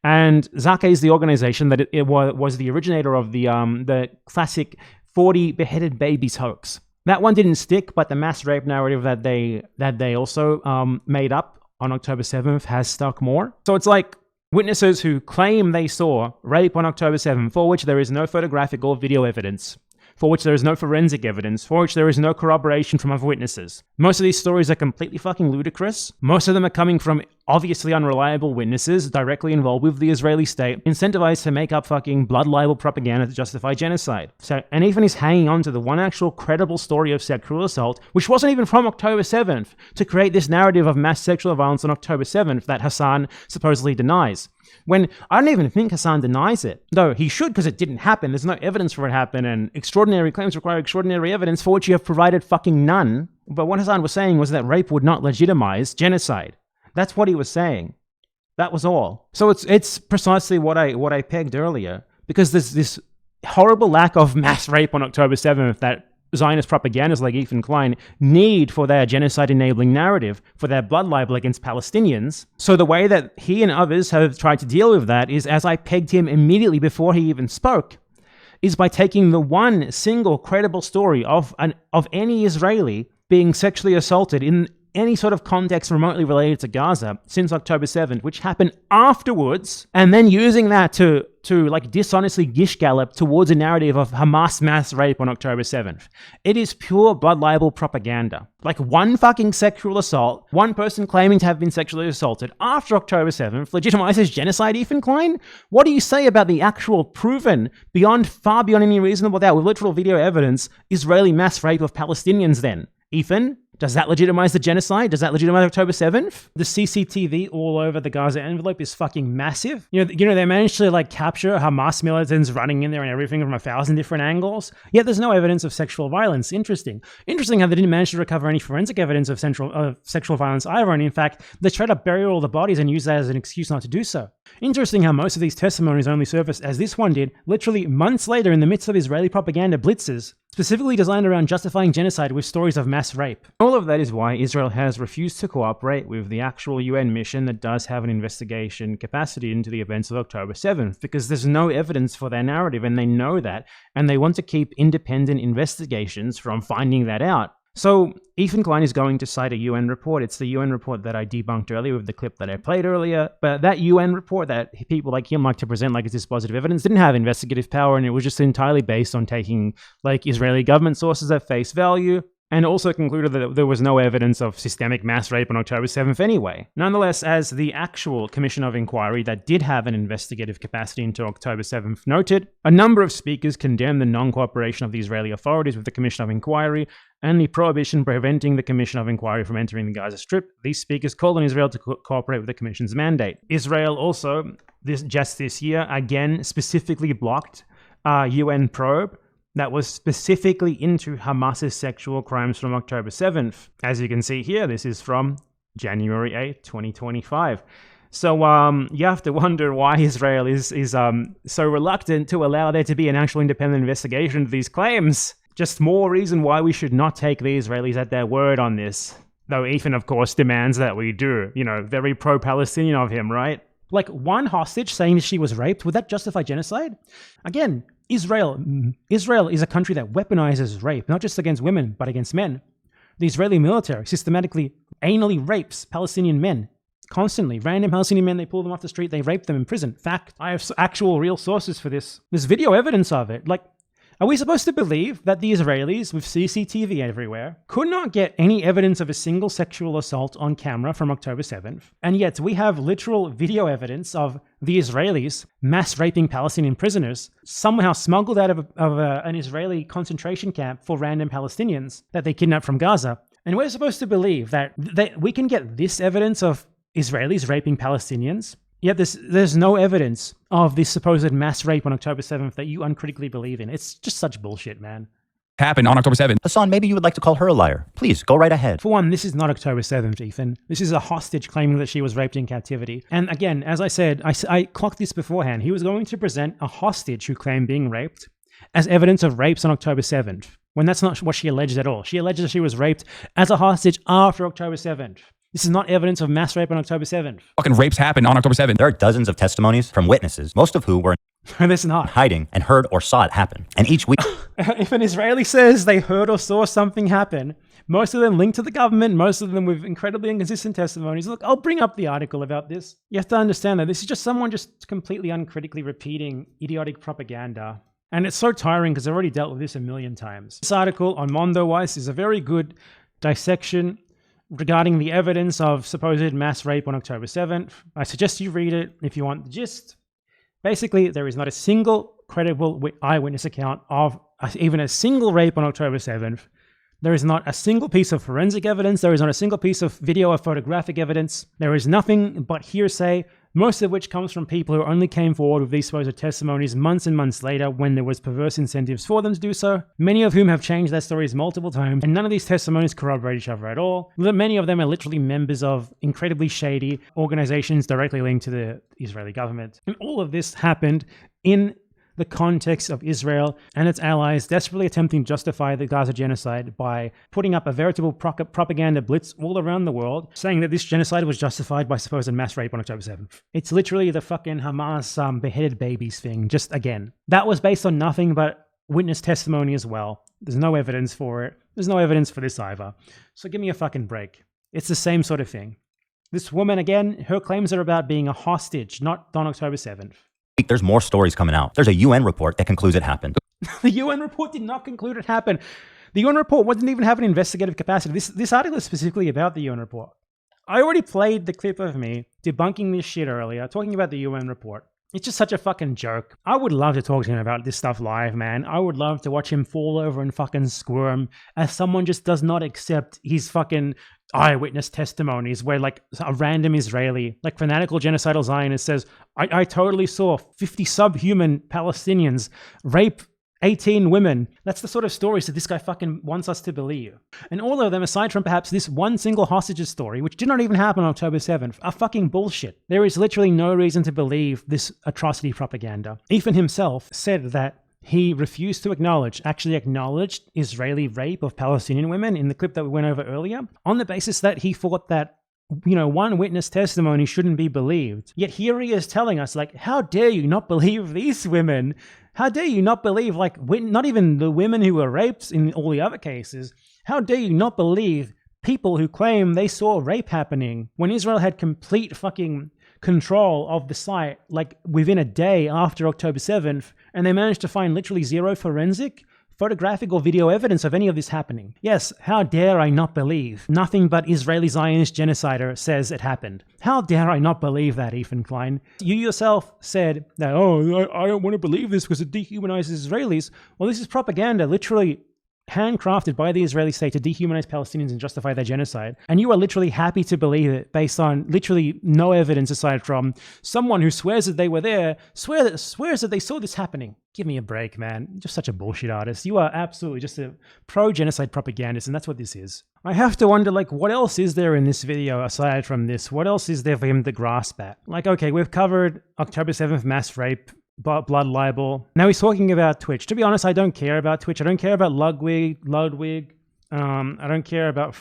And Zaka is the organization that it was the originator of the classic 40 beheaded babies hoax. That one didn't stick, but the mass rape narrative that they also made up on October 7th has stuck more. So it's like witnesses who claim they saw rape on October 7th, for which there is no photographic or video evidence, for which there is no forensic evidence, for which there is no corroboration from other witnesses. Most of these stories are completely fucking ludicrous. Most of them are coming from obviously unreliable witnesses directly involved with the Israeli state, incentivized to make up fucking blood libel propaganda to justify genocide. So, and Ethan is hanging on to the one actual credible story of sexual assault, which wasn't even from October 7th, to create this narrative of mass sexual violence on October 7th that HASAN supposedly denies. When I don't even think HASAN denies it, though he should, because it didn't happen. There's no evidence for it happen, and extraordinary claims require extraordinary evidence, for which you have provided fucking none. But what HASAN was saying was that rape would not legitimize genocide. That's what he was saying. That was all. So it's precisely what I pegged earlier, because there's this horrible lack of mass rape on October 7th that Zionist propagandists like Ethan Klein need for their genocide-enabling narrative, for their blood libel against Palestinians. So the way that he and others have tried to deal with that is, as I pegged him immediately before he even spoke, is by taking the one single credible story of any Israeli being sexually assaulted in any sort of context remotely related to Gaza since October 7th, which happened afterwards, and then using that to like dishonestly gish gallop towards a narrative of Hamas mass rape on October 7th. It is pure blood libel propaganda. Like one fucking sexual assault, one person claiming to have been sexually assaulted after October 7th legitimizes genocide, Ethan Klein? What do you say about the actual proven, far beyond any reasonable doubt, with literal video evidence, Israeli mass rape of Palestinians then? Ethan? Does that legitimize the genocide? Does that legitimize October 7th? The CCTV all over the Gaza envelope is fucking massive. You know, they managed to like capture Hamas militants running in there and everything from 1,000 different angles. Yet there's no evidence of sexual violence. Interesting how they didn't manage to recover any forensic evidence of sexual violence either. And in fact, they tried to bury all the bodies and use that as an excuse not to do so. Interesting how most of these testimonies only surfaced, as this one did, literally months later in the midst of Israeli propaganda blitzes, specifically designed around justifying genocide with stories of mass rape. All of that is why Israel has refused to cooperate with the actual UN mission that does have an investigation capacity into the events of October 7th, because there's no evidence for their narrative, and they know that, and they want to keep independent investigations from finding that out. So Ethan Klein is going to cite a UN report. It's the UN report that I debunked earlier with the clip that I played earlier. But that UN report that people like him like to present like it's dispositive evidence didn't have investigative power, and it was just entirely based on taking like Israeli government sources at face value, and also concluded that there was no evidence of systemic mass rape on October 7th anyway. Nonetheless, as the actual Commission of Inquiry that did have an investigative capacity into October 7th noted, a number of speakers condemned the non-cooperation of the Israeli authorities with the Commission of Inquiry and the prohibition preventing the Commission of Inquiry from entering the Gaza Strip. These speakers called on Israel to cooperate with the Commission's mandate. Israel also, just this year, again specifically blocked a UN probe that was specifically into Hamas's sexual crimes from October 7th. As you can see here, this is from January 8th, 2025. So you have to wonder why Israel is so reluctant to allow there to be an actual independent investigation of these claims. Just more reason why we should not take the Israelis at their word on this. Though Ethan, of course, demands that we do. You know, very pro-Palestinian of him, right? Like one hostage saying that she was raped, would that justify genocide? Again, Israel is a country that weaponizes rape, not just against women, but against men. The Israeli military systematically, anally rapes Palestinian men. Constantly. Random Palestinian men, they pull them off the street, they rape them in prison. Fact, I have actual real sources for this. There's video evidence of it. Like, are we supposed to believe that the Israelis, with CCTV everywhere, could not get any evidence of a single sexual assault on camera from October 7th? And yet we have literal video evidence of the Israelis mass raping Palestinian prisoners, somehow smuggled out of an Israeli concentration camp for random Palestinians that they kidnapped from Gaza. And we're supposed to believe that we can get this evidence of Israelis raping Palestinians, yet there's no evidence of this supposed mass rape on October 7th that you uncritically believe in. It's just such bullshit, man. Happened on October 7th. HASAN, maybe you would like to call her a liar. Please, go right ahead. For one, this is not October 7th, Ethan. This is a hostage claiming that she was raped in captivity. And again, as I said, I clocked this beforehand. He was going to present a hostage who claimed being raped as evidence of rapes on October 7th, when that's not what she alleged at all. She alleged that she was raped as a hostage after October 7th. This is not evidence of mass rape on October 7th. Fucking rapes happened on October 7th. There are dozens of testimonies from witnesses, most of who were There's not. hiding and heard or saw it happen. And each week... If an Israeli says they heard or saw something happen, most of them linked to the government, most of them with incredibly inconsistent testimonies. Look, I'll bring up the article about this. You have to understand that this is just someone just completely uncritically repeating idiotic propaganda. And it's so tiring because I've already dealt with this a million times. This article on MondoWise is a very good dissection regarding the evidence of supposed mass rape on October 7th. I suggest you read it if you want the gist. Basically, there is not a single credible eyewitness account of even a single rape on October 7th. There is not a single piece of forensic evidence. There is not a single piece of video or photographic evidence. There is nothing but hearsay, most of which comes from people who only came forward with these supposed testimonies months and months later when there was perverse incentives for them to do so, many of whom have changed their stories multiple times, and none of these testimonies corroborate each other at all. Many of them are literally members of incredibly shady organizations directly linked to the Israeli government. And all of this happened in the context of Israel and its allies desperately attempting to justify the Gaza genocide by putting up a veritable propaganda blitz all around the world, saying that this genocide was justified by supposed mass rape on October 7th. It's literally the fucking Hamas beheaded babies thing, just again. That was based on nothing but witness testimony as well. There's no evidence for it. There's no evidence for this either. So give me a fucking break. It's the same sort of thing. This woman, again, her claims are about being a hostage, not on October 7th. There's more stories coming out. There's a UN report that concludes it happened. The UN report did not conclude it happened. The UN report didn't even have an investigative capacity. This article is specifically about the UN report. I already played the clip of me debunking this shit earlier, talking about the UN report. It's just such a fucking joke. I would love to talk to him about this stuff live, man. I would love to watch him fall over and fucking squirm as someone just does not accept his fucking eyewitness testimonies where like a random Israeli, like fanatical genocidal Zionist says, I totally saw 50 subhuman Palestinians rape 18 women. That's the sort of stories that this guy fucking wants us to believe. And all of them, aside from perhaps this one single hostages story, which did not even happen on October 7th, are fucking bullshit. There is literally no reason to believe this atrocity propaganda. Ethan himself said that he refused to actually acknowledged Israeli rape of Palestinian women in the clip that we went over earlier, on the basis that he thought that, you know, one witness testimony shouldn't be believed. Yet here he is telling us, like, how dare you not believe these women? How dare you not believe, like, not even the women who were raped in all the other cases? How dare you not believe people who claim they saw rape happening when Israel had complete fucking control of the site, like, within a day after October 7th, and they managed to find literally zero forensic, photographic or video evidence of any of this happening? Yes, how dare I not believe nothing but Israeli Zionist genocider says it happened? How dare I not believe that, Ethan Klein? You yourself said that, oh, I don't want to believe this because it dehumanizes Israelis. Well, this is propaganda, literally handcrafted by the Israeli state to dehumanize Palestinians and justify their genocide. And you are literally happy to believe it based on literally no evidence aside from someone who swears that they were there, swears that they saw this happening. Give me a break, man. You're just such a bullshit artist. You are absolutely just a pro-genocide propagandist, and that's what this is. I have to wonder, like, what else is there in this video aside from this? What else is there for him to grasp at? Like, okay, we've covered October 7th mass rape, blood libel. Now he's talking about Twitch. To be honest, I don't care about Twitch. I don't care about Ludwig. I don't care about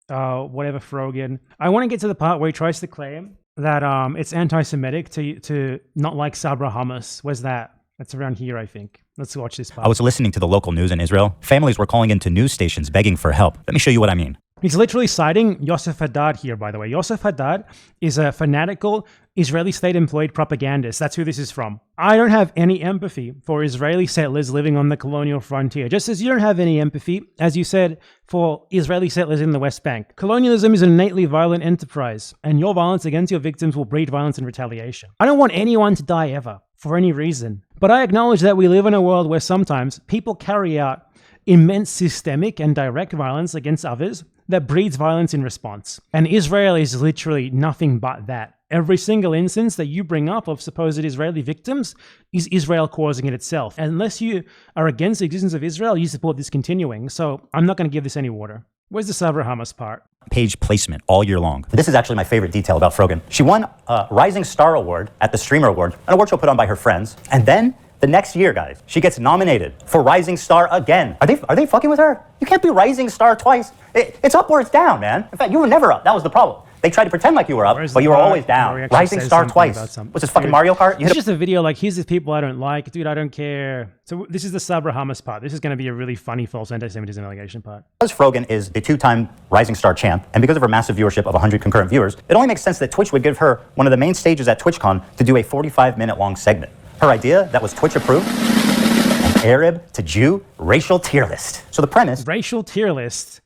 whatever Frogan. I want to get to the part where he tries to claim that it's anti-Semitic to not like Sabra hummus. Where's that? That's around here, I think. Let's watch this part. I was listening to the local news in Israel. Families were calling into news stations begging for help. Let me show you what I mean. He's literally citing Yosef Haddad here, by the way. Yosef Haddad is a fanatical Israeli state-employed propagandist. That's who this is from. I don't have any empathy for Israeli settlers living on the colonial frontier, just as you don't have any empathy, as you said, for Israeli settlers in the West Bank. Colonialism is an innately violent enterprise, and your violence against your victims will breed violence and retaliation. I don't want anyone to die ever, for any reason. But I acknowledge that we live in a world where sometimes people carry out immense systemic and direct violence against others that breeds violence in response. And Israel is literally nothing but that. Every single instance that you bring up of supposed Israeli victims is Israel causing it itself. And unless you are against the existence of Israel, you support this continuing. So I'm not going to give this any water. Where's the Sabra Hamas part? Page placement all year long. This is actually my favorite detail about Frogan. She won a Rising Star Award at the Streamer Award, an award she'll put on by her friends. And then the next year, guys, she gets nominated for Rising Star again. Are they fucking with her? You can't be Rising Star twice. It's up or it's down, man. In fact, you were never up. That was the problem. They tried to pretend like you were up, but you were always down. Rising Star twice. What's this, fucking Mario Kart? It's just a video like, here's the people I don't like. Dude, I don't care. So this is the Sabra Hamas part. This is going to be a really funny false anti-Semitism allegation part. Because Frogan is the two-time Rising Star champ, and because of her massive viewership of 100 concurrent viewers, it only makes sense that Twitch would give her one of the main stages at TwitchCon to do a 45-minute-long segment. Her idea that was Twitch approved, an Arab to Jew racial tier list. So the premise... Racial tier list.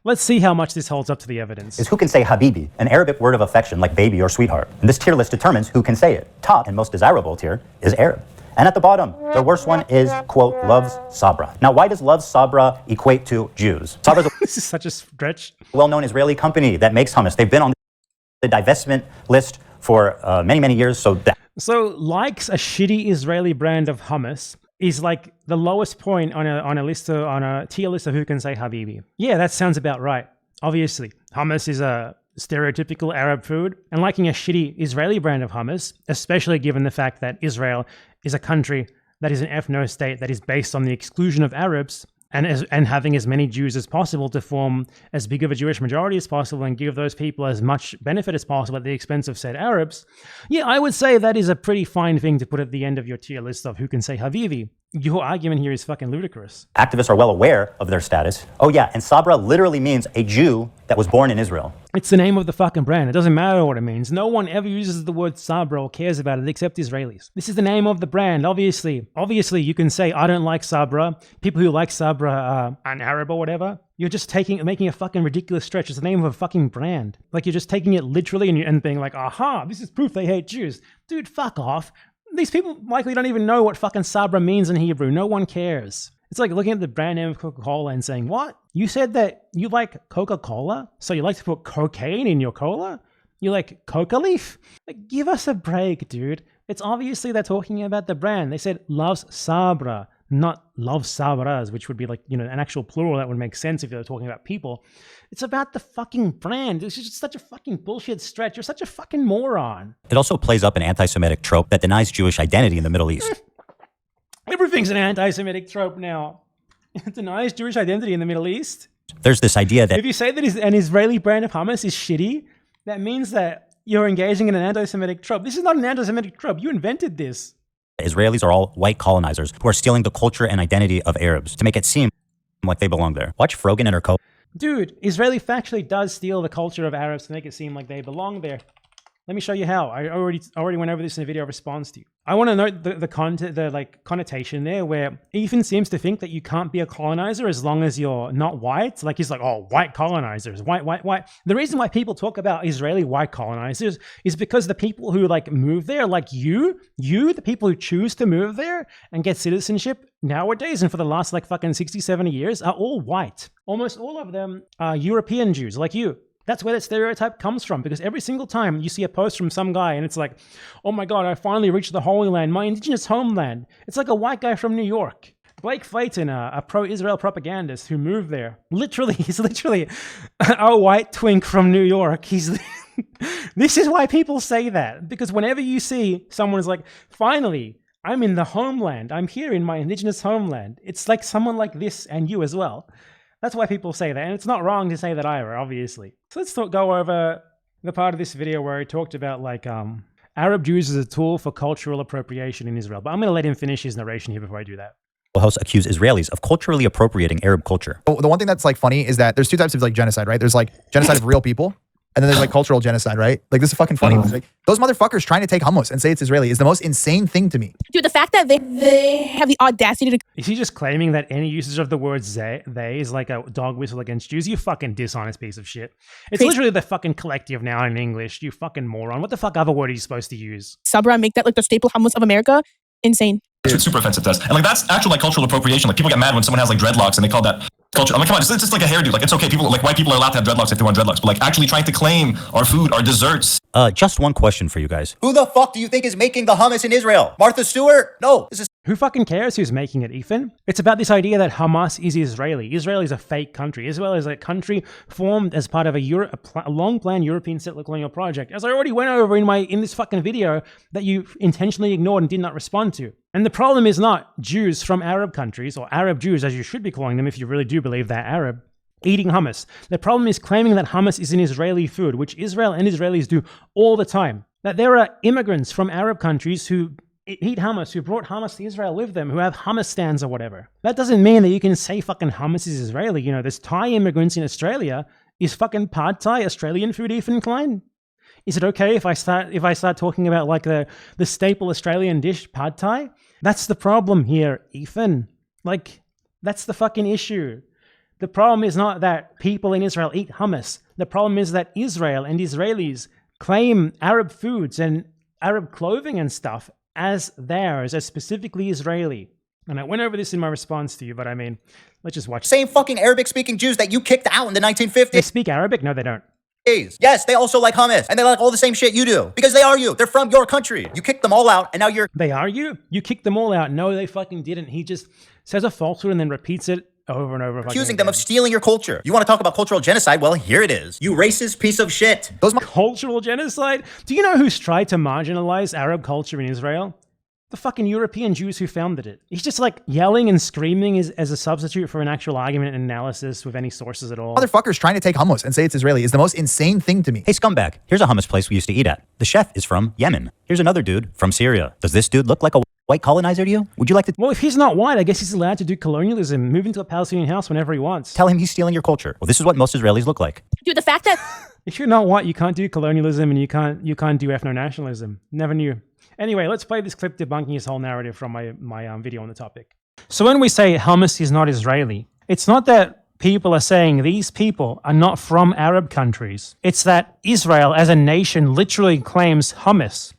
Let's see how much this holds up to the evidence. Is who can say Habibi, an Arabic word of affection like baby or sweetheart. And this tier list determines who can say it. Top and most desirable tier is Arab. And at the bottom, the worst one is, quote, loves Sabra. Now, why does loves Sabra equate to Jews? Sabra's this is such a stretch. Well-known Israeli company that makes hummus. They've been on the divestment list for many, many years. So likes a shitty Israeli brand of hummus is like the lowest point on a tier list of who can say Habibi. Yeah, that sounds about right. Obviously, hummus is a stereotypical Arab food, and liking a shitty Israeli brand of hummus, especially given the fact that Israel is a country that is an ethno-state that is based on the exclusion of Arabs and having as many Jews as possible to form as big of a Jewish majority as possible and give those people as much benefit as possible at the expense of said Arabs, yeah, I would say that is a pretty fine thing to put at the end of your tier list of who can say Havivi. Your argument here is fucking ludicrous. Activists are well aware of their status. Oh yeah, and Sabra literally means a Jew that was born in Israel. It's the name of the fucking brand. It doesn't matter what it means. No one ever uses the word Sabra or cares about it except Israelis. This is the name of the brand, obviously. Obviously, you can say, I don't like Sabra. People who like Sabra are an Arab or whatever. You're just making a fucking ridiculous stretch. It's the name of a fucking brand. Like, you're just taking it literally and being like, aha, this is proof they hate Jews. Dude, fuck off. These people likely don't even know what fucking Sabra means in Hebrew. No one cares. It's like looking at the brand name of Coca-Cola and saying, what? You said that you like Coca-Cola? So you like to put cocaine in your cola? You like coca leaf? Like, give us a break, dude. It's obviously they're talking about the brand. They said loves Sabra, not love Sabras, which would be like, an actual plural that would make sense if they were talking about people. It's about the fucking brand. It's just such a fucking bullshit stretch. You're such a fucking moron. It also plays up an anti-Semitic trope that denies Jewish identity in the Middle East. Everything's an anti-Semitic trope now. It denies Jewish identity in the Middle East. There's this idea that if you say that an Israeli brand of hummus is shitty, that means that you're engaging in an anti-Semitic trope. This is not an anti-Semitic trope. You invented this. Israelis are all white colonizers who are stealing the culture and identity of Arabs to make it seem like they belong there. Watch Frogan and her co. Dude, Israeli factually does steal the culture of Arabs to make it seem like they belong there. Let me show you how. I already went over this in a video response to you. I want to note the connotation there where Ethan seems to think that you can't be a colonizer as long as you're not white. Like he's like, oh, white colonizers, white. The reason why people talk about Israeli white colonizers is because the people who like move there, like you, the people who choose to move there and get citizenship nowadays and for the last like fucking 60, 70 years are all white. Almost all of them are European Jews like you. That's where that stereotype comes from, because every single time you see a post from some guy and it's like, oh my God, I finally reached the Holy Land, my indigenous homeland. It's like a white guy from New York. Blake Flayton, a pro-Israel propagandist who moved there. He's literally a white twink from New York. This is why people say that, because whenever you see someone's like, finally, I'm in the homeland. I'm here in my indigenous homeland. It's like someone like this and you as well. That's why people say that, and it's not wrong to say that either, obviously. So let's go over the part of this video where he talked about like Arab Jews as a tool for cultural appropriation in Israel. But I'm going to let him finish his narration here before I do that. House accuse Israelis of culturally appropriating Arab culture. The one thing that's like funny is that there's two types of like genocide, right? There's like genocide of real people, and then there's like cultural genocide, right? Like this is fucking funny. Like, those motherfuckers trying to take hummus and say it's Israeli is the most insane thing to me. Dude, the fact that they have the audacity to... Is he just claiming that any usage of the word they is like a dog whistle against Jews? You fucking dishonest piece of shit. It's literally the fucking collective now in English. You fucking moron. What the fuck other word are you supposed to use? Sabra make that like the staple hummus of America? Insane. That's what super offensive does. And like that's actual like cultural appropriation. Like people get mad when someone has like dreadlocks and they call that culture. I'm like, come on, it's just like a hairdo. Like it's okay. People like white people are allowed to have dreadlocks if they want dreadlocks. But like actually trying to claim our food, our desserts. Just one question for you guys. Who the fuck do you think is making the hummus in Israel? Martha Stewart? No, this is... Who fucking cares who's making it, Ethan? It's about this idea that Hamas is Israeli. Israel is a fake country. Israel is a country formed as part of a long-planned European settler colonial project, as I already went over in this fucking video that you intentionally ignored and did not respond to. And the problem is not Jews from Arab countries, or Arab Jews, as you should be calling them if you really do believe they're Arab, eating hummus. The problem is claiming that hummus is an Israeli food, which Israel and Israelis do all the time. That there are immigrants from Arab countries who eat hummus, who brought hummus to Israel with them, who have hummus stands or whatever. That doesn't mean that you can say fucking hummus is Israeli. There's Thai immigrants in Australia. Is fucking pad Thai Australian food, Ethan Klein? Is it okay if I start talking about like the staple Australian dish, pad Thai? That's the problem here, Ethan. Like, that's the fucking issue. The problem is not that people in Israel eat hummus. The problem is that Israel and Israelis claim Arab foods and Arab clothing and stuff as theirs, as specifically Israeli. And I went over this in my response to you, but I mean, let's just watch. Same fucking Arabic-speaking Jews that you kicked out in the 1950s. They speak Arabic? No, they don't. Yes, they also like hummus, and they like all the same shit you do, because they are you. They're from your country. You kicked them all out, and now you're... They are you? You kicked them all out. No, they fucking didn't. He just says a falsehood and then repeats it over and over. Accusing them of stealing your culture. You want to talk about cultural genocide? Well, here it is. You racist piece of shit. Cultural genocide? Do you know who's tried to marginalize Arab culture in Israel? The fucking European Jews who founded it. He's just like yelling and screaming as a substitute for an actual argument and analysis with any sources at all. Motherfuckers trying to take hummus and say it's Israeli is the most insane thing to me. Hey, scumbag, here's a hummus place we used to eat at. The chef is from Yemen. Here's another dude from Syria. Does this dude look like a white colonizer to you? Would you like to... Well, if he's not white, I guess he's allowed to do colonialism, move into a Palestinian house whenever he wants. Tell him he's stealing your culture. Well, this is what most Israelis look like. Dude, the fact that if you're not white, you can't do colonialism and you can't do ethno-nationalism. Never knew. Anyway, let's play this clip debunking his whole narrative from my video on the topic. So when we say hummus is not Israeli, it's not that people are saying these people are not from Arab countries. It's that Israel as a nation literally claims hummus.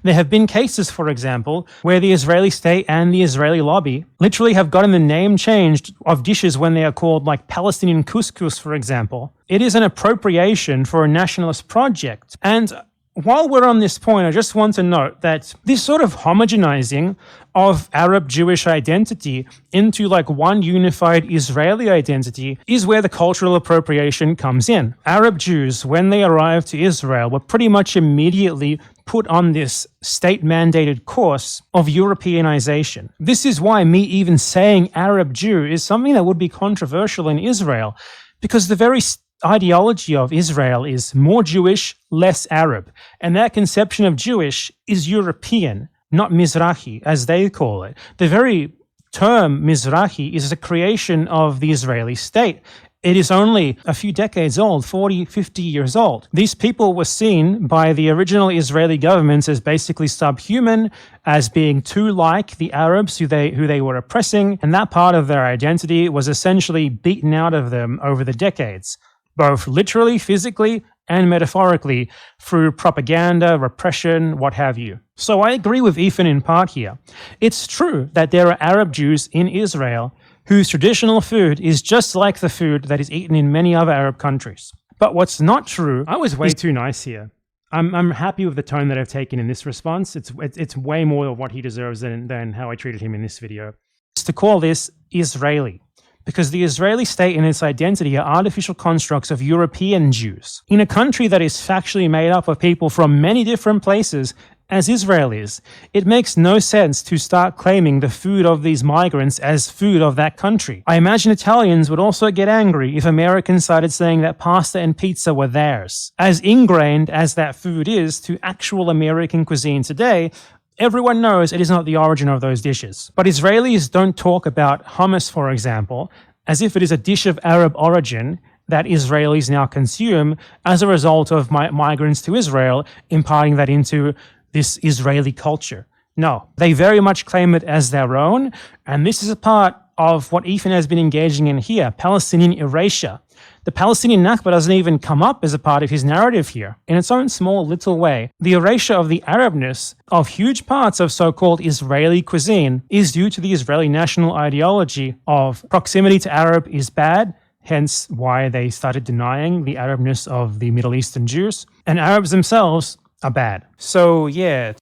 There have been cases, for example, where the Israeli state and the Israeli lobby literally have gotten the name changed of dishes when they are called like Palestinian couscous, for example. It is an appropriation for a nationalist project. And while we're on this point, I just want to note that this sort of homogenizing of Arab-Jewish identity into like one unified Israeli identity is where the cultural appropriation comes in. Arab Jews, when they arrived to Israel, were pretty much immediately put on this state-mandated course of Europeanization. This is why me even saying Arab Jew is something that would be controversial in Israel, because the very ideology of Israel is more Jewish, less Arab. And that conception of Jewish is European, not Mizrahi, as they call it. The very term Mizrahi is a creation of the Israeli state. It is only a few decades old, 40, 50 years old. These people were seen by the original Israeli governments as basically subhuman, as being too like the Arabs who they were oppressing, and that part of their identity was essentially beaten out of them over the decades, both literally, physically, and metaphorically through propaganda, repression, what have you. So I agree with Ethan in part here. It's true that there are Arab Jews in Israel whose traditional food is just like the food that is eaten in many other Arab countries. But what's not true... I was way too nice here. I'm happy with the tone that I've taken in this response. It's way more of what he deserves than how I treated him in this video. It's to call this Israeli, because the Israeli state and its identity are artificial constructs of European Jews. In a country that is factually made up of people from many different places, as Israel is, it makes no sense to start claiming the food of these migrants as food of that country. I imagine Italians would also get angry if Americans started saying that pasta and pizza were theirs. As ingrained as that food is to actual American cuisine today, everyone knows it is not the origin of those dishes. But Israelis don't talk about hummus, for example, as if it is a dish of Arab origin that Israelis now consume as a result of migrants to Israel, imparting that into this Israeli culture. No, they very much claim it as their own, and this is a part of what Ethan has been engaging in here, Palestinian erasure. The Palestinian Nakba doesn't even come up as a part of his narrative here. In its own small little way, the erasure of the Arabness of huge parts of so-called Israeli cuisine is due to the Israeli national ideology of proximity to Arab is bad, hence why they started denying the Arabness of the Middle Eastern Jews, and Arabs themselves are bad. So yeah,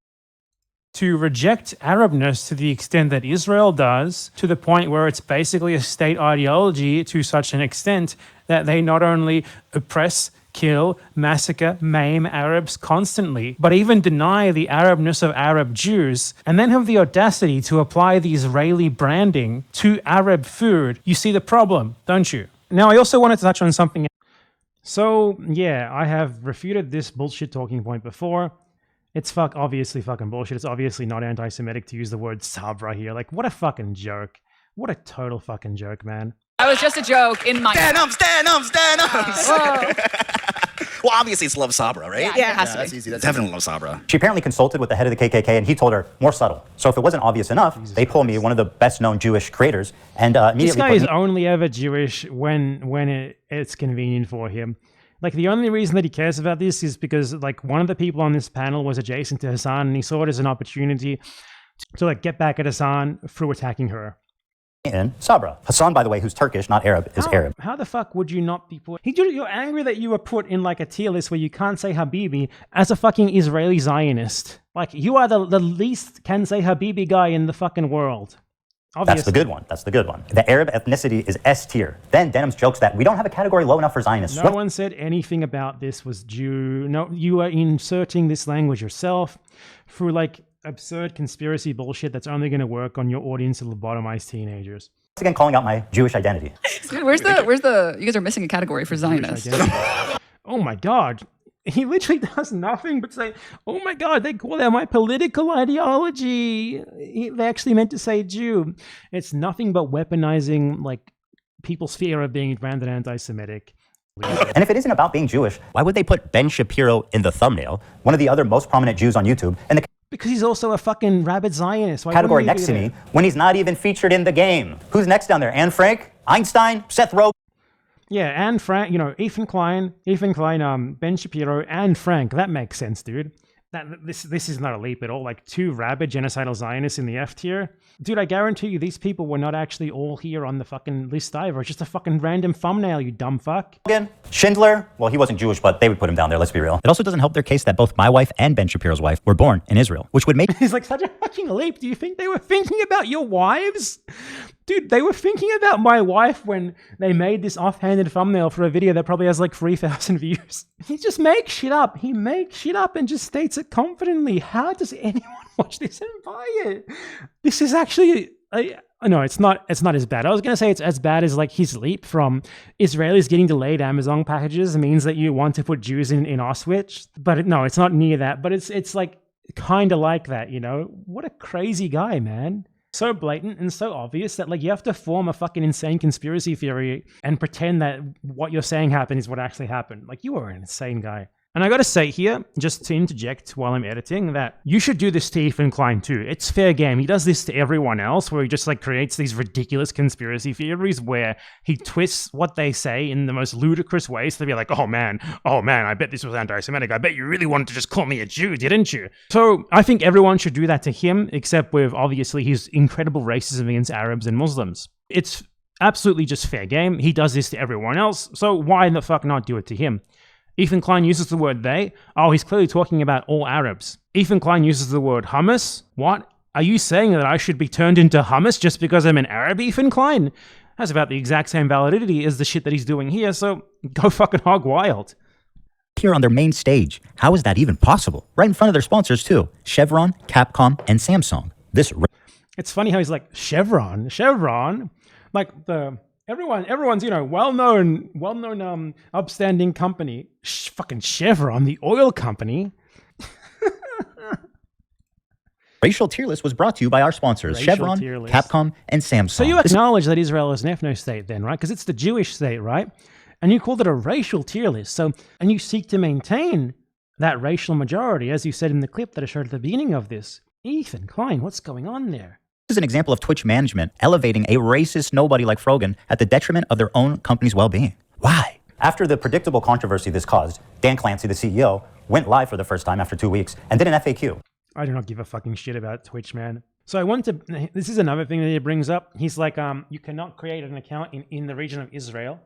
to reject Arabness to the extent that Israel does, to the point where it's basically a state ideology to such an extent that they not only oppress, kill, massacre, maim Arabs constantly, but even deny the Arabness of Arab Jews, and then have the audacity to apply the Israeli branding to Arab food. You see the problem, don't you? Now, I also wanted to touch on something. So, yeah, I have refuted this bullshit talking point before. It's obviously fucking bullshit. It's obviously not anti-Semitic to use the word sabra here. Like, what a fucking joke. What a total fucking joke, man. That was just a joke in my... Stand up! Well, obviously it's Love Sabra, right? Yeah, it has to be. That's easy. That's definitely Love Sabra. She apparently consulted with the head of the KKK, and he told her, more subtle. So if it wasn't obvious enough, they pull me, one of the best-known Jewish creators, and immediately... This guy is only ever Jewish when it's convenient for him. Like, the only reason that he cares about this is because, like, one of the people on this panel was adjacent to HASAN, and he saw it as an opportunity to, like, get back at HASAN through attacking her. In Sabra. HASAN, by the way, who's Turkish, not Arab, is Arab. How the fuck would you not be put... You're angry that you were put in, like, a tier list where you can't say Habibi as a fucking Israeli Zionist. Like, you are the least can say Habibi guy in the fucking world. Obviously. That's the good one. That's the good one. The Arab ethnicity is S tier. Then Denham's jokes that we don't have a category low enough for Zionists. No one said anything about this was Jew. No, you are inserting this language yourself through, like, absurd conspiracy bullshit that's only going to work on your audience of lobotomized teenagers. Once again, calling out my Jewish identity. Dude, where's the? You guys are missing a category for Zionists. Oh my God. He literally does nothing but say, oh my God, they call that my political ideology. They actually meant to say Jew. It's nothing but weaponizing like people's fear of being branded anti-Semitic. And if it isn't about being Jewish, why would they put Ben Shapiro in the thumbnail, one of the other most prominent Jews on YouTube, and the because he's also a fucking rabid Zionist. Why category next to me when he's not even featured in the game? Who's next down there? Anne Frank? Einstein? Seth Rogen? Yeah, and Frank, Ethan Klein, Ben Shapiro, and Frank. That makes sense, dude. This is not a leap at all. Like 2 rabid genocidal Zionists in the F tier. Dude, I guarantee you these people were not actually all here on the fucking list either. It's just a fucking random thumbnail, you dumb fuck. Again, Schindler, well, he wasn't Jewish, but they would put him down there, let's be real. It also doesn't help their case that both my wife and Ben Shapiro's wife were born in Israel, which would make... It's like such a fucking leap. Do you think they were thinking about your wives? Dude, they were thinking about my wife when they made this offhanded thumbnail for a video that probably has like 3,000 views. He just makes shit up. He makes shit up and just states it confidently. How does anyone watch this and buy it? This is actually... no, it's not as bad. I was going to say it's as bad as like his leap from Israelis getting delayed Amazon packages means that you want to put Jews in Auschwitz. But no, it's not near that. But it's like kind of like that, What a crazy guy, man. So blatant and so obvious that like you have to form a fucking insane conspiracy theory and pretend that what you're saying happened is what actually happened. Like you are an insane guy. And I gotta say here, just to interject while I'm editing, that you should do this to Ethan Klein too. It's fair game. He does this to everyone else where he just like creates these ridiculous conspiracy theories where he twists what they say in the most ludicrous ways to be like, oh man, I bet this was anti-Semitic. I bet you really wanted to just call me a Jew, didn't you? So I think everyone should do that to him, except with obviously his incredible racism against Arabs and Muslims. It's absolutely just fair game. He does this to everyone else, so why the fuck not do it to him? Ethan Klein uses the word they. Oh, he's clearly talking about all Arabs. Ethan Klein uses the word hummus. What? Are you saying that I should be turned into hummus just because I'm an Arab, Ethan Klein? That's about the exact same validity as the shit that he's doing here, so go fucking hog wild. Here on their main stage. How is that even possible? Right in front of their sponsors too. Chevron, Capcom, and Samsung. It's funny how he's like, Chevron? Like the... Everyone's well-known upstanding company. Fucking Chevron, the oil company. Racial tier list was brought to you by our sponsors, Chevron, Capcom, and Samsung. So you acknowledge that Israel is an ethno-state then, right? Because it's the Jewish state, right? And you called it a racial tier list. And you seek to maintain that racial majority, as you said in the clip that I showed at the beginning of this. Ethan Klein, what's going on there? This is an example of Twitch management elevating a racist nobody like Frogan at the detriment of their own company's well-being. Why? After the predictable controversy this caused, Dan Clancy, the CEO, went live for the first time after 2 weeks and did an FAQ. I do not give a fucking shit about Twitch, man. So this is another thing that he brings up. He's like, you cannot create an account in the region of Israel.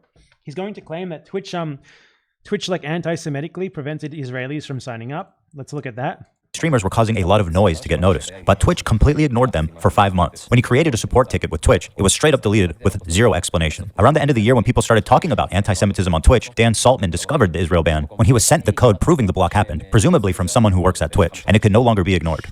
He's going to claim that Twitch like anti-Semitically prevented Israelis from signing up. Let's look at that. Streamers were causing a lot of noise to get noticed, but Twitch completely ignored them for 5 months. When he created a support ticket with Twitch, it was straight up deleted with zero explanation. Around the end of the year, when people started talking about anti-Semitism on Twitch, Dan Saltman discovered the Israel ban when he was sent the code proving the block happened, presumably from someone who works at Twitch, and it could no longer be ignored.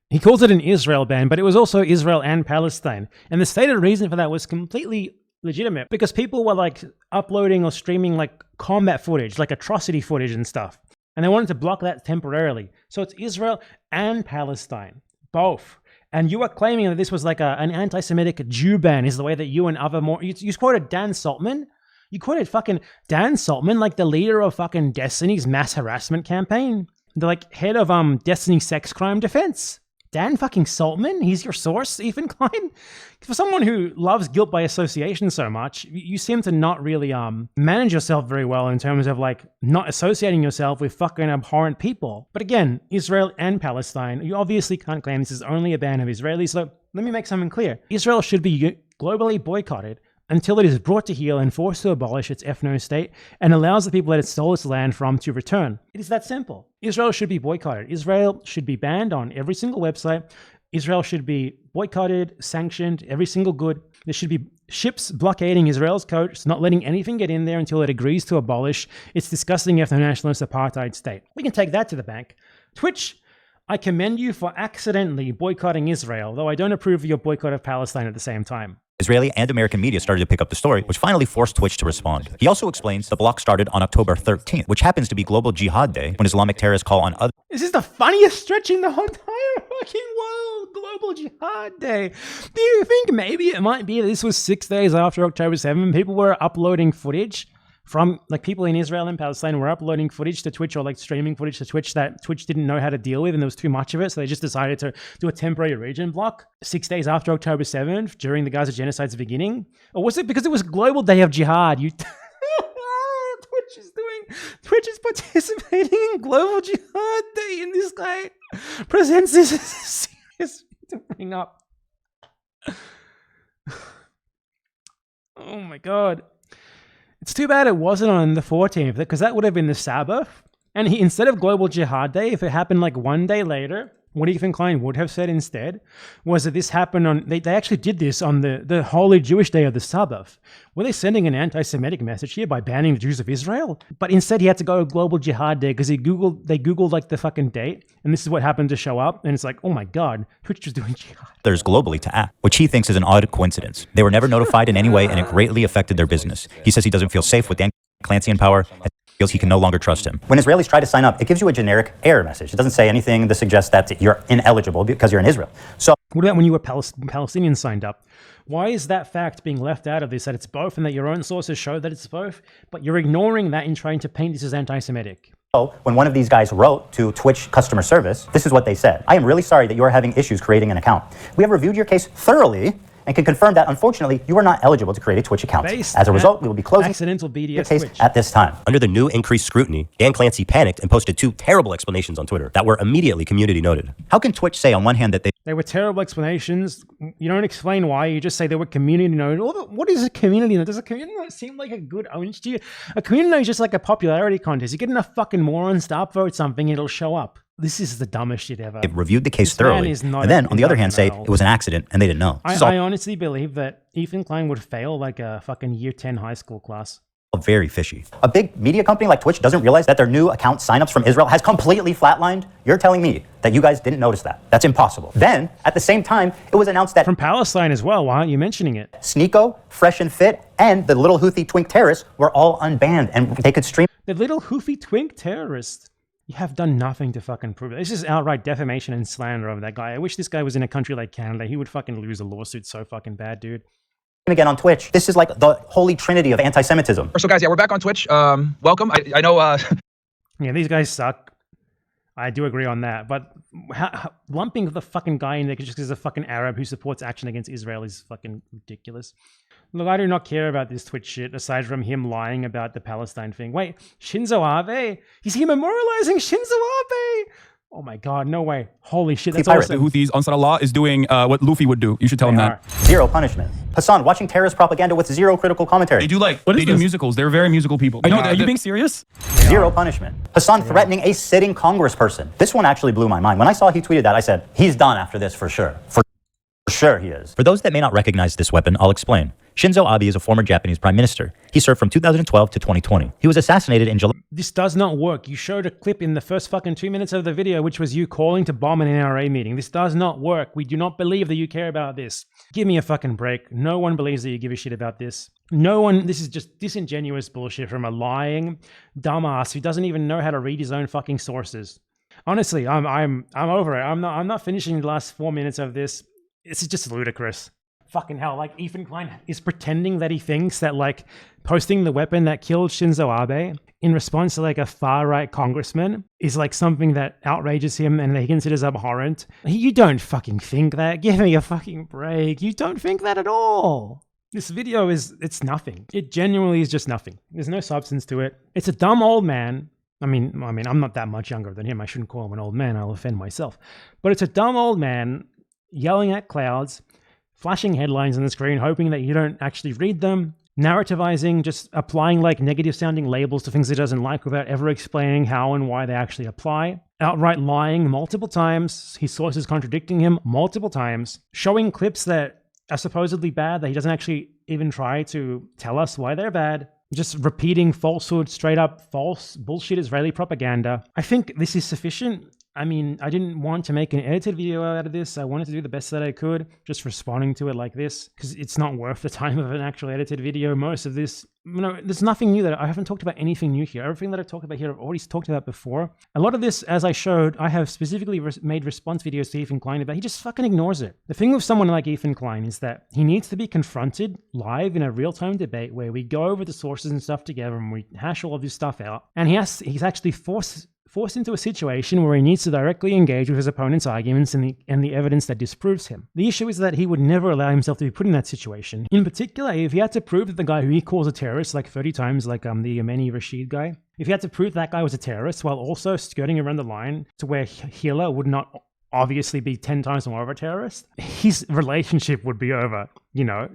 He calls it an Israel ban, but it was also Israel and Palestine. And the stated reason for that was completely legitimate because people were like uploading or streaming like combat footage, like atrocity footage and stuff. And they wanted to block that temporarily. So it's Israel and Palestine, both. And you are claiming that this was like an anti-Semitic Jew ban is the way that you and other more... You quoted Dan Saltman? You quoted fucking Dan Saltman, like the leader of fucking Destiny's mass harassment campaign? The like head of Destiny sex crime defense? Dan fucking Saltman? He's your source, Ethan Klein? For someone who loves guilt by association so much, you seem to not really manage yourself very well in terms of like not associating yourself with fucking abhorrent people. But again, Israel and Palestine, you obviously can't claim this is only a ban of Israelis. So let me make something clear. Israel should be globally boycotted until it is brought to heel and forced to abolish its ethno-state and allows the people that it stole its land from to return. It is that simple. Israel should be boycotted. Israel should be banned on every single website. Israel should be boycotted, sanctioned, every single good. There should be ships blockading Israel's coasts, not letting anything get in there until it agrees to abolish its disgusting ethno-nationalist apartheid state. We can take that to the bank. Twitch I commend you for accidentally boycotting Israel, though I don't approve of your boycott of Palestine at the same time. Israeli and American media started to pick up the story, which finally forced Twitch to respond. He also explains the block started on October 13th, which happens to be Global Jihad Day, when Islamic terrorists call on other... This is the funniest stretch in the whole entire fucking world. Global Jihad Day. Do you think maybe it might be that this was 6 days after October 7th? People were uploading footage from, like, people in Israel and Palestine were uploading footage to Twitch, or like streaming footage to Twitch that Twitch didn't know how to deal with, and there was too much of it, so they just decided to do a temporary region block 6 days after October 7th during the Gaza genocide's beginning? Or was it because it was Global Day of Jihad? Twitch is participating in Global Jihad Day, and this guy presents this as a serious thing to bring up. Oh my god. It's too bad it wasn't on the 14th, because that would have been the Sabbath. And instead of Global Jihad Day, if it happened like one day later, what Ethan Klein would have said instead was that this happened on, they actually did this on the holy Jewish day of the Sabbath. Were they sending an anti-Semitic message here by banning the Jews of Israel? But instead he had to go Global Jihad Day because they Googled like the fucking date, and this is what happened to show up, and it's like, oh my god, Twitch was doing jihad. There's globally to act, which he thinks is an odd coincidence. They were never notified in any way, and it greatly affected their business. He says he doesn't feel safe with Dan Clancy in power, and feels he can no longer trust him. When Israelis try to sign up, it gives you a generic error message. It doesn't say anything that suggests that you're ineligible because you're in Israel. So what about when you were Palestinians signed up? Why is that fact being left out of this, that it's both and that your own sources show that it's both, but you're ignoring that in trying to paint this as anti-Semitic? when one of these guys wrote to Twitch customer service, this is what they said. I am really sorry that you are having issues creating an account. We have reviewed your case thoroughly and can confirm that, unfortunately, you are not eligible to create a Twitch account. As a result, we will be closing your case at this time. Under the new increased scrutiny, Dan Clancy panicked and posted 2 terrible explanations on Twitter that were immediately community noted. How can Twitch say on one hand that they were terrible explanations? You don't explain why, you just say they were community noted. What is a community note? Does a community note seem like a good ownage to you? A community note is just like a popularity contest. You get enough fucking morons to upvote something, it'll show up. This is the dumbest shit ever. They reviewed the case thoroughly, and then, on the other hand, say it was an accident and they didn't know. I honestly believe that Ethan Klein would fail like a fucking year 10 high school class. Very fishy. A big media company like Twitch doesn't realize that their new account signups from Israel has completely flatlined? You're telling me that you guys didn't notice that? That's impossible. Then, at the same time, it was announced that from Palestine as well. Why aren't you mentioning it? Sneeko, Fresh and Fit, and the little Houthi twink terrorists were all unbanned, and they could stream. The little Houthi twink terrorists. You have done nothing to fucking prove it. This is outright defamation and slander of that guy. I wish this guy was in a country like Canada. He would fucking lose a lawsuit so fucking bad, dude. Again on Twitch. This is like the holy trinity of anti-Semitism. So guys, yeah, we're back on Twitch. Welcome. I know... Yeah, these guys suck. I do agree on that. But lumping the fucking guy in there just because he's a fucking Arab who supports action against Israel is fucking ridiculous. Look, I do not care about this Twitch shit, aside from him lying about the Palestine thing. Wait, Shinzo Abe? Is he memorializing Shinzo Abe? Oh my god, no way. Holy shit, that's awesome. The Houthis, Ansar Allah, is doing what Luffy would do. You should tell him that. Zero punishment. HASAN, watching terrorist propaganda with zero critical commentary. They do they do musicals. They're very musical people. I know, are you being serious? Zero punishment. HASAN threatening a sitting congressperson. This one actually blew my mind. When I saw he tweeted that, I said, he's done after this for sure. For sure he is. For those that may not recognize this weapon, I'll explain. Shinzo Abe is a former Japanese prime minister. He served from 2012 to 2020. He was assassinated in July. This does not work. You showed a clip in the first fucking 2 minutes of the video, which was you calling to bomb an NRA meeting. This does not work. We do not believe that you care about this. Give me a fucking break. No one believes that you give a shit about this. No one. This is just disingenuous bullshit from a lying dumbass who doesn't even know how to read his own fucking sources. Honestly, I'm over it. I'm not finishing the last 4 minutes of this. It's just ludicrous. Fucking hell, like Ethan Klein is pretending that he thinks that like posting the weapon that killed Shinzo Abe in response to like a far-right congressman is like something that outrages him and that he considers abhorrent. You don't fucking think that. Give me a fucking break. You don't think that at all. This video it's nothing. It genuinely is just nothing. There's no substance to it. It's a dumb old man. I mean, I'm not that much younger than him. I shouldn't call him an old man. I'll offend myself. But it's a dumb old man yelling at clouds, flashing headlines on the screen, hoping that you don't actually read them, narrativizing, just applying like negative sounding labels to things he doesn't like without ever explaining how and why they actually apply, outright lying multiple times, his sources contradicting him multiple times, showing clips that are supposedly bad that he doesn't actually even try to tell us why they're bad, just repeating falsehood, straight up false bullshit Israeli propaganda. I think this is sufficient I mean, I didn't want to make an edited video out of this. I wanted to do the best that I could, just responding to it like this, because it's not worth the time of an actual edited video. Most of this, there's nothing new that I haven't talked about anything new here. Everything that I've talked about here, I've already talked about before. A lot of this, as I showed, I have specifically made response videos to Ethan Klein about. He just fucking ignores it. The thing with someone like Ethan Klein is that he needs to be confronted live in a real-time debate where we go over the sources and stuff together and we hash all of this stuff out. And he's actually forced into a situation where he needs to directly engage with his opponent's arguments and the evidence that disproves him. The issue is that he would never allow himself to be put in that situation. In particular, if he had to prove that the guy who he calls a terrorist like 30 times, like the Yemeni Rashid guy, if he had to prove that guy was a terrorist while also skirting around the line to where Hitler would not obviously be 10 times more of a terrorist, his relationship would be over. You know,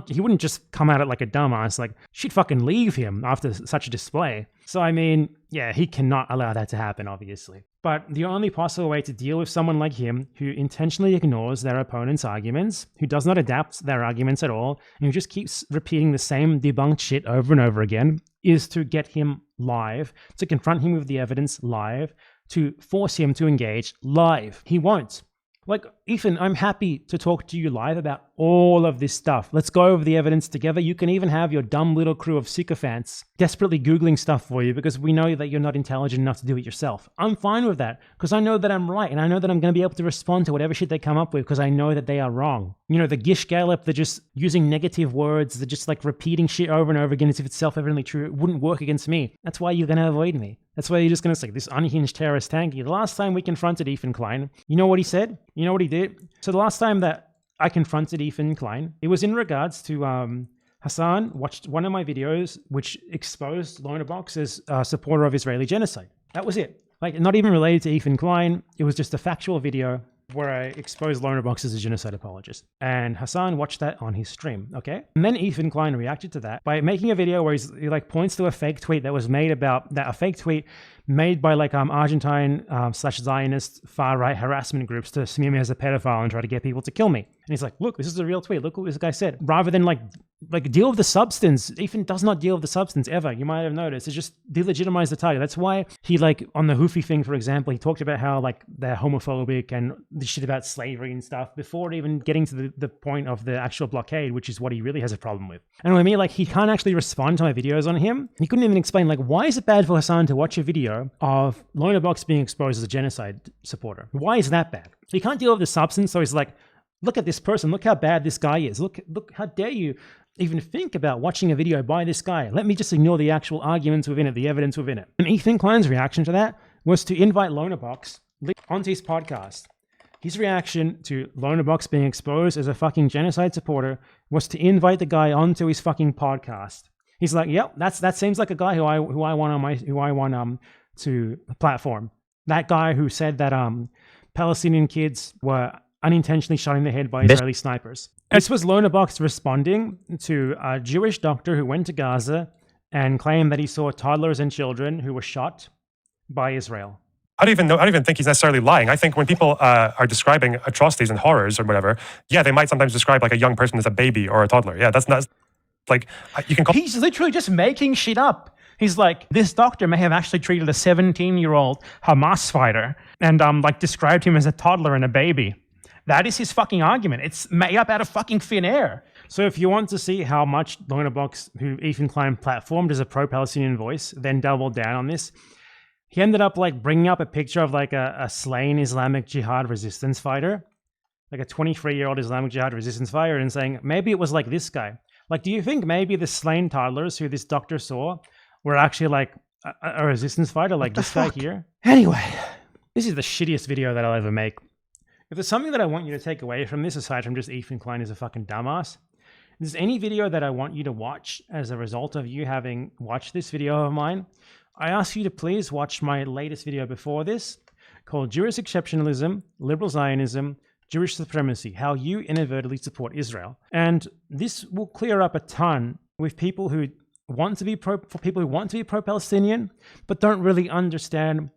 he wouldn't just come at it like a dumbass, like, she'd fucking leave him after such a display. So, I mean, yeah, he cannot allow that to happen, obviously. But the only possible way to deal with someone like him, who intentionally ignores their opponent's arguments, who does not adapt their arguments at all, and who just keeps repeating the same debunked shit over and over again, is to get him live, to confront him with the evidence live, to force him to engage live. He won't. Like, Ethan, I'm happy to talk to you live about all of this stuff. Let's go over the evidence together. You can even have your dumb little crew of sycophants desperately Googling stuff for you because we know that you're not intelligent enough to do it yourself. I'm fine with that because I know that I'm right and I know that I'm going to be able to respond to whatever shit they come up with because I know that they are wrong. You know, the Gish Gallop, they're just using negative words, they're just like repeating shit over and over again as if it's self-evidently true. It wouldn't work against me. That's why you're going to avoid me. That's why you're just going to say, this unhinged terrorist tanky. The last time we confronted Ethan Klein, you know what he said? You know what he did? So the last time that I confronted Ethan Klein, it was in regards to HASAN watched one of my videos which exposed Lonabox as a supporter of Israeli genocide. That was it. Like, not even related to Ethan Klein. It was just a factual video where I exposed Lonabox as a genocide apologist. And HASAN watched that on his stream, okay? And then Ethan Klein reacted to that by making a video where he like points to a fake tweet that was made about that, a fake tweet made by like Argentine slash Zionist far-right harassment groups to smear me as a pedophile and try to get people to kill me. And he's like, look, this is a real tweet. Look what this guy said. Rather than like deal with the substance. Ethan does not deal with the substance ever. You might have noticed. It's just delegitimize the target. That's why he, like, on the Houthi thing, for example, he talked about how like they're homophobic and the shit about slavery and stuff before even getting to the point of the actual blockade, which is what he really has a problem with. And with me, like, he can't actually respond to my videos on him. He couldn't even explain, like, why is it bad for HASAN to watch a video of Lonabox being exposed as a genocide supporter? Why is that bad? He can't deal with the substance, so he's like, look at this person. Look how bad this guy is. Look, how dare you even think about watching a video by this guy? Let me just ignore the actual arguments within it, the evidence within it. And Ethan Klein's reaction to that was to invite Lonabox onto his podcast. His reaction to Lonabox being exposed as a fucking genocide supporter was to invite the guy onto his fucking podcast. He's like, yep, that seems like a guy who I want to platform. That guy who said that Palestinian kids were unintentionally shot in the head by Israeli snipers. This was Lonabox responding to a Jewish doctor who went to Gaza and claimed that he saw toddlers and children who were shot by Israel. I don't even think he's necessarily lying. I think when people are describing atrocities and horrors or whatever, yeah, they might sometimes describe like a young person as a baby or a toddler. Yeah, that's not like you can call. He's literally just making shit up. He's like, this doctor may have actually treated a 17-year-old Hamas fighter and like described him as a toddler and a baby. That is his fucking argument. It's made up out of fucking thin air. So if you want to see how much Lonabox, who Ethan Klein platformed as a pro-Palestinian voice, then doubled down on this, he ended up like bringing up a picture of like a slain Islamic Jihad resistance fighter, like a 23-year-old Islamic Jihad resistance fighter, and saying, maybe it was like this guy. Like, do you think maybe the slain toddlers who this doctor saw were actually like a resistance fighter like this guy here? Anyway, this is the shittiest video that I'll ever make. If there's something that I want you to take away from this, aside from just Ethan Klein is a fucking dumbass, if there's any video that I want you to watch as a result of you having watched this video of mine, I ask you to please watch my latest video before this called Jewish Exceptionalism, Liberal Zionism, Jewish Supremacy, How You Inadvertently Support Israel. And this will clear up a ton with people who want to be pro-Palestinian, but don't really understand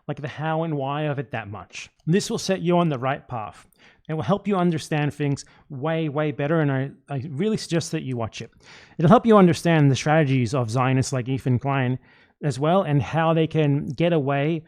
like the how and why of it that much. This will set you on the right path. It will help you understand things way, way better, and I really suggest that you watch it. It'll help you understand the strategies of Zionists like Ethan Klein as well, and how they can get away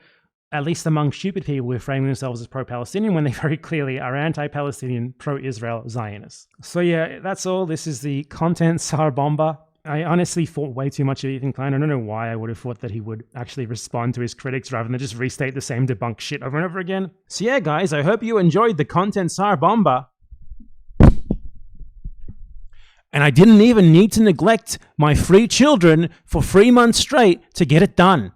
at least among stupid people who frame themselves as pro-Palestinian when they very clearly are anti-Palestinian, pro-Israel Zionists. So yeah, that's all. This is the content Tsar Bomba. I honestly thought way too much of Ethan Klein. I don't know why I would have thought that he would actually respond to his critics rather than just restate the same debunked shit over and over again. So yeah, guys, I hope you enjoyed the content Tsar Bomba. And I didn't even need to neglect my 3 children for 3 months straight to get it done.